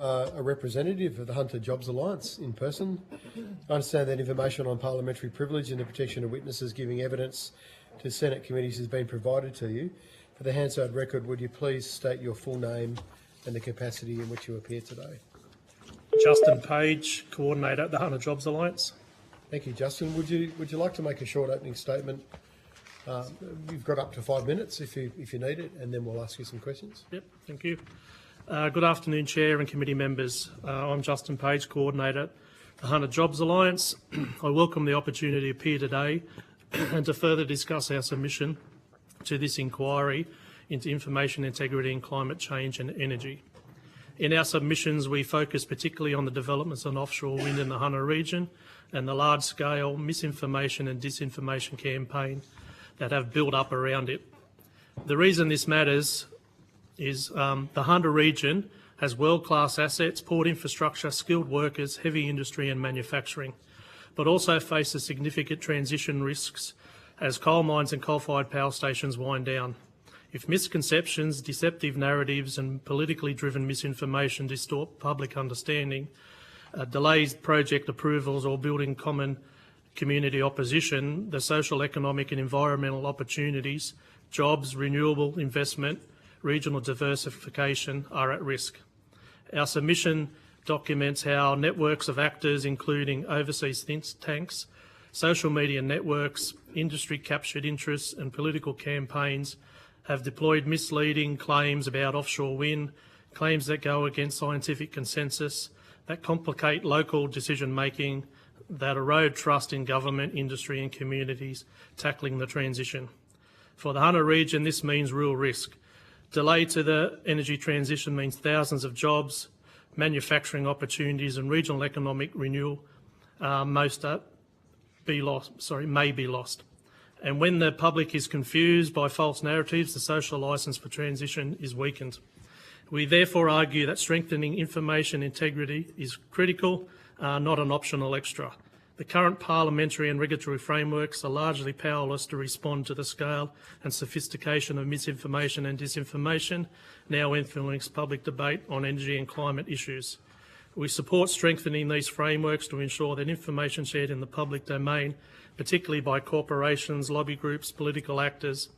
a representative of the Hunter Jobs Alliance in person. I understand that information on parliamentary privilege and the protection of witnesses giving evidence to Senate committees has been provided to you. For the Hansard record, would you please state your full name and the capacity in which you appear today? Justin Page, Coordinator at the Hunter Jobs Alliance. Thank you, Justin. Would you like to make a short opening statement? You've got up to 5 minutes if you need it, and then we'll ask you some questions. Yep, thank you. Good afternoon, Chair and committee members. I'm Justin Page, Coordinator at the Hunter Jobs Alliance. I welcome the opportunity to appear today and to further discuss our submission to this inquiry into information integrity and climate change and energy. In our submissions, we focus particularly on the developments on offshore wind in the Hunter region and the large-scale misinformation and disinformation campaign that have built up around it. The reason this matters is the Hunter region has world-class assets, port infrastructure, skilled workers, heavy industry and manufacturing, but also faces significant transition risks as coal mines and coal-fired power stations wind down. If misconceptions, deceptive narratives and politically driven misinformation distort public understanding, delays project approvals or building common community opposition, the social, economic and environmental opportunities, jobs, renewable investment, regional diversification are at risk. Our submission documents how networks of actors, including overseas think tanks, social media networks, industry captured interests and political campaigns have deployed misleading claims about offshore wind, claims that go against scientific consensus, that complicate local decision making, that erode trust in government, industry and communities tackling the transition. For the Hunter region, this means real risk. Delay to the energy transition means thousands of jobs, manufacturing opportunities and regional economic renewal may be lost. And when the public is confused by false narratives, the social licence for transition is weakened. We therefore argue that strengthening information integrity is critical, not an optional extra. The current parliamentary and regulatory frameworks are largely powerless to respond to the scale and sophistication of misinformation and disinformation now influence public debate on energy and climate issues. We support strengthening these frameworks to ensure that information shared in the public domain, particularly by corporations, lobby groups, political actors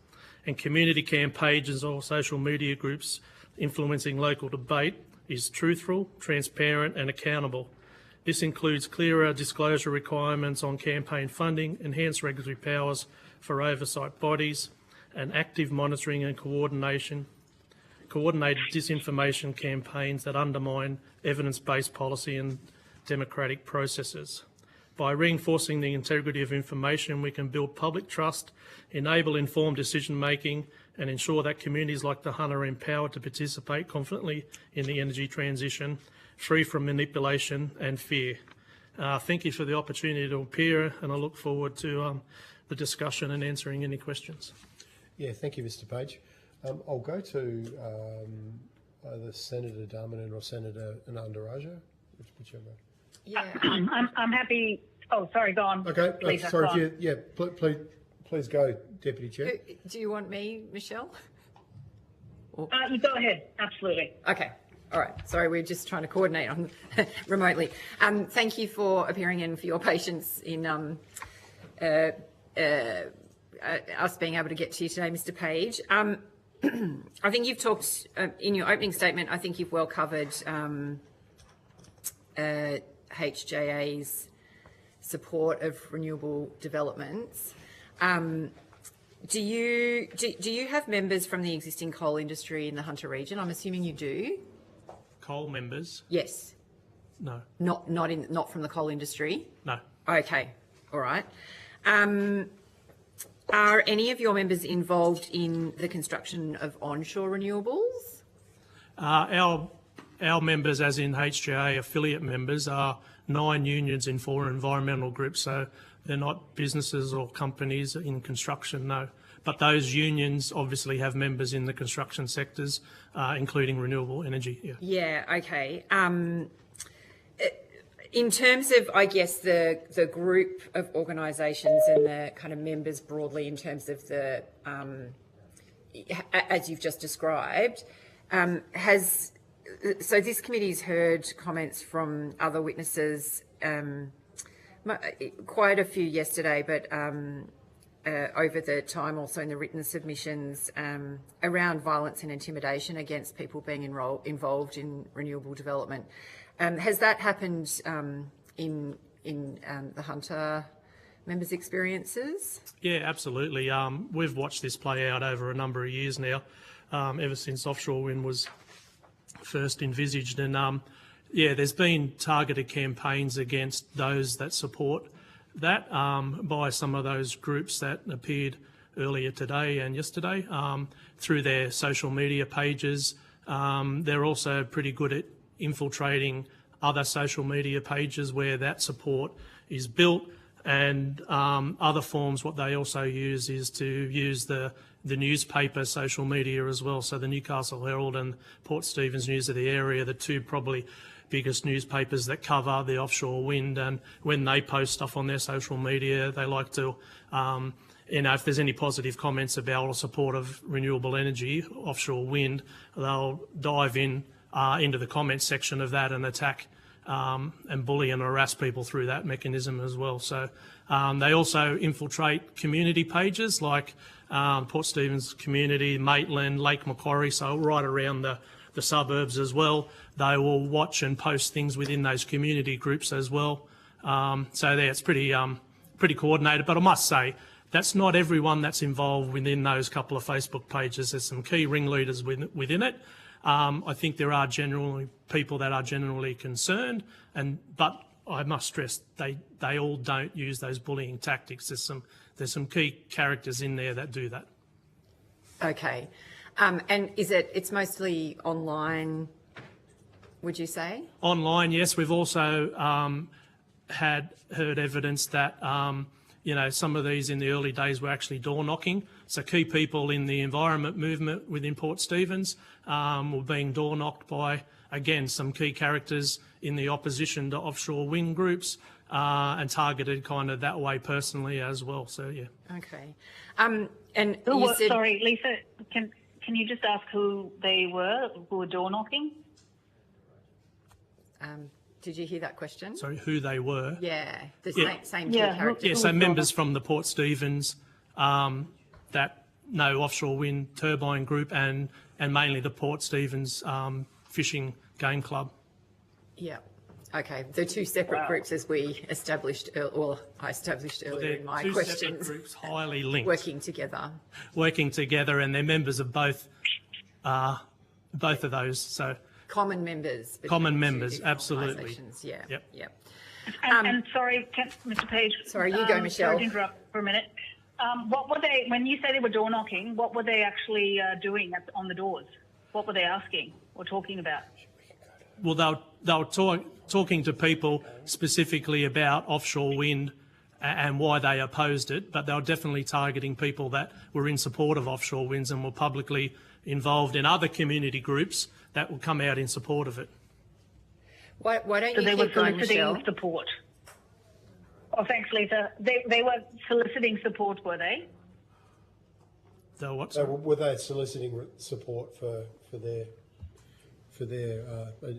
and community campaigns or social media groups influencing local debate, is truthful, transparent and accountable. This includes clearer disclosure requirements on campaign funding, enhanced regulatory powers for oversight bodies, and active monitoring and coordinated disinformation campaigns that undermine evidence-based policy and democratic processes. By reinforcing the integrity of information, we can build public trust, enable informed decision-making, and ensure that communities like the Hunter are empowered to participate confidently in the energy transition, free from manipulation and fear. Thank you for the opportunity to appear, and I look forward to the discussion and answering any questions. Yeah, thank you, Mr. Page. I'll go to either Senator Darmanin or Senator Anandaraja, whichever. Yeah, I'm happy. Oh, sorry, go on. Okay, please, sorry, please go, Deputy Chair. do you want me, Michelle? You go ahead, absolutely. Okay. All right. Sorry, we're just trying to coordinate on remotely. Thank you for appearing and for your patience in us being able to get to you today, Mr. Page. I think you've talked in your opening statement. I think you've well covered HJA's support of renewable developments. Do you have members from the existing coal industry in the Hunter region? I'm assuming you do. Coal members? Yes. No. Not from the coal industry? No. Okay. All right. Are any of your members involved in the construction of onshore renewables? Our members, as in HJA affiliate members, are 9 unions in 4 environmental groups, so they're not businesses or companies in construction, no. But those unions obviously have members in the construction sectors, including renewable energy. Yeah. Yeah. Okay. In terms of, I guess, the group of organisations and the kind of members broadly, in terms of the, as you've just described, has so this committee's heard comments from other witnesses, quite a few yesterday, but over the time also in the written submissions around violence and intimidation against people being involved in renewable development. Has that happened in the Hunter members' experiences? Yeah, absolutely. We've watched this play out over a number of years now, ever since offshore wind was first envisaged. And yeah, there's been targeted campaigns against those that support that by some of those groups that appeared earlier today and yesterday through their social media pages. They're also pretty good at infiltrating other social media pages where that support is built. And other forms, what they also use is to use the newspaper social media as well. So the Newcastle Herald and Port Stephens News of the area, the two probably biggest newspapers that cover the offshore wind. And when they post stuff on their social media, they like to, if there's any positive comments about or support of renewable energy, offshore wind, they'll dive into the comments section of that and attack and bully and harass people through that mechanism as well. So they also infiltrate community pages like Port Stephens community, Maitland, Lake Macquarie, so right around the suburbs as well. They will watch and post things within those community groups as well. So there, it's pretty coordinated. But I must say, that's not everyone that's involved within those couple of Facebook pages. There's some key ringleaders within it. I think there are generally people that are generally concerned, but I must stress they all don't use those bullying tactics. There's some key characters in there that do that. Okay, and it's mostly online, would you say? Online, yes. We've also heard evidence that some of these in the early days were actually door knocking. So key people in the environment movement within Port Stephens were being door knocked by, again, some key characters in the opposition to offshore wind groups and targeted kind of that way personally as well. So, yeah. Okay. And you said... Sorry, Lisa, can you just ask who they were who were door knocking? Did you hear that question? Sorry, who they were? Yeah, same key characters. Yeah, so members from the Port Stephens, that offshore wind turbine group and mainly the Port Stephens Fishing Game Club. Yeah. Okay, the two separate groups as we established, I established earlier in my questions. Two separate groups, highly linked. Working together. Working together, and they're members of both of those, so... Common members. Common members, absolutely. Yeah. Yep. And sorry, Mr. Page. Sorry, you go, Michelle. Sorry to interrupt for a minute. What were they, when you say they were door knocking, what were they actually doing on the doors? What were they asking or talking about? Well, they were talking to people specifically about offshore wind and why they opposed it, but they were definitely targeting people that were in support of offshore winds and were publicly involved in other community groups that will come out in support of it. Why don't so you they were keep going, Michelle? soliciting support. Oh, thanks, Lisa. They were soliciting support, were they? They were what? Were they soliciting support for their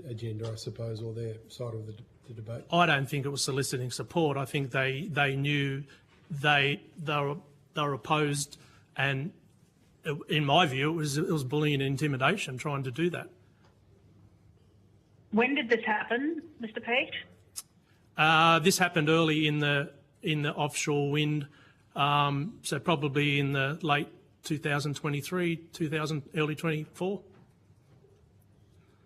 agenda, I suppose, or their side of the debate? I don't think it was soliciting support. I think they knew they were opposed, and in my view, it was bullying and intimidation trying to do that. When did this happen, Mr. Page? This happened early in the offshore wind, so probably in the late 2023, early 24.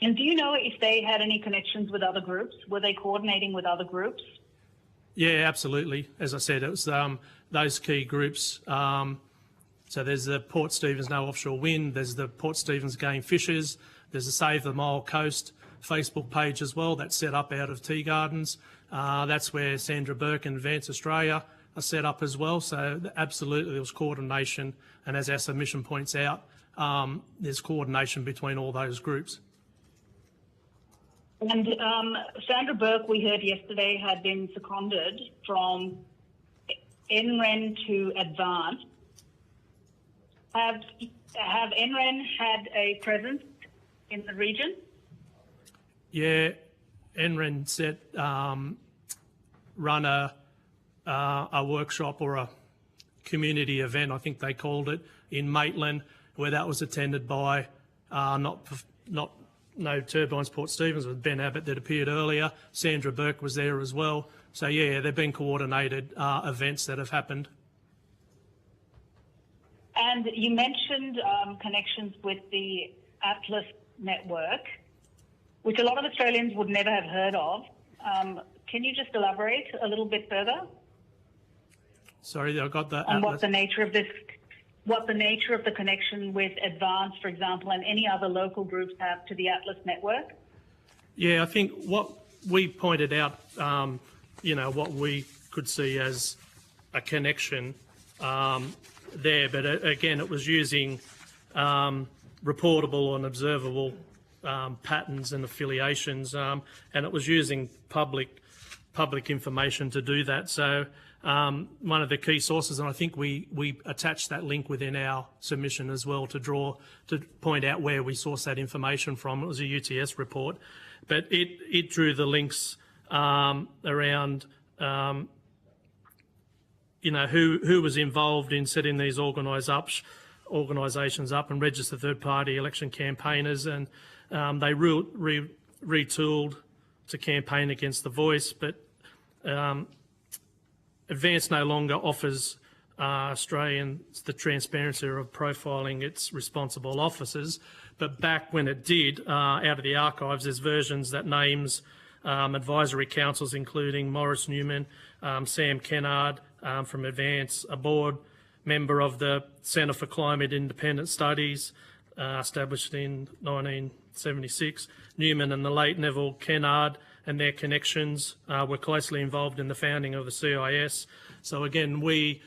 And do you know if they had any connections with other groups? Were they coordinating with other groups? Yeah, absolutely. As I said, it was those key groups. So there's the Port Stephens No Offshore Wind, there's the Port Stephens Game Fishers, there's the Save the Mole Coast Facebook page as well that's set up out of Tea Gardens. That's where Sandra Burke and Advance Australia are set up as well. So absolutely there was coordination, and as our submission points out, there's coordination between all those groups. And Sandra Burke, we heard yesterday, had been seconded from NREN to Advance. Have NREN had a presence in the region? Yeah, NREN set run a workshop or a community event, I think they called it, in Maitland, where that was attended by no Turbines Port Stephens, with Ben Abbott that appeared earlier. Sandra Burke was there as well. So yeah, they've been coordinated events that have happened. And you mentioned connections with the Atlas network, which a lot of Australians would never have heard of. Can you just elaborate a little bit further? Sorry, I got that. On what the nature of the connection with Advance, for example, and any other local groups have to the Atlas network? Yeah, I think what we pointed out, what we could see as a connection there, but again, it was using reportable and observable patterns and affiliations, and it was using public information to do that. So one of the key sources, and I think we attached that link within our submission as well to point out where we sourced that information from. It was a UTS report, but it drew the links around who was involved in setting these organisations up and register third-party election campaigners, and they retooled to campaign against The Voice, but Advance no longer offers Australians the transparency of profiling its responsible officers, but back when it did, out of the archives, there's versions that names advisory councils, including Maurice Newman, Sam Kennard from Advance, a board member of the Centre for Climate Independent Studies, established in 1976. Newman and the late Neville Kennard and their connections were closely involved in the founding of the CIS. So again, we,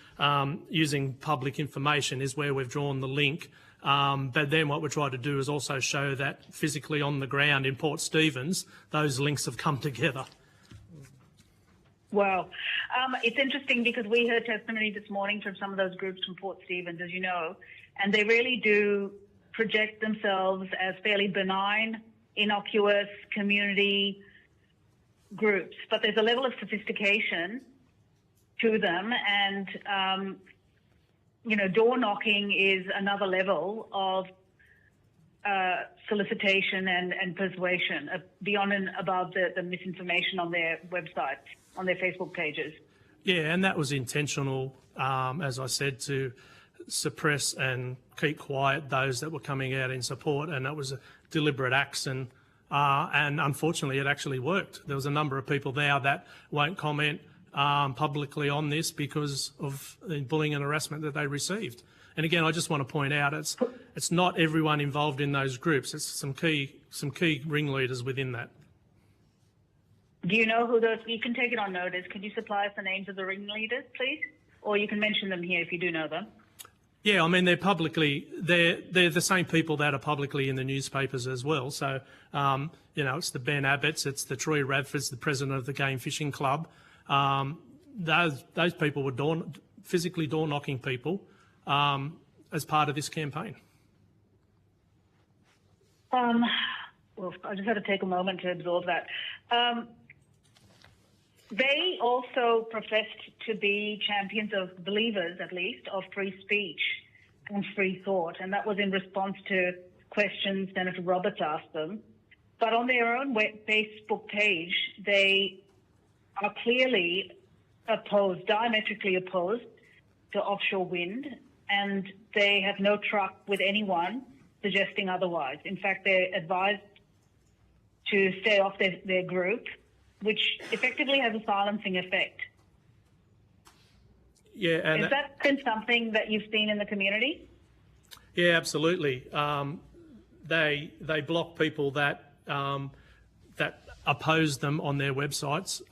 using public information is where we've drawn the link. But then what we're trying to do is also show that physically on the ground in Port Stephens, those links have come together. Wow. It's interesting because we heard testimony this morning from some of those groups from Port Stephens, as you know, and they really do project themselves as fairly benign, innocuous community groups, but there's a level of sophistication to them, and door knocking is another level of solicitation and persuasion beyond and above the misinformation on their websites, on their Facebook pages. Yeah, and that was intentional, as I said, to suppress and keep quiet those that were coming out in support, and that was a deliberate acts, and unfortunately it actually worked. There was a number of people there that won't comment publicly on this because of the bullying and harassment that they received. And again, I just want to point out it's not everyone involved in those groups. It's some key ringleaders within that. Do you know who those? You can take it on notice. Could you supply us the names of the ringleaders, please? Or you can mention them here if you do know them. Yeah, I mean they're the same people that are publicly in the newspapers as well. So it's the Ben Abbotts, it's the Troy Radfords, the president of the Game Fishing Club. Those people were physically door knocking people as part of this campaign. Well, I just had to take a moment to absorb that. They also professed to be champions of, believers at least, of free speech and free thought, and that was in response to questions Senator Roberts asked them. But on their own Facebook page, they are clearly diametrically opposed to offshore wind, and they have no truck with anyone suggesting otherwise. In fact, they're advised to stay off their group, which effectively has a silencing effect. Yeah, has that been something that you've seen in the community? Yeah, absolutely. They block people that oppose them on their websites.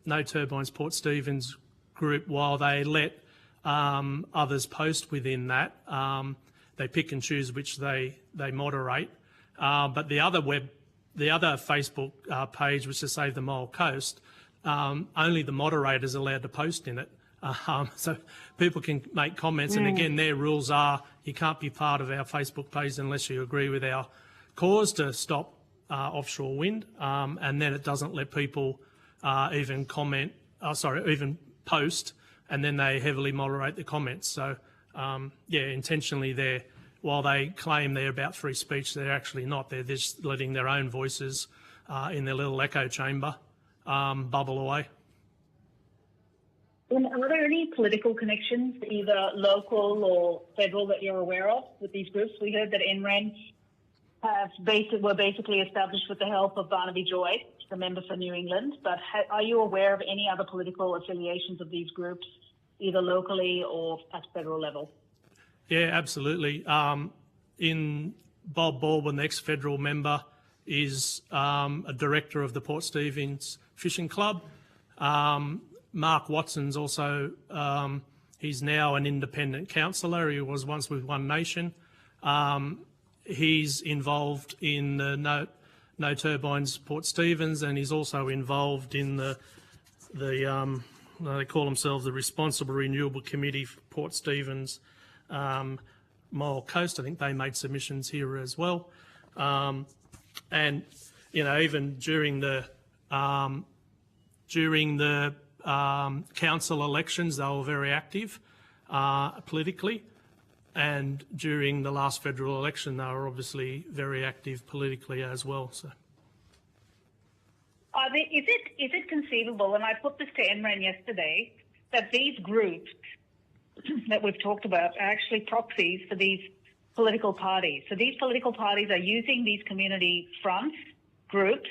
No Turbines Port Stephens group, while they let others post within that, they pick and choose which they moderate. But the other Facebook page, which is Save the Mole Coast, only the moderator is allowed to post in it. So people can make comments, and again, their rules are you can't be part of our Facebook page unless you agree with our cause to stop offshore wind, and then it doesn't let people even comment, even post, and then they heavily moderate the comments. So, yeah, intentionally while they claim they're about free speech, they're actually not. They're just letting their own voices in their little echo chamber bubble away. And are there any political connections, either local or federal, that you're aware of with these groups? We heard that NREN were basically established with the help of Barnaby Joy, the member for New England, but are you aware of any other political affiliations of these groups, either locally or at federal level? Yeah, absolutely. In Bob Baldwin, the ex-federal member, is a director of the Port Stephens Fishing Club. Mark Watson's also, he's now an independent councillor. He was once with One Nation. He's involved in the No Turbines Port Stephens, and he's also involved in they call themselves the Responsible Renewable Committee for Port Stephens, Mole Coast. I think they made submissions here as well. And, you know, even during the council elections, they were very active politically, and during the last federal election, they were obviously very active politically as well. So, is it conceivable, and I put this to NREN yesterday, that these groups that we've talked about are actually proxies for these political parties? So these political parties are using these community front groups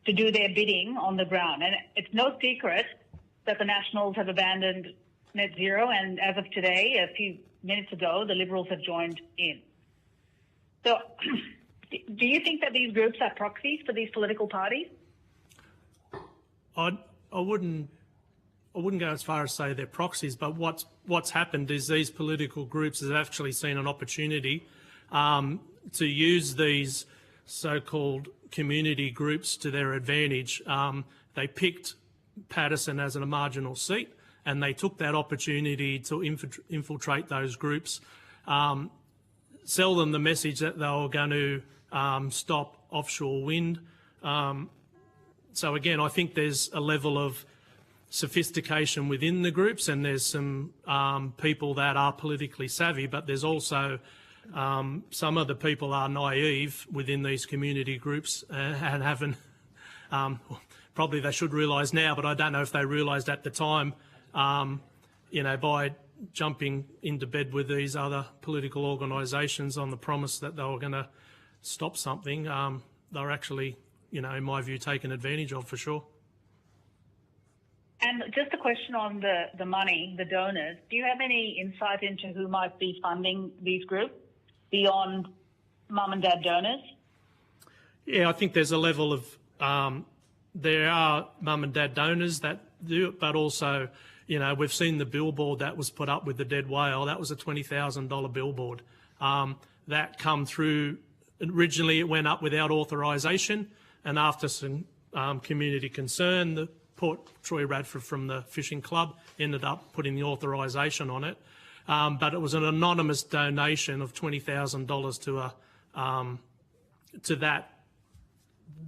to do their bidding on the ground. And it's no secret that the Nationals have abandoned net zero, and as of today, a few minutes ago, the Liberals have joined in. So do you think that these groups are proxies for these political parties? I wouldn't go as far as say they're proxies, but what's happened is these political groups have actually seen an opportunity to use these so-called community groups to their advantage. They picked Paterson as a marginal seat, and they took that opportunity to infiltrate those groups, sell them the message that they were going to stop offshore wind. So again, I think there's a level of sophistication within the groups, and there's some people that are politically savvy, but there's also some of the people are naive within these community groups and haven't, probably they should realise now, but I don't know if they realised at the time, you know, by jumping into bed with these other political organisations on the promise that they were going to stop something, they're actually, you know, in my view, taken advantage of for sure. And just a question on the money, the donors. Do you have any insight into who might be funding these groups beyond mum and dad donors? Yeah, I think there's a level of, there are mum and dad donors that do it, but also, you know, we've seen the billboard that was put up with the dead whale. That was a $20,000 billboard. That come through, originally it went up without authorisation, and after some community concern, the Port Troy Radford from the fishing club ended up putting the authorisation on it. But it was an anonymous donation of $20,000 to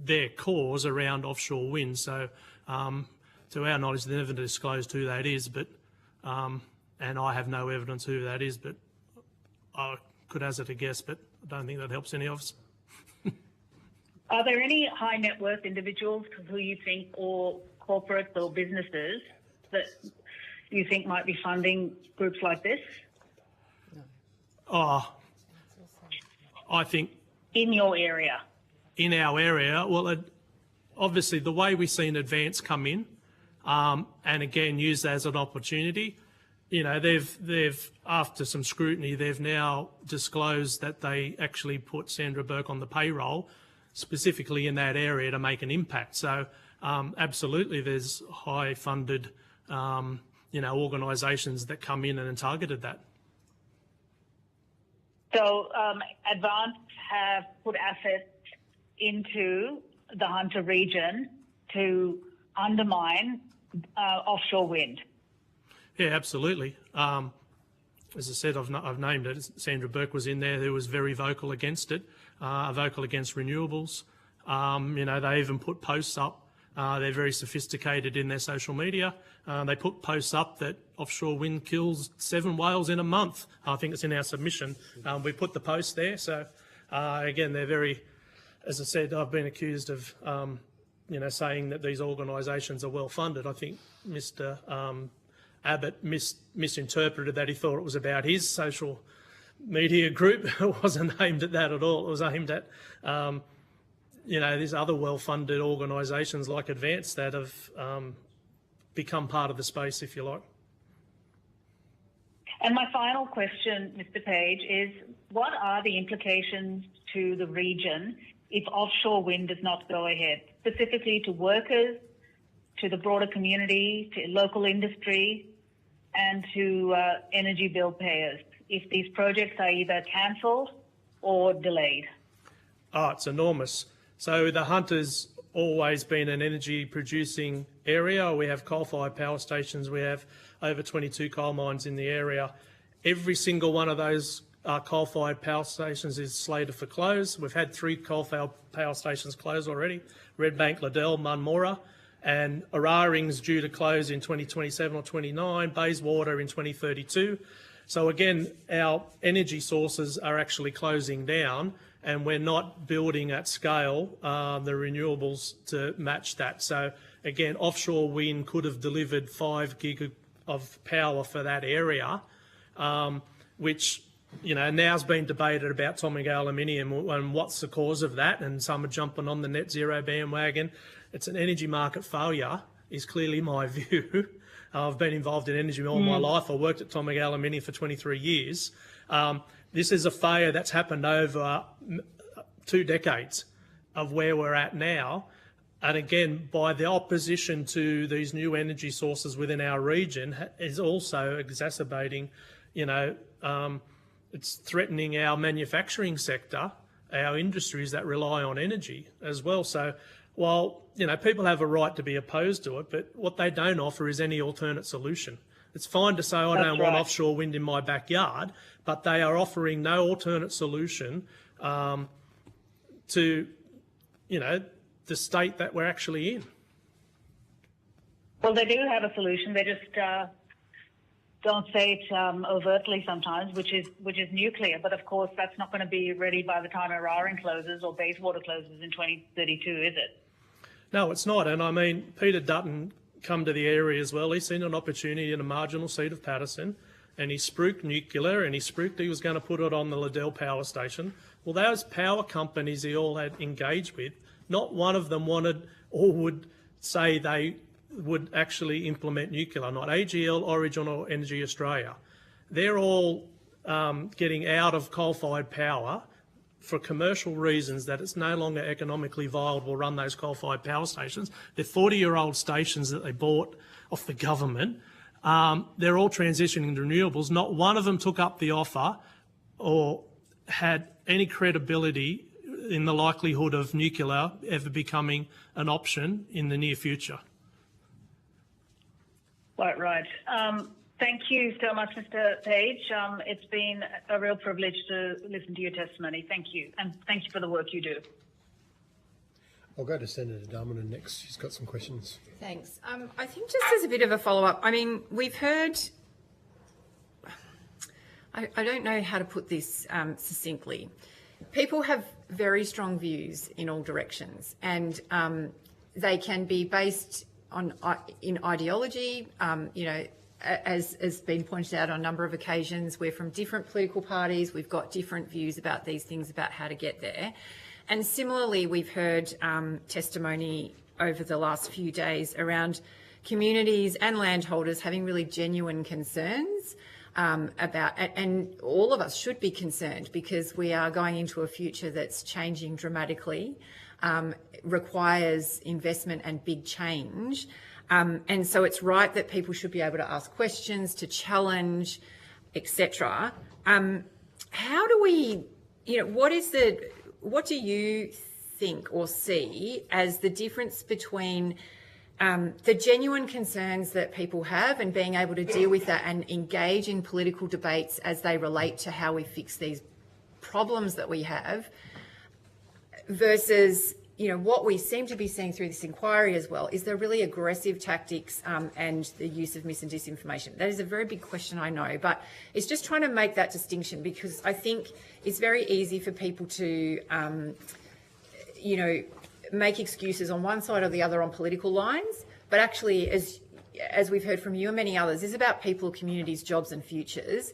their cause around offshore wind. So to our knowledge, they never disclosed who that is, but and I have no evidence who that is, but I could hazard a guess, but I don't think that helps any of us. Are there any high net worth individuals who you think, or corporates or businesses that you think might be funding groups like this? Oh, I think in your area. In our area, well, obviously the way we've seen Advance come in, and again use that as an opportunity. You know, they've after some scrutiny, they've now disclosed that they actually put Sandra Burke on the payroll, specifically in that area to make an impact. So absolutely, there's high-funded, you know, organisations that come in and targeted that. So Advance have put assets into the Hunter region to undermine offshore wind. Yeah, absolutely. as I said, I've named it. Sandra Burke was in there, who was very vocal against it, vocal against renewables. They even put posts up. They're very sophisticated in their social media. They put posts up that offshore wind kills 7 whales in a month. I think it's in our submission. We put the post there. So, again, they're very, as I said, I've been accused of, saying that these organisations are well funded. I think Mr Abbott misinterpreted that. He thought it was about his social media group. It wasn't aimed at that at all. It was aimed at, these other well-funded organisations like Advance that have become part of the space, if you like. And my final question, Mr. Page, is what are the implications to the region if offshore wind does not go ahead, specifically to workers, to the broader community, to local industry, and to energy bill payers, if these projects are either cancelled or delayed? Oh, it's enormous. So the Hunter's always been an energy producing area. We have coal-fired power stations. We have over 22 coal mines in the area. Every single one of those coal-fired power stations is slated for close. We've had 3 coal-fired power stations close already: Redbank, Liddell, Munmora, and Araring's due to close in 2027 or 29, Bayswater in 2032. So again, our energy sources are actually closing down, and we're not building at scale the renewables to match that. So again, offshore wind could have delivered 5 gig of power for that area, which now's been debated about Tomago aluminium and what's the cause of that, and some are jumping on the net zero bandwagon. It's an energy market failure, is clearly my view. I've been involved in energy all my life. I worked at Tomago aluminium for 23 years. This is a failure that's happened over 2 decades of where we're at now. And again, by the opposition to these new energy sources within our region is also exacerbating, it's threatening our manufacturing sector, our industries that rely on energy as well. So while, people have a right to be opposed to it, but what they don't offer is any alternate solution. It's fine to say, I don't want offshore wind in my backyard, but they are offering no alternate solution to, the state that we're actually in. Well, they do have a solution. They just don't say it overtly sometimes, which is nuclear. But of course, that's not going to be ready by the time Araring closes or Bayswater closes in 2032, is it? No, it's not. And I mean, Peter Dutton come to the area as well. He's seen an opportunity in a marginal seat of Patterson, and he spruiked nuclear, and he spruiked he was going to put it on the Liddell power station. Well, those power companies he all had engaged with, not one of them wanted or would say they would actually implement nuclear, not AGL, Origin or Energy Australia. They're all getting out of coal-fired power for commercial reasons, that it's no longer economically viable to run those coal-fired power stations. They're 40-year-old stations that they bought off the government. They're all transitioning to renewables. Not one of them took up the offer or had any credibility in the likelihood of nuclear ever becoming an option in the near future. Quite right. Thank you so much, Mr. Page. It's been a real privilege to listen to your testimony. Thank you. And thank you for the work you do. I'll go to Senator Darmanin next. She's got some questions. Thanks. I think just as a bit of a follow-up, I mean, we've heard, I don't know how to put this succinctly. People have very strong views in all directions, and they can be based in ideology. As has been pointed out on a number of occasions, we're from different political parties. We've got different views about these things, about how to get there. And similarly, we've heard testimony over the last few days around communities and landholders having really genuine concerns about, and all of us should be concerned because we are going into a future that's changing dramatically, requires investment and big change. And so it's right that people should be able to ask questions, to challenge, etc. How do we, what do you think or see as the difference between the genuine concerns that people have and being able to deal with that and engage in political debates as they relate to how we fix these problems that we have versus, you know, what we seem to be seeing through this inquiry as well is the really aggressive tactics and the use of mis and disinformation. That is a very big question, I know, but it's just trying to make that distinction because I think it's very easy for people to, you know, make excuses on one side or the other on political lines, but actually, as we've heard from you and many others, is about people, communities, jobs and futures.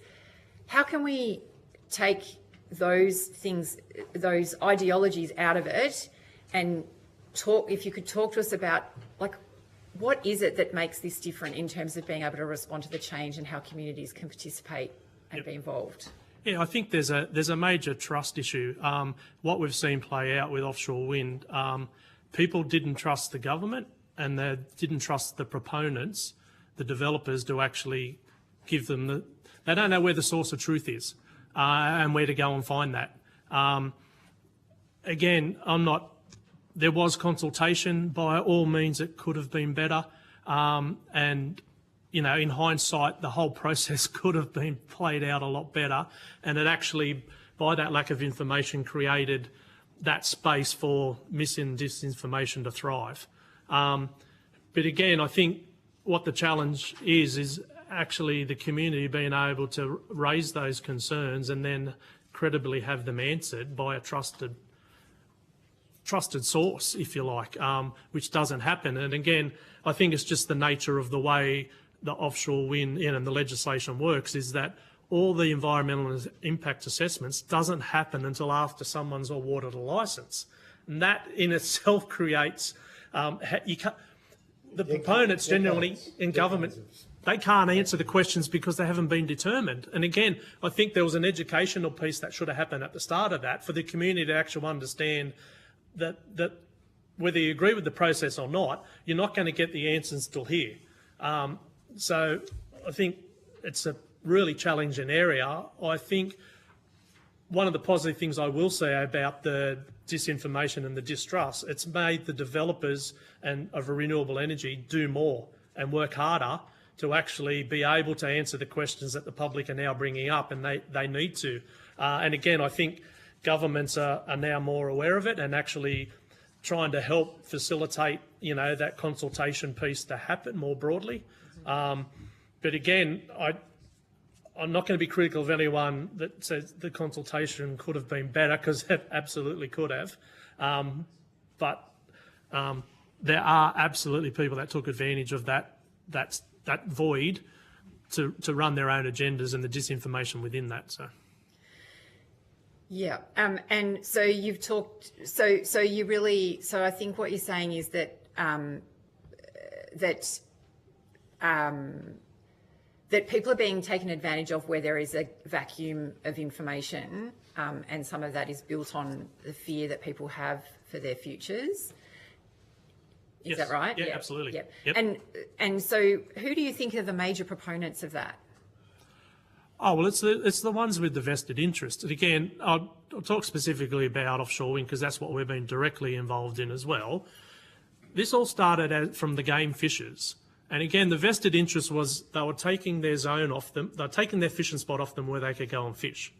How can we take those things, those ideologies out of it and talk, if you could talk to us about, like, what is it that makes this different in terms of being able to respond to the change and how communities can participate and be involved? Yeah, I think there's a major trust issue. What we've seen play out with offshore wind, people didn't trust the government and they didn't trust the proponents, the developers, to actually give them they don't know where the source of truth is and where to go and find that. Again, there was consultation. By all means, it could have been better. And you know, in hindsight, the whole process could have been played out a lot better. And it actually, by that lack of information, created that space for mis and disinformation to thrive. But again, I think what the challenge is actually the community being able to raise those concerns and then credibly have them answered by a trusted source, if you like, which doesn't happen. And again, I think it's just the nature of the way the offshore wind and the legislation works, is that all the environmental impact assessments doesn't happen until after someone's awarded a licence. And that in itself creates, the proponents generally in government, they can't answer the questions because they haven't been determined. And again, I think there was an educational piece that should have happened at the start of that for the community to actually understand that whether you agree with the process or not, you're not going to get the answers till here. So I think it's a really challenging area. I think one of the positive things I will say about the disinformation and the distrust, it's made the developers of renewable energy do more and work harder to actually be able to answer the questions that the public are now bringing up, and they need to. And again, I think governments are now more aware of it and actually trying to help facilitate, you know, that consultation piece to happen more broadly. But again, I'm not going to be critical of anyone that says the consultation could have been better, because it absolutely could have. But there are absolutely people that took advantage of that void to run their own agendas and the disinformation within that. So. Yeah, and so you've talked. So you really. So I think what you're saying is that that people are being taken advantage of where there is a vacuum of information, and some of that is built on the fear that people have for their futures. Is that right? Yeah, absolutely. Yeah. Yep. And so who do you think are the major proponents of that? Oh, well, it's the ones with the vested interest. And again, I'll talk specifically about offshore wind because that's what we've been directly involved in as well. This all started from the game fishers. And again, the vested interest was they were taking their zone off them, they were taking their fishing spot off them where they could go and fish.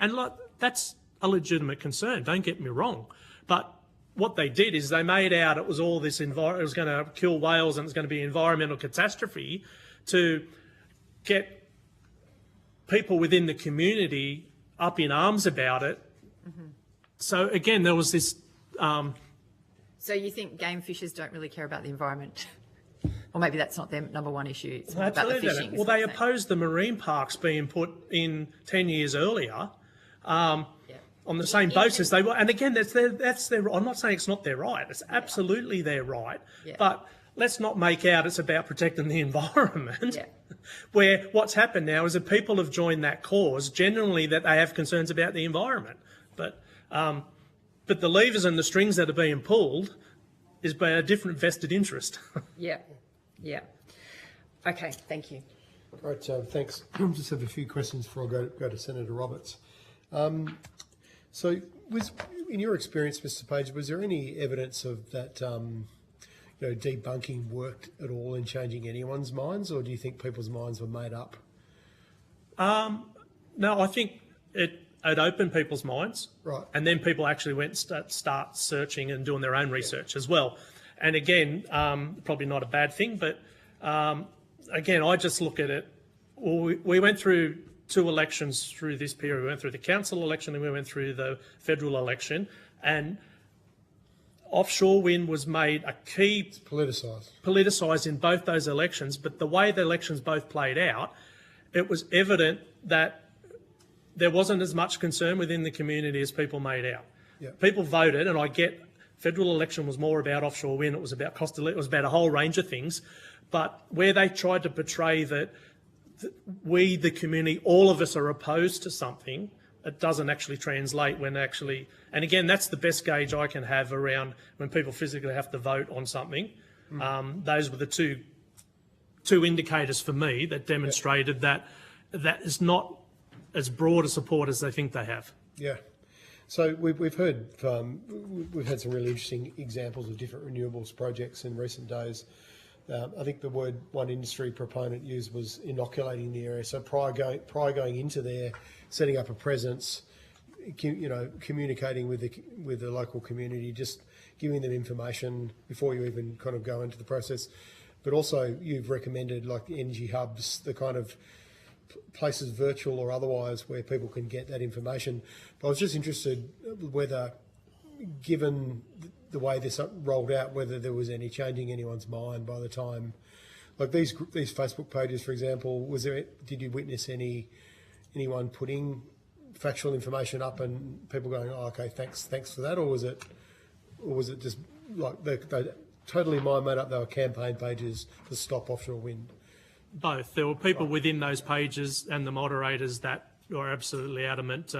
And like, that's a legitimate concern, don't get me wrong. But what they did is they made out it was all this, it was going to kill whales and it's going to be environmental catastrophe to get people within the community up in arms about it. Mm-hmm. So again, there was this... So you think game fishers don't really care about the environment? Or maybe that's not their number one issue, it's about the fishing. Well, they opposed the marine parks being put in 10 years earlier on the same basis they were. And again, that's their. I'm not saying it's not their right. It's absolutely their right. Yeah. But let's not make out it's about protecting the environment. Yeah. Where what's happened now is that people have joined that cause, generally that they have concerns about the environment. But the levers and the strings that are being pulled is by a different vested interest. Yeah. Okay, thank you. All right, thanks. I just have a few questions before I go to Senator Roberts. So in your experience, Mr. Page, was there any evidence of that, debunking worked at all in changing anyone's minds, or do you think people's minds were made up? No, I think it opened people's minds, right? And then people actually went start searching and doing their own research as well. And again, probably not a bad thing, but again, I just look at it. We went through 2 elections through this period. We went through the council election and we went through the federal election, and offshore wind was made a key... Politicised in both those elections, but the way the elections both played out, it was evident that there wasn't as much concern within the community as people made out. Yeah. People voted, and I get federal election was more about offshore wind, it was about cost of living, it was about a whole range of things, but where they tried to portray that we, the community, all of us are opposed to something, it doesn't actually translate when actually, and again, that's the best gauge I can have around when people physically have to vote on something. Those were the two indicators for me that demonstrated that is not as broad a support as they think they have. Yeah. So we've heard, we've had some really interesting examples of different renewables projects in recent days. I think the word one industry proponent used was inoculating the area. So prior going into there, setting up a presence, communicating with the local community, just giving them information before you even kind of go into the process. But also you've recommended like the energy hubs, the kind of places, virtual or otherwise, where people can get that information. But I was just interested whether, given the way this rolled out, whether there was any changing anyone's mind by the time, like these Facebook pages, for example, did you witness anyone putting factual information up and people going, oh, okay, thanks for that, or was it just like they totally mind made up? They were campaign pages to stop offshore wind. Both. There were people within those pages and the moderators that were absolutely adamant,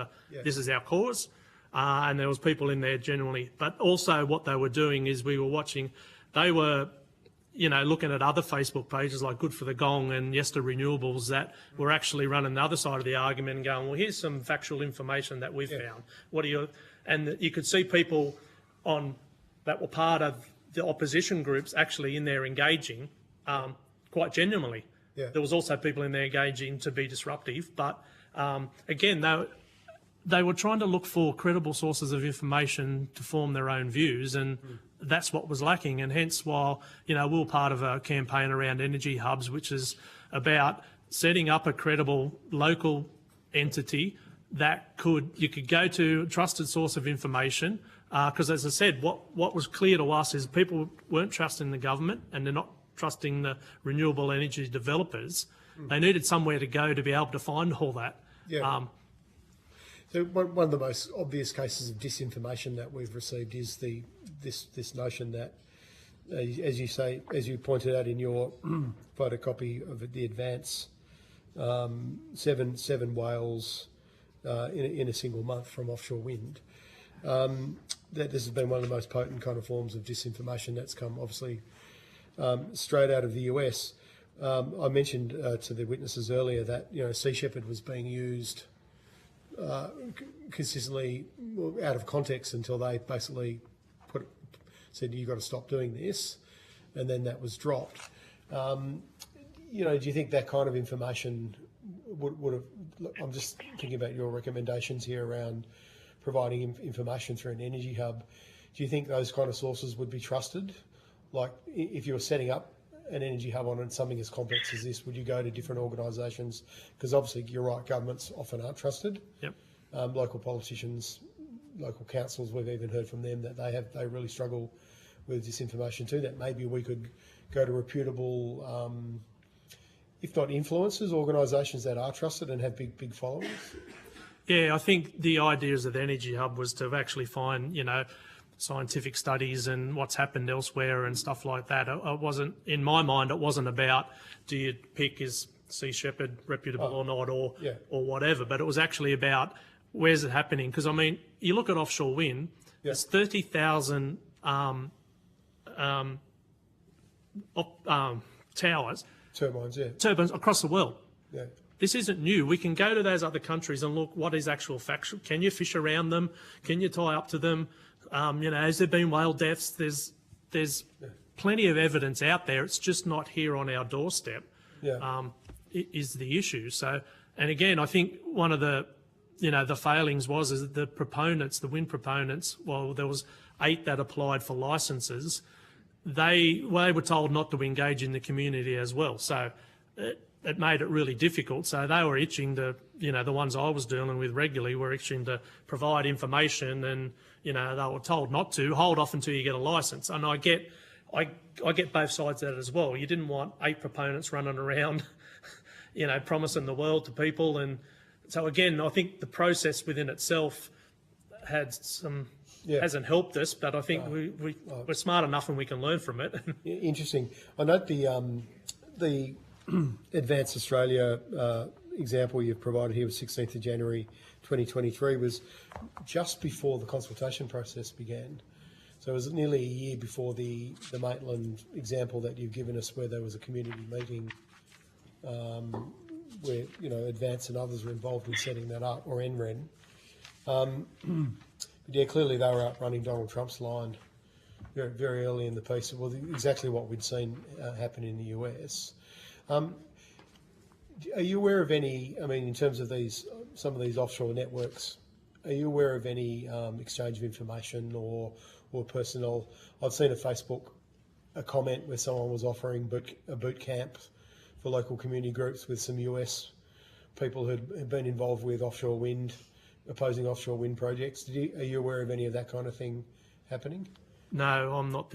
this is our cause. And there was people in there generally. But also what they were doing is we were watching, they were, looking at other Facebook pages like Good for the Gong and Yes to Renewables that were actually running the other side of the argument and going, well, here's some factual information that we've found. And you could see people that were part of the opposition groups actually in there engaging quite genuinely. Yeah. There was also people in there engaging to be disruptive, but again, they were trying to look for credible sources of information to form their own views, and that's what was lacking. And hence, while we were part of a campaign around energy hubs, which is about setting up a credible local entity that you could go to, a trusted source of information. Because as I said, what was clear to us is people weren't trusting the government, and they're not trusting the renewable energy developers. They needed somewhere to go to be able to find all that. Yeah. So one of the most obvious cases of disinformation that we've received is this notion that, as you pointed out in your photocopy of the advance, 7 whales in a single month from offshore wind. That this has been one of the most potent kind of forms of disinformation that's come obviously straight out of the US. I mentioned to the witnesses earlier that Sea Shepherd was being used consistently out of context until they basically said you've got to stop doing this, and then that was dropped. Do you think that kind of information would have? I'm just thinking about your recommendations here around providing information through an energy hub. Do you think those kind of sources would be trusted? Like if you were setting up an energy hub on something as complex as this, would you go to different organisations? Because obviously you're right, governments often aren't trusted. Yep. Local politicians, local councils, we've even heard from them that they really struggle with disinformation too. That maybe we could go to reputable, if not influencers, organisations that are trusted and have big followings. Yeah, I think the ideas of the Energy Hub was to actually find, scientific studies and what's happened elsewhere and stuff like that. It wasn't, in my mind, it wasn't about do you pick is Sea Shepherd reputable or not or whatever, but it was actually about where's it happening. Because, you look at offshore wind, there's 30,000 towers. Turbines across the world. Yeah. This isn't new. We can go to those other countries and look what is actual factual. Can you fish around them? Can you tie up to them? Has there been whale deaths? There's plenty of evidence out there. It's just not here on our doorstep. Yeah. Is the issue. So, and again, I think one of the, the failings is that the proponents, the wind proponents, well, there was 8 that applied for licences. They were told not to engage in the community as well. So it made it really difficult. So they were itching to, the ones I was dealing with regularly were itching to provide information, and, they were told not to, hold off until you get a licence. And I get both sides of that as well. You didn't want 8 proponents running around, promising the world to people. And so again, I think the process within itself had some, hasn't helped us, but I think we're smart enough and we can learn from it. Interesting. I note the Advanced Australia example you've provided here was 16th of January 2023 was just before the consultation process began. So it was nearly a year before the Maitland example that you've given us, where there was a community meeting where, Advance and others were involved in setting that up, or NREN. Yeah, clearly they were outrunning Donald Trump's line very, very early in the piece. Well, exactly what we'd seen happen in the US. Are you aware of any, in terms of some of these offshore networks, are you aware of any exchange of information or personnel? I've seen a comment where someone was offering a boot camp for local community groups with some US people who'd been involved with opposing offshore wind projects. Are you aware of any of that kind of thing happening? No, I'm not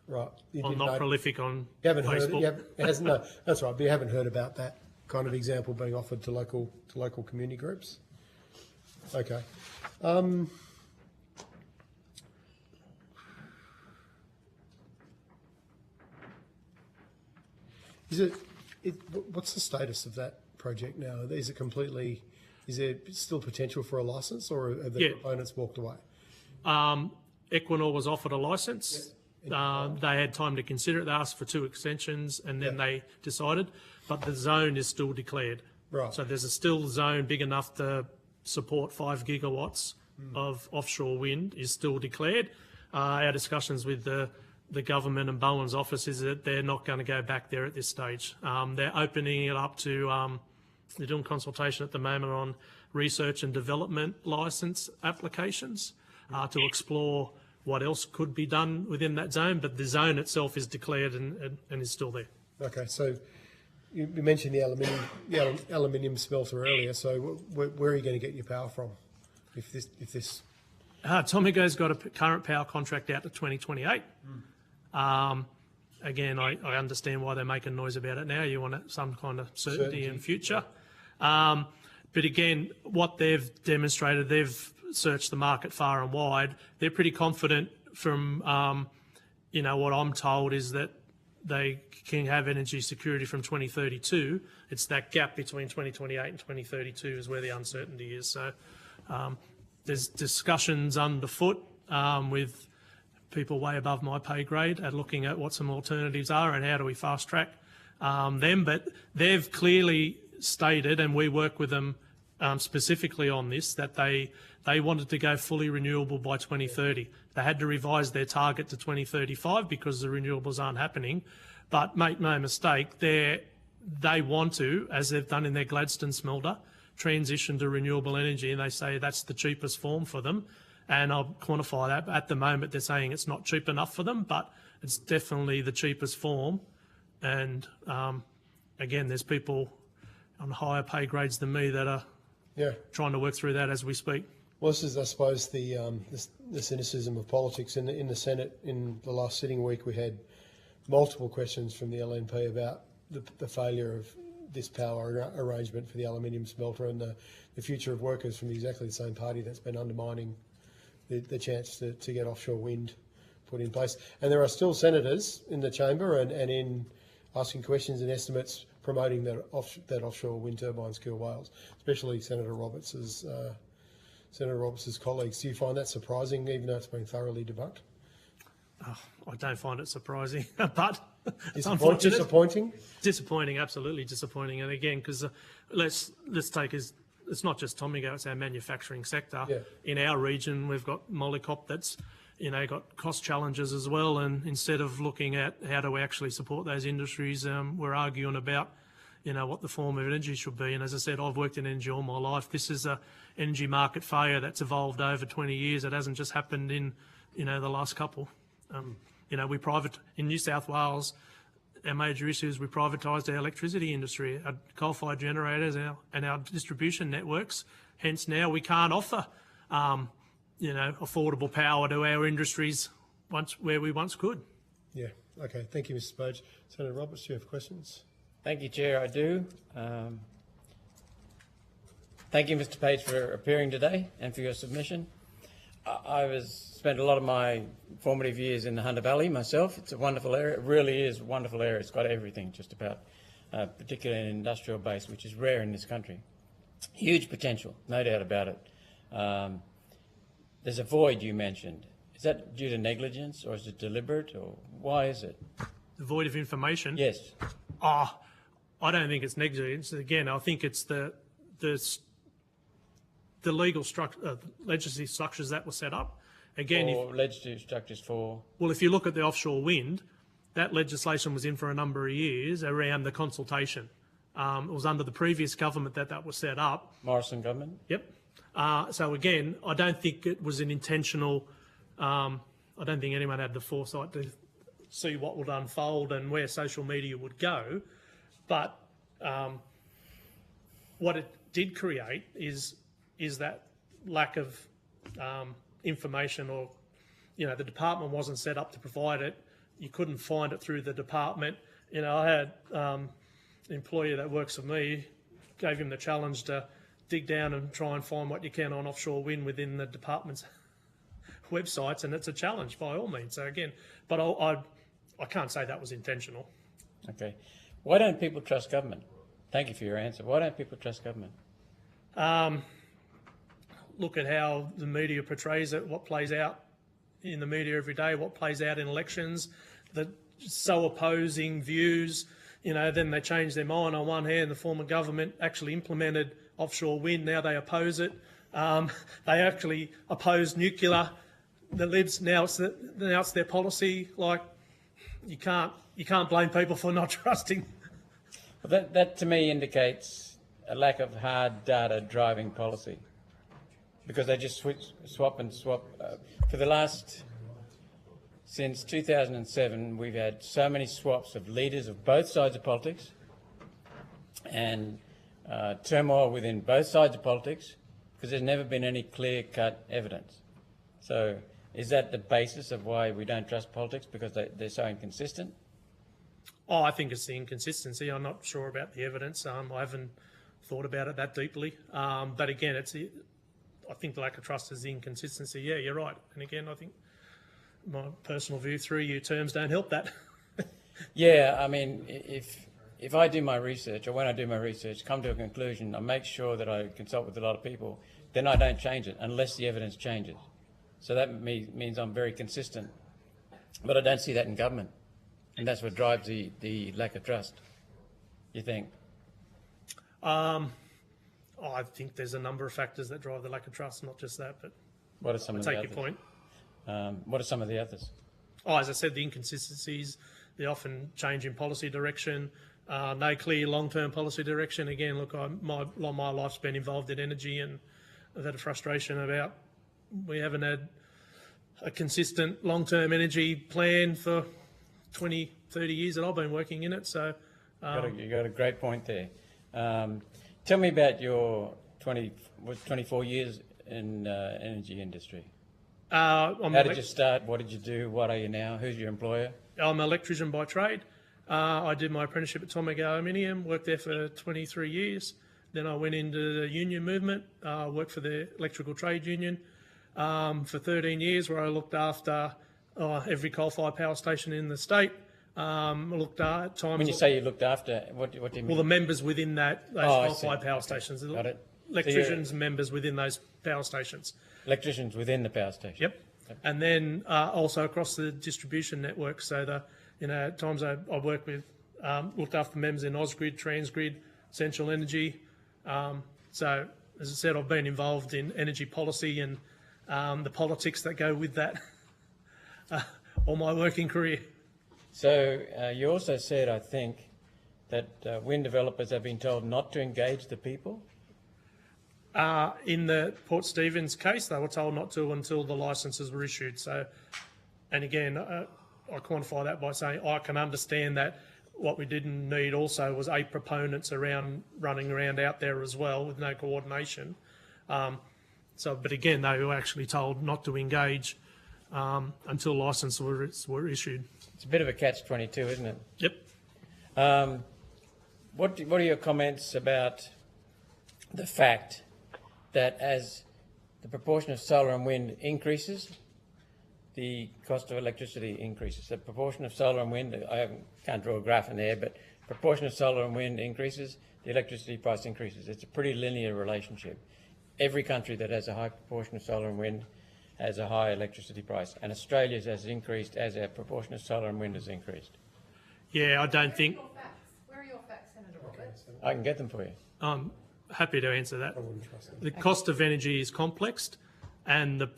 right. I'm not prolific on you haven't Facebook. Heard, no, that's right. But you haven't heard about that kind of example being offered to local community groups. Okay. What's the status of that project now? Is there still potential for a licence, or have the proponents walked away? Equinor was offered a licence. They had time to consider it. They asked for 2 extensions, and then they decided. But the zone is still declared. Right. So there's a still zone big enough to support 5 gigawatts of offshore wind is still declared. Our discussions with the government and Bowen's office is that they're not going to go back there at this stage. They're opening it up to, they're doing consultation at the moment on research and development licence applications to explore what else could be done within that zone, but the zone itself is declared and is still there. Okay, so you mentioned the aluminium smelter earlier, so where are you going to get your power from if this... Tomigo's got a current power contract out to 2028. Again, I understand why they're making noise about it now. You want some kind of certainty in future. But again, what they've demonstrated, they've searched the market far and wide. They're pretty confident from, what I'm told is that they can have energy security from 2032. It's that gap between 2028 and 2032 is where the uncertainty is. So there's discussions underfoot with people way above my pay grade at looking at what some alternatives are and how do we fast track them. But they've clearly stated, and we work with them specifically on this, that they wanted to go fully renewable by 2030. They had to revise their target to 2035 because the renewables aren't happening. But make no mistake, they want to, as they've done in their Gladstone smelter, transition to renewable energy, and they say that's the cheapest form for them. And I'll quantify that. At the moment, they're saying it's not cheap enough for them, but it's definitely the cheapest form. And again, there's people on higher pay grades than me that are trying to work through that as we speak. Well, this is, I suppose, the cynicism of politics. In the Senate, in the last sitting week, we had multiple questions from the LNP about the failure of this power arrangement for the aluminium smelter and the future of workers from exactly the same party that's been undermining the chance to get offshore wind put in place. And there are still senators in the chamber and in asking questions and estimates promoting that offshore wind turbines kill whales, especially Senator Roberts's colleagues. Do you find that surprising, even though it's been thoroughly debunked? I don't find it surprising, but it's unfortunate. Disappointing? Disappointing, absolutely disappointing. And again, because let's take it's not just Tomigo, it's our manufacturing sector. In our region, we've got Molycop that's, got cost challenges as well. And instead of looking at how do we actually support those industries, we're arguing about, what the form of energy should be. And as I said, I've worked in energy all my life. This is a energy market failure that's evolved over 20 years. It hasn't just happened in, the last couple. In New South Wales, our major issue is we privatised our electricity industry, our coal-fired generators and our distribution networks. Hence now we can't offer, affordable power to our industries where we once could. Yeah, okay. Thank you, Mr Page. Senator Roberts, do you have questions? Thank you, Chair. I do. Thank you, Mr Page, for appearing today and for your submission. I spent a lot of my formative years in the Hunter Valley myself. It's a wonderful area. It really is a wonderful area. It's got everything just about, particularly an industrial base, which is rare in this country. Huge potential, no doubt about it. There's a void you mentioned. Is that due to negligence or is it deliberate or why is it? The void of information? Yes. I don't think it's negligence. Again, I think it's the legal structure, legislative structures that were set up. Again, legislative structures for? Well, if you look at the offshore wind, that legislation was in for a number of years around the consultation. It was under the previous government that was set up. Morrison government? Yep. So again, I don't think it was an intentional. I don't think anyone had the foresight to see what would unfold and where social media would go. But what it did create is that lack of information, or the department wasn't set up to provide it. You couldn't find it through the department. I had an employer that works for me, gave him the challenge to dig down and try and find what you can on offshore wind within the department's websites, and it's a challenge by all means. So again, but I can't say that was intentional. Okay. Why don't people trust government? Thank you for your answer. Why don't people trust government? Look at how the media portrays it, what plays out in the media every day, what plays out in elections, the so opposing views. Then they change their mind. On one hand, the former government actually implemented offshore wind. Now they oppose it. They actually opposed nuclear. The Libs now it's their policy. Like, you can't blame people for not trusting. Well, that to me indicates a lack of hard data driving policy, because they just swap. For the last, since 2007, we've had so many swaps of leaders of both sides of politics and turmoil within both sides of politics, because there's never been any clear-cut evidence. So is that the basis of why we don't trust politics, because they're so inconsistent? I think it's the inconsistency. I'm not sure about the evidence. I haven't thought about it that deeply. But again, I think the lack of trust is the inconsistency. Yeah, you're right. And again, I think my personal view, 3-year terms don't help that. Yeah, I mean, if I do my research, or when I do my research, come to a conclusion, I make sure that I consult with a lot of people, then I don't change it unless the evidence changes. So that means I'm very consistent. But I don't see that in government. And that's what drives the lack of trust, you think? I think there's a number of factors that drive the lack of trust, not just that, but what are some of the others? I take your point. What are some of the others? As I said, the inconsistencies, the often change in policy direction, no clear long-term policy direction. Again, look, my life's been involved in energy, and I've had a frustration about we haven't had a consistent long-term energy plan for 20, 30 years that I've been working in it. So you got a great point there. Tell me about your 24 years in energy industry. How did you start? What did you do? What are you now? Who's your employer? I'm an electrician by trade. I did my apprenticeship at Atomic Aluminium, worked there for 23 years. Then I went into the union movement, worked for the Electrical Trade Union for 13 years, where I looked after every coal-fired power station in the state. Looked at times. When you say you looked after, what do you mean? Well, the members within those coal-fired power stations. Got it. Electricians, so members within those power stations. Electricians within the power station. Yep. And then also across the distribution network. So at times I worked with, looked after members in Ausgrid, Transgrid, Central Energy. So as I said, I've been involved in energy policy and the politics that go with that. all my working career. So you also said, I think, that wind developers have been told not to engage the people. In the Port Stephens case, they were told not to until the licences were issued. So, and again, I quantify that by saying I can understand that what we didn't need also was 8 proponents running around out there as well with no coordination. But again, they were actually told not to engage until licences were issued. It's a bit of a catch-22, isn't it? Yep. What are your comments about the fact that as the proportion of solar and wind increases, the cost of electricity increases? The proportion of solar and wind, I can't draw a graph in there, but proportion of solar and wind increases, the electricity price increases. It's a pretty linear relationship. Every country that has a high proportion of solar and wind has a high electricity price, and Australia's has increased as our proportion of solar and wind has increased. Yeah, I don't think... Where are your facts, Senator Roberts? I can get them for you. I'm happy to answer that. The cost of energy is complex, and the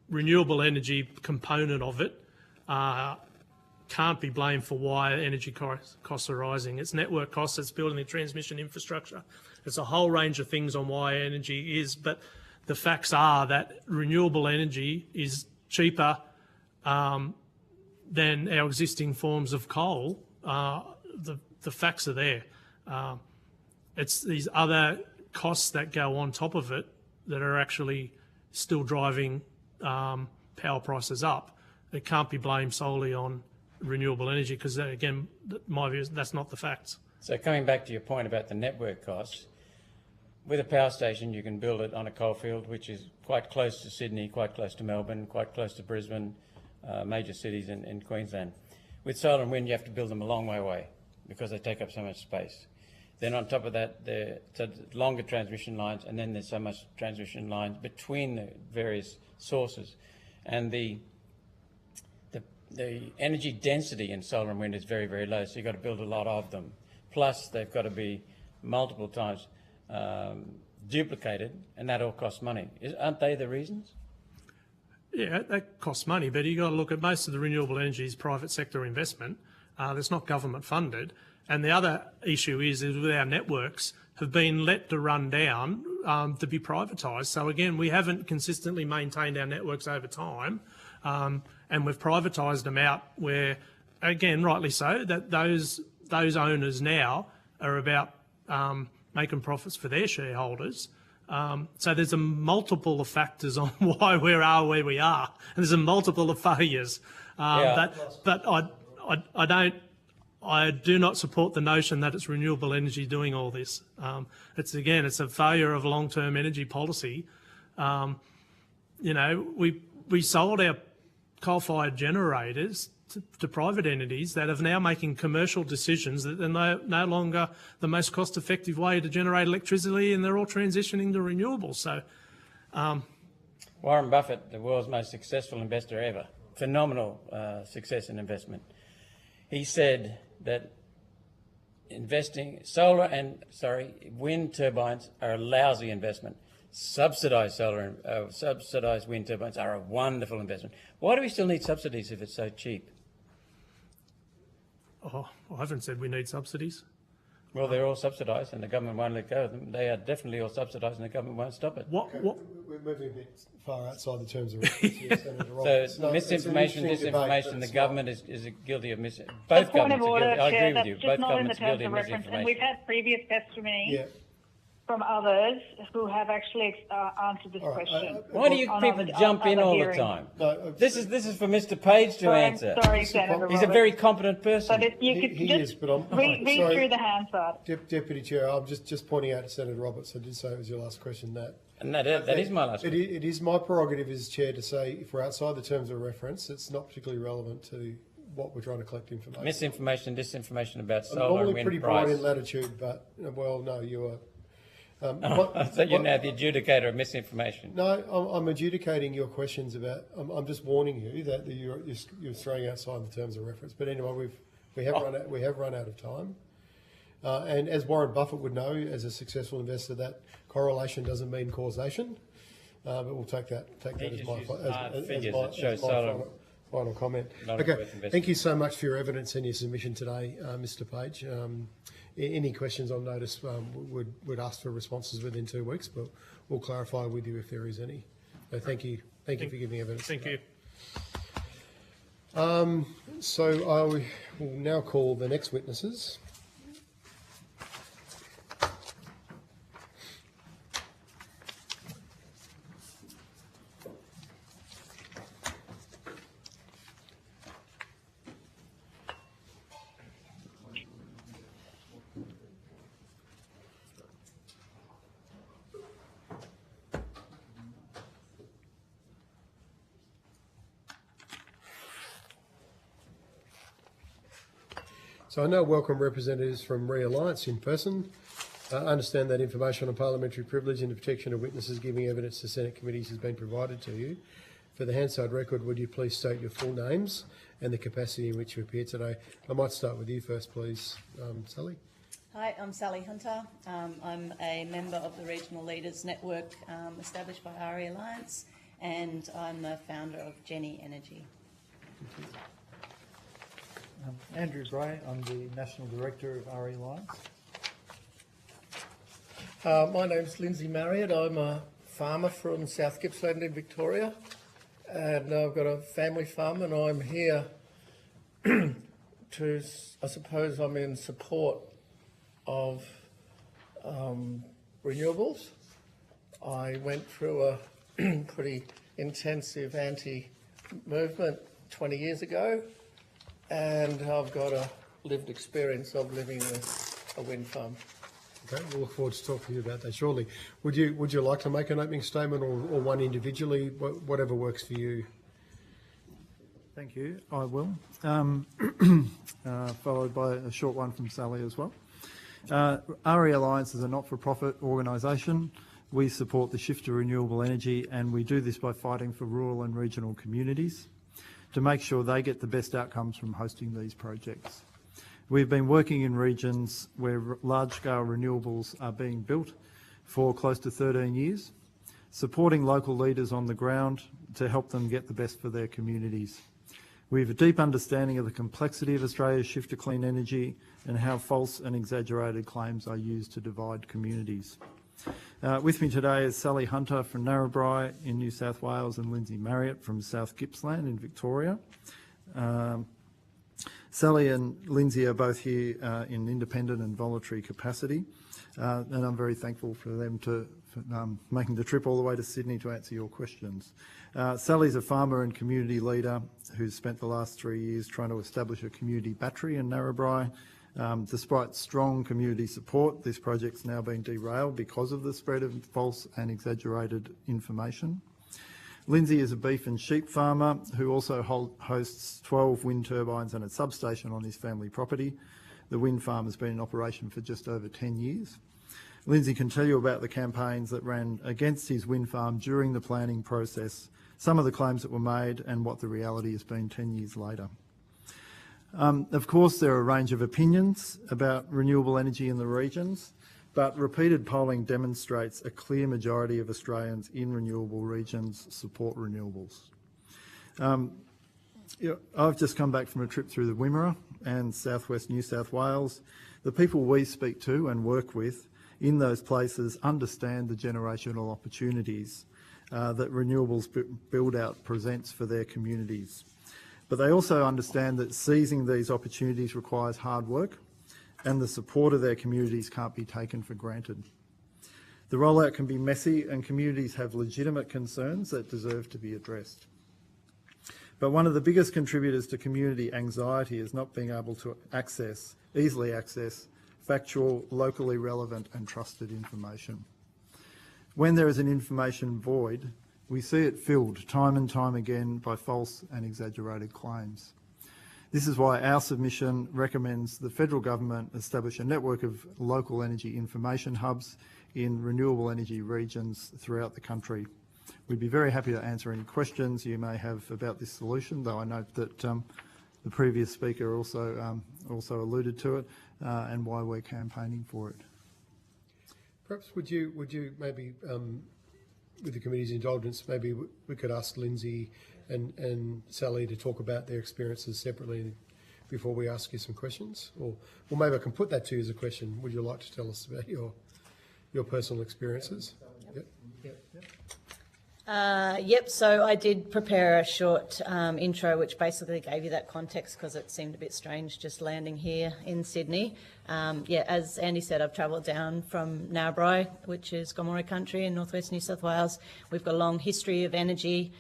renewable energy component of it can't be blamed for why energy costs are rising. It's network costs, it's building the transmission infrastructure. It's a whole range of things on why energy is, but the facts are that renewable energy is cheaper than our existing forms of coal. The facts are there. It's these other costs that go on top of it that are actually still driving power prices up. It can't be blamed solely on renewable energy because, again, my view is that's not the facts. So coming back to your point about the network costs, with a power station you can build it on a coalfield which is quite close to Sydney, quite close to Melbourne, quite close to Brisbane, major cities in Queensland. With solar and wind you have to build them a long way away because they take up so much space. Then on top of that, so longer transmission lines, and then there's so much transmission lines between the various sources. And the energy density in solar and wind is very, very low, so you've got to build a lot of them. Plus, they've got to be multiple times duplicated, and that all costs money. Aren't they the reasons? Yeah, that costs money, but you've got to look at most of the renewable energy is private sector investment. That's not government funded. And the other issue is with our networks have been let to run down to be privatised. So again, we haven't consistently maintained our networks over time, and we've privatised them out where, again, rightly so, that those owners now are about making profits for their shareholders. So there's a multiple of factors on why we are where we are, and there's a multiple of failures. But I do not support the notion that it's renewable energy doing all this. It's a failure of long-term energy policy. We sold our coal-fired generators to private entities that are now making commercial decisions that they're no longer the most cost-effective way to generate electricity, and they're all transitioning to renewables. So, Warren Buffett, the world's most successful investor ever, phenomenal success in investment. He said that wind turbines are a lousy investment. Subsidised subsidised wind turbines are a wonderful investment. Why do we still need subsidies if it's so cheap? Oh, I haven't said we need subsidies. Well, they're all subsidised and the government won't let go of them. They are definitely all subsidised and the government won't stop it. What? We're moving a bit far outside the terms of reference here, Senator Roberts. So misinformation, disinformation, the government is guilty of misinformation. Both governments are guilty. I agree with you. Both governments are guilty of misinformation. And we've had previous testimony from others who have actually answered this question. Why do you people jump in all the time? No, this is for Mr. Page to answer. Sorry, Senator He's a very competent person. But you could just read through the Hansard. Deputy Chair, I'm just pointing out to Senator Roberts, I did say it was your last question. And that is my last question. It is my prerogative as Chair to say if we're outside the terms of reference, it's not particularly relevant to what we're trying to collect information. Misinformation, disinformation about solar and normally wind pretty price. bright in latitude, but, well, no, you are... so you're now the adjudicator of misinformation. No, I'm adjudicating your questions about. I'm just warning you that you're throwing outside the terms of reference. But anyway, we have run out of time, and as Warren Buffett would know, as a successful investor, that correlation doesn't mean causation. but we'll take that He as just my, used as, hard as, figures my, that show as my solar final comment. not Okay, worth investing. thank you so much for your evidence and your submission today, Mr. Page. Any questions on notice, would ask for responses within 2 weeks, but we'll clarify with you if there is any. So thank you for giving evidence. Thank you. So I will now call the next witnesses. So I now welcome representatives from Realliance in person. I understand that information on parliamentary privilege and the protection of witnesses giving evidence to Senate committees has been provided to you. For the Hansard record, would you please state your full names and the capacity in which you appear today? I might start with you first, please, Sally. Hi, I'm Sally Hunter. I'm a member of the Regional Leaders Network established by RE Alliance, and I'm the founder of Jenny Energy. Andrew Bray, I'm the National Director of RE Alliance. My name's Lindsay Marriott. I'm a farmer from South Gippsland in Victoria, and I've got a family farm, and I'm here to, I suppose I'm in support of renewables. I went through a pretty intensive anti-movement 20 years ago, and I've got a lived experience of living with a wind farm. Okay, we'll look forward to talking to you about that shortly. Would you like to make an opening statement, or one individually, whatever works for you? Thank you. I will. Followed by a short one from Sally as well. RE Alliance is a not-for-profit organisation. We support the shift to renewable energy, and we do this by fighting for rural and regional communities to make sure they get the best outcomes from hosting these projects. We've been working in regions where large-scale renewables are being built for close to 13 years, supporting local leaders on the ground to help them get the best for their communities. We have a deep understanding of the complexity of Australia's shift to clean energy and how false and exaggerated claims are used to divide communities. With me today is Sally Hunter from Narrabri in New South Wales and Lindsay Marriott from South Gippsland in Victoria. Sally and Lindsay are both here in independent and voluntary capacity, and I'm very thankful for them for making the trip all the way to Sydney to answer your questions. Sally's a farmer and community leader who's spent the last 3 years trying to establish a community battery in Narrabri. Despite strong community support, this project's now been derailed because of the spread of false and exaggerated information. Lindsay is a beef and sheep farmer who also hosts 12 wind turbines and a substation on his family property. The wind farm has been in operation for just over 10 years. Lindsay can tell you about the campaigns that ran against his wind farm during the planning process, some of the claims that were made and what the reality has been 10 years later. Of course, there are a range of opinions about renewable energy in the regions, but repeated polling demonstrates a clear majority of Australians in renewable regions support renewables. I've just come back from a trip through the Wimmera and southwest New South Wales. The people we speak to and work with in those places understand the generational opportunities that renewables build-out presents for their communities. But they also understand that seizing these opportunities requires hard work, and the support of their communities can't be taken for granted. The rollout can be messy, and communities have legitimate concerns that deserve to be addressed. But one of the biggest contributors to community anxiety is not being able to easily access factual, locally relevant and trusted information. When there is an information void, we see it filled time and time again by false and exaggerated claims. This is why our submission recommends the federal government establish a network of local energy information hubs in renewable energy regions throughout the country. We'd be very happy to answer any questions you may have about this solution, though I note that the previous speaker also alluded to it and why we're campaigning for it. Perhaps would you maybe with the committee's indulgence, maybe we could ask Lindsay and Sally to talk about their experiences separately before we ask you some questions, or maybe I can put that to you as a question. Would you like to tell us about your personal experiences? Yep, so I did prepare a short intro which basically gave you that context because it seemed a bit strange just landing here in Sydney. Yeah, as Andy said, I've travelled down from Narrabri, which is Gomeroi country in northwest New South Wales. We've got a long history of energy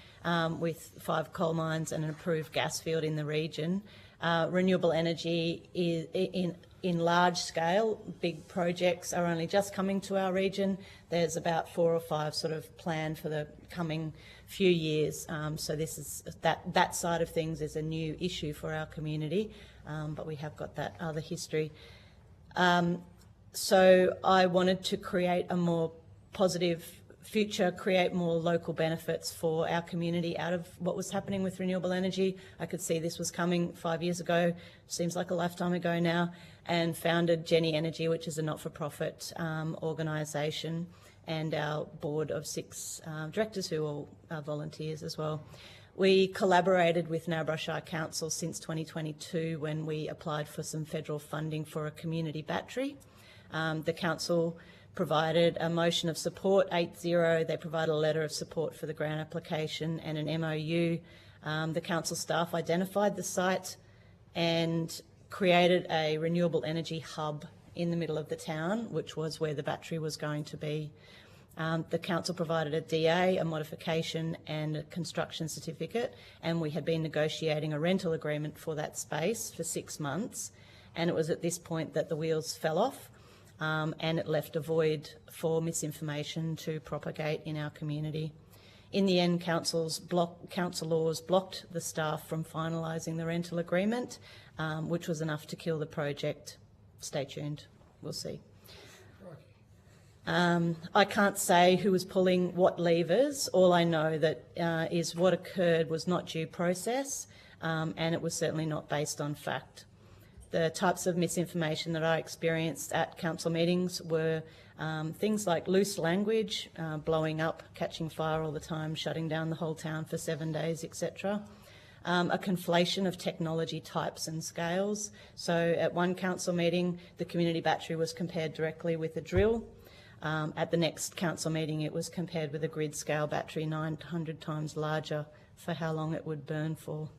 with 5 coal mines and an approved gas field in the region. Renewable energy is in large scale, big projects are only just coming to our region. There's about 4 or 5 sort of planned for the coming few years. So this is that side of things is a new issue for our community, but we have got that other history. So I wanted to create a more positive future, create more local benefits for our community out of what was happening with renewable energy. I could see this was coming 5 years ago, seems like a lifetime ago now, and founded Jenny Energy, which is a not-for-profit organisation, and our board of 6 directors who all are volunteers as well. We collaborated with Narrabri Shire Council since 2022 when we applied for some federal funding for a community battery. The council provided a motion of support, 8-0. They provided a letter of support for the grant application and an MOU. The council staff identified the site and created a renewable energy hub in the middle of the town, which was where the battery was going to be. The council provided a DA, a modification and a construction certificate, and we had been negotiating a rental agreement for that space for 6 months, and it was at this point that the wheels fell off. And it left a void for misinformation to propagate in our community. In the end, council laws blocked the staff from finalising the rental agreement, which was enough to kill the project. Stay tuned, we'll see. I can't say who was pulling what levers. All I know that is what occurred was not due process, and it was certainly not based on fact. The types of misinformation that I experienced at council meetings were things like loose language, blowing up, catching fire all the time, shutting down the whole town for 7 days, etc. A conflation of technology types and scales. So at one council meeting, the community battery was compared directly with a drill. At the next council meeting, it was compared with a grid scale battery 900 times larger for how long it would burn for.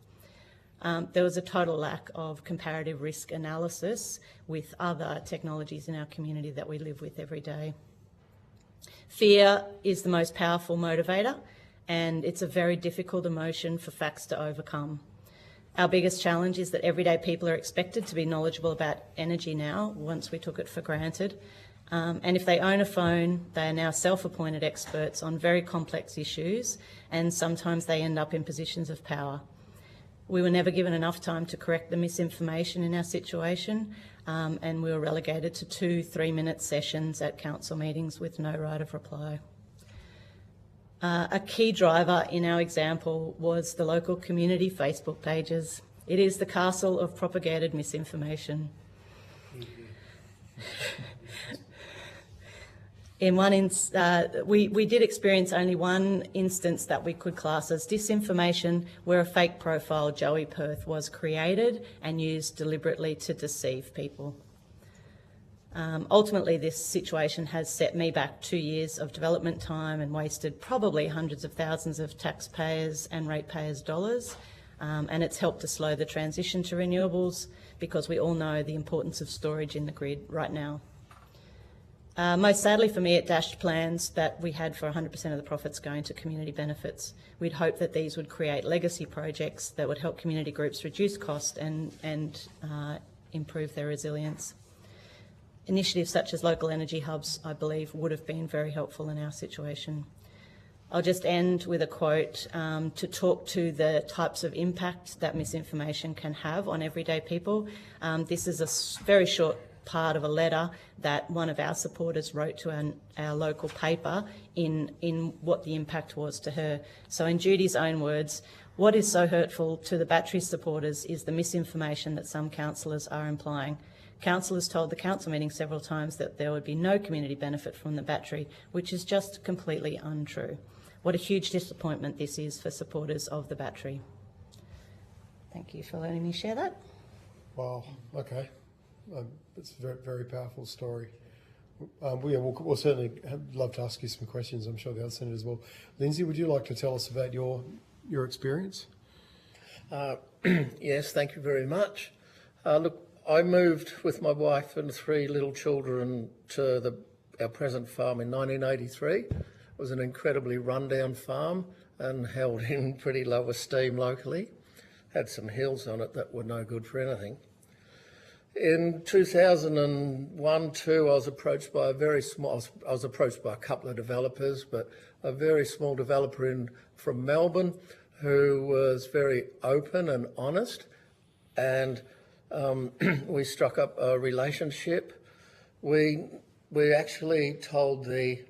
There was a total lack of comparative risk analysis with other technologies in our community that we live with every day. Fear is the most powerful motivator, and it's a very difficult emotion for facts to overcome. Our biggest challenge is that everyday people are expected to be knowledgeable about energy now, once we took it for granted. And if they own a phone, they are now self-appointed experts on very complex issues, and sometimes they end up in positions of power. We were never given enough time to correct the misinformation in our situation, and we were relegated to 2 3-minute sessions at council meetings with no right of reply. A key driver in our example was the local community Facebook pages. It is the castle of propagated misinformation. In one we did experience only one instance that we could class as disinformation, where a fake profile, Joey Perth, was created and used deliberately to deceive people. Ultimately, this situation has set me back 2 years of development time and wasted probably hundreds of thousands of taxpayers and ratepayers' dollars, and it's helped to slow the transition to renewables because we all know the importance of storage in the grid right now. Most sadly for me, it dashed plans that we had for 100% of the profits going to community benefits. We'd hoped that these would create legacy projects that would help community groups reduce cost and improve their resilience. Initiatives such as local energy hubs, I believe, would have been very helpful in our situation. I'll just end with a quote to talk to the types of impact that misinformation can have on everyday people. This is a very short part of a letter that one of our supporters wrote to our local paper in what the impact was to her. So in Judy's own words, what is so hurtful to the battery supporters is the misinformation that some councillors are implying. Council has told the council meeting several times that there would be no community benefit from the battery, which is just completely untrue. What a huge disappointment this is for supporters of the battery. Thank you for letting me share that. Wow, okay. It's a very, very powerful story. We'll certainly love to ask you some questions. I'm sure the other senators will. Lindsay, would you like to tell us about your experience? Yes, thank you very much. Look, I moved with my wife and 3 little children to our present farm in 1983. It was an incredibly rundown farm and held in pretty low esteem locally. Had some hills on it that were no good for anything. In 2001-2, I was approached by a couple of developers, but a very small developer from Melbourne who was very open and honest, and we struck up a relationship. We actually told the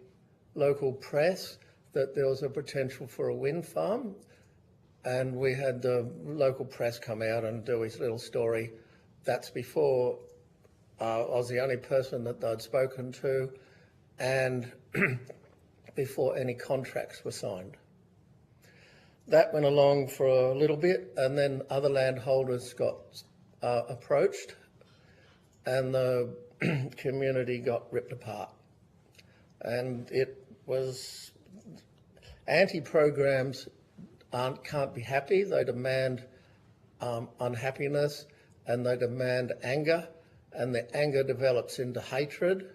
local press that there was a potential for a wind farm, and we had the local press come out and do his little story. That's before I was the only person that they'd spoken to, and before any contracts were signed. That went along for a little bit, and then other landholders got approached, and the community got ripped apart. And it was anti-programs can't be happy. They demand unhappiness, and they demand anger, and the anger develops into hatred,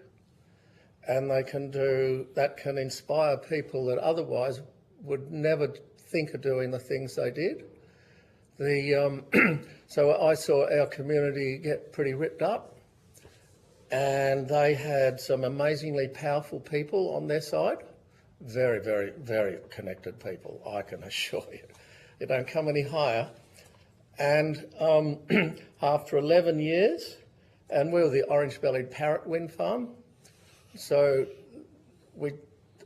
and that can inspire people that otherwise would never think of doing the things they did. So I saw our community get pretty ripped up, and they had some amazingly powerful people on their side. Very, very, very connected people, I can assure you. They don't come any higher. And after 11 years, and we were the orange-bellied parrot wind farm. So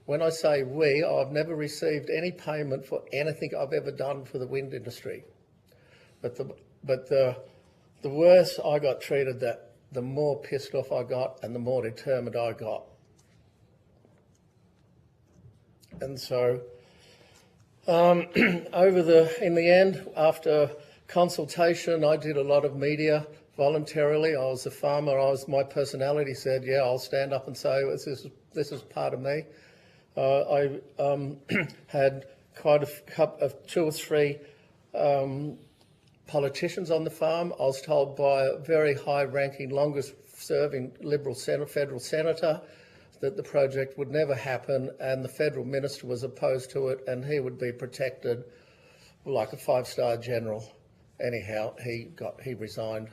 when I say we, I've never received any payment for anything I've ever done for the wind industry. But the worse I got treated, the more pissed off I got and the more determined I got. And so in the end, after consultation, I did a lot of media voluntarily. I was a farmer. My personality said, yeah, I'll stand up and say, this is part of me. I had quite a couple of 2 or 3 politicians on the farm. I was told by a very high-ranking, longest-serving Liberal federal senator that the project would never happen, and the federal minister was opposed to it, and he would be protected like a 5-star general. Anyhow, he resigned.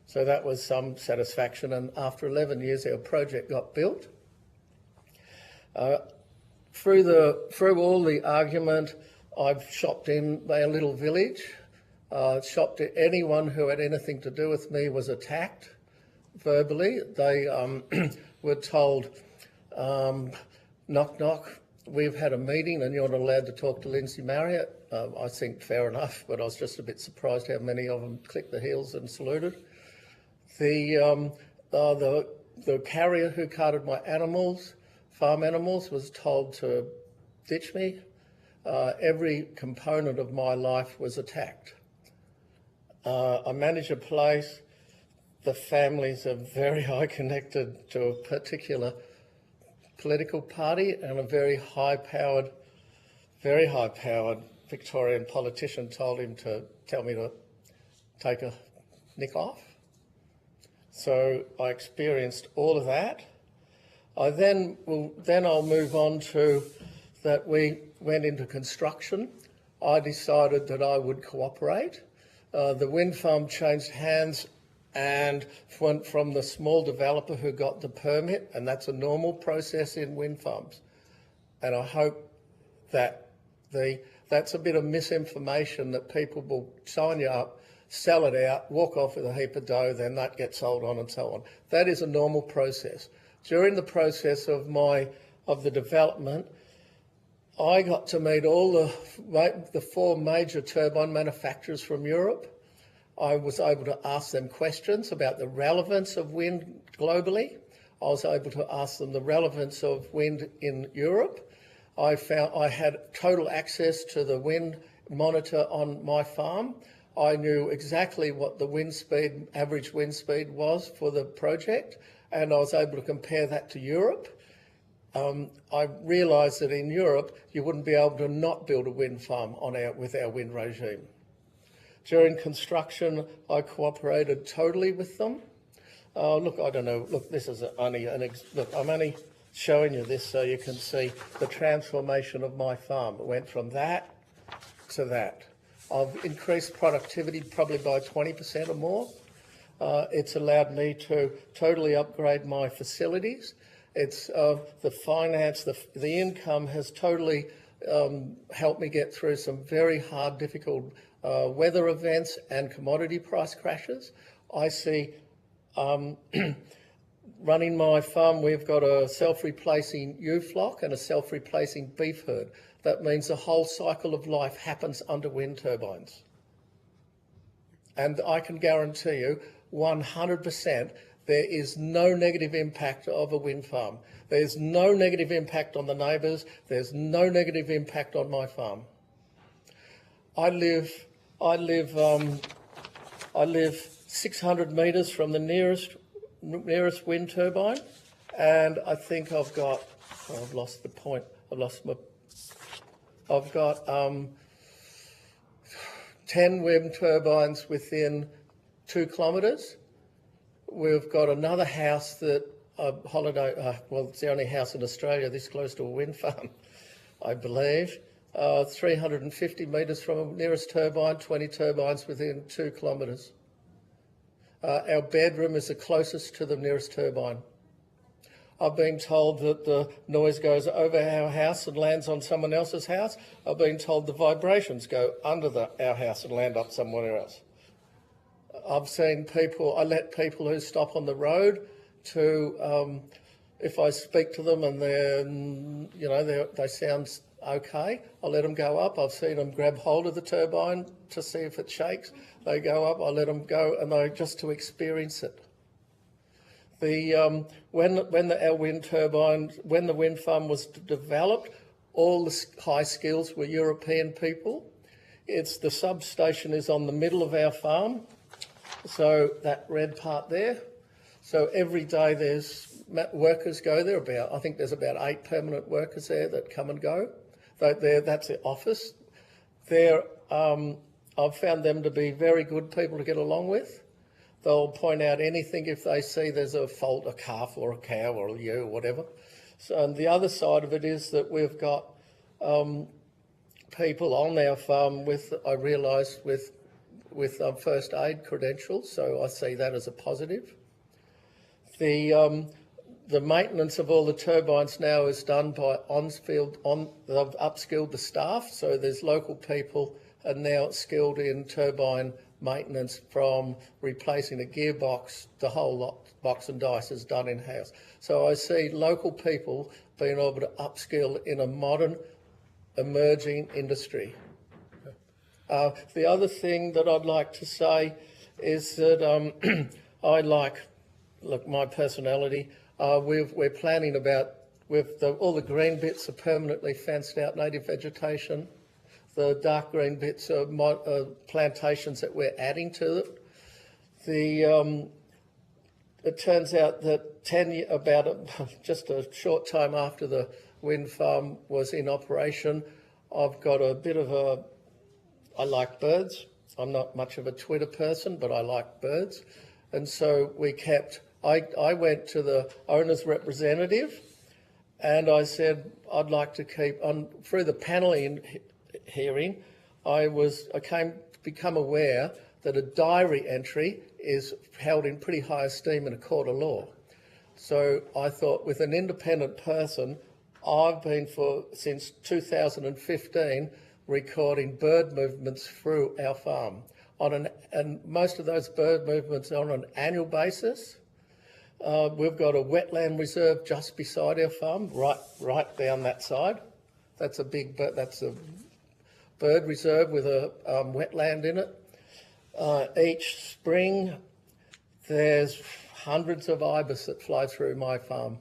So that was some satisfaction, and after 11 years, our project got built. Through all the argument, I've shopped in our little village. Shopped at anyone who had anything to do with me was attacked verbally. They were told, knock, knock, we've had a meeting and you're not allowed to talk to Lindsay Marriott. I think fair enough, but I was just a bit surprised how many of them clicked the heels and saluted. The carrier who carted my animals, farm animals, was told to ditch me. Every component of my life was attacked. I manage a place. The families are very high connected to a particular political party, and a very high-powered Victorian politician told him to tell me to take a nick off. So I experienced all of that. Then I'll move on to that we went into construction. I decided that I would cooperate. The wind farm changed hands and went from the small developer who got the permit, and that's a normal process in wind farms. And I hope that that's a bit of misinformation, that people will sign you up, sell it out, walk off with a heap of dough, then that gets sold on and so on. That is a normal process. During the process of the development, I got to meet all the 4 major turbine manufacturers from Europe, I was able to ask them questions about the relevance of wind globally. I was able to ask them the relevance of wind in Europe. I found I had total access to the wind monitor on my farm. I knew exactly what the wind speed, average wind speed was for the project, and I was able to compare that to Europe. I realised that in Europe you wouldn't be able to not build a wind farm with our wind regime. During construction, I cooperated totally with them. Look, I don't know. Look, this is look. I'm only showing you this so you can see the transformation of my farm. It went from that to that. I've increased productivity probably by 20% or more. It's allowed me to totally upgrade my facilities. It's the finance, the income has totally helped me get through some very hard, difficult weather events and commodity price crashes. I see running my farm, we've got a self-replacing ewe flock and a self-replacing beef herd. That means the whole cycle of life happens under wind turbines. And I can guarantee you 100% there is no negative impact of a wind farm. There's no negative impact on the neighbours. There's no negative impact on my farm. I live 600 metres from the nearest wind turbine, and I think I've got. Oh, I've lost the point. I've got 10 wind turbines within 2 kilometres. We've got another house that well, it's the only house in Australia this close to a wind farm, I believe. 350 metres from a nearest turbine, 20 turbines within 2 kilometres. Our bedroom is the closest to the nearest turbine. I've been told that the noise goes over our house and lands on someone else's house. I've been told the vibrations go under our house and land up somewhere else. I've seen people, I let people who stop on the road to, if I speak to them and they sound okay, I'll let them go up. I've seen them grab hold of the turbine to see if it shakes. They go up, I let them go, and just to experience it. When the wind farm was developed, all the high skills were European people. The substation is on the middle of our farm, so that red part there. So every day there's workers go there. I think there's about 8 permanent workers there that come and go. That's the office. I've found them to be very good people to get along with. They'll point out anything if they see there's a fault, a calf or a cow or a ewe or whatever. So, and the other side of it is that we've got people on our farm with first aid credentials, so I see that as a positive. The maintenance of all the turbines now is done by they've upskilled the staff, so there's local people are now skilled in turbine maintenance, from replacing a gearbox, the whole lot, box and dice is done in-house. So I see local people being able to upskill in a modern, emerging industry. The other thing that I'd like to say is that my personality, we're planning all the green bits are permanently fenced out, native vegetation. The dark green bits are plantations that we're adding to it. It turns out that just a short time after the wind farm was in operation, I've got a bit of I like birds. I'm not much of a Twitter person, but I like birds. And so I went to the owner's representative and I said, I'd like to keep on, through the panelling hearing, I become aware that a diary entry is held in pretty high esteem in a court of law. So I thought, with an independent person, I've been since 2015 recording bird movements through our farm, and most of those bird movements are on an annual basis. We've got a wetland reserve just beside our farm, right down that side. That's a big bird. That's a bird reserve with a wetland in it. Each spring, there's hundreds of ibis that fly through my farm.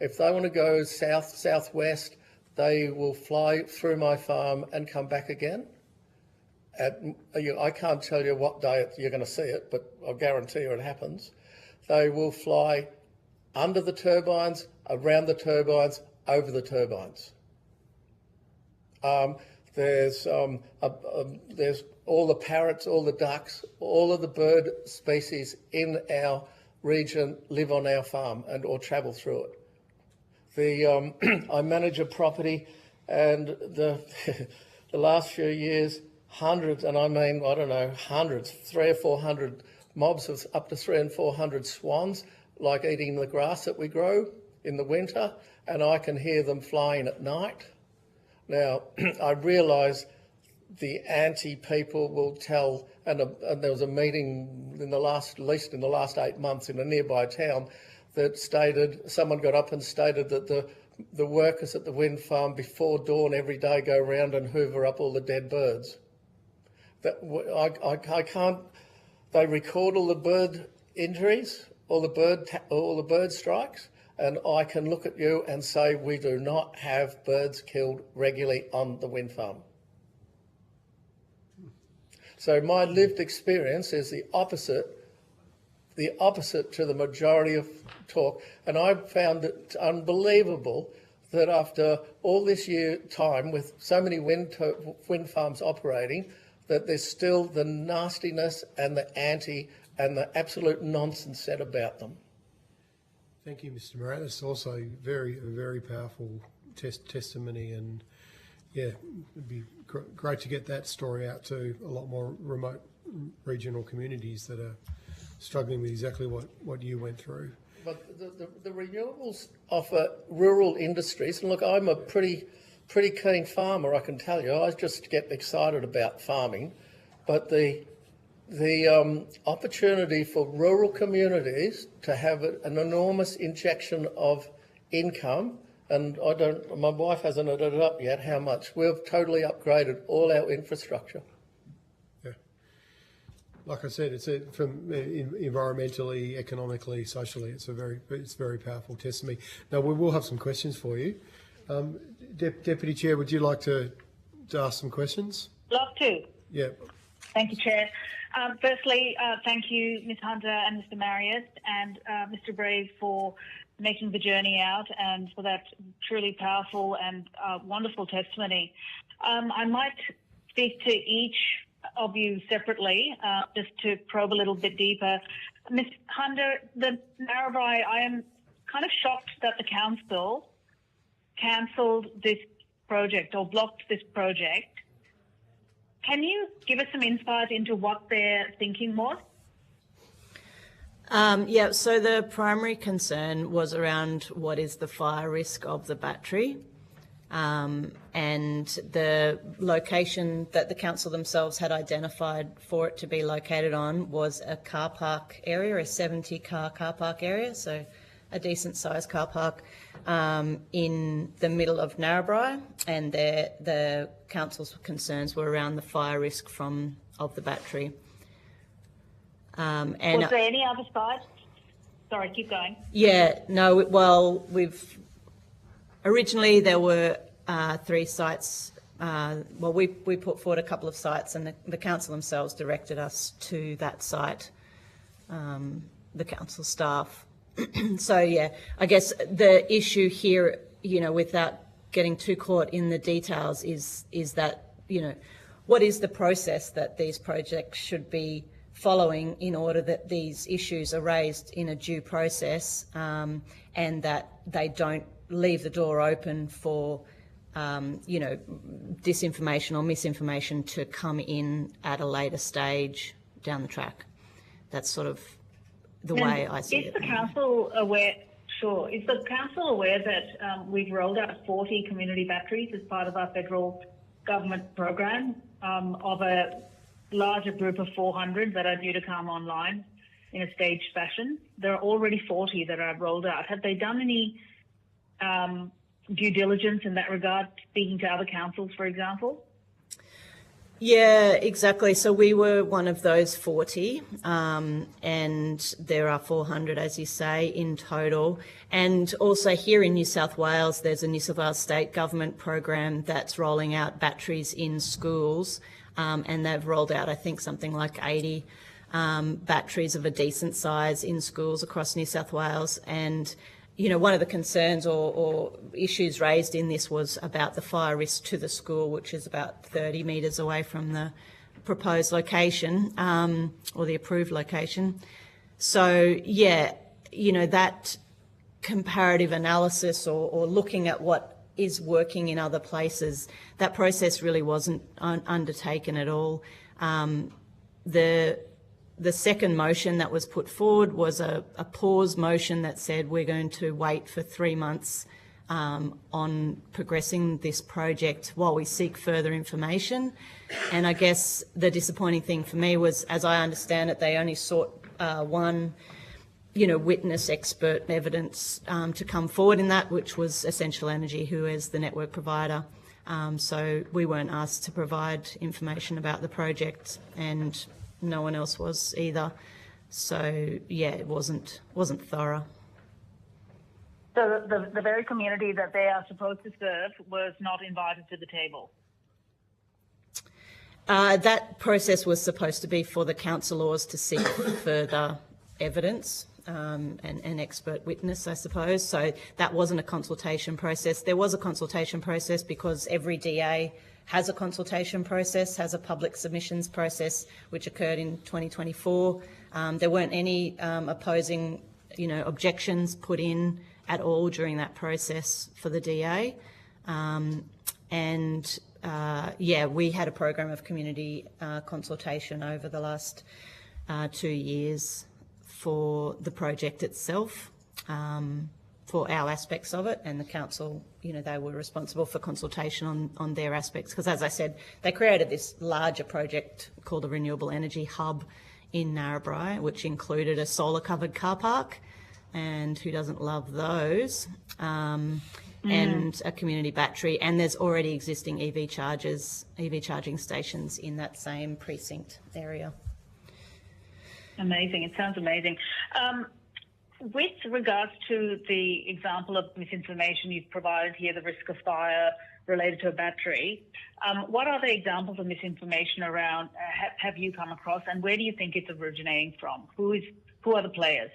If they want to go southwest, they will fly through my farm and come back again. I can't tell you what day you're going to see it, but I'll guarantee you it happens. They will fly under the turbines, around the turbines, over the turbines. There's all the parrots, all the ducks, all of the bird species in our region live on our farm or travel through it. I manage a property, and the last few years, hundreds, and I mean, I don't know, hundreds, 300 or 400 mobs of up to 300 and 400 swans, like eating the grass that we grow in the winter, and I can hear them flying at night. Now, I realise the anti-people will tell, and there was a meeting at least in the last 8 months in a nearby town that stated, someone got up and stated that the workers at the wind farm before dawn every day go around and hoover up all the dead birds. I can't, they record all the bird injuries, all the bird strikes, and I can look at you and say we do not have birds killed regularly on the wind farm. So my lived experience is the opposite to the majority of talk, and I've found it unbelievable that after all this time with so many wind farms operating, that there's still the nastiness and the anti and the absolute nonsense said about them. Thank you, Mr. Murray. That's also a very powerful testimony, and yeah, it'd be great to get that story out to a lot more remote regional communities that are struggling with exactly what you went through. But the renewables offer rural industries, and look, I'm a pretty keen farmer, I can tell you. I just get excited about farming, but the opportunity for rural communities to have an enormous injection of income, and my wife hasn't added it up yet how much. We've totally upgraded all our infrastructure. Yeah. Like I said, from environmentally, economically, socially, it's very powerful testimony. Now, we will have some questions for you. Deputy Chair, would you like to ask some questions? Love to. Yeah. Thank you, Chair. Firstly, thank you, Ms Hunter and Mr Marius and Mr Brave for making the journey out and for that truly powerful and wonderful testimony. I might speak to each of you separately, just to probe a little bit deeper. Ms Hunter, the Narrabri, I am kind of shocked that the council cancelled this project or blocked this project. Can you give us some insight into what their thinking was? Yeah, so the primary concern was around what is the fire risk of the battery, and the location that the council themselves had identified for it to be located on was a car park area, a 70-car car park area, so a decent sized car park in the middle of Narrabri, and the council's concerns were around the fire risk of the battery. And was there any other sites? Sorry, keep going. Yeah, no, well, originally there were 3 sites. Well, we put forward a couple of sites, and the council themselves directed us to that site, the council staff. So, yeah, I guess the issue here, without getting too caught in the details, is that, what is the process that these projects should be following in order that these issues are raised in a due process, and that they don't leave the door open for, disinformation or misinformation to come in at a later stage down the track. That's sort of the way I see it. Is the council aware? Sure. Is the council aware that we've rolled out 40 community batteries as part of our federal government program of a larger group of 400 that are due to come online in a staged fashion? There are already 40 that are rolled out. Have they done any due diligence in that regard, speaking to other councils, for example? Yeah, exactly. So we were one of those 40, and there are 400, as you say, in total. And also here in New South Wales, there's a New South Wales state government program that's rolling out batteries in schools, and they've rolled out, I think, something like 80 batteries of a decent size in schools across New South Wales. And you know, one of the concerns or issues raised in this was about the fire risk to the school, which is about 30 metres away from the proposed location, or the approved location. So, yeah, you know, that comparative analysis or looking at what is working in other places, that process really wasn't undertaken at all. The second motion that was put forward was a pause motion that said we're going to wait for 3 months on progressing this project while we seek further information. And I guess the disappointing thing for me was, as I understand it, they only sought one, you know, witness expert evidence to come forward in that, which was Essential Energy, who is the network provider. So we weren't asked to provide information about the project, and no one else was either. So yeah, it wasn't thorough. So the very community that they are supposed to serve was not invited to the table? That process was supposed to be for the councillors to seek further evidence and expert witness, I suppose. So that wasn't a consultation process. There was a consultation process because every DA has a consultation process, has a public submissions process, which occurred in 2024. There weren't any opposing, you know, objections put in at all during that process for the DA. Yeah, we had a program of community consultation over the last 2 years for the project itself, for our aspects of it, and the council, you know, they were responsible for consultation on their aspects, because, as I said, they created this larger project called the Renewable Energy Hub in Narrabri, which included a solar-covered car park, and who doesn't love those, and a community battery, and there's already existing EV charging stations in that same precinct area. Amazing. It sounds amazing. With regards to the example of misinformation you've provided here, the risk of fire related to a battery, what other examples of misinformation around have you come across, and where do you think it's originating from? Who are the players?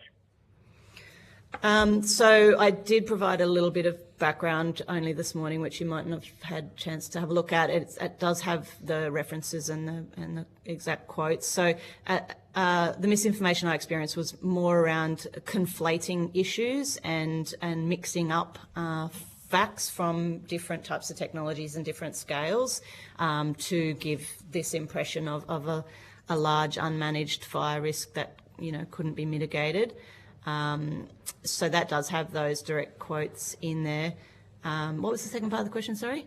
So I did provide a little bit of background only this morning, which you mightn't have had a chance to have a look at. It does have the references and the exact quotes. So the misinformation I experienced was more around conflating issues and mixing up facts from different types of technologies and different scales to give this impression of a large unmanaged fire risk that, you know, couldn't be mitigated. So that does have those direct quotes in there. What was the second part of the question, sorry?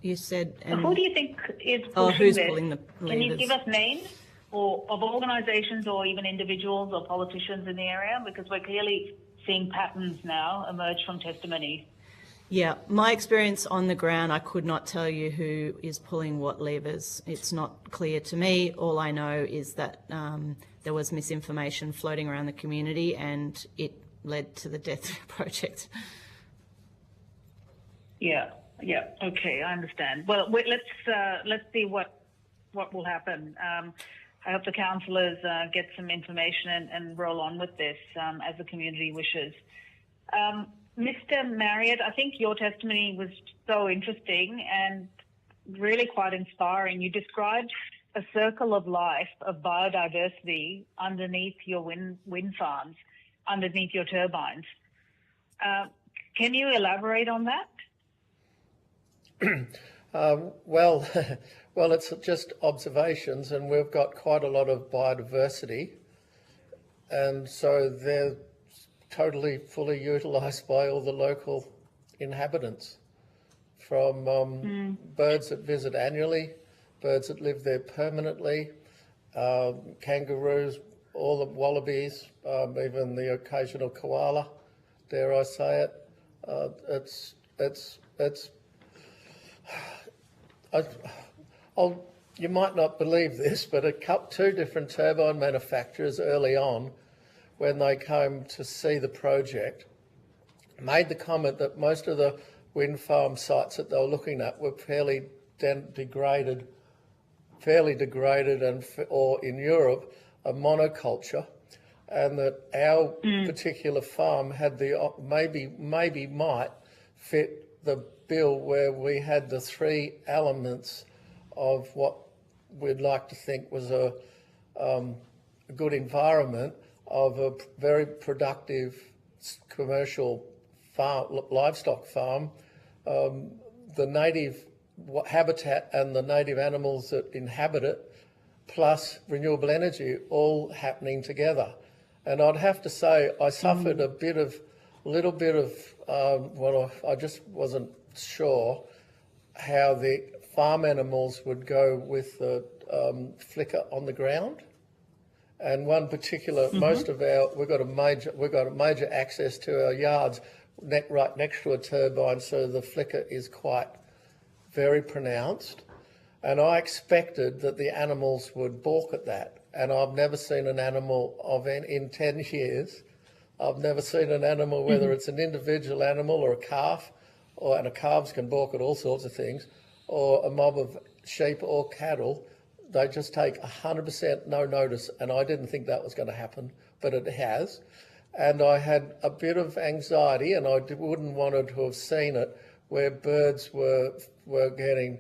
You said... who do you think is pushing who's this? pulling the levers? Can you give us names of organisations or even individuals or politicians in the area? Because we're clearly seeing patterns now emerge from testimony. Yeah, my experience on the ground, I could not tell you who is pulling what levers. It's not clear to me. All I know is that there was misinformation floating around the community and it led to the death of the project. Yeah. Okay, I understand. Well, let's see what will happen. I hope the councillors get some information and roll on with this as the community wishes. Mr. Marriott, I think your testimony was so interesting and really quite inspiring. You described a circle of life of biodiversity underneath your wind farms, underneath your turbines. Can you elaborate on that? Well, it's just observations, and we've got quite a lot of biodiversity, and so they're totally fully utilised by all the local inhabitants, from birds that visit annually, birds that live there permanently, kangaroos, all the wallabies, even the occasional koala, dare I say it. you might not believe this, but two different turbine manufacturers early on, when they came to see the project, made the comment that most of the wind farm sites that they were looking at were fairly degraded, and or in Europe, a monoculture, and that our particular farm had the might fit the bill where we had the three elements of what we'd like to think was a good environment of a very productive commercial farm, livestock farm, the native habitat and the native animals that inhabit it, plus renewable energy, all happening together. And I'd have to say I suffered a little bit of, I just wasn't sure how the farm animals would go with the flicker on the ground. And one particular, we've got a major access to our yards right next to a turbine, so the flicker is very pronounced. And I expected that the animals would balk at that. And I've never seen an animal in 10 years, I've never seen an animal, whether it's an individual animal or a calf, and calves can balk at all sorts of things, or a mob of sheep or cattle, they just take 100% no notice. And I didn't think that was going to happen, but it has. And I had a bit of anxiety, and I wouldn't wanted to have seen it, where birds were getting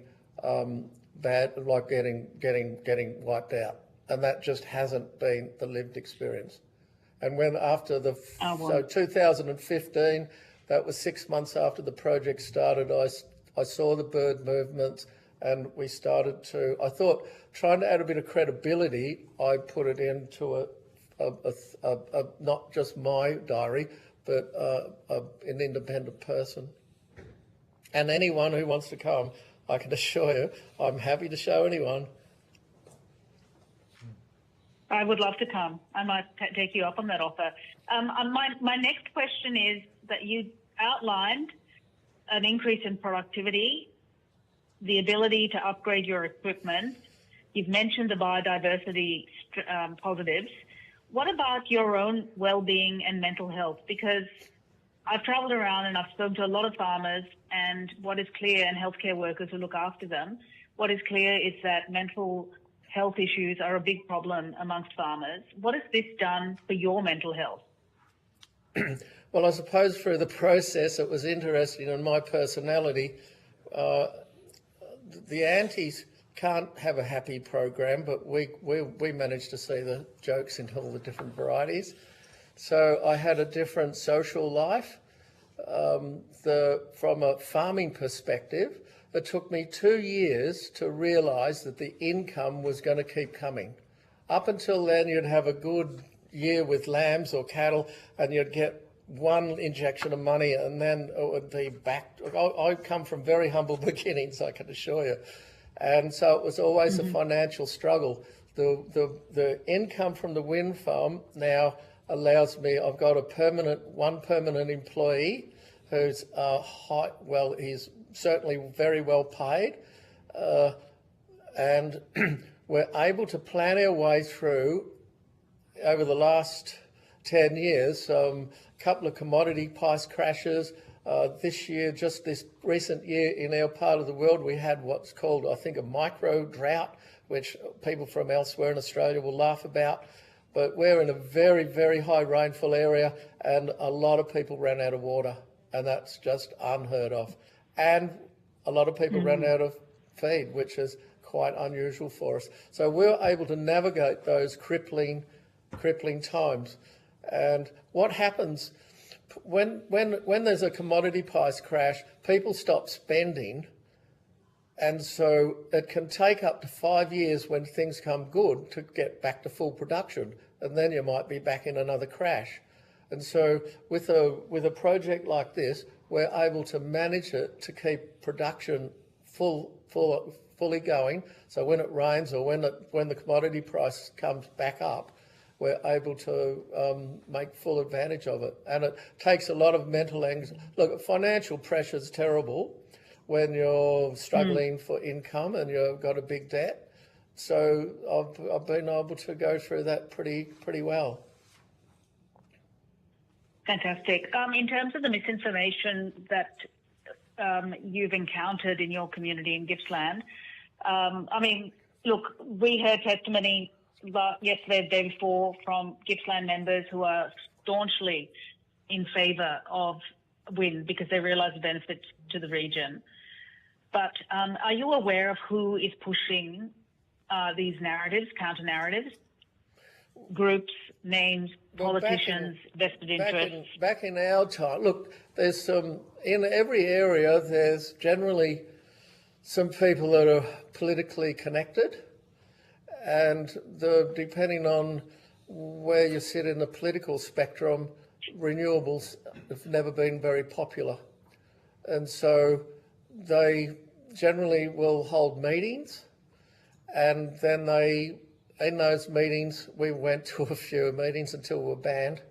bad, like getting wiped out. And that just hasn't been the lived experience. And when after so 2015, that was 6 months after the project started, I saw the bird movements, and we started to, I thought, trying to add a bit of credibility, I put it into not just my diary, but an independent person. And anyone who wants to come, I can assure you, I'm happy to show anyone. I would love to come. I might take you up on that offer. My next question is that you outlined an increase in productivity, the ability to upgrade your equipment. You've mentioned the biodiversity positives. What about your own well-being and mental health? Because I've travelled around and I've spoken to a lot of farmers, and what is clear, and healthcare workers who look after them, what is clear is that mental health issues are a big problem amongst farmers. What has this done for your mental health? Well, I suppose through the process, it was interesting in my personality. The antis can't have a happy program, but we managed to see the jokes in all the different varieties. So I had a different social life. From a farming perspective, it took me 2 years to realise that the income was going to keep coming. Up until then, you'd have a good year with lambs or cattle, and you'd get one injection of money, and then it would be back. I come from very humble beginnings, I can assure you. And so it was always a financial struggle. The income from the wind farm now allows me, I've got one permanent employee who's he's certainly very well paid, and we're able to plan our way through, over the last 10 years, a couple of commodity price crashes. This year, just this recent year in our part of the world, we had what's called, I think, a micro drought, which people from elsewhere in Australia will laugh about. But we're in a very, very high rainfall area, and a lot of people ran out of water, and that's just unheard of. And a lot of people ran out of feed, which is quite unusual for us. So we're able to navigate those crippling times. And what happens when there's a commodity price crash, people stop spending, and so it can take up to 5 years when things come good to get back to full production, and then you might be back in another crash. And so with a project like this, we're able to manage it to keep production fully going. So when it rains or when the commodity price comes back up, we're able to make full advantage of it. And it takes a lot of mental anxiety. Look, financial pressure is terrible. when you're struggling for income and you've got a big debt. So I've been able to go through that pretty well. Fantastic. In terms of the misinformation that you've encountered in your community in Gippsland, I mean, look, we heard testimony yesterday, the day before, from Gippsland members who are staunchly in favour of wind because they realise the benefits to the region. But are you aware of who is pushing these narratives, counter-narratives? Groups, names, politicians, vested interests? Back in our time, look, there's some, in every area, there's generally some people that are politically connected, and depending on where you sit in the political spectrum, renewables have never been very popular. And so they generally will hold meetings, and then in those meetings, we went to a few meetings until we were banned.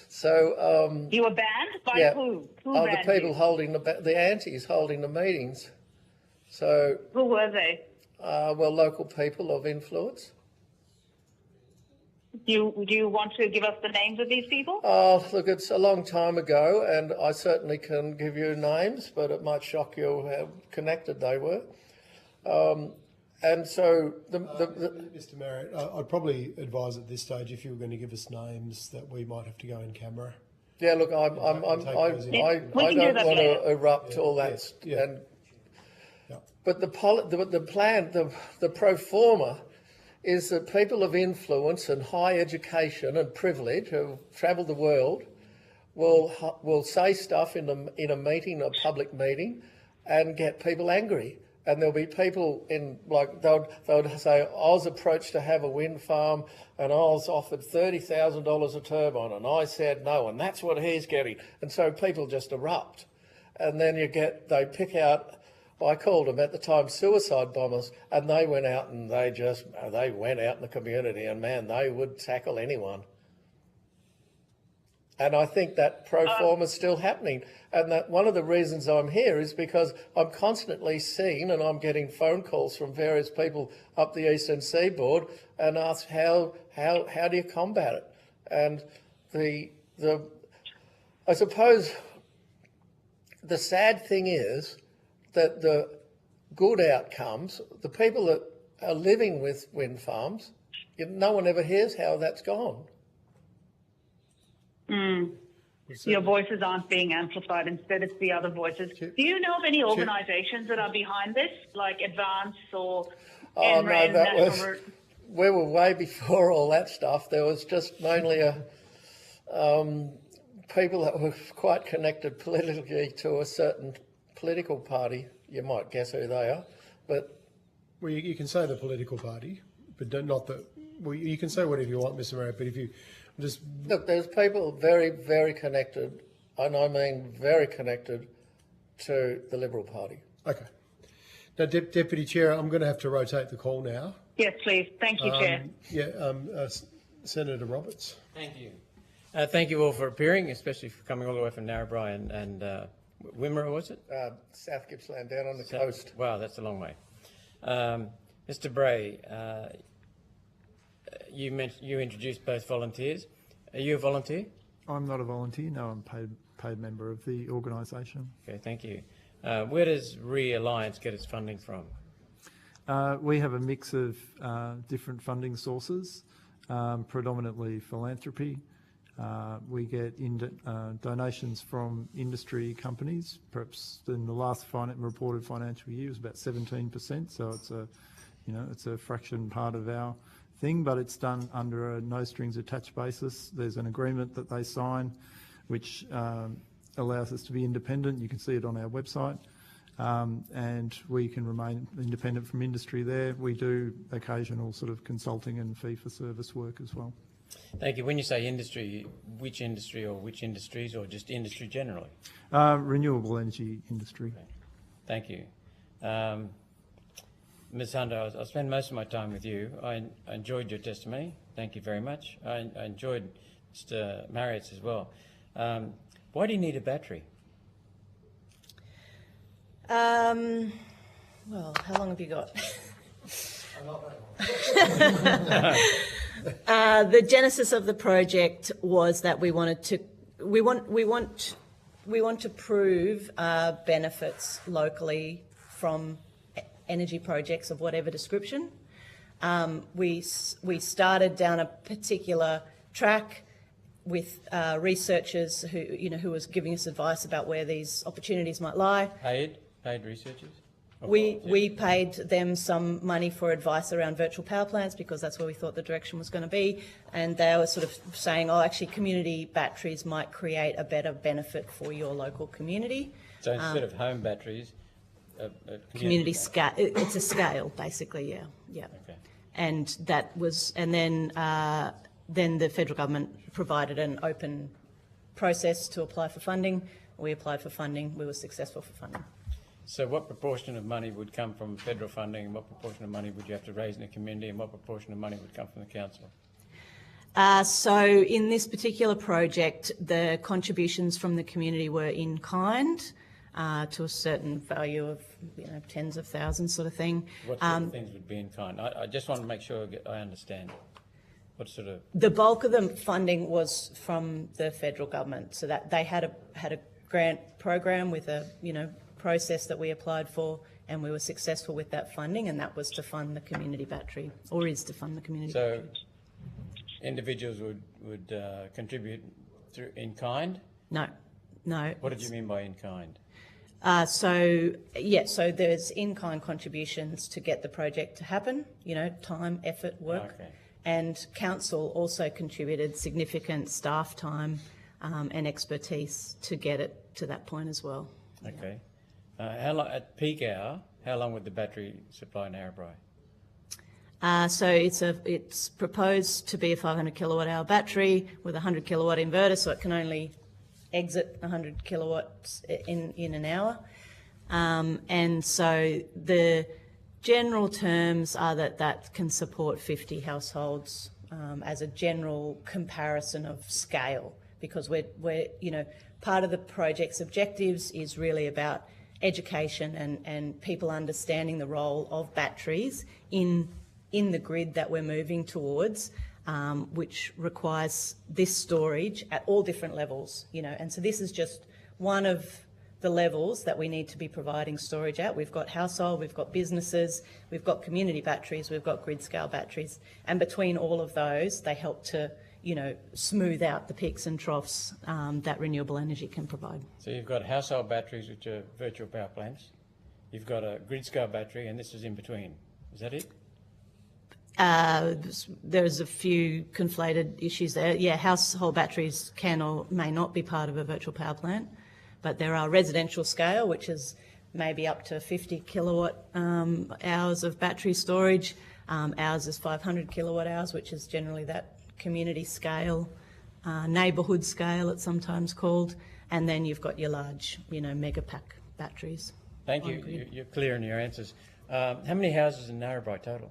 So you were banned by who? Who banned the people you? holding the antis holding the meetings. So who were they? Well, local people of influence. Do you want to give us the names of these people? Oh, look, it's a long time ago, and I certainly can give you names, but it might shock you how connected they were. And so, Mr. Marriott, I'd probably advise at this stage, if you were going to give us names, that we might have to go in camera. Yeah, look, I don't want to erupt all that. But the plan, the pro forma, is that people of influence and high education and privilege who travel the world will say stuff in a meeting, a public meeting, and get people angry. And there'll be people they'll say, I was approached to have a wind farm and I was offered $30,000 a turbine and I said no, and that's what he's getting. And so people just erupt. And then they pick out, I called them at the time suicide bombers, and they went out and they went out in the community, and man, they would tackle anyone. And I think that pro forma is still happening. And that one of the reasons I'm here is because I'm constantly seeing, and I'm getting phone calls from various people up the eastern seaboard and ask how do you combat it? And I suppose the sad thing is that the good outcomes, the people that are living with wind farms, no one ever hears how that's gone. Your voices aren't being amplified. Instead, it's the other voices. Do you know of any organisations that are behind this, like Advance or NREN? We were way before all that stuff. There was just mainly people that were quite connected politically to a certain political party. You might guess who they are, but you can say the political party, but not the. Well, you can say whatever you want, Mr. Marriott. But if you just look, there's people very, very connected, and I mean very connected to the Liberal Party. Okay. Now, Deputy Chair, I'm going to have to rotate the call now. Yes, please. Thank you, Chair. Senator Roberts. Thank you. Thank you all for appearing, especially for coming all the way from Narrabri and Wimmera, was it? South Gippsland, down on the coast. Wow, that's a long way. Mr. Bray, you introduced both volunteers. Are you a volunteer? I'm not a volunteer. No, I'm paid member of the organisation. Okay, thank you. Where does Alliance get its funding from? We have a mix of different funding sources, predominantly philanthropy. We get donations from industry companies. Perhaps in the last reported financial year was about 17%. So it's a fraction part of our thing, but it's done under a no strings attached basis. There's an agreement that they sign, which allows us to be independent. You can see it on our website, and we can remain independent from industry there. We do occasional sort of consulting and fee-for-service work as well. Thank you. When you say industry, which industry or which industries, or just industry generally? Renewable energy industry. Okay. Thank you. Ms. Hunter, I'll spend most of my time with you. I enjoyed your testimony. Thank you very much. I enjoyed Mr. Marriott's as well. Why do you need a battery? Well, how long have you got? The genesis of the project was that we want to prove benefits locally from energy projects of whatever description. We started down a particular track with researchers who was giving us advice about where these opportunities might lie. Paid researchers? We paid them some money for advice around virtual power plants because that's where we thought the direction was going to be, and they were sort of saying, oh, actually community batteries might create a better benefit for your local community. So instead of home batteries, community scale, it's a scale basically, yeah. Okay. And that was, and then the federal government provided an open process to apply for funding. We applied for funding, we were successful for funding. So what proportion of money would come from federal funding, and what proportion of money would you have to raise in the community, and what proportion of money would come from the council? So in this particular project, the contributions from the community were in kind to a certain value of tens of thousands sort of thing. What sort of things would be in kind? I just want to make sure I understand. What sort of... The bulk of the funding was from the federal government, so that they had a grant program with a process that we applied for, and we were successful with that funding, and that was to fund the community battery, or is to fund the community battery. So individuals would contribute through in kind? No. What did you mean by in kind? So there's in-kind contributions to get the project to happen, time, effort, work. Okay. And council also contributed significant staff time and expertise to get it to that point as well. Okay. How long, at peak hour, how long would the battery supply Narrabri? So it's proposed to be a 500 kilowatt hour battery with a 100 kilowatt inverter, so it can only exit 100 kilowatts in an hour. And so the general terms are that can support 50 households as a general comparison of scale, because we're part of the project's objectives is really about education and people understanding the role of batteries in the grid that we're moving towards, which requires this storage at all different levels, and so this is just one of the levels that we need to be providing storage at. We've got household, we've got businesses, we've got community batteries, we've got grid scale batteries, and between all of those, they help to smooth out the peaks and troughs that renewable energy can provide. So you've got household batteries, which are virtual power plants. You've got a grid scale battery, and this is in between. Is that it? There's a few conflated issues there. Yeah, household batteries can or may not be part of a virtual power plant, but there are residential scale, which is maybe up to 50 kilowatt hours of battery storage. Ours is 500 kilowatt hours, which is generally that community scale, neighbourhood scale it's sometimes called, and then you've got your large, mega pack batteries. Thank you. You're clear in your answers. How many houses in Narrabri total?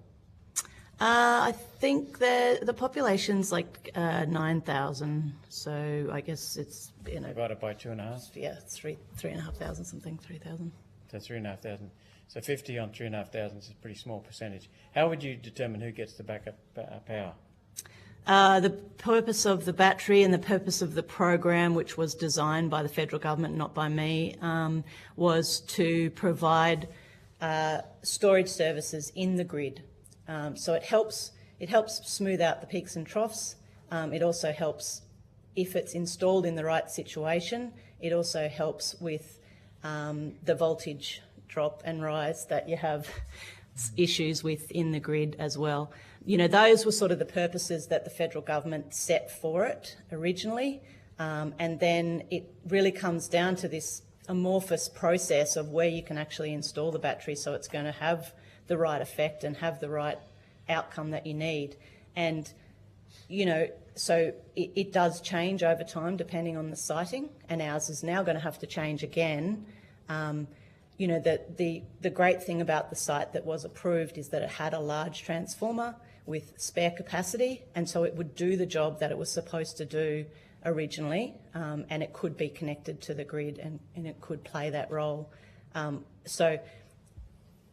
I think the population's like 9,000, so I guess it's divided by 2.5. Yeah, 3,500 something, 3,000. So 3,500. So 50 on 3,500 is a pretty small percentage. How would you determine who gets the backup power? The purpose of the battery and the purpose of the program, which was designed by the federal government, not by me, was to provide storage services in the grid. So it helps smooth out the peaks and troughs. It also helps if it's installed in the right situation. It also helps with the voltage drop and rise that you have issues with in the grid as well. Those were sort of the purposes that the federal government set for it originally, and then it really comes down to this amorphous process of where you can actually install the battery so it's going to have the right effect and have the right outcome that you need. And, so it does change over time depending on the siting, and ours is now going to have to change again. The great thing about the site that was approved is that it had a large transformer with spare capacity, and so it would do the job that it was supposed to do originally, and it could be connected to the grid and it could play that role. So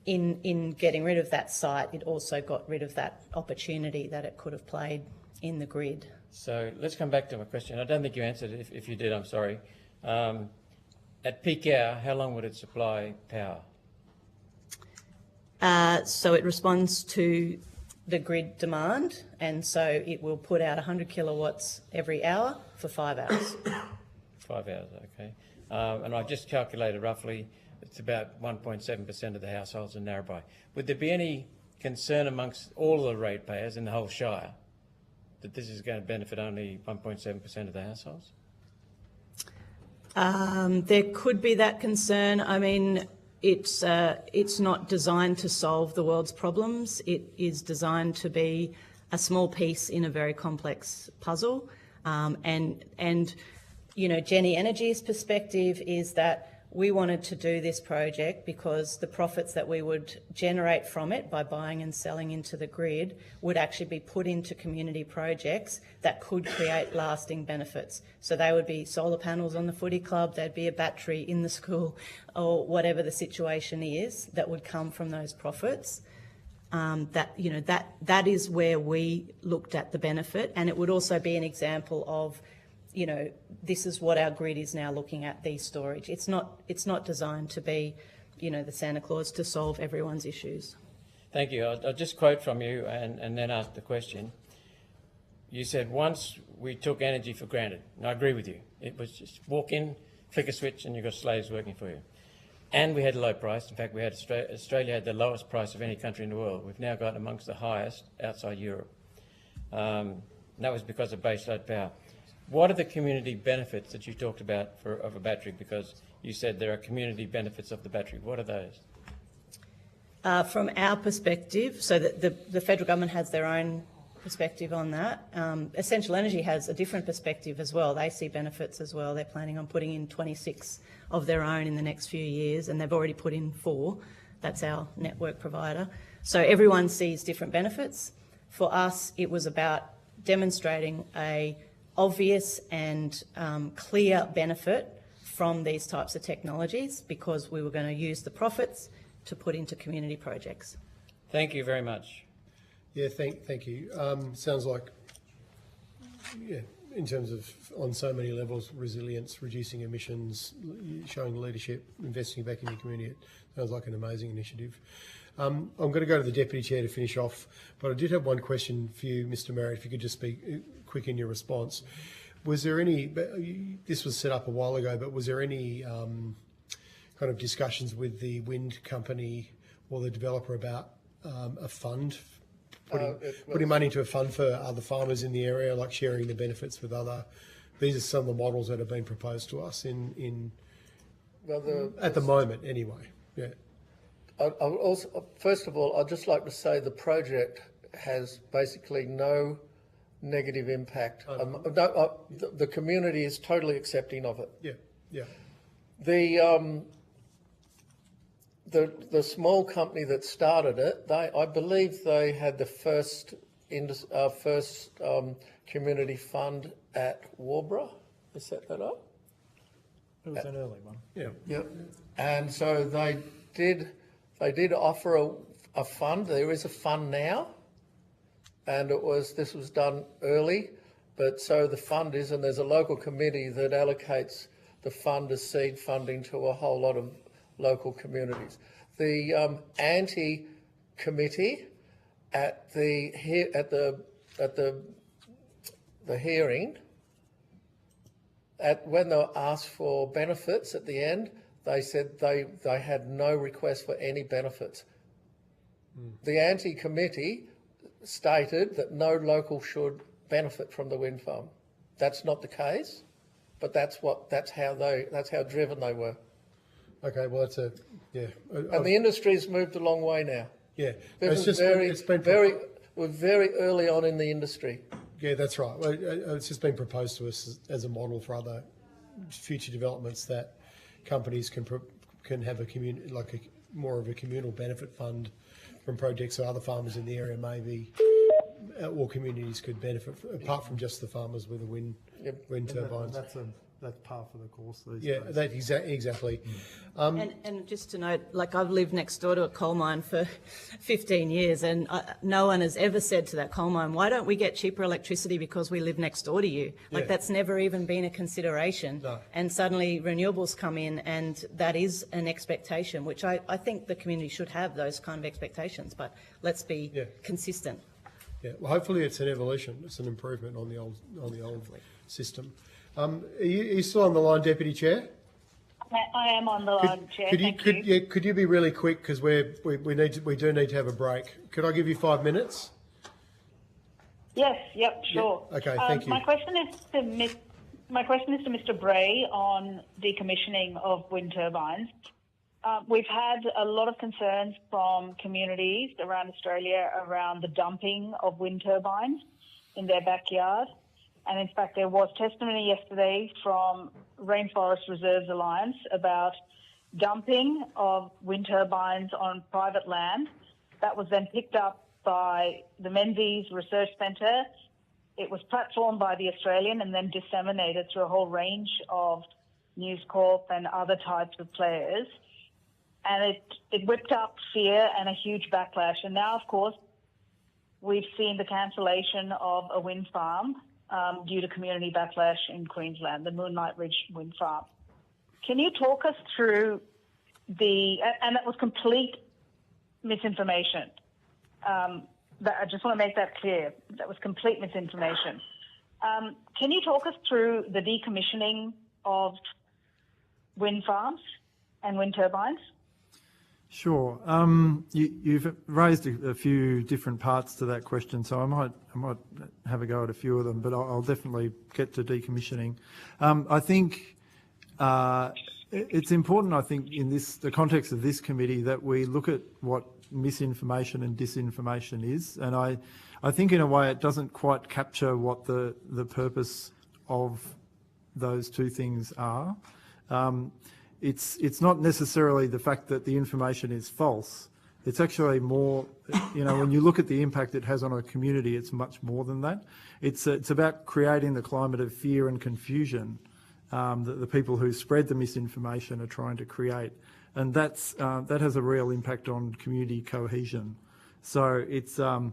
in getting rid of that site, it also got rid of that opportunity that it could have played in the grid. So let's come back to my question. I don't think you answered it. If you did, I'm sorry. At peak hour, how long would it supply power? So it responds to the grid demand, and so it will put out 100 kilowatts every hour for 5 hours. 5 hours, okay. And I've just calculated roughly, it's about 1.7% of the households in Narrabri. Would there be any concern amongst all the ratepayers in the whole Shire that this is going to benefit only 1.7% of the households? There could be that concern. I mean, it's not designed to solve the world's problems. It is designed to be a small piece in a very complex puzzle. And you know, Jenny Energy's perspective is that we wanted to do this project because the profits that we would generate from it by buying and selling into the grid would actually be put into community projects that could create lasting benefits. So they would be solar panels on the footy club, there'd be a battery in the school, or whatever the situation is that would come from those profits. That is where we looked at the benefit, and it would also be an example of, you know, this is what our grid is now looking at, these storage. It's not designed to be, you know, the Santa Claus to solve everyone's issues. Thank you. I'll just quote from you and then ask the question. You said once we took energy for granted, and I agree with you. It was just walk in, flick a switch, and you've got slaves working for you. And we had a low price. In fact, we had Australia had the lowest price of any country in the world. We've now got amongst the highest outside Europe. That was because of baseload power. What are the community benefits that you talked about of a battery? Because you said there are community benefits of the battery. What are those? From our perspective, so the federal government has their own perspective on that. Essential Energy has a different perspective as well. They see benefits as well. They're planning on putting in 26 of their own in the next few years, and they've already put in 4. That's our network provider. So everyone sees different benefits. For us, it was about demonstrating a obvious and clear benefit from these types of technologies, because we were going to use the profits to put into community projects. Thank you very much. Yeah, thank you. Sounds like, yeah, in terms of on so many levels, resilience, reducing emissions, showing leadership, investing back in your community, it sounds like an amazing initiative. I'm going to go to the Deputy Chair to finish off, but I did have one question for you, Mr Marriott, if you could just be quick in your response. Was there any, this was set up a while ago, but was there any kind of discussions with the wind company or the developer about a fund, putting money into a fund for other farmers in the area, like sharing the benefits with other? These are some of the models that have been proposed to us at the moment anyway. Yeah. First of all, I'd just like to say the project has basically no negative impact. The community is totally accepting of it. Yeah. The small company that started it, I believe they had the first community fund at Warborough. They set that up. It was an early one. Yeah. And so they did offer a fund. There is a fund now, and this was done early, but so the fund is, and there's a local committee that allocates the fund as seed funding to a whole lot of local communities. The anti-committee at the hearing, when they were asked for benefits at the end, they said they had no request for any benefits. The anti-committee stated that no local should benefit from the wind farm. That's not the case, but that's how driven they were. Okay, well and the industry's moved a long way now. Yeah, we're very early on in the industry. Yeah, that's right. Well, it's just been proposed to us as a model for other future developments that companies can have more of a communal benefit fund from projects so other farmers in the area maybe or communities could benefit apart from just the farmers with the wind turbines. par for the course these Yeah, days. that exactly. And just to note, like I've lived next door to a coal mine for 15 years and no one has ever said to that coal mine, why don't we get cheaper electricity because we live next door to you? Like that's never even been a consideration. No. And suddenly renewables come in and that is an expectation, which I think the community should have those kind of expectations, but let's be consistent. Yeah, well, hopefully it's an evolution. It's an improvement on the old system. Are you still on the line, Deputy Chair? I am on the line, Chair. Could you be really quick because we do need to have a break. Could I give you 5 minutes? Yes. Yep. Sure. Yeah, okay. Thank you. My question is to Mr. Bray on decommissioning of wind turbines. We've had a lot of concerns from communities around Australia around the dumping of wind turbines in their backyard. And in fact, there was testimony yesterday from Rainforest Reserves Alliance about dumping of wind turbines on private land. That was then picked up by the Menzies Research Centre. It was platformed by The Australian and then disseminated through a whole range of News Corp and other types of players. And it whipped up fear and a huge backlash. And now, of course, we've seen the cancellation of a wind farm due to community backlash in Queensland, the Moonlight Ridge Wind Farm. Can you talk us through and that was complete misinformation. I just want to make that clear. That was complete misinformation. Can you talk us through the decommissioning of wind farms and wind turbines? Sure. You've raised a few different parts to that question, so I might have a go at a few of them, but I'll definitely get to decommissioning. I think it's important, I think, in the context of this committee that we look at what misinformation and disinformation is, and I think in a way it doesn't quite capture what the purpose of those two things are. It's not necessarily the fact that the information is false. It's actually more, when you look at the impact it has on a community, it's much more than that. It's about creating the climate of fear and confusion that the people who spread the misinformation are trying to create. And that has a real impact on community cohesion. So it's, a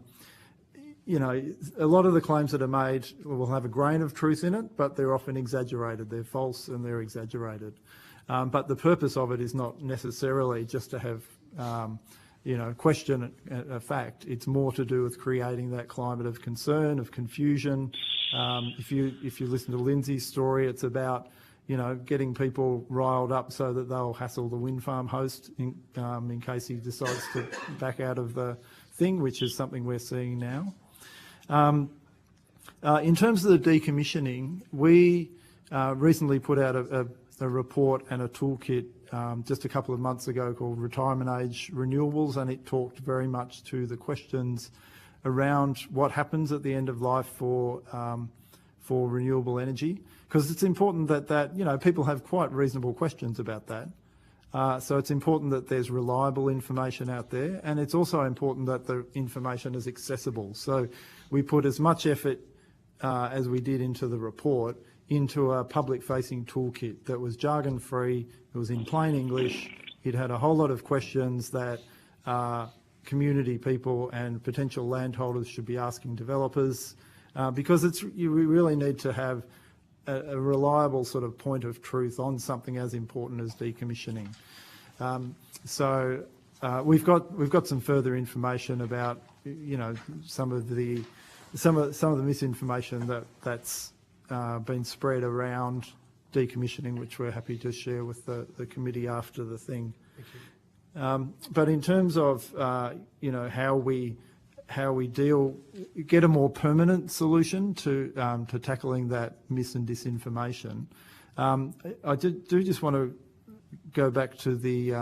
lot of the claims that are made will have a grain of truth in it, but they're often exaggerated. They're false and they're exaggerated. But the purpose of it is not necessarily just to have, question a fact. It's more to do with creating that climate of concern, of confusion. If you listen to Lindsay's story, it's about, getting people riled up so that they'll hassle the wind farm host in case he decides to back out of the thing, which is something we're seeing now. In terms of the decommissioning, we recently put out a report and a toolkit just a couple of months ago called Retirement Age Renewables, and it talked very much to the questions around what happens at the end of life for renewable energy, because it's important that people have quite reasonable questions about that. So it's important that there's reliable information out there, and it's also important that the information is accessible. So we put as much effort as we did into the report into a public-facing toolkit that was jargon-free, it was in plain English, it had a whole lot of questions that community people and potential landholders should be asking developers, because we really need to have a reliable sort of point of truth on something as important as decommissioning. So we've got some further information about some of the misinformation that's been spread around decommissioning, which we're happy to share with the committee after the thing. But in terms of how we get a more permanent solution to tackling that mis and disinformation, I do just want to go back to the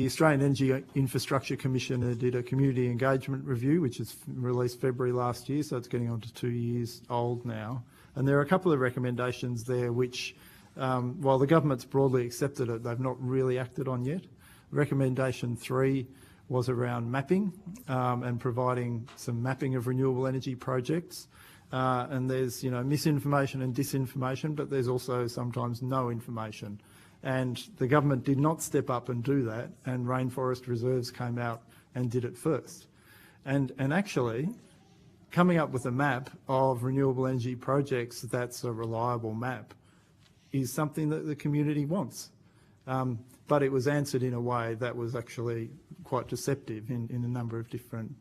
Australian Energy Infrastructure Commission did a community engagement review, which is released February last year, so it's getting on to 2 years old now. And there are a couple of recommendations there which, while the government's broadly accepted it, they've not really acted on yet. Recommendation 3 was around mapping and providing some mapping of renewable energy projects. and there's misinformation and disinformation, but there's also sometimes no information. And the government did not step up and do that, and Rainforest Reserves came out and did it first. And actually, coming up with a map of renewable energy projects that's a reliable map is something that the community wants. But it was answered in a way that was actually quite deceptive in a number of different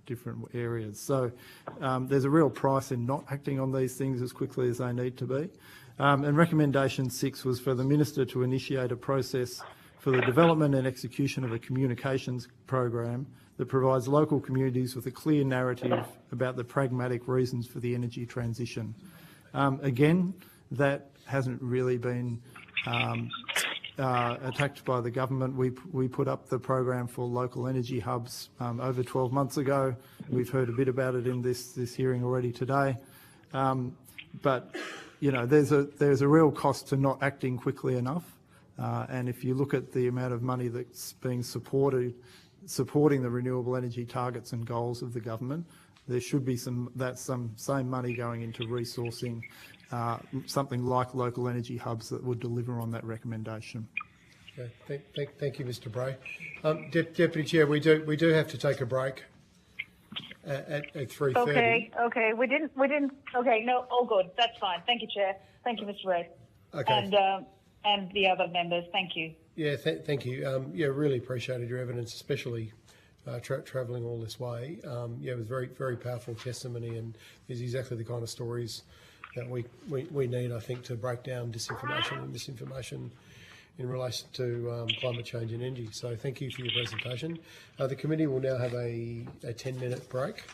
areas. So there's a real price in not acting on these things as quickly as they need to be. And recommendation 6 was for the Minister to initiate a process for the development and execution of a communications program that provides local communities with a clear narrative about the pragmatic reasons for the energy transition. Again, that hasn't really been attacked by the government. We put up the program for local energy hubs over 12 months ago. We've heard a bit about it in this hearing already today. But there's a real cost to not acting quickly enough. And if you look at the amount of money that's being supporting the renewable energy targets and goals of the government, there should be some same money going into resourcing something like local energy hubs that would deliver on that recommendation. Okay. Thank you, Mr. Bray. Deputy Chair, we do have to take a break at 3:30. Okay. We didn't. Okay. No. All good. That's fine. Thank you, Chair. Thank you, Mr. Ray. Okay. And the other members. Thank you. Yeah. Thank you. Really appreciated your evidence, especially travelling all this way. It was very, very powerful testimony, and is exactly the kind of stories that we need, I think, to break down disinformation and misinformation in relation to climate change and energy. So thank you for your presentation. The committee will now have a 10-minute break.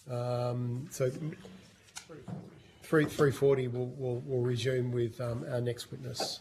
So 3:40 we'll resume with our next witness.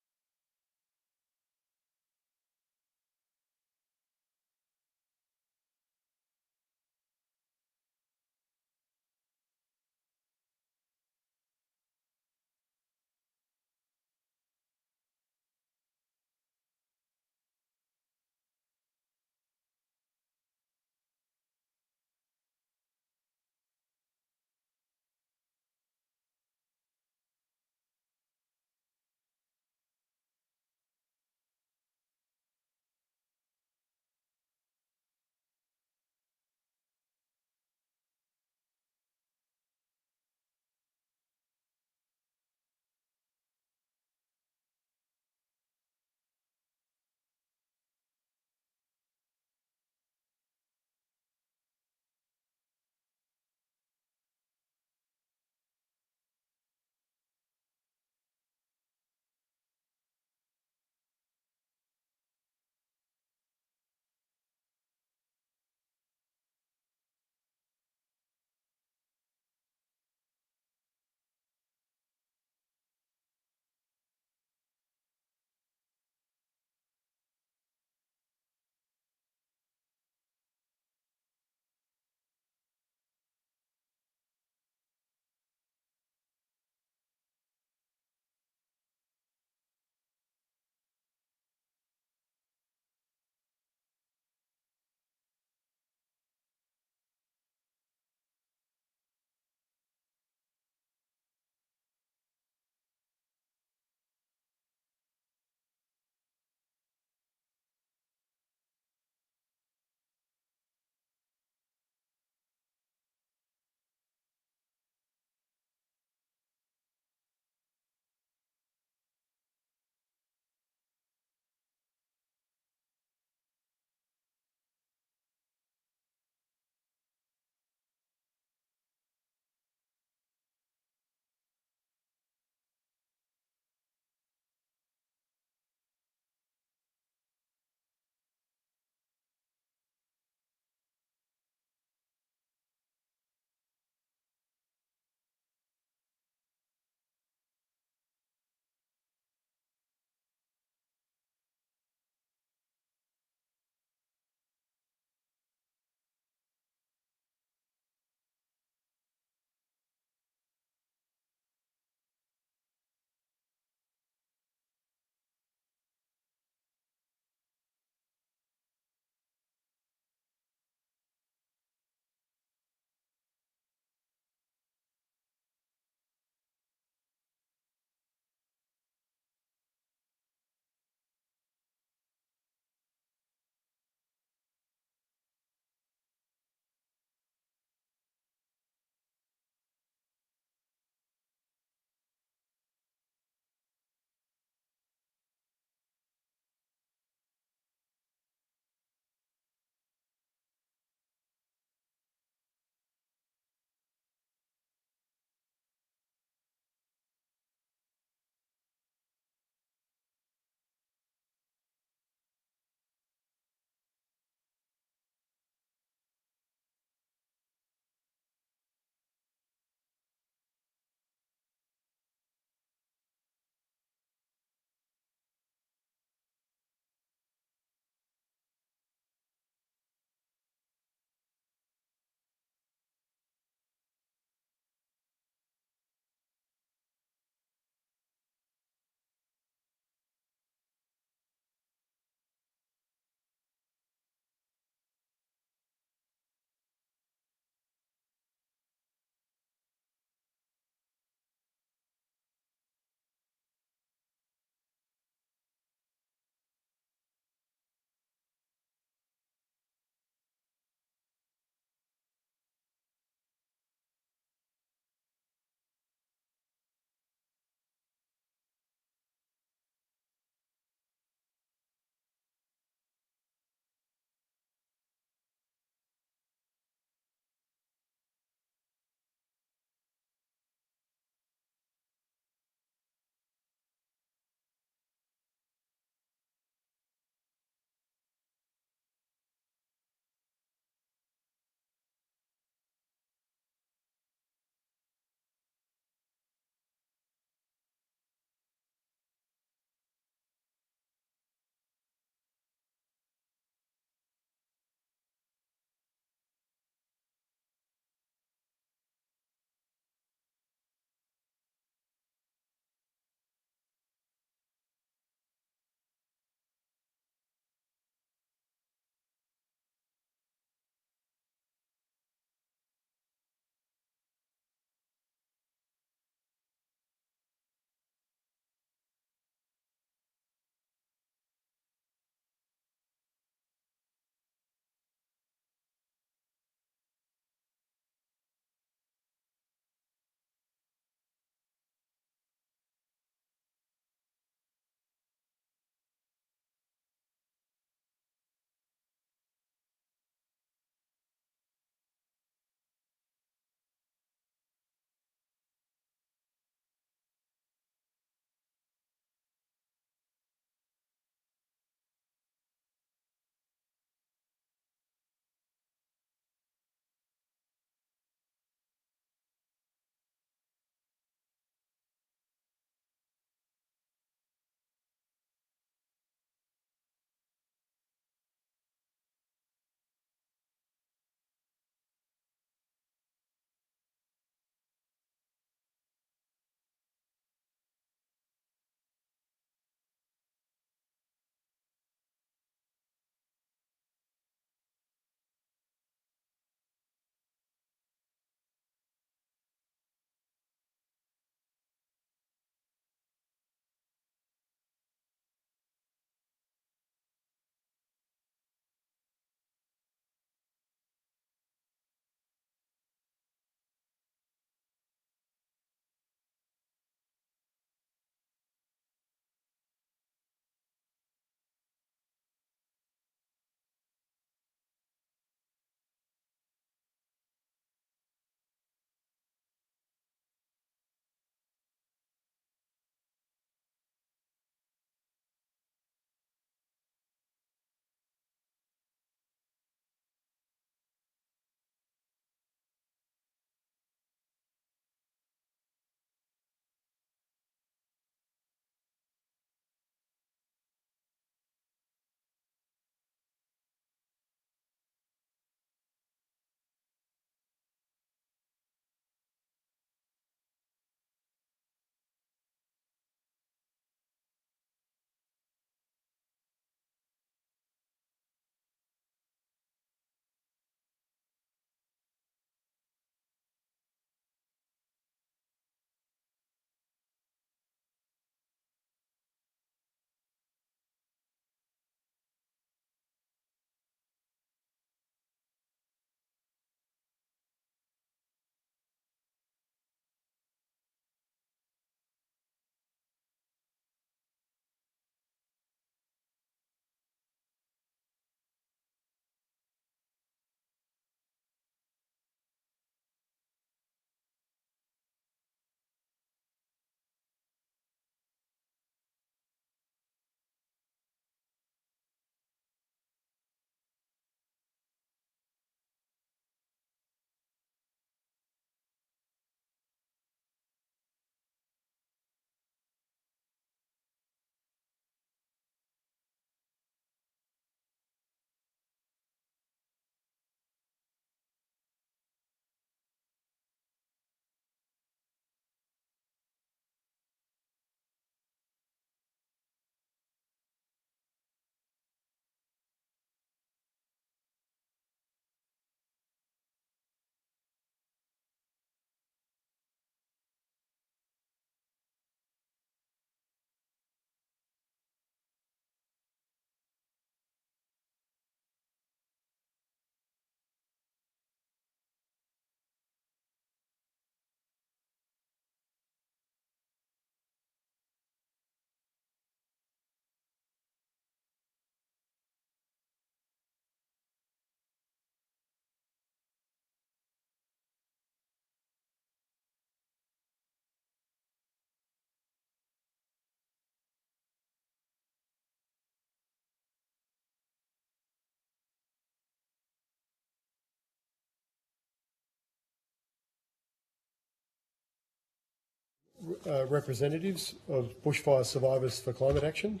representatives of bushfire survivors for climate action,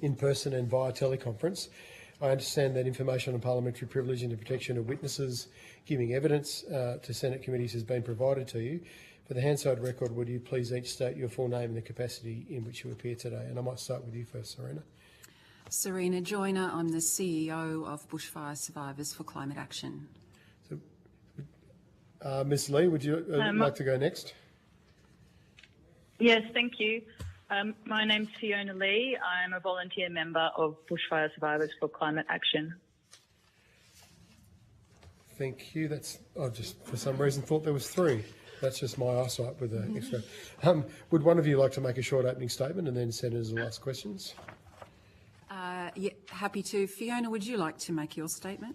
in person and via teleconference. I understand that information on parliamentary privilege and the protection of witnesses giving evidence to Senate committees has been provided to you. For the Hansard record, would you please each state your full name and the capacity in which you appear today? And I might start with you first, Serena. Serena Joyner, I'm the CEO of Bushfire Survivors for Climate Action. So, Ms Lee, would you like to go next? Yes, thank you. My name's Fiona Lee. I'm a volunteer member of Bushfire Survivors for Climate Action. Thank you. I just, for some reason, thought there was 3. That's just my eyesight with the extra. Would one of you like to make a short opening statement and then Senators will ask questions? Yeah, happy to. Fiona, would you like to make your statement?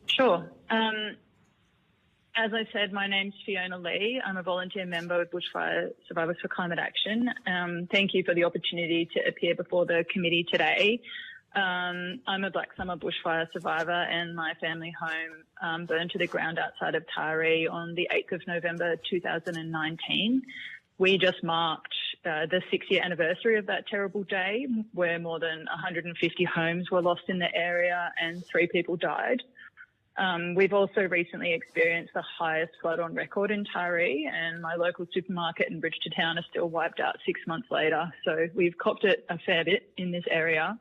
Sure. As I said, my name's Fiona Lee. I'm a volunteer member of Bushfire Survivors for Climate Action. Thank you for the opportunity to appear before the committee today. I'm a Black Summer bushfire survivor and my family home burned to the ground outside of Taree on the 8th of November 2019. We just marked the 6-year anniversary of that terrible day where more than 150 homes were lost in the area and 3 people died. We've also recently experienced the highest flood on record in Taree, and my local supermarket in Bridgetown are still wiped out 6 months later. So we've copped it a fair bit in this area.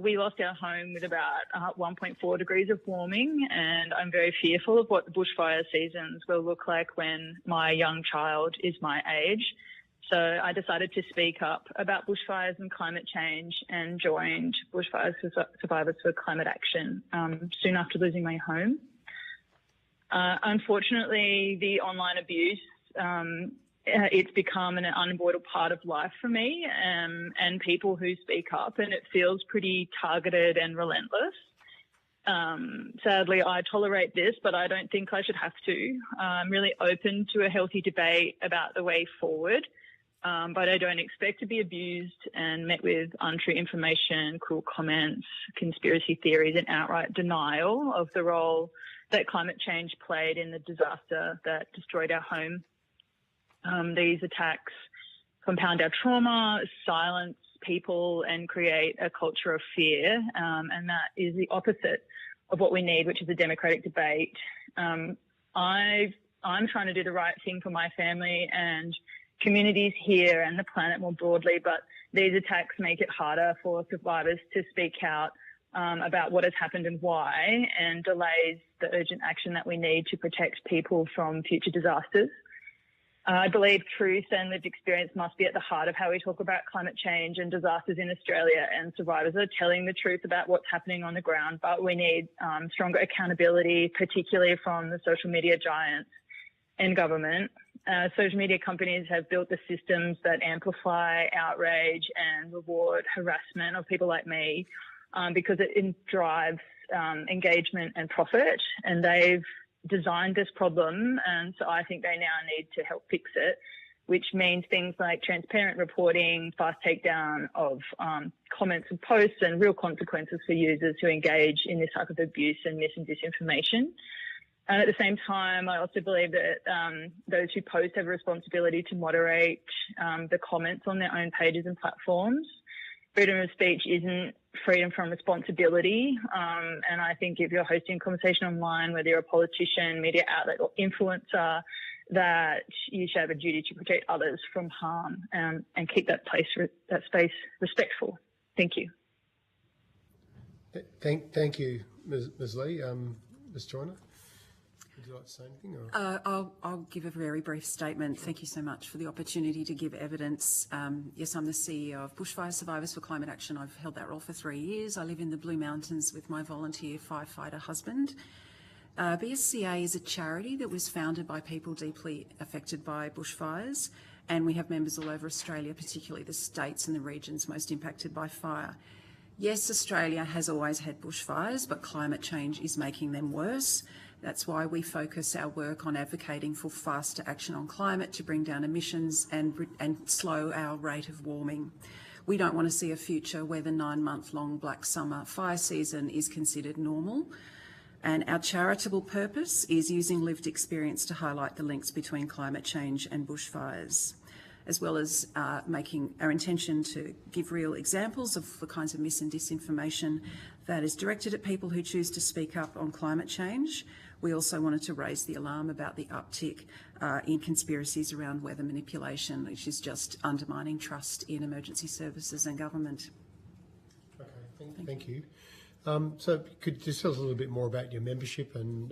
We lost our home with about 1.4 degrees of warming, and I'm very fearful of what the bushfire seasons will look like when my young child is my age. So I decided to speak up about bushfires and climate change and joined Bushfire Survivors for Climate Action soon after losing my home. Unfortunately, the online abuse, it's become an unavoidable part of life for me and people who speak up, and it feels pretty targeted and relentless. Sadly, I tolerate this, but I don't think I should have to. I'm really open to a healthy debate about the way forward. But I don't expect to be abused and met with untrue information, cruel comments, conspiracy theories and outright denial of the role that climate change played in the disaster that destroyed our home. These attacks compound our trauma, silence people and create a culture of fear, and that is the opposite of what we need, which is a democratic debate. I'm trying to do the right thing for my family and communities here and the planet more broadly, but these attacks make it harder for survivors to speak out about what has happened and why, and delays the urgent action that we need to protect people from future disasters. I believe truth and lived experience must be at the heart of how we talk about climate change and disasters in Australia, and survivors are telling the truth about what's happening on the ground, but we need stronger accountability, particularly from the social media giants and government. Social media companies have built the systems that amplify outrage and reward harassment of people like me because it drives engagement and profit, and they've designed this problem, and so I think they now need to help fix it, which means things like transparent reporting, fast takedown of comments and posts, and real consequences for users who engage in this type of abuse and mis and disinformation. And at the same time, I also believe that those who post have a responsibility to moderate the comments on their own pages and platforms. Freedom of speech isn't freedom from responsibility. And I think if you're hosting a conversation online, whether you're a politician, media outlet or influencer, that you should have a duty to protect others from harm and keep that space respectful. Thank you. Thank you, Ms Lee. Ms Joyner? Would you like to say anything? Or? I'll give a very brief statement. Thank you so much for the opportunity to give evidence. Yes, I'm the CEO of Bushfire Survivors for Climate Action. I've held that role for 3 years. I live in the Blue Mountains with my volunteer firefighter husband. BSCA is a charity that was founded by people deeply affected by bushfires, and we have members all over Australia, particularly the states and the regions most impacted by fire. Yes, Australia has always had bushfires, but climate change is making them worse. That's why we focus our work on advocating for faster action on climate to bring down emissions and slow our rate of warming. We don't want to see a future where the 9-month-long black summer fire season is considered normal. And our charitable purpose is using lived experience to highlight the links between climate change and bushfires, as well as making our intention to give real examples of the kinds of mis and disinformation that is directed at people who choose to speak up on climate change. We also wanted to raise the alarm about the uptick in conspiracies around weather manipulation, which is just undermining trust in emergency services and government. Okay, thank you. So could you just tell us a little bit more about your membership and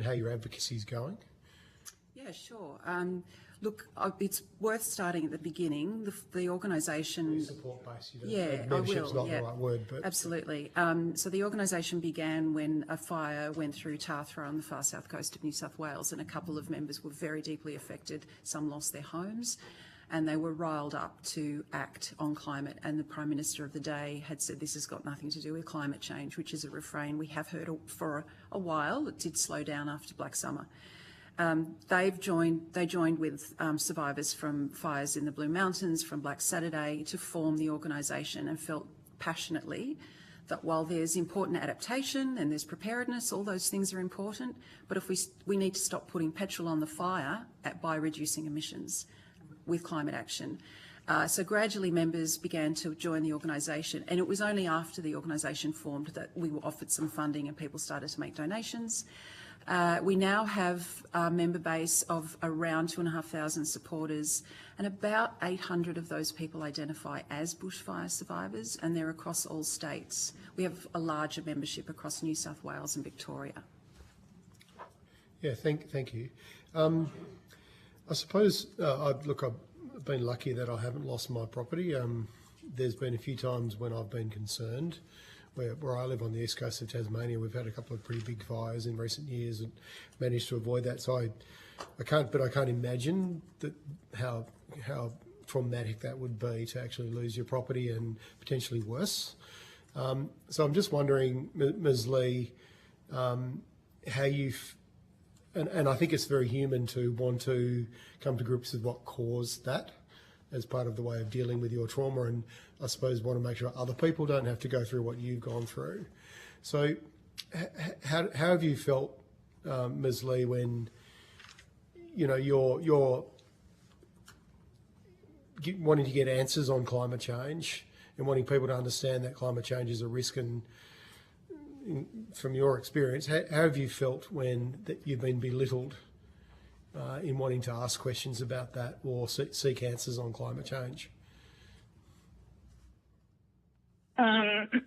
how your advocacy is going? Yeah, sure. Look, it's worth starting at the beginning. The organisation... Support-based, membership's not the right word, but... Absolutely. So the organisation began when a fire went through Tathra on the far south coast of New South Wales, and a couple of members were very deeply affected. Some lost their homes, and they were riled up to act on climate. And the Prime Minister of the day had said this has got nothing to do with climate change, which is a refrain we have heard for a while. It did slow down after Black Summer. They joined with survivors from fires in the Blue Mountains, from Black Saturday, to form the organisation, and felt passionately that while there's important adaptation and there's preparedness, all those things are important, but if we need to stop putting petrol on the fire by reducing emissions with climate action. So gradually members began to join the organisation, and it was only after the organisation formed that we were offered some funding and people started to make donations. We now have a member base of around 2,500 supporters, and about 800 of those people identify as bushfire survivors, and they're across all states. We have a larger membership across New South Wales and Victoria. Yeah, thank you. I suppose, I've been lucky that I haven't lost my property. There's been a few times when I've been concerned. Where I live on the east coast of Tasmania, we've had a couple of pretty big fires in recent years and managed to avoid that. So I can't imagine that how traumatic that would be to actually lose your property and potentially worse. So I'm just wondering, Ms. Lee, how you've, and I think it's very human to want to come to grips with what caused that as part of the way of dealing with your trauma, and I suppose want to make sure other people don't have to go through what you've gone through. So how have you felt, Ms. Lee, when you're wanting to get answers on climate change and wanting people to understand that climate change is a risk, and from your experience, how have you felt when you've been belittled in wanting to ask questions about that or seek answers on climate change?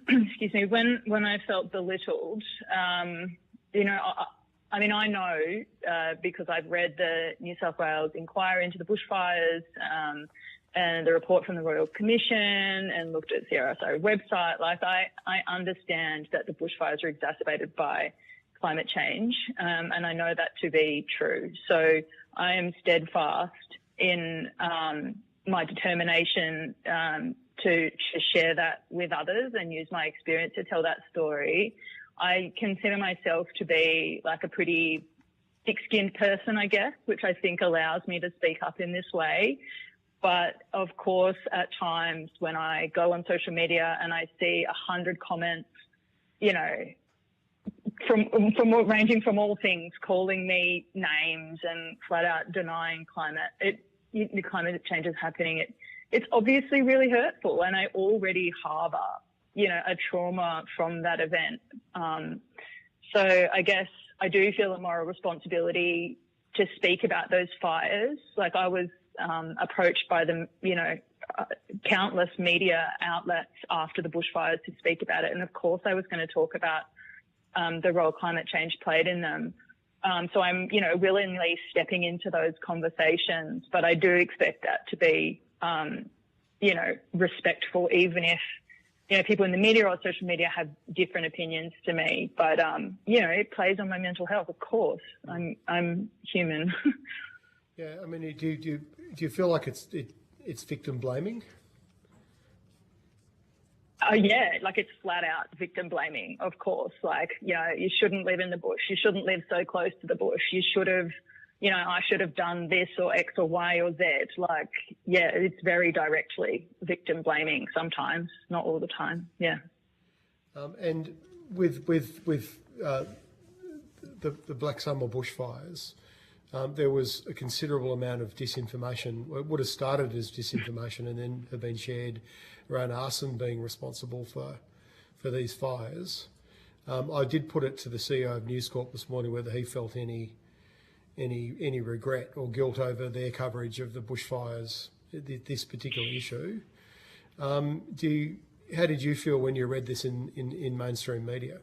Excuse me. When I felt belittled, I know because I've read the New South Wales inquiry into the bushfires and the report from the Royal Commission and looked at CRSO website. Like I understand that the bushfires are exacerbated by climate change, and I know that to be true. So I am steadfast in my determination to share that with others and use my experience to tell that story. I consider myself to be like a pretty thick-skinned person, I guess, which I think allows me to speak up in this way. But of course, at times when I go on social media and I see 100 comments, ranging from all things, calling me names and flat out denying the climate change is happening. It's obviously really hurtful, and I already harbour, a trauma from that event. So I guess I do feel a moral responsibility to speak about those fires. Like I was approached by the, countless media outlets after the bushfires to speak about it, and of course I was going to talk about the role climate change played in them. So I'm, willingly stepping into those conversations, but I do expect that to be, respectful, even if, people in the media or social media have different opinions to me. But, it plays on my mental health, of course. I'm human. Yeah, I mean, do you feel like it's victim blaming? Yeah, like it's flat out victim blaming, of course. Like, you shouldn't live in the bush. You shouldn't live so close to the bush. You should have, I should have done this or X or Y or Z. Like, yeah, it's very directly victim blaming sometimes, not all the time. Yeah. And with the Black Summer bushfires, there was a considerable amount of disinformation. It would have started as disinformation and then have been shared around arson being responsible for these fires. I did put it to the CEO of News Corp this morning whether he felt any regret or guilt over their coverage of the bushfires, this particular issue. How did you feel when you read this in mainstream media?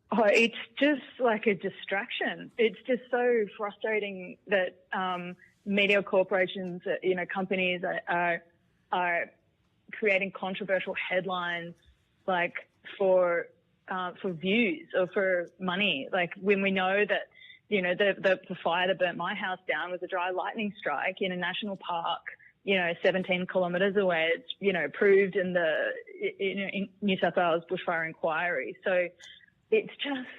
Oh, it's just like a distraction. It's just so frustrating that media corporations, companies are creating controversial headlines like for views or for money. Like when we know that, the fire that burnt my house down was a dry lightning strike in a national park, 17 kilometres away. It's, proved in the in New South Wales bushfire inquiry. So it's just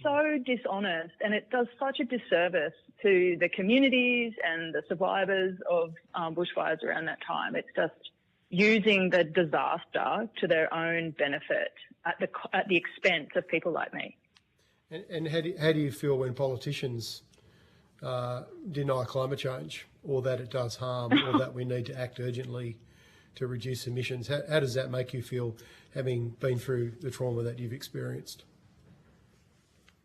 so dishonest, and it does such a disservice to the communities and the survivors of bushfires around that time. It's just using the disaster to their own benefit at the expense of people like me. And how do you feel when politicians deny climate change, or that it does harm, or that we need to act urgently to reduce emissions? How does that make you feel, having been through the trauma that you've experienced?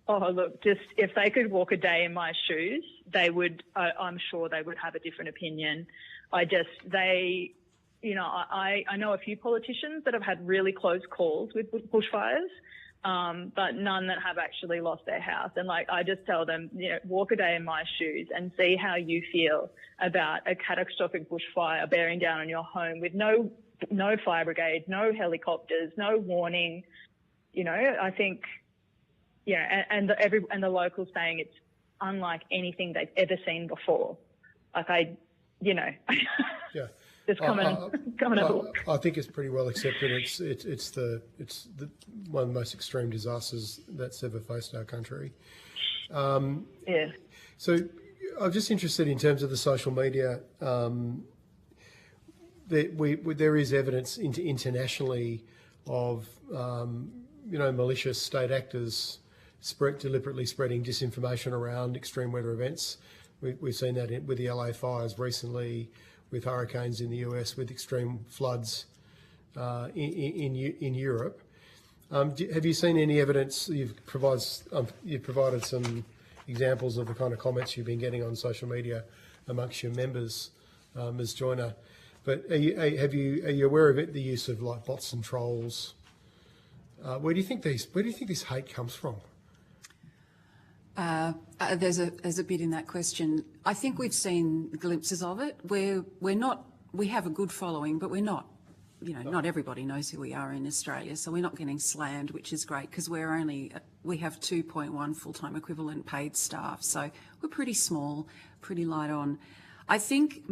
Oh, look, just if they could walk a day in my shoes, they would, I'm sure they would have a different opinion. I know a few politicians that have had really close calls with bushfires, but none that have actually lost their house. And I just tell them, walk a day in my shoes and see how you feel about a catastrophic bushfire bearing down on your home with no fire brigade, no helicopters, no warning. I think, and the locals saying it's unlike anything they've ever seen before. Yeah. Just come and have a look. I think it's pretty well accepted. It's one of the most extreme disasters that's ever faced our country. Yeah. So I'm just interested in terms of the social media. There is evidence internationally of malicious state actors deliberately spreading disinformation around extreme weather events. We've seen that with the LA fires recently, with hurricanes in the US, with extreme floods in Europe. Have you seen any evidence? You've provided some examples of the kind of comments you've been getting on social media amongst your members, Ms. Joyner. But are you aware of it? The use of bots and trolls. Where do you think this hate comes from? There's a bit in that question. I think we've seen glimpses of it. We have a good following, but we're not, not everybody knows who we are in Australia, so we're not getting slammed, which is great because we have 2.1 full-time equivalent paid staff, so we're pretty small, pretty light on. I think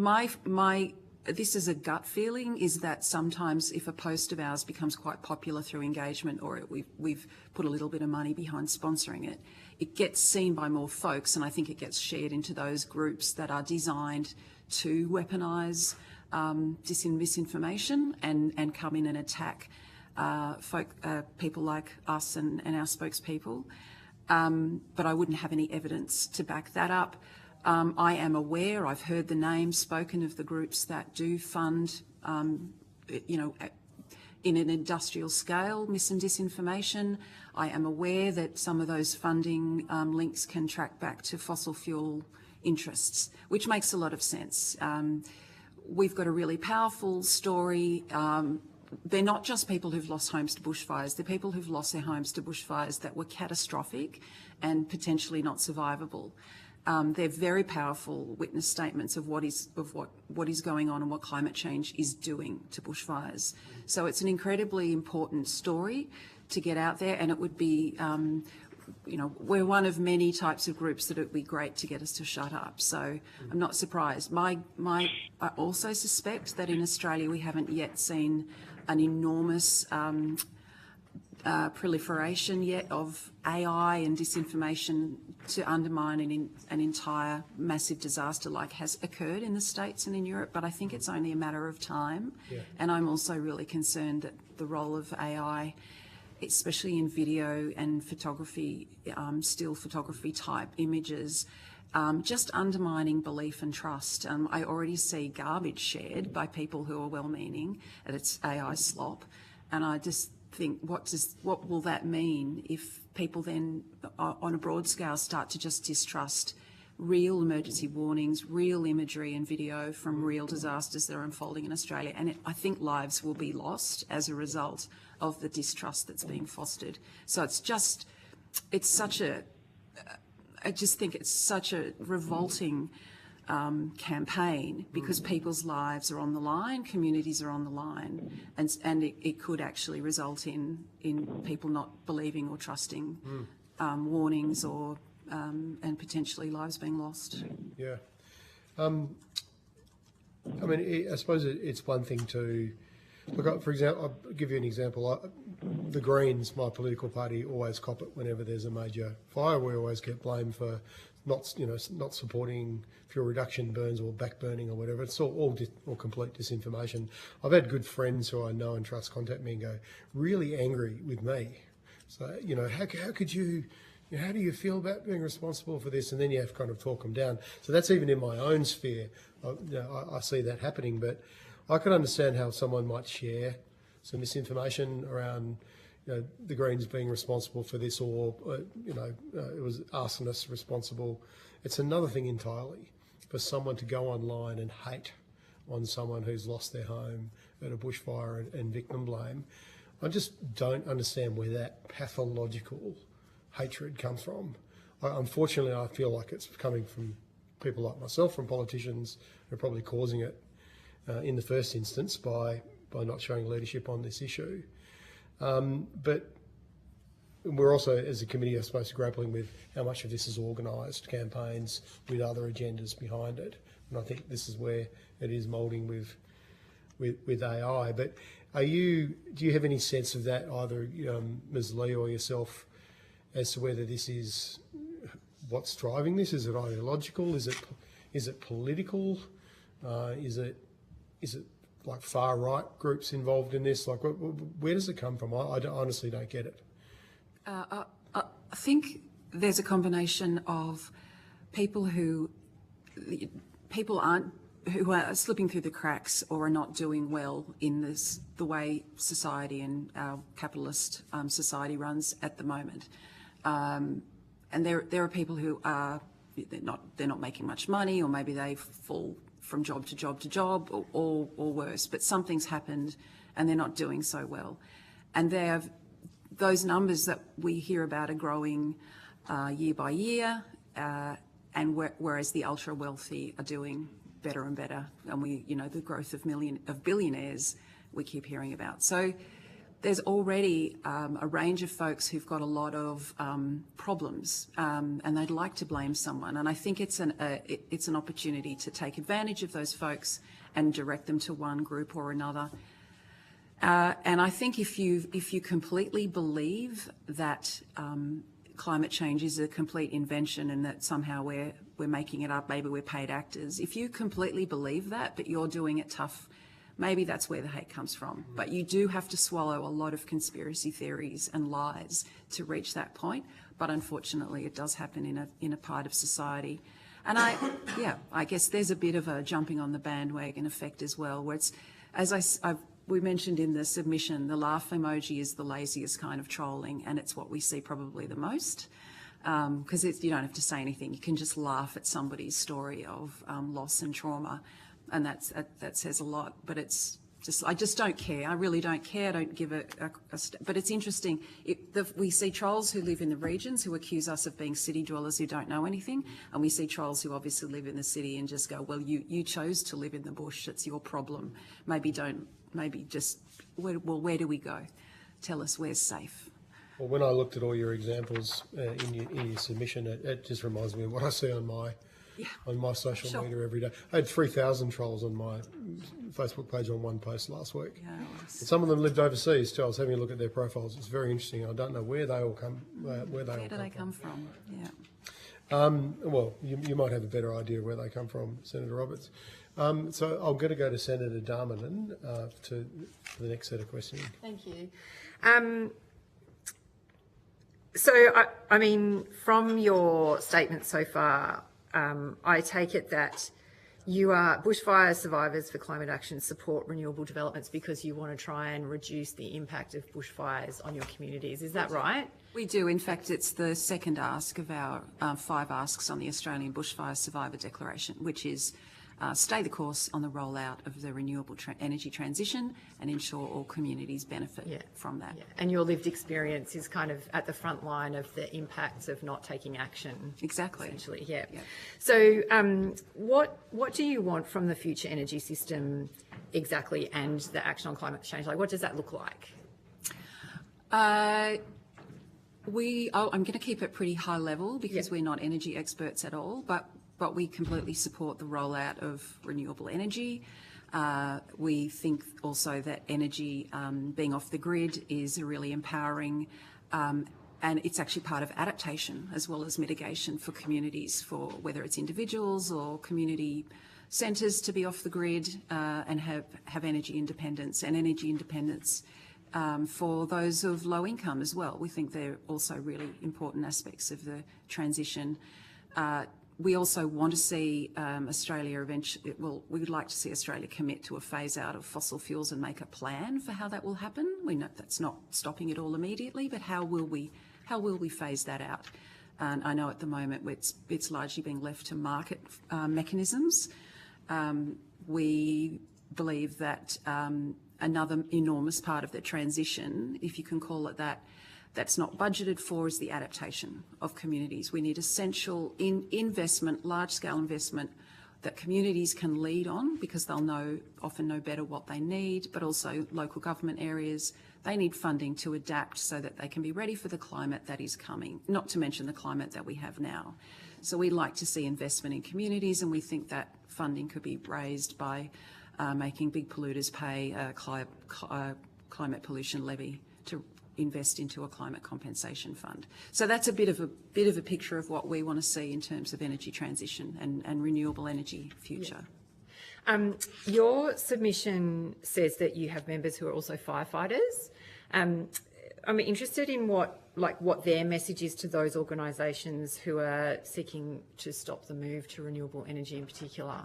this is a gut feeling, is that sometimes if a post of ours becomes quite popular through engagement, or we've put a little bit of money behind sponsoring it, it gets seen by more folks, and I think it gets shared into those groups that are designed to weaponise misinformation and come in and attack people like us and our spokespeople. But I wouldn't have any evidence to back that up. I am aware, I've heard the names spoken of the groups that do fund, in an industrial scale, mis and disinformation. I am aware that some of those funding links can track back to fossil fuel interests, which makes a lot of sense. We've got a really powerful story. They're not just people who've lost homes to bushfires, they're people who've lost their homes to bushfires that were catastrophic and potentially not survivable. They're very powerful witness statements of what is going on and what climate change is doing to bushfires. So it's an incredibly important story to get out there, and it would be, we're one of many types of groups that it would be great to get us to shut up. So I'm not surprised. I also suspect that in Australia we haven't yet seen an enormous proliferation yet of AI and disinformation to undermine an entire massive disaster like has occurred in the States and in Europe, but I think it's only a matter of time. Yeah. And I'm also really concerned that the role of AI especially in video and photography, still photography type images, just undermining belief and trust. I already see garbage shared by people who are well-meaning, and it's AI slop, and I just think, what will that mean if people then, on a broad scale, start to just distrust real emergency warnings, real imagery and video from real disasters that are unfolding in Australia? And I think lives will be lost as a result of the distrust that's being fostered. So I just think it's such a revolting campaign, because people's lives are on the line, communities are on the line, and it could actually result in people not believing or trusting warnings, or and potentially lives being lost. Yeah. I mean, I suppose it's one thing to look. For example, I'll give you an example. The Greens, my political party, always cop it whenever there's a major fire. We always get blamed for not supporting fuel reduction burns or backburning or whatever. It's all complete disinformation. I've had good friends who I know and trust contact me and go really angry with me. So how could you? How do you feel about being responsible for this? And then you have to kind of talk them down. So that's even in my own sphere. I see that happening, but I can understand how someone might share some misinformation around the Greens being responsible for this, or it was arsonists responsible. It's another thing entirely for someone to go online and hate on someone who's lost their home at a bushfire and victim blame. I just don't understand where that pathological hatred comes from. Unfortunately, I feel like it's coming from people like myself, from politicians who are probably causing it in the first instance by not showing leadership on this issue. But we're also, as a committee, I suppose, grappling with how much of this is organised campaigns with other agendas behind it. And I think this is where it is moulding with AI. But do you have any sense of that, either Ms. Lee or yourself, as to whether this is what's driving this? Is it ideological? Is it political? Is it like far right groups involved in this? Like, where does it come from? I honestly don't get it. I think there's a combination of people who are slipping through the cracks or are not doing well in the way society and our capitalist society runs at the moment. And there are people who they're not making much money, or maybe they fall from job to job to job, or worse. But something's happened, and they're not doing so well. And those numbers that we hear about are growing year by year, and whereas the ultra wealthy are doing better and better, and the growth of billionaires we keep hearing about. So there's already a range of folks who've got a lot of problems, and they'd like to blame someone. And I think it's an opportunity to take advantage of those folks and direct them to one group or another. And I think if you completely believe that climate change is a complete invention and that somehow we're making it up, maybe we're paid actors, if you completely believe that, but you're doing it tough, maybe that's where the hate comes from. But you do have to swallow a lot of conspiracy theories and lies to reach that point. But unfortunately, it does happen in a part of society. And I guess there's a bit of a jumping on the bandwagon effect as well, where it's, as we mentioned in the submission, the laugh emoji is the laziest kind of trolling, and it's what we see probably the most. Because you don't have to say anything. You can just laugh at somebody's story of loss and trauma. And that says a lot, but I just don't care. I really don't care. I don't give but it's interesting. We see trolls who live in the regions who accuse us of being city dwellers who don't know anything, and we see trolls who obviously live in the city and just go, well, you chose to live in the bush. It's your problem. Where do we go? Tell us where's safe. Well, when I looked at all your examples in your submission, it just reminds me of what I see on my social media every day. I had 3,000 trolls on my Facebook page on one post last week. Yes. And some of them lived overseas too. I was having a look at their profiles. It's very interesting. I don't know where they all come. Where do they come from? Yeah. Well, you might have a better idea where they come from, Senator Roberts. So I'm going to go to Senator Darmanin for the next set of questions. Thank you. So, I mean, from your statement so far, I take it that you are bushfire survivors for climate action support renewable developments because you want to try and reduce the impact of bushfires on your communities. Is that right? We do. In fact, it's the second ask of our 5 asks on the Australian Bushfire Survivor Declaration, which is stay the course on the rollout of the renewable energy transition and ensure all communities benefit from that. Yeah. And your lived experience is kind of at the front line of the impacts of not taking action. Exactly. Essentially, yeah. So what do you want from the future energy system exactly, and the action on climate change? Like, what does that look like? I'm going to keep it pretty high level because we're not energy experts at all, but we completely support the rollout of renewable energy. We think also that energy being off the grid is really empowering, and it's actually part of adaptation as well as mitigation for communities, for whether it's individuals or community centres to be off the grid and have energy independence, and energy independence for those of low income as well. We think they're also really important aspects of the transition. We also want to see Australia eventually, we would like to see Australia commit to a phase out of fossil fuels and make a plan for how that will happen. We know that's not stopping it all immediately, but how will we phase that out? And I know at the moment it's largely being left to market mechanisms. We believe that another enormous part of the transition, if you can call it that, that's not budgeted for, is the adaptation of communities. We need essential investment, large-scale investment that communities can lead on because they'll often know better what they need, but also local government areas, they need funding to adapt so that they can be ready for the climate that is coming, not to mention the climate that we have now. So we'd like to see investment in communities, and we think that funding could be raised by making big polluters pay a climate pollution levy to invest into a climate compensation fund. So that's a bit of a picture of what we want to see in terms of energy transition and renewable energy future. Yeah. Your submission says that you have members who are also firefighters. I'm interested in what their message is to those organisations who are seeking to stop the move to renewable energy in particular.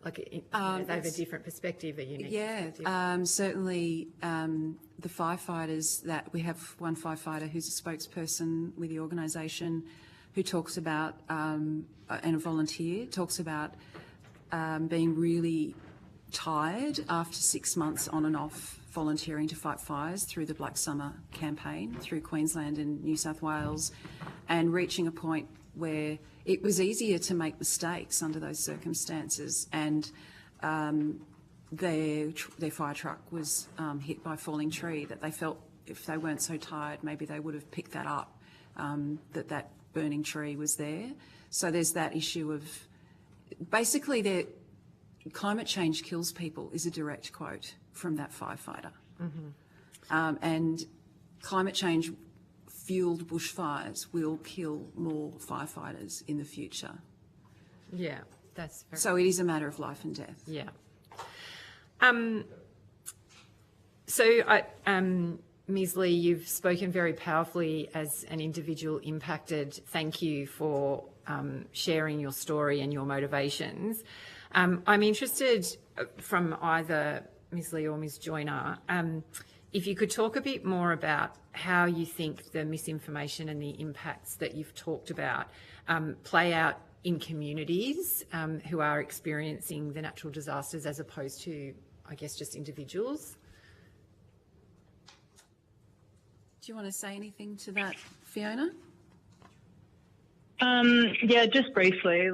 They have a different perspective, a unique perspective. Certainly the firefighters, that we have one firefighter who's a spokesperson with the organisation who talks about, and a volunteer, talks about being really tired after 6 months on and off volunteering to fight fires through the Black Summer campaign, through Queensland and New South Wales, and reaching a point where it was easier to make mistakes under those circumstances, and their fire truck was hit by a falling tree, that they felt if they weren't so tired, maybe they would have picked that up, that burning tree was there. So there's that issue of basically climate change kills people is a direct quote from that firefighter. Mm-hmm. And climate change fueled bushfires will kill more firefighters in the future. Yeah, that's very so it is a matter of life and death. Yeah. Ms. Lee, you've spoken very powerfully as an individual impacted. Thank you for sharing your story and your motivations. I'm interested from either Ms. Lee or Ms. Joyner, if you could talk a bit more about how you think the misinformation and the impacts that you've talked about play out in communities who are experiencing the natural disasters as opposed to, I guess, just individuals. Do you want to say anything to that, Fiona? Yeah, just briefly.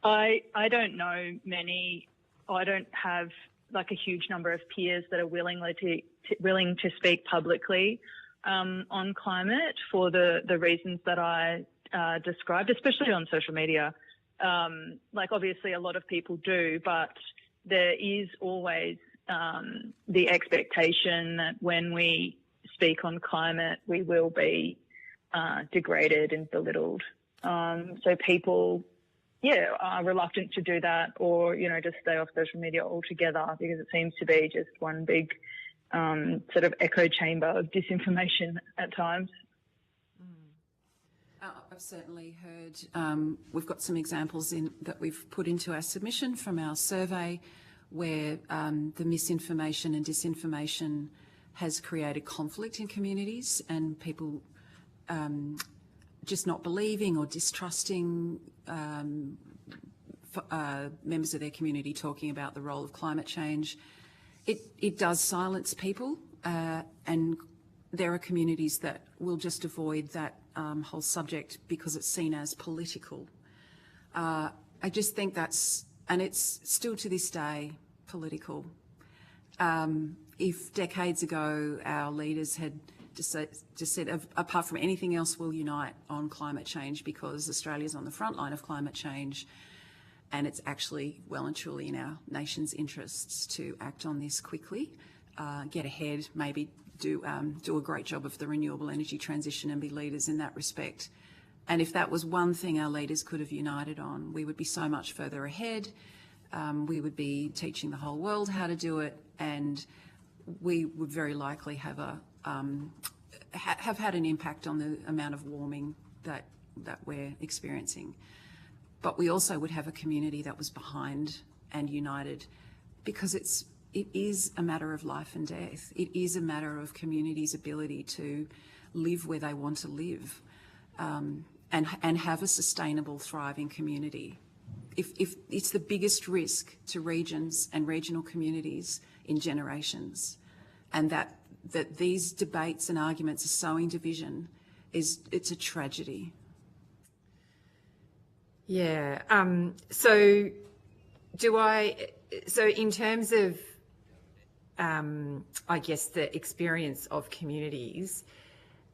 I don't know many. I don't have a huge number of peers that are willing to speak publicly on climate for the reasons that I described, especially on social media. Obviously a lot of people do, but there is always the expectation that when we speak on climate, we will be degraded and belittled. So people, are reluctant to do that, or, just stay off social media altogether, because it seems to be just one big sort of echo chamber of disinformation at times. I've certainly heard, we've got some examples that we've put into our submission from our survey where the misinformation and disinformation has created conflict in communities and people just not believing or distrusting members of their community talking about the role of climate change. It does silence people, and there are communities that will just avoid that whole subject because it's seen as political. I just think that's, and it's still to this day political. If decades ago our leaders had just said, apart from anything else, we'll unite on climate change because Australia's on the front line of climate change, and it's actually well and truly in our nation's interests to act on this quickly, get ahead, maybe do a great job of the renewable energy transition and be leaders in that respect. And if that was one thing our leaders could have united on, we would be so much further ahead. We would be teaching the whole world how to do it, and we would very likely have have had an impact on the amount of warming that we're experiencing. But we also would have a community that was behind and united, because it is a matter of life and death. It is a matter of communities' ability to live where they want to live, and have a sustainable, thriving community. If it's the biggest risk to regions and regional communities in generations, and that these debates and arguments are sowing division, it's a tragedy. Yeah. So in terms of, I guess, the experience of communities,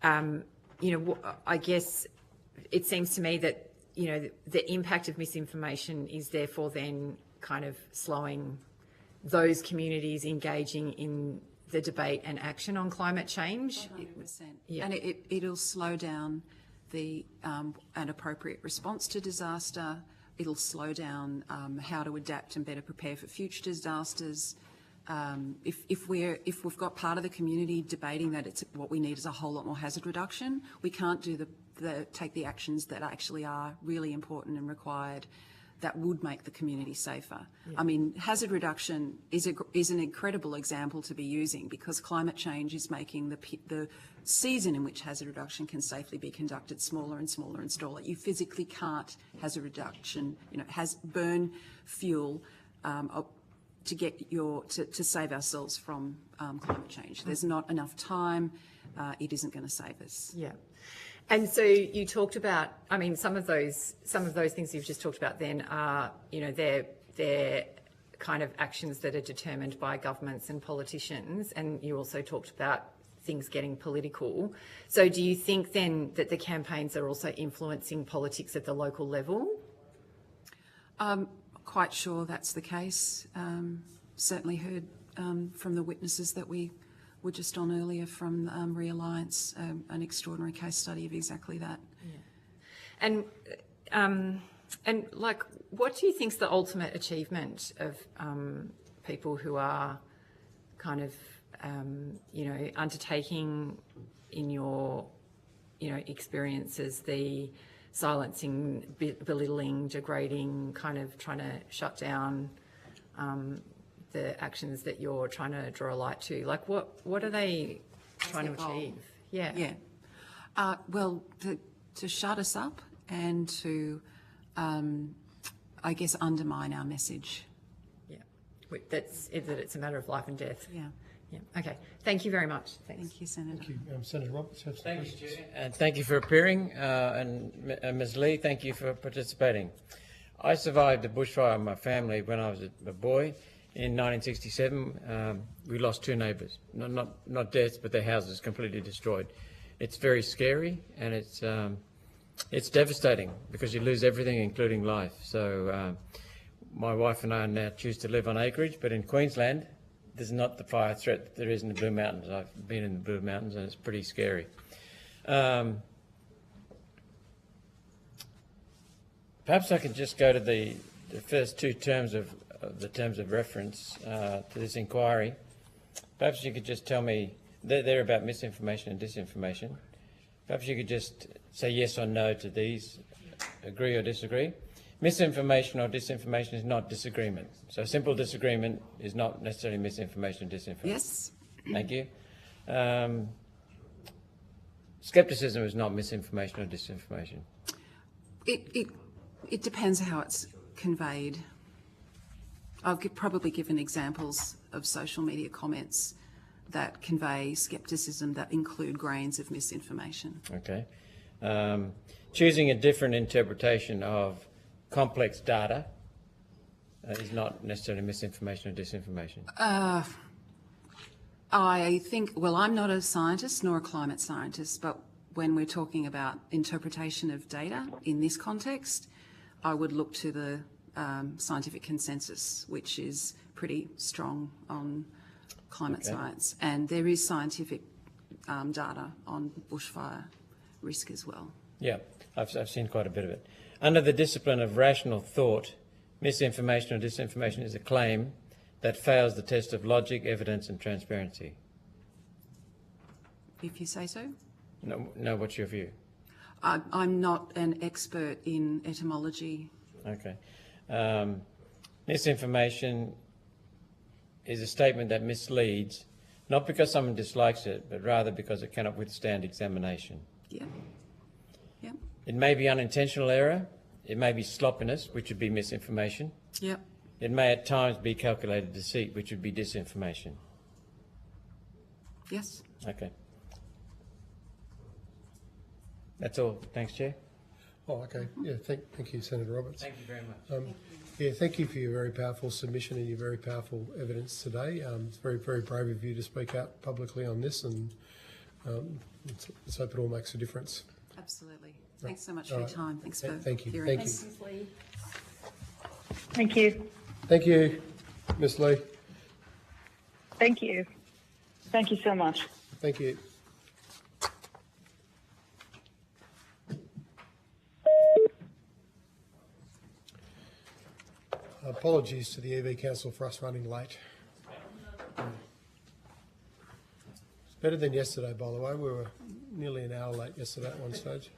I guess it seems to me that, the impact of misinformation is therefore then kind of slowing those communities engaging in the debate and action on climate change. 100%. Yeah. And it'll slow down an appropriate response to disaster. It'll slow down how to adapt and better prepare for future disasters. If we've got part of the community debating that what we need is a whole lot more hazard reduction, we can't do take the actions that actually are really important and required that would make the community safer. Yeah. I mean, hazard reduction is an incredible example to be using, because climate change is making the season in which hazard reduction can safely be conducted smaller and smaller and smaller. You physically can't hazard reduction, burn fuel to get to save ourselves from climate change. There's not enough time. It isn't going to save us. Yeah. And so you talked about, I mean, some of those things you've just talked about then are, they're kind of actions that are determined by governments and politicians, and you also talked about things getting political. So do you think then that the campaigns are also influencing politics at the local level? Quite sure that's the case. Certainly heard from the witnesses that we were just on earlier from Realliance, an extraordinary case study of exactly that. Yeah. And like, what do you think's the ultimate achievement of people who are kind of, undertaking in your, experiences the silencing, belittling, degrading, kind of trying to shut down the actions that you're trying to draw a light to? Like, what are they trying to achieve? Yeah. Yeah. Well, to shut us up and to, I guess, undermine our message. Yeah. That it's a matter of life and death. Yeah. Yeah. Okay. Thank you very much. Thanks. Thank you, Senator. Thank you. Senator Roberts has some questions. Thank you, Chair. And thank you for appearing. And Ms. Lee, thank you for participating. I survived a bushfire with my family when I was a boy. In 1967, we lost two neighbours. Not deaths, but their houses completely destroyed. It's very scary, and it's devastating because you lose everything, including life. So my wife and I now choose to live on acreage, but in Queensland, there's not the fire threat that there is in the Blue Mountains. I've been in the Blue Mountains, and it's pretty scary. Perhaps I could just go to the first two terms of the terms of reference to this inquiry. Perhaps you could just tell me, they're about misinformation and disinformation. Perhaps you could just say yes or no to these. Agree or disagree? Misinformation or disinformation is not disagreement. So simple disagreement is not necessarily misinformation or disinformation. Yes. Thank you. Skepticism is not misinformation or disinformation. It depends how it's conveyed. I've probably given examples of social media comments that convey scepticism that include grains of misinformation. Okay. Choosing a different interpretation of complex data is not necessarily misinformation or disinformation. I think, well, I'm not a scientist nor a climate scientist, but when we're talking about interpretation of data in this context, I would look to the scientific consensus, which is pretty strong on climate science. And there is scientific data on bushfire risk as well. Yeah, I've seen quite a bit of it. Under the discipline of rational thought, misinformation or disinformation is a claim that fails the test of logic, evidence and transparency. If you say so. No, what's your view? I'm not an expert in etymology. Okay. Misinformation is a statement that misleads, not because someone dislikes it, but rather because it cannot withstand examination. Yeah. Yeah. It may be unintentional error, it may be sloppiness, which would be misinformation. Yeah. It may at times be calculated deceit, which would be disinformation. Yes. Okay. That's all. Thanks, Chair. Oh, okay. Yeah, thank you, Senator Roberts. Thank you very much. Yeah, thank you for your very powerful submission and your very powerful evidence today. It's very, very brave of you to speak out publicly on this, and let's hope it all makes a difference. Absolutely. Thanks so much for your time. Thanks for thank you. hearing Thank us. you. Thank you. Thank you, Ms. Lee. Thank you. Thank you so much. Thank you. Apologies to the EV Council for us running late. It's better than yesterday, by the way. We were nearly an hour late yesterday at one stage.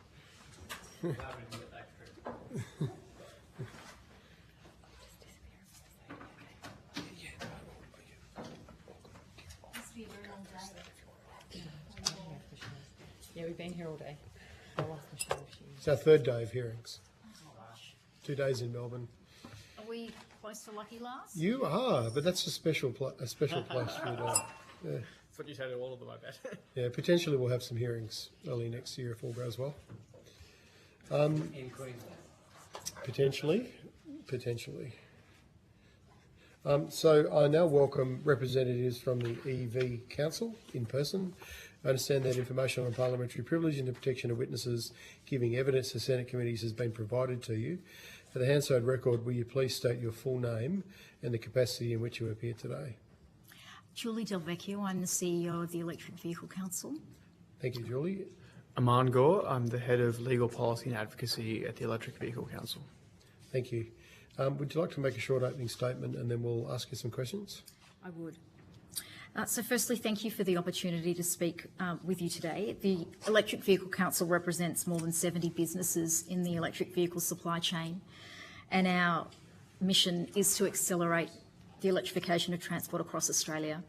Yeah, we've been here all day. It's our third day of hearings. 2 days in Melbourne. Are we close to lucky last? You are, but that's a special place for you to. Yeah. That's what you say to all of them, I bet. Yeah, potentially we'll have some hearings early next year if all goes well. In Queensland. Potentially. So I now welcome representatives from the EV Council in person. I understand that information on parliamentary privilege and the protection of witnesses giving evidence to Senate committees has been provided to you. For the Hansard record, will you please state your full name and the capacity in which you appear today? Julie Del Vecchio, I'm the CEO of the Electric Vehicle Council. Thank you, Julie. Aman Gaur, I'm the Head of Legal Policy and Advocacy at the Electric Vehicle Council. Thank you. Would you like to make a short opening statement and then we'll ask you some questions? I would. So firstly, thank you for the opportunity to speak with you today. The Electric Vehicle Council represents more than 70 businesses in the electric vehicle supply chain, and our mission is to accelerate the electrification of transport across Australia.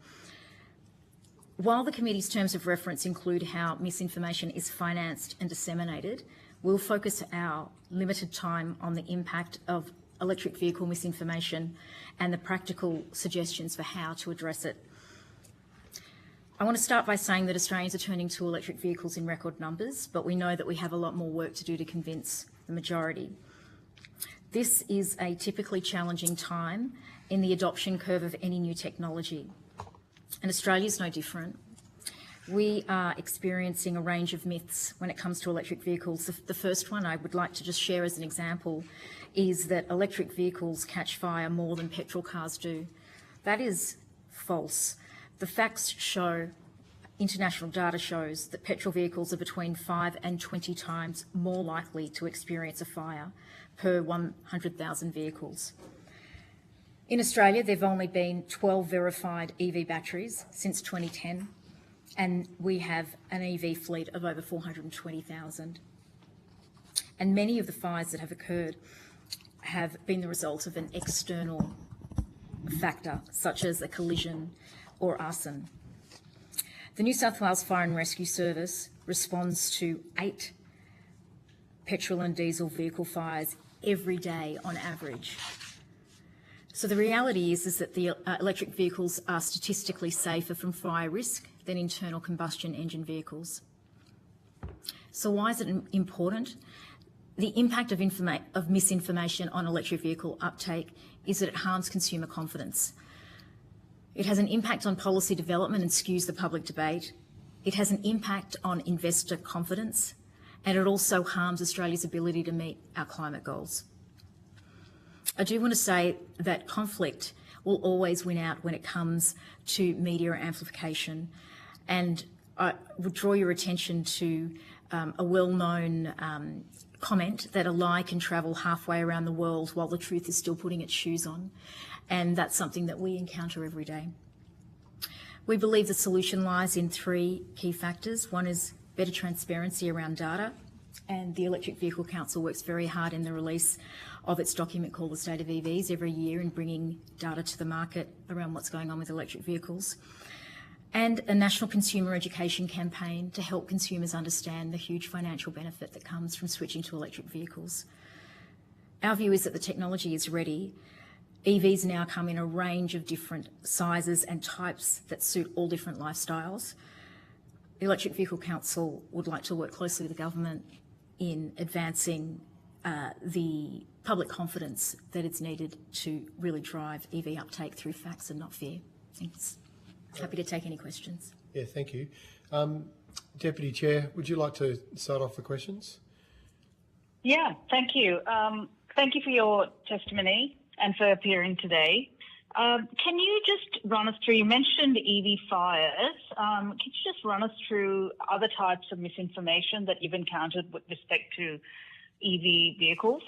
While the committee's terms of reference include how misinformation is financed and disseminated, we'll focus our limited time on the impact of electric vehicle misinformation and the practical suggestions for how to address it. I want to start by saying that Australians are turning to electric vehicles in record numbers, but we know that we have a lot more work to do to convince the majority. This is a typically challenging time in the adoption curve of any new technology, and Australia is no different. We are experiencing a range of myths when it comes to electric vehicles. The first one I would like to just share as an example is that electric vehicles catch fire more than petrol cars do. That is false. The facts show, international data shows, that petrol vehicles are between 5 and 20 times more likely to experience a fire per 100,000 vehicles. In Australia, there have only been 12 verified EV batteries since 2010, and we have an EV fleet of over 420,000. And many of the fires that have occurred have been the result of an external factor, such as a collision or arson. The New South Wales Fire and Rescue Service responds to 8 petrol and diesel vehicle fires every day on average. So the reality is that the electric vehicles are statistically safer from fire risk than internal combustion engine vehicles. So why is it important? The impact of misinformation on electric vehicle uptake is that it harms consumer confidence. It has an impact on policy development and skews the public debate. It has an impact on investor confidence, and it also harms Australia's ability to meet our climate goals. I do want to say that conflict will always win out when it comes to media amplification, and I would draw your attention to a well-known comment that a lie can travel halfway around the world while the truth is still putting its shoes on, and that's something that we encounter every day. We believe the solution lies in 3 key factors. One is better transparency around data, and the Electric Vehicle Council works very hard in the release of its document called the State of EVs every year in bringing data to the market around what's going on with electric vehicles, and a national consumer education campaign to help consumers understand the huge financial benefit that comes from switching to electric vehicles. Our view is that the technology is ready. EVs now come in a range of different sizes and types that suit all different lifestyles. The Electric Vehicle Council would like to work closely with the government in advancing the public confidence that is needed to really drive EV uptake through facts and not fear. Thanks. Happy to take any questions. Yeah, thank you. Deputy Chair, would you like to start off the questions? Yeah, thank you. Thank you for your testimony and for appearing today. Can you just run us through, you mentioned EV fires, can you just run us through other types of misinformation that you've encountered with respect to EV vehicles?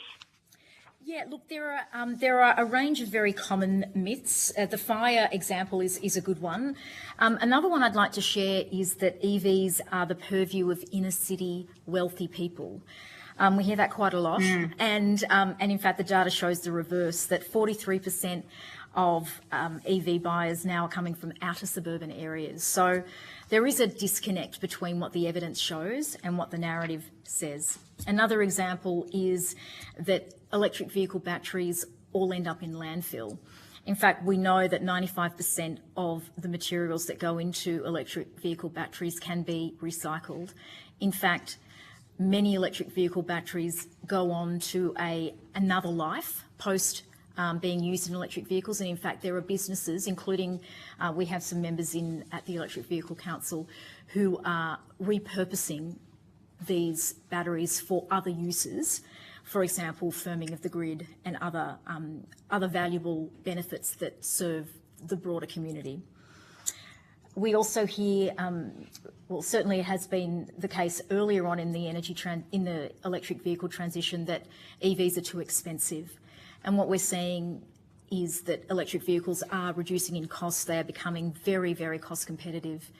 Yeah, look, there are a range of very common myths. The fire example is a good one. Another one I'd like to share is that EVs are the purview of inner city wealthy people. We hear that quite a lot, and in fact the data shows the reverse, that 43% of EV buyers now are coming from outer suburban areas. So there is a disconnect between what the evidence shows and what the narrative says. Another example is that electric vehicle batteries all end up in landfill. In fact, we know that 95% of the materials that go into electric vehicle batteries can be recycled. In fact, many electric vehicle batteries go on to another life post being used in electric vehicles, and in fact there are businesses, including we have some members at the Electric Vehicle Council who are repurposing these batteries for other uses, for example firming of the grid and other valuable benefits that serve the broader community. We also hear, well, certainly it has been the case earlier on in the in the electric vehicle transition, that EVs are too expensive. And what we're seeing is that electric vehicles are reducing in costs. They are becoming very, very cost competitive.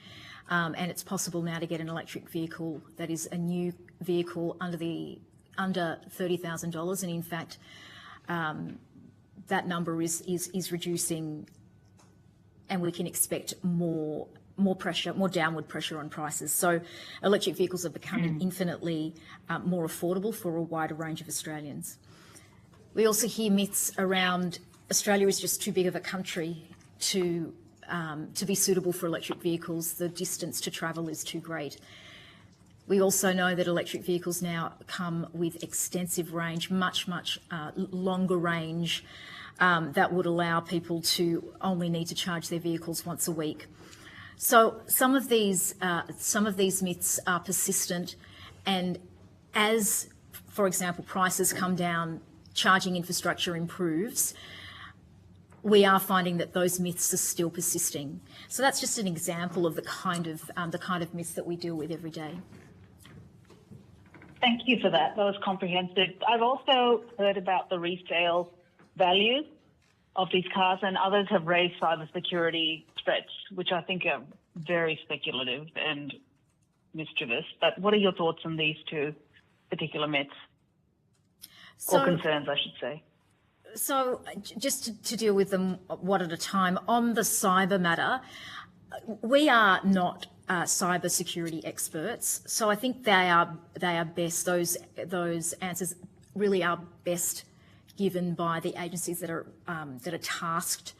And it's possible now to get an electric vehicle that is a new vehicle under $30,000. And in fact, that number is reducing, and we can expect more downward pressure on prices. So electric vehicles are becoming infinitely more affordable for a wider range of Australians. We also hear myths around Australia is just too big of a country to be suitable for electric vehicles. The distance to travel is too great. We also know that electric vehicles now come with extensive range, much longer range, that would allow people to only need to charge their vehicles once a week. So some of these myths are persistent, and as, for example, prices come down, charging infrastructure improves, we are finding that those myths are still persisting. So that's just an example of the kind of myths that we deal with every day. Thank you for that. That was comprehensive. I've also heard about the resale value of these cars, and others have raised cybersecurity threats, which I think are very speculative and mischievous. But what are your thoughts on these two particular myths? or concerns, I should say. So just to deal with them one at a time, on the cyber matter, we are not cyber security experts, so I think they are best, those answers really are best given by the agencies that are tasked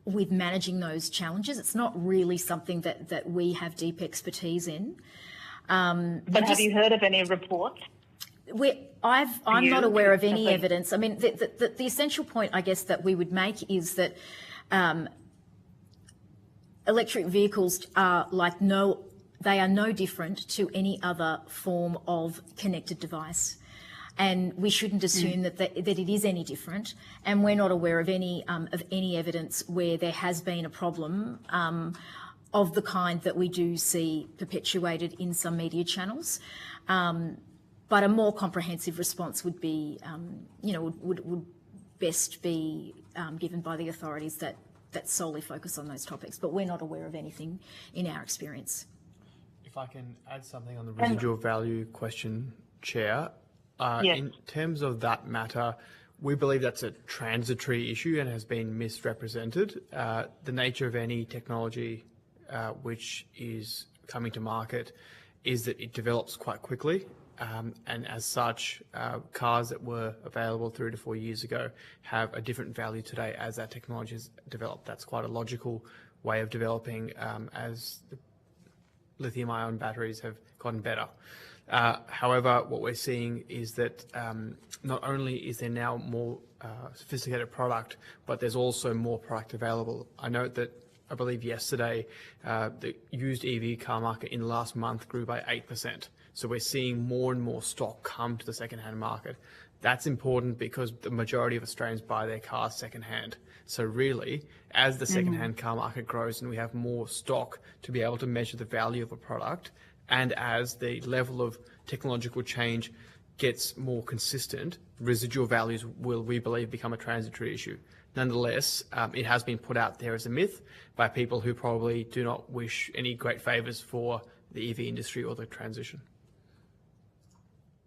with managing those challenges. It's not really something that we have deep expertise in. But have you heard of any reports? I'm not aware of any evidence. I mean, the essential point, I guess, that we would make is that electric vehicles are they are no different to any other form of connected device. And we shouldn't assume that it is any different. And we're not aware of any evidence where there has been a problem of the kind that we do see perpetuated in some media channels. But a more comprehensive response would be, would best be given by the authorities that solely focus on those topics. But we're not aware of anything in our experience. If I can add something on the residual value question, Chair. Yes. In terms of that matter, we believe that's a transitory issue and has been misrepresented. The nature of any technology which is coming to market is that it develops quite quickly. And as such, cars that were available 3 to 4 years ago have a different value today as that technology has developed. That's quite a logical way of developing as the lithium-ion batteries have gotten better. However, what we're seeing is that not only is there now more sophisticated product, but there's also more product available. I note that I believe yesterday the used EV car market in the last month grew by 8%. So we're seeing more and more stock come to the second-hand market. That's important because the majority of Australians buy their cars second-hand. So really, as the second-hand car market grows and we have more stock to be able to measure the value of a product, and as the level of technological change gets more consistent, residual values will, we believe, become a transitory issue. Nonetheless, it has been put out there as a myth by people who probably do not wish any great favours for the EV industry or the transition.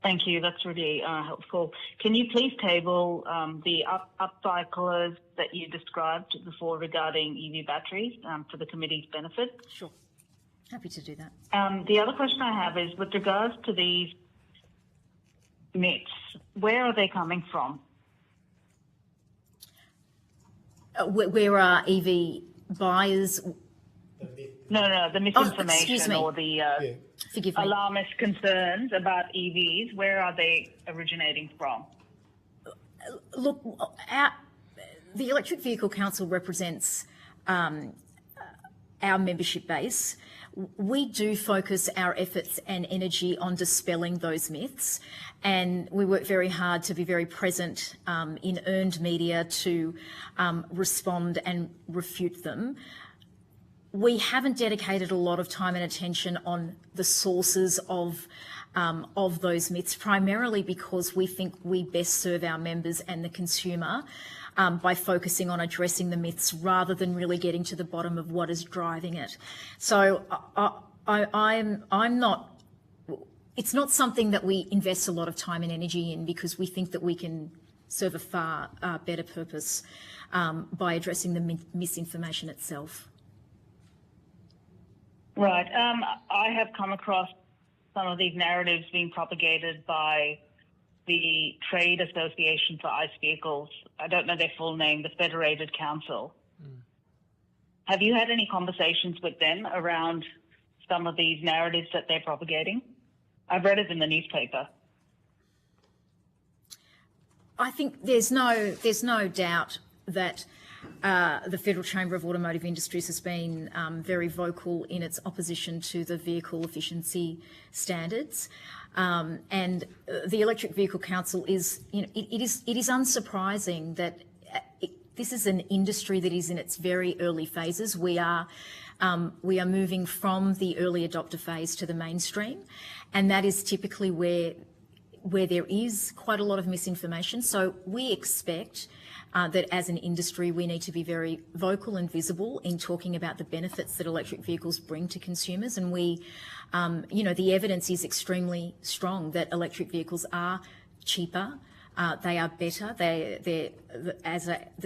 Thank you. That's really helpful. Can you please table the upcyclers that you described before regarding EV batteries for the committee's benefit? Sure. Happy to do that. The other question I have is with regards to these myths, where are they coming from? Where are EV buyers? No, the misinformation or the forgive me. alarmist concerns about EVs, where are they originating from? Look, the Electric Vehicle Council represents our membership base. We do focus our efforts and energy on dispelling those myths, and we work very hard to be very present in earned media to respond and refute them. We haven't dedicated a lot of time and attention on the sources of those myths, primarily because we think we best serve our members and the consumer by focusing on addressing the myths rather than really getting to the bottom of what is driving it. So I'm not. It's not something that we invest a lot of time and energy in because we think that we can serve a far better purpose by addressing the misinformation itself. Right. I have come across some of these narratives being propagated by the Trade Association for ICE Vehicles. I don't know their full name, the Federated Council. Have you had any conversations with them around some of these narratives that they're propagating? I've read it in the newspaper. I think there's no doubt that the Federal Chamber of Automotive Industries has been very vocal in its opposition to the vehicle efficiency standards, and the Electric Vehicle Council is, it is unsurprising that this is an industry that is in its very early phases. We are moving from the early adopter phase to the mainstream, and that is typically where there is quite a lot of misinformation. So we expect that as an industry, we need to be very vocal and visible in talking about the benefits that electric vehicles bring to consumers. And we, the evidence is extremely strong that electric vehicles are cheaper. They are better. The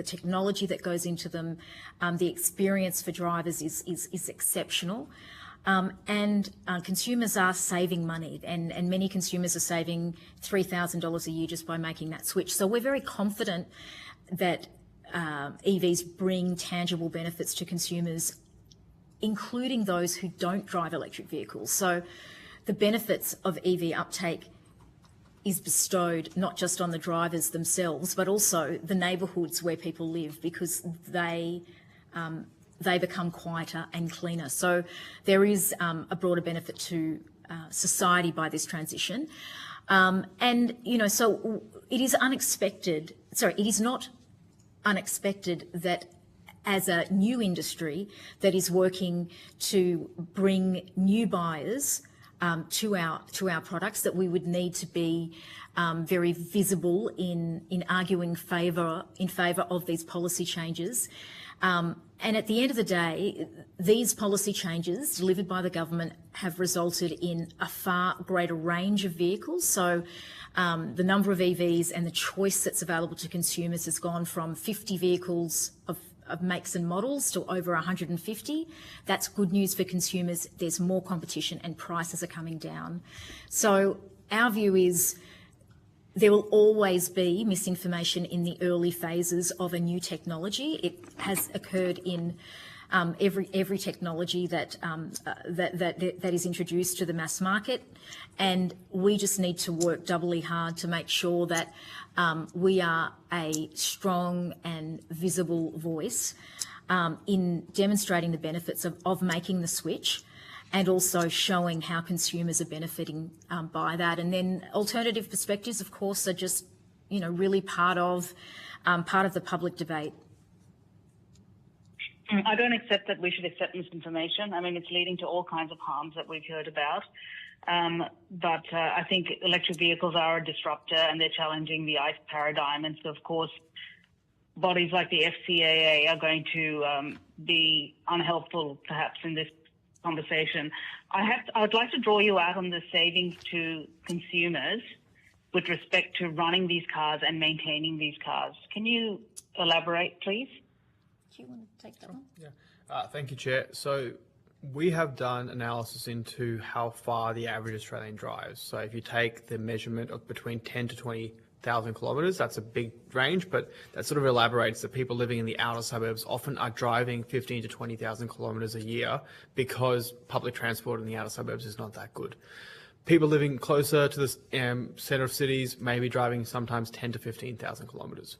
technology that goes into them, the experience for drivers is exceptional. And consumers are saving money, and many consumers are saving $3,000 a year just by making that switch. So we're very confident that EVs bring tangible benefits to consumers, including those who don't drive electric vehicles. So the benefits of EV uptake is bestowed not just on the drivers themselves, but also the neighbourhoods where people live, because they become quieter and cleaner. So there is a broader benefit to society by this transition. And, you know, so it is unexpected, it is not unexpected that as a new industry that is working to bring new buyers to our products, that we would need to be very visible in arguing in favour of these policy changes. And at the end of the day, these policy changes delivered by the government have resulted in a far greater range of vehicles. So the number of EVs and the choice that's available to consumers has gone from 50 vehicles of makes and models to over 150. That's good news for consumers. There's more competition and prices are coming down. So our view is there will always be misinformation in the early phases of a new technology. It has occurred in every technology that is introduced to the mass market, and we just need to work doubly hard to make sure that we are a strong and visible voice in demonstrating the benefits of making the switch, and also showing how consumers are benefiting by that. And then alternative perspectives, of course, are just, you know, really part of the public debate. I don't accept that we should accept misinformation. I mean, it's leading to all kinds of harms that we've heard about. But I think electric vehicles are a disruptor and they're challenging the ICE paradigm. And so, of course, bodies like the FCAA are going to be unhelpful, perhaps, in this conversation. I would like to draw you out on the savings to consumers with respect to running these cars and maintaining these cars. Can you elaborate, please? Do you want to take that one? Yeah. Thank you, Chair. So we have done analysis into how far the average Australian drives. So if you take the measurement of between 10 to 20,000 kilometres, that's a big range, but that sort of elaborates that people living in the outer suburbs often are driving 15 to 20,000 kilometres a year because public transport in the outer suburbs is not that good. People living closer to the centre of cities may be driving sometimes 10 to 15,000 kilometres.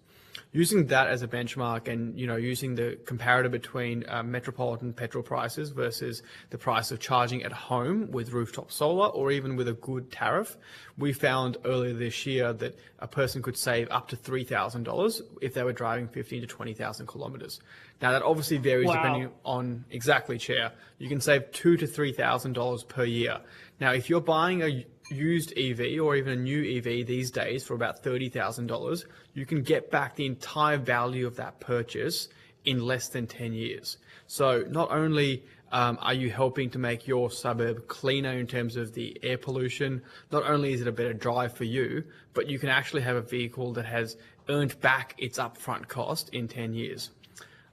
Using that as a benchmark, and using the comparator between metropolitan petrol prices versus the price of charging at home with rooftop solar or even with a good tariff, we found earlier this year that a person could save up to $3,000 if they were driving 15 to 20,000 kilometres. Now that obviously varies depending on exactly, Chair. You can save $2,000 to $3,000 per year. Now, if you're buying a used EV or even a new EV these days for about $30,000, you can get back the entire value of that purchase in less than 10 years. So not only are you helping to make your suburb cleaner in terms of the air pollution, not only is it a better drive for you, but you can actually have a vehicle that has earned back its upfront cost in 10 years.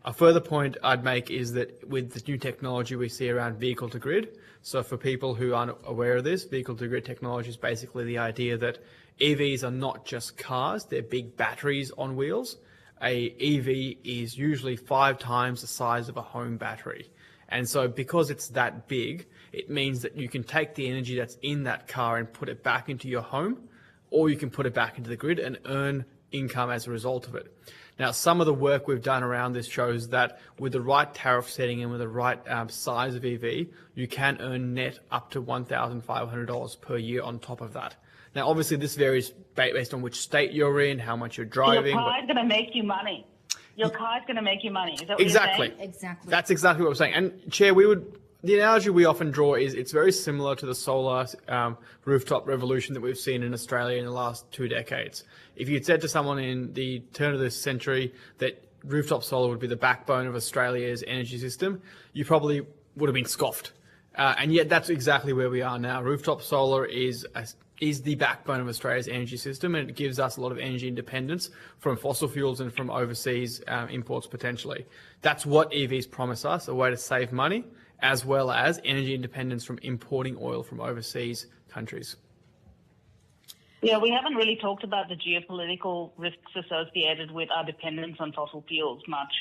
A further point I'd make is that with the new technology we see around vehicle-to-grid, so for people who aren't aware of this, vehicle-to-grid technology is basically the idea that EVs are not just cars, they're big batteries on wheels. A EV is usually 5 times the size of a home battery. And so because it's that big, it means that you can take the energy that's in that car and put it back into your home, or you can put it back into the grid and earn income as a result of it. Now, some of the work we've done around this shows that with the right tariff setting and with the right size of EV, you can earn net up to $1,500 per year on top of that. Now, obviously, this varies based on which state you're in, how much you're driving. Your car is going to make you money. Your car is going to make you money. Is that what Exactly. you're saying? Exactly. That's exactly what I'm saying. And, Chair, the analogy we often draw is it's very similar to the solar rooftop revolution that we've seen in Australia in the last 2 decades. If you'd said to someone in the turn of this century that rooftop solar would be the backbone of Australia's energy system, you probably would have been scoffed. And yet that's exactly where we are now. Rooftop solar is is the backbone of Australia's energy system, and it gives us a lot of energy independence from fossil fuels and from overseas imports potentially. That's what EVs promise us, a way to save money, as well as energy independence from importing oil from overseas countries. Yeah, we haven't really talked about the geopolitical risks associated with our dependence on fossil fuels much.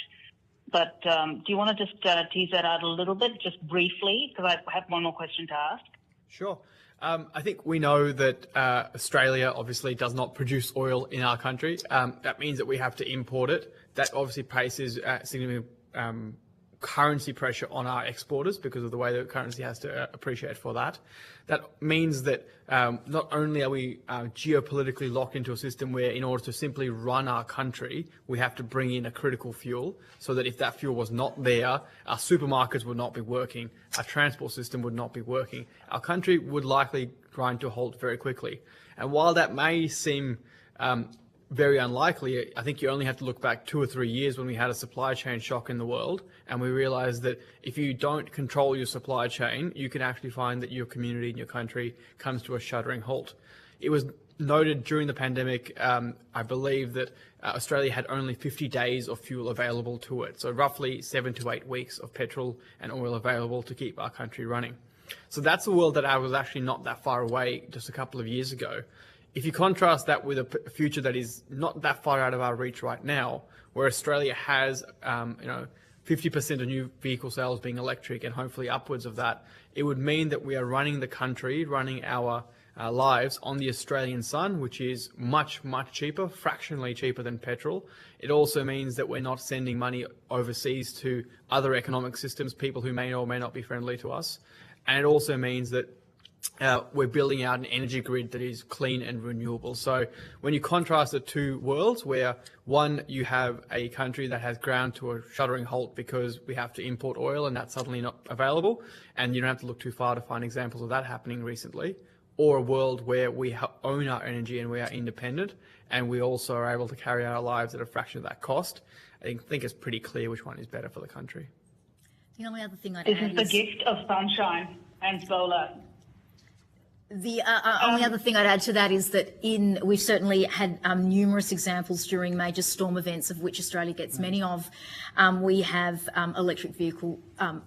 But do you want to just tease that out a little bit, just briefly? Because I have one more question to ask. Sure. I think we know that Australia obviously does not produce oil in our country. That means that we have to import it. That obviously places significant currency pressure on our exporters because of the way the currency has to appreciate for that. That means that not only are we geopolitically locked into a system where in order to simply run our country, we have to bring in a critical fuel, so that if that fuel was not there, our supermarkets would not be working, our transport system would not be working. Our country would likely grind to a halt very quickly. And while that may seem very unlikely, I think you only have to look back 2 or 3 years when we had a supply chain shock in the world, and we realized that if you don't control your supply chain, you can actually find that your community and your country comes to a shuddering halt. It was noted during the pandemic, I believe, that Australia had only 50 days of fuel available to it, so roughly 7 to 8 weeks of petrol and oil available to keep our country running. So that's a world that I was actually not that far away just a couple of years ago. If you contrast that with a future that is not that far out of our reach right now, where Australia has, 50% of new vehicle sales being electric and hopefully upwards of that, it would mean that we are running the country, running our lives on the Australian sun, which is much, much cheaper, fractionally cheaper than petrol. It also means that we're not sending money overseas to other economic systems, people who may or may not be friendly to us. And it also means that we're building out an energy grid that is clean and renewable. So when you contrast the two worlds, where one, you have a country that has ground to a shuddering halt because we have to import oil and that's suddenly not available, and you don't have to look too far to find examples of that happening recently, or a world where we own our energy and we are independent and we also are able to carry out our lives at a fraction of that cost, I think it's pretty clear which one is better for the country. The only other thing I'd This add is the gift of sunshine and solar. The only other thing I'd add to that is that we've certainly had numerous examples during major storm events, of which Australia gets many of. We have electric vehicle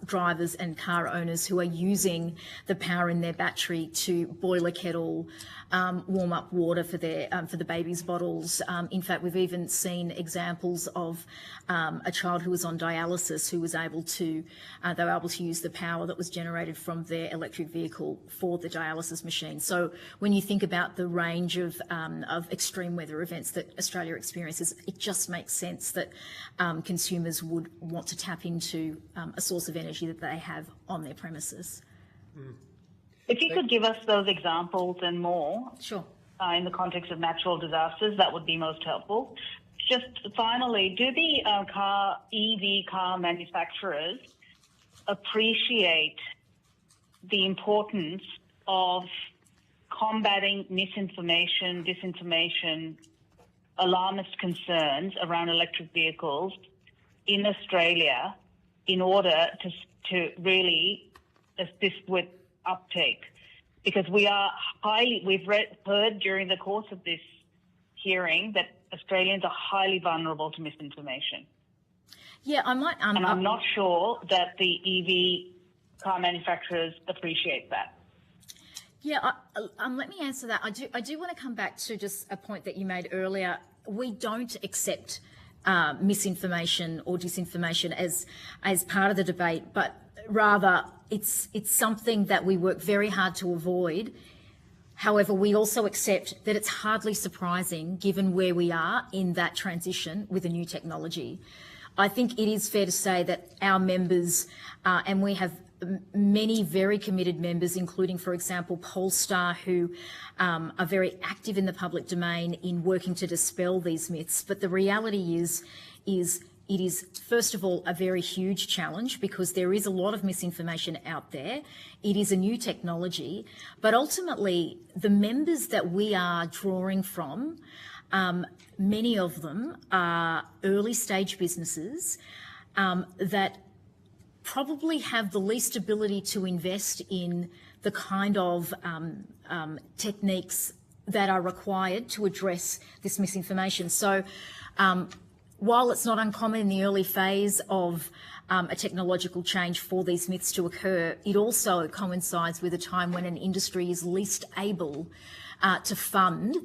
drivers and car owners who are using the power in their battery to boil a kettle, warm up water for the baby's bottles. In fact, we've even seen examples of a child who was on dialysis who was able to they were able to use the power that was generated from their electric vehicle for the dialysis machine. So when you think about the range of extreme weather events that Australia experiences, it just makes sense that consumers would want to tap into a source of energy that they have on their premises. If you could give us those examples and more, sure, in the context of natural disasters, that would be most helpful. Just finally, do the EV car manufacturers appreciate the importance of combating misinformation, disinformation, alarmist concerns around electric vehicles in Australia in order to really assist with uptake? Because we've heard during the course of this hearing that Australians are highly vulnerable to misinformation. Yeah, I might. And I'm not sure that the EV car manufacturers appreciate that. Yeah, let me answer that. I do want to come back to just a point that you made earlier. We don't accept misinformation or disinformation as part of the debate, but rather it's something that we work very hard to avoid. However, we also accept that it's hardly surprising given where we are in that transition with a new technology. I think it is fair to say that our members, and we have many very committed members, including, for example, Polestar, who are very active in the public domain in working to dispel these myths. But the reality is it is, first of all, a very huge challenge because there is a lot of misinformation out there. It is a new technology, but ultimately the members that we are drawing from, many of them are early stage businesses that probably have the least ability to invest in the kind of techniques that are required to address this misinformation. So while it's not uncommon in the early phase of a technological change for these myths to occur, it also coincides with a time when an industry is least able to fund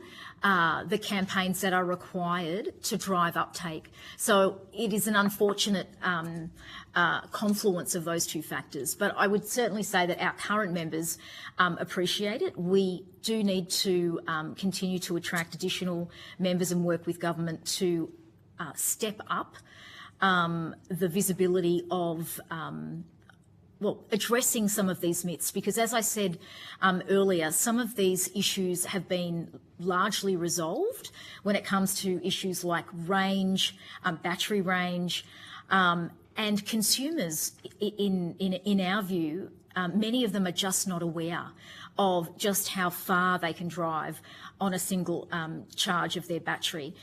the campaigns that are required to drive uptake. So it is an unfortunate confluence of those two factors. But I would certainly say that our current members appreciate it. We do need to continue to attract additional members and work with government to step up the visibility of addressing some of these myths, because as I said earlier, some of these issues have been largely resolved when it comes to issues like range, battery range, and consumers, in our view, many of them are just not aware of just how far they can drive on a single charge of their battery.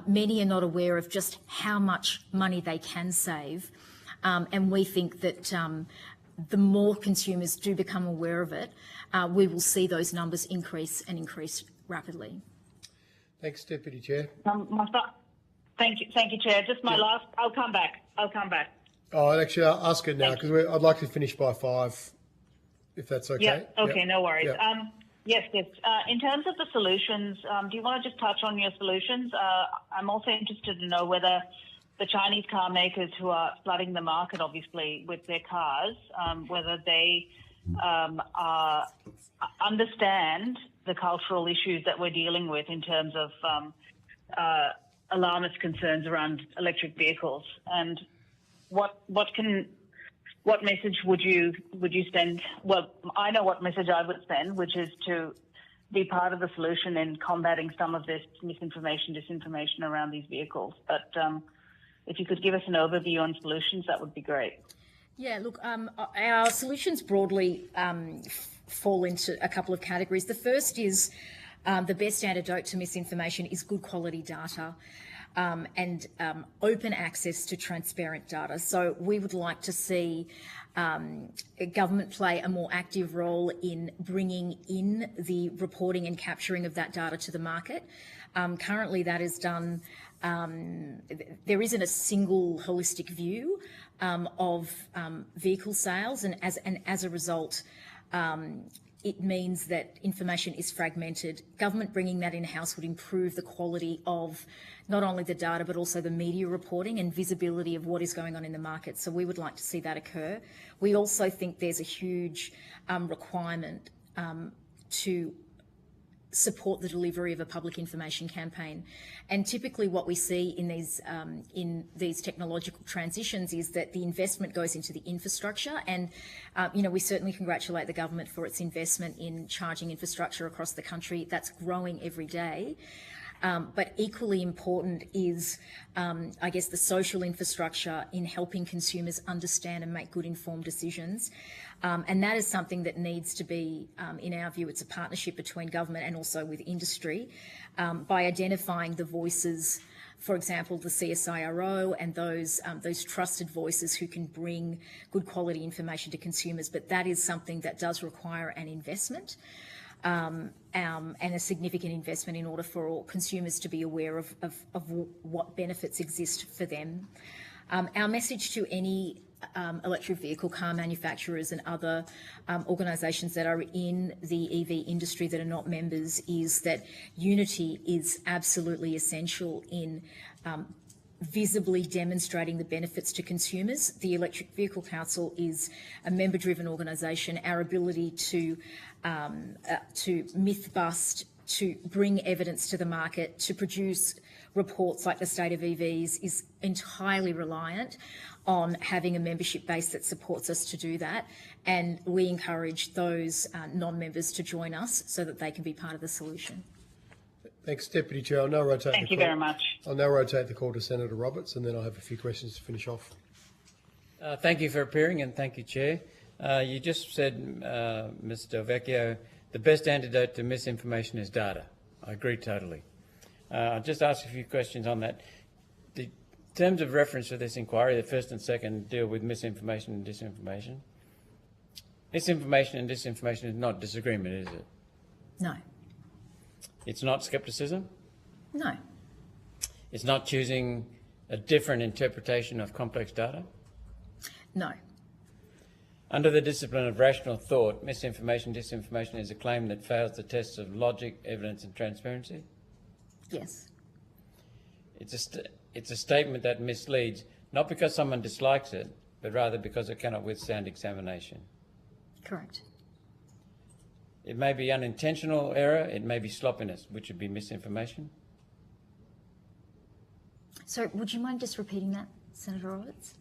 Many are not aware of just how much money they can save. And we think that the more consumers do become aware of it, we will see those numbers increase and increase rapidly. Thanks, Deputy Chair. Thank you, Chair. Just my last. I'll come back. Oh, actually, I'll ask it now because I'd like to finish by 5, if that's okay. Yeah. Okay. Yep. No worries. Yep. Yes. In terms of the solutions, do you want to just touch on your solutions? I'm also interested to know whether the Chinese car makers who are flooding the market, obviously, with their cars, whether they understand the cultural issues that we're dealing with in terms of alarmist concerns around electric vehicles, and what message would you send? Well, I know what message I would send, which is to be part of the solution in combating some of this misinformation, disinformation around these vehicles. But if you could give us an overview on solutions, that would be great. Yeah, look, our solutions broadly fall into a couple of categories. The first is the best antidote to misinformation is good quality data and open access to transparent data. So we would like to see government play a more active role in bringing in the reporting and capturing of that data to the market. Currently that is done, there isn't a single holistic view of vehicle sales, and as a result, it means that information is fragmented. Government bringing that in-house would improve the quality of not only the data but also the media reporting and visibility of what is going on in the market. So we would like to see that occur. We also think there's a huge requirement to support the delivery of a public information campaign. And typically what we see in these technological transitions is that the investment goes into the infrastructure, and we certainly congratulate the government for its investment in charging infrastructure across the country. That's growing every day. But equally important is, I guess, the social infrastructure in helping consumers understand and make good informed decisions. And that is something that needs to be, in our view, it's a partnership between government and also with industry, by identifying the voices, for example, the CSIRO and those trusted voices who can bring good quality information to consumers. But that is something that does require an investment. And a significant investment in order for all consumers to be aware of what benefits exist for them. Our message to any electric vehicle car manufacturers and other organisations that are in the EV industry that are not members is that unity is absolutely essential in visibly demonstrating the benefits to consumers. The Electric Vehicle Council is a member-driven organisation. Our ability to myth bust, to bring evidence to the market, to produce reports like the State of EVs is entirely reliant on having a membership base that supports us to do that. And we encourage those non-members to join us so that they can be part of the solution. Thanks, Deputy Chair. I'll now rotate Thank you very much. I'll now rotate the call to Senator Roberts, and then I'll have a few questions to finish off. Thank you for appearing, and thank you, Chair. You just said, Mr. Vecchio, the best antidote to misinformation is data. I agree totally. I'll just ask a few questions on that. The terms of reference for this inquiry, the first and second, deal with misinformation and disinformation. Misinformation and disinformation is not disagreement, is it? No. It's not scepticism? No. It's not choosing a different interpretation of complex data? No. Under the discipline of rational thought, misinformation, disinformation is a claim that fails the tests of logic, evidence and transparency? Yes. It's a statement that misleads, not because someone dislikes it, but rather because it cannot withstand examination. Correct. It may be unintentional error, it may be sloppiness, which would be misinformation. So would you mind just repeating that, Senator Roberts?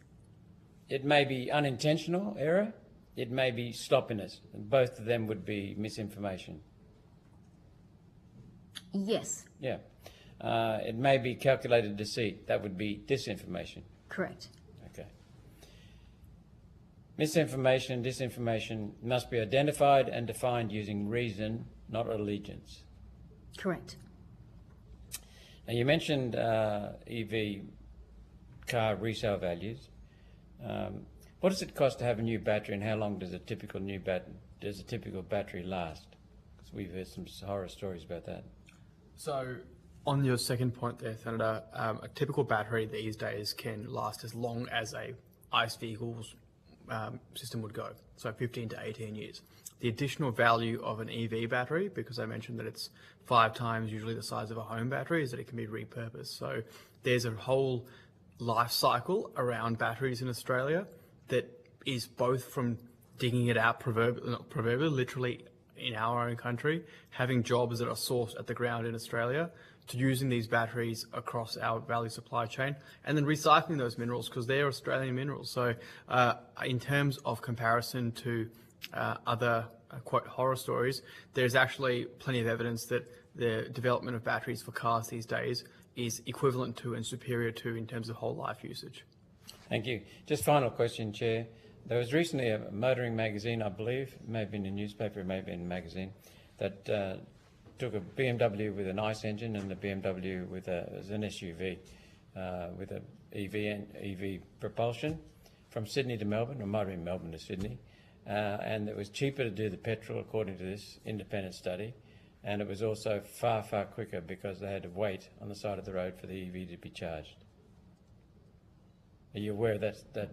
It may be unintentional error, it may be sloppiness, and both of them would be misinformation. Yes. Yeah. It may be calculated deceit, that would be disinformation. Correct. Okay. Misinformation and disinformation must be identified and defined using reason, not allegiance. Correct. Now you mentioned EV car resale values. What does it cost to have a new battery, and how long does a typical battery last? Because we've heard some horror stories about that. So, on your second point there, Senator, a typical battery these days can last as long as a ICE vehicle's system would go, so 15 to 18 years. The additional value of an EV battery, because I mentioned that it's 5 times usually the size of a home battery, is that it can be repurposed. So there's a whole life cycle around batteries in Australia that is both from digging it out proverbially, literally in our own country, having jobs that are sourced at the ground in Australia, to using these batteries across our value supply chain, and then recycling those minerals because they're Australian minerals. So in terms of comparison to other quote horror stories, there's actually plenty of evidence that the development of batteries for cars these days is equivalent to and superior to in terms of whole life usage. Thank you. Just final question, Chair. There was recently a motoring magazine, I believe, it may have been a newspaper, it may have been a magazine, that took a BMW with an ICE engine and a BMW with an SUV with an EV propulsion from Sydney to Melbourne, or might have been Melbourne to Sydney, and it was cheaper to do the petrol according to this independent study, and it was also far, far quicker because they had to wait on the side of the road for the EV to be charged. Are you aware of that?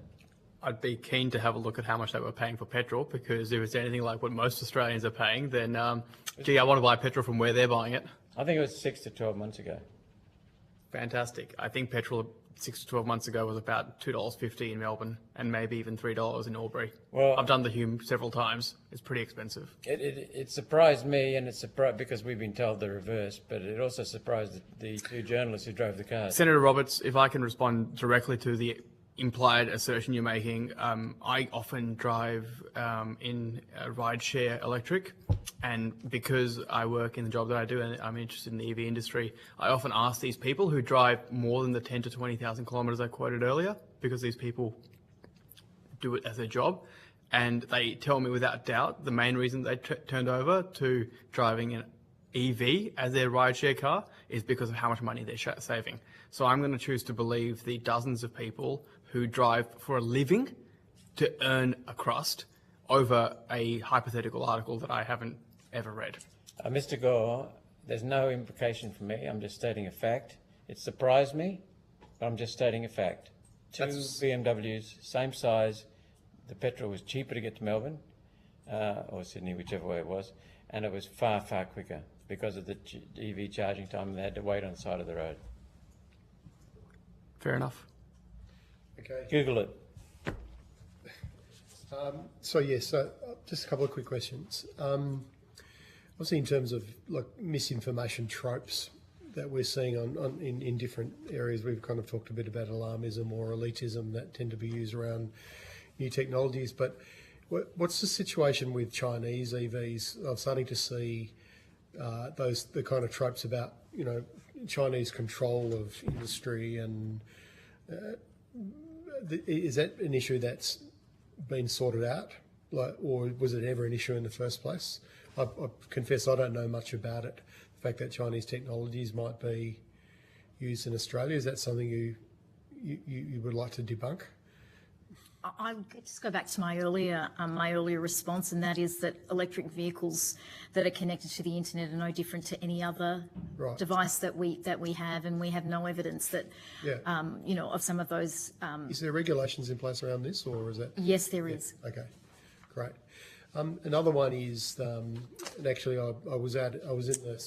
I'd be keen to have a look at how much they were paying for petrol, because if it's anything like what most Australians are paying, then, gee, I want to buy petrol from where they're buying it. I think it was 6 to 12 months ago. Fantastic. I think petrol 6 to 12 months ago was about $2.50 in Melbourne and maybe even $3 in Albury. Well, I've done the Hume several times. It's pretty expensive. It surprised me, and it surprised because we've been told the reverse, but it also surprised the 2 journalists who drove the cars. Senator Roberts, if I can respond directly to the implied assertion you're making, I often drive in rideshare electric, and because I work in the job that I do and I'm interested in the EV industry, I often ask these people who drive more than the 10 to 20,000 kilometres I quoted earlier, because these people do it as their job, and they tell me without doubt the main reason they turned over to driving an EV as their rideshare car is because of how much money they're saving. So I'm going to choose to believe the dozens of people who drive for a living to earn a crust over a hypothetical article that I haven't ever read. Mr. Gore, there's no implication from me. I'm just stating a fact. It surprised me, but I'm just stating a fact. 2 BMWs, same size. The petrol was cheaper to get to Melbourne or Sydney, whichever way it was, and it was far, far quicker because of the EV charging time. They had to wait on the side of the road. Fair enough. Okay. Google it. So just a couple of quick questions. Obviously, in terms of like misinformation tropes that we're seeing in different areas, we've kind of talked a bit about alarmism or elitism that tend to be used around new technologies. But what's the situation with Chinese EVs? I'm starting to see the kind of tropes about Chinese control of industry, and is that an issue that's been sorted out, or was it ever an issue in the first place? I confess I don't know much about it. The fact that Chinese technologies might be used in Australia, is that something you would like to debunk? I'll just go back to my earlier response, and that is that electric vehicles that are connected to the internet are no different to any other device that we have, and we have no evidence that of some of those. Is there regulations in place around this, or is that? Yes, there is. Okay, great. Another one is, and actually I was in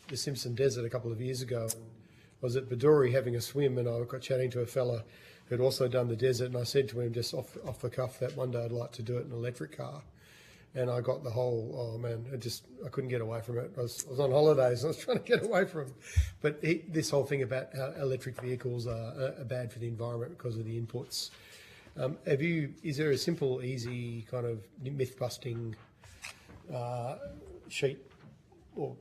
the Simpson Desert a couple of years ago. I was at Baduri having a swim, and I got chatting to a fella who'd also done the desert, and I said to him just off the cuff that one day I'd like to do it in an electric car. And I got the whole, oh man, I couldn't get away from it. I was on holidays, and I was trying to get away from it. But this whole thing about how electric vehicles are bad for the environment because of the inputs. Is there a simple, easy kind of myth-busting sheet, or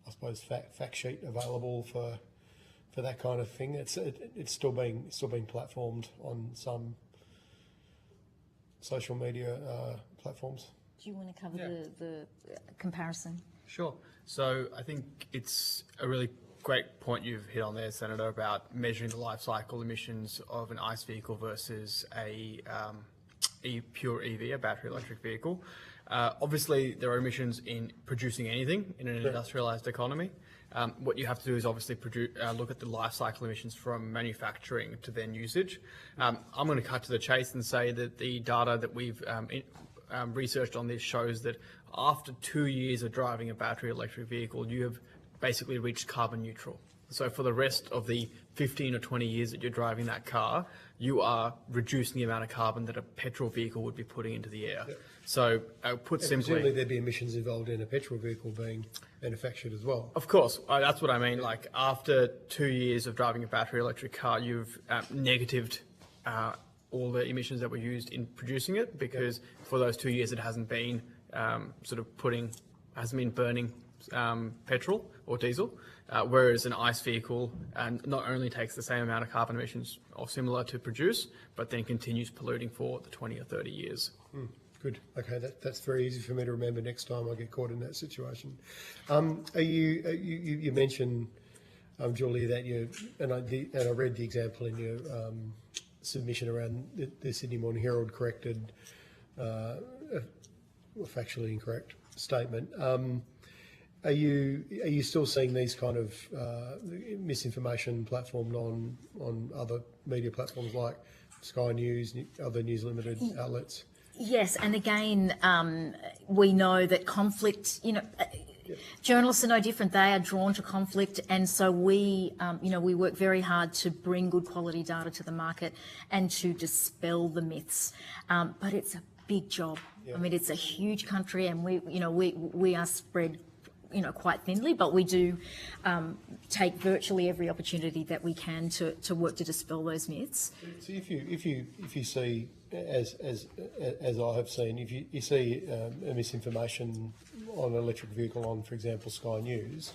I suppose fact sheet available for that kind of thing? It's still being platformed on some social media platforms. Do you want to cover the comparison? Sure. So I think it's a really great point you've hit on there, Senator, about measuring the life cycle emissions of an ICE vehicle versus a pure EV, a battery electric vehicle. Obviously, there are emissions in producing anything in an industrialised economy. What you have to do is obviously look at the life cycle emissions from manufacturing to then usage. I'm going to cut to the chase and say that the data that we've researched on this shows that after 2 years of driving a battery electric vehicle, you have basically reached carbon neutral. So for the rest of the 15 or 20 years that you're driving that car, you are reducing the amount of carbon that a petrol vehicle would be putting into the air. Yep. So put simply... Presumably there'd be emissions involved in a petrol vehicle being manufactured as well. Of course. That's what I mean. Like after 2 years of driving a battery electric car, you've negatived all the emissions that were used in producing it, because for those 2 years it hasn't been hasn't been burning petrol or diesel, whereas an ICE vehicle not only takes the same amount of carbon emissions or similar to produce, but then continues polluting for the 20 or 30 years. Good. Okay, that's very easy for me to remember next time I get caught in that situation. You mentioned, Julie, that and I read the example in your submission around the Sydney Morning Herald corrected a factually incorrect statement. Are you still seeing these kind of misinformation platformed on other media platforms like Sky News, other News Limited outlets? Yes, and again, we know that conflict, journalists are no different. They are drawn to conflict, and so we work very hard to bring good quality data to the market and to dispel the myths. But it's a big job. I mean, it's a huge country, and we are spread quite thinly, but we do take virtually every opportunity that we can to work to dispel those myths. So if you see, as I have seen, if you see a misinformation on an electric vehicle on, for example, Sky News,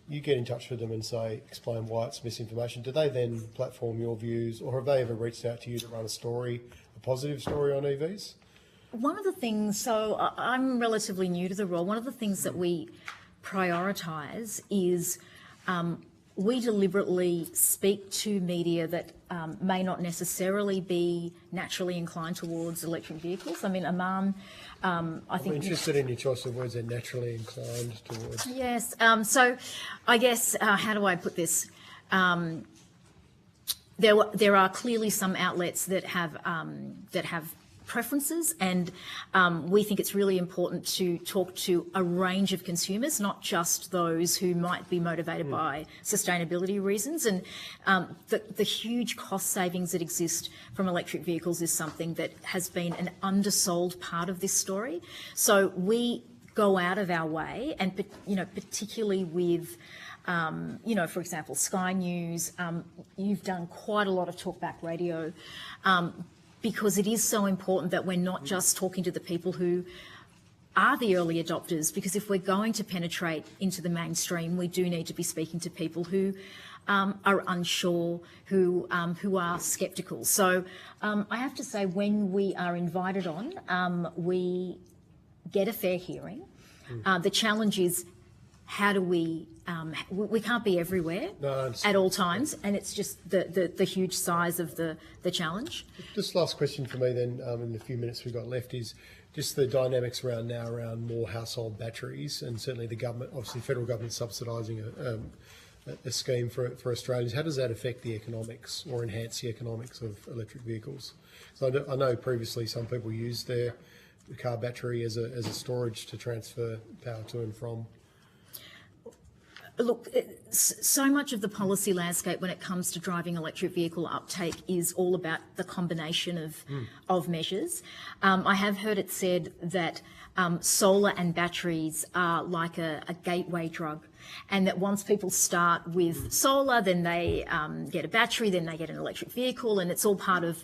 you get in touch with them and explain why it's misinformation. Do they then platform your views, or have they ever reached out to you to run a positive story on EVs? One of the things, so I'm relatively new to the role, one of the things that we prioritise is we deliberately speak to media that may not necessarily be naturally inclined towards electric vehicles. I mean, Aman, I'm interested in your choice of words, they're naturally inclined towards. Yes. So I guess, how do I put this? There are clearly some outlets that have preferences, and we think it's really important to talk to a range of consumers, not just those who might be motivated by sustainability reasons. And the huge cost savings that exist from electric vehicles is something that has been an undersold part of this story. So we go out of our way, and particularly with for example, Sky News, you've done quite a lot of talkback radio, because it is so important that we're not just talking to the people who are the early adopters, because if we're going to penetrate into the mainstream, we do need to be speaking to people who are unsure, who are sceptical. So I have to say, when we are invited on, we get a fair hearing. The challenge is, how do we can't be everywhere at all times, and it's just the huge size of the challenge. Just last question for me then, in the few minutes we've got left, is just the dynamics around more household batteries, and certainly the government, obviously the federal government subsidising a scheme for Australians. How does that affect the economics or enhance the economics of electric vehicles? So I know previously some people used their car battery as a storage to transfer power to and from. Look, so much of the policy landscape when it comes to driving electric vehicle uptake is all about the combination of measures. I have heard it said that solar and batteries are like a gateway drug, and that once people start with solar, then they get a battery, then they get an electric vehicle, and it's all part of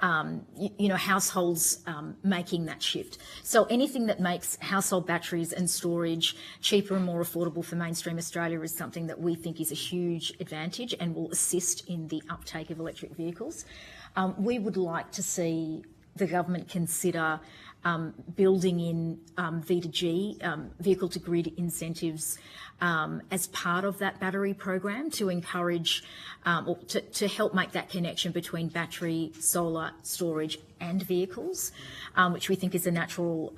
households making that shift. So anything that makes household batteries and storage cheaper and more affordable for mainstream Australia is something that we think is a huge advantage and will assist in the uptake of electric vehicles. We would like to see the government consider building in V2G, vehicle to grid incentives, as part of that battery program to encourage or to help make that connection between battery, solar, storage and vehicles, which we think is a natural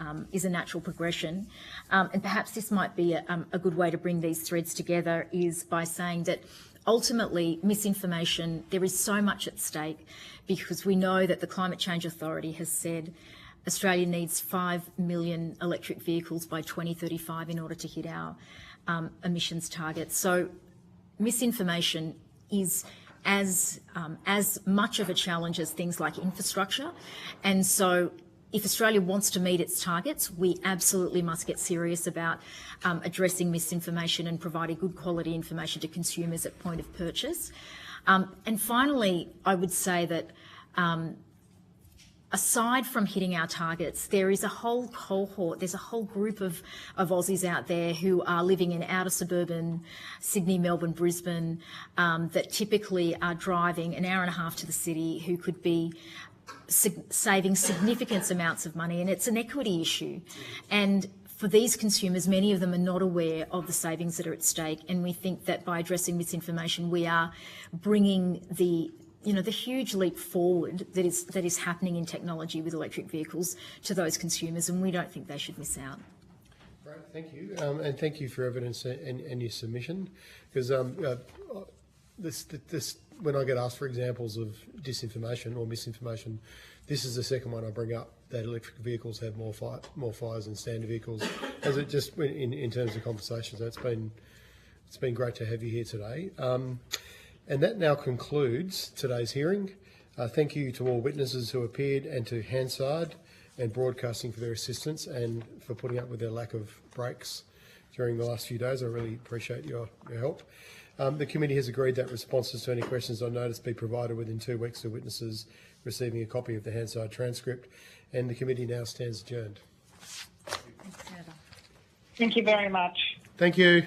progression. And perhaps this might be a good way to bring these threads together, is by saying that ultimately misinformation, there is so much at stake, because we know that the Climate Change Authority has said Australia needs 5 million electric vehicles by 2035 in order to hit our emissions targets. So misinformation is as much of a challenge as things like infrastructure. And so if Australia wants to meet its targets, we absolutely must get serious about addressing misinformation and providing good quality information to consumers at point of purchase. And finally, I would say that aside from hitting our targets, there is a whole cohort, there's a whole group of Aussies out there who are living in outer suburban Sydney, Melbourne, Brisbane, that typically are driving an hour and a half to the city, who could be saving significant amounts of money, and it's an equity issue. And for these consumers, many of them are not aware of the savings that are at stake, and we think that by addressing misinformation, we are bringing the huge leap forward that is happening in technology with electric vehicles to those consumers, and we don't think they should miss out. Great, thank you, and thank you for evidence and your submission, because this when I get asked for examples of disinformation or misinformation, this is the second one I bring up, that electric vehicles have more fires than standard vehicles, as it just in terms of conversation. So it's been great to have you here today. And that now concludes today's hearing. Thank you to all witnesses who appeared, and to Hansard and Broadcasting for their assistance and for putting up with their lack of breaks during the last few days. I really appreciate your help. The committee has agreed that responses to any questions on notice be provided within 2 weeks to witnesses receiving a copy of the Hansard transcript, and the committee now stands adjourned. Thank you very much. Thank you.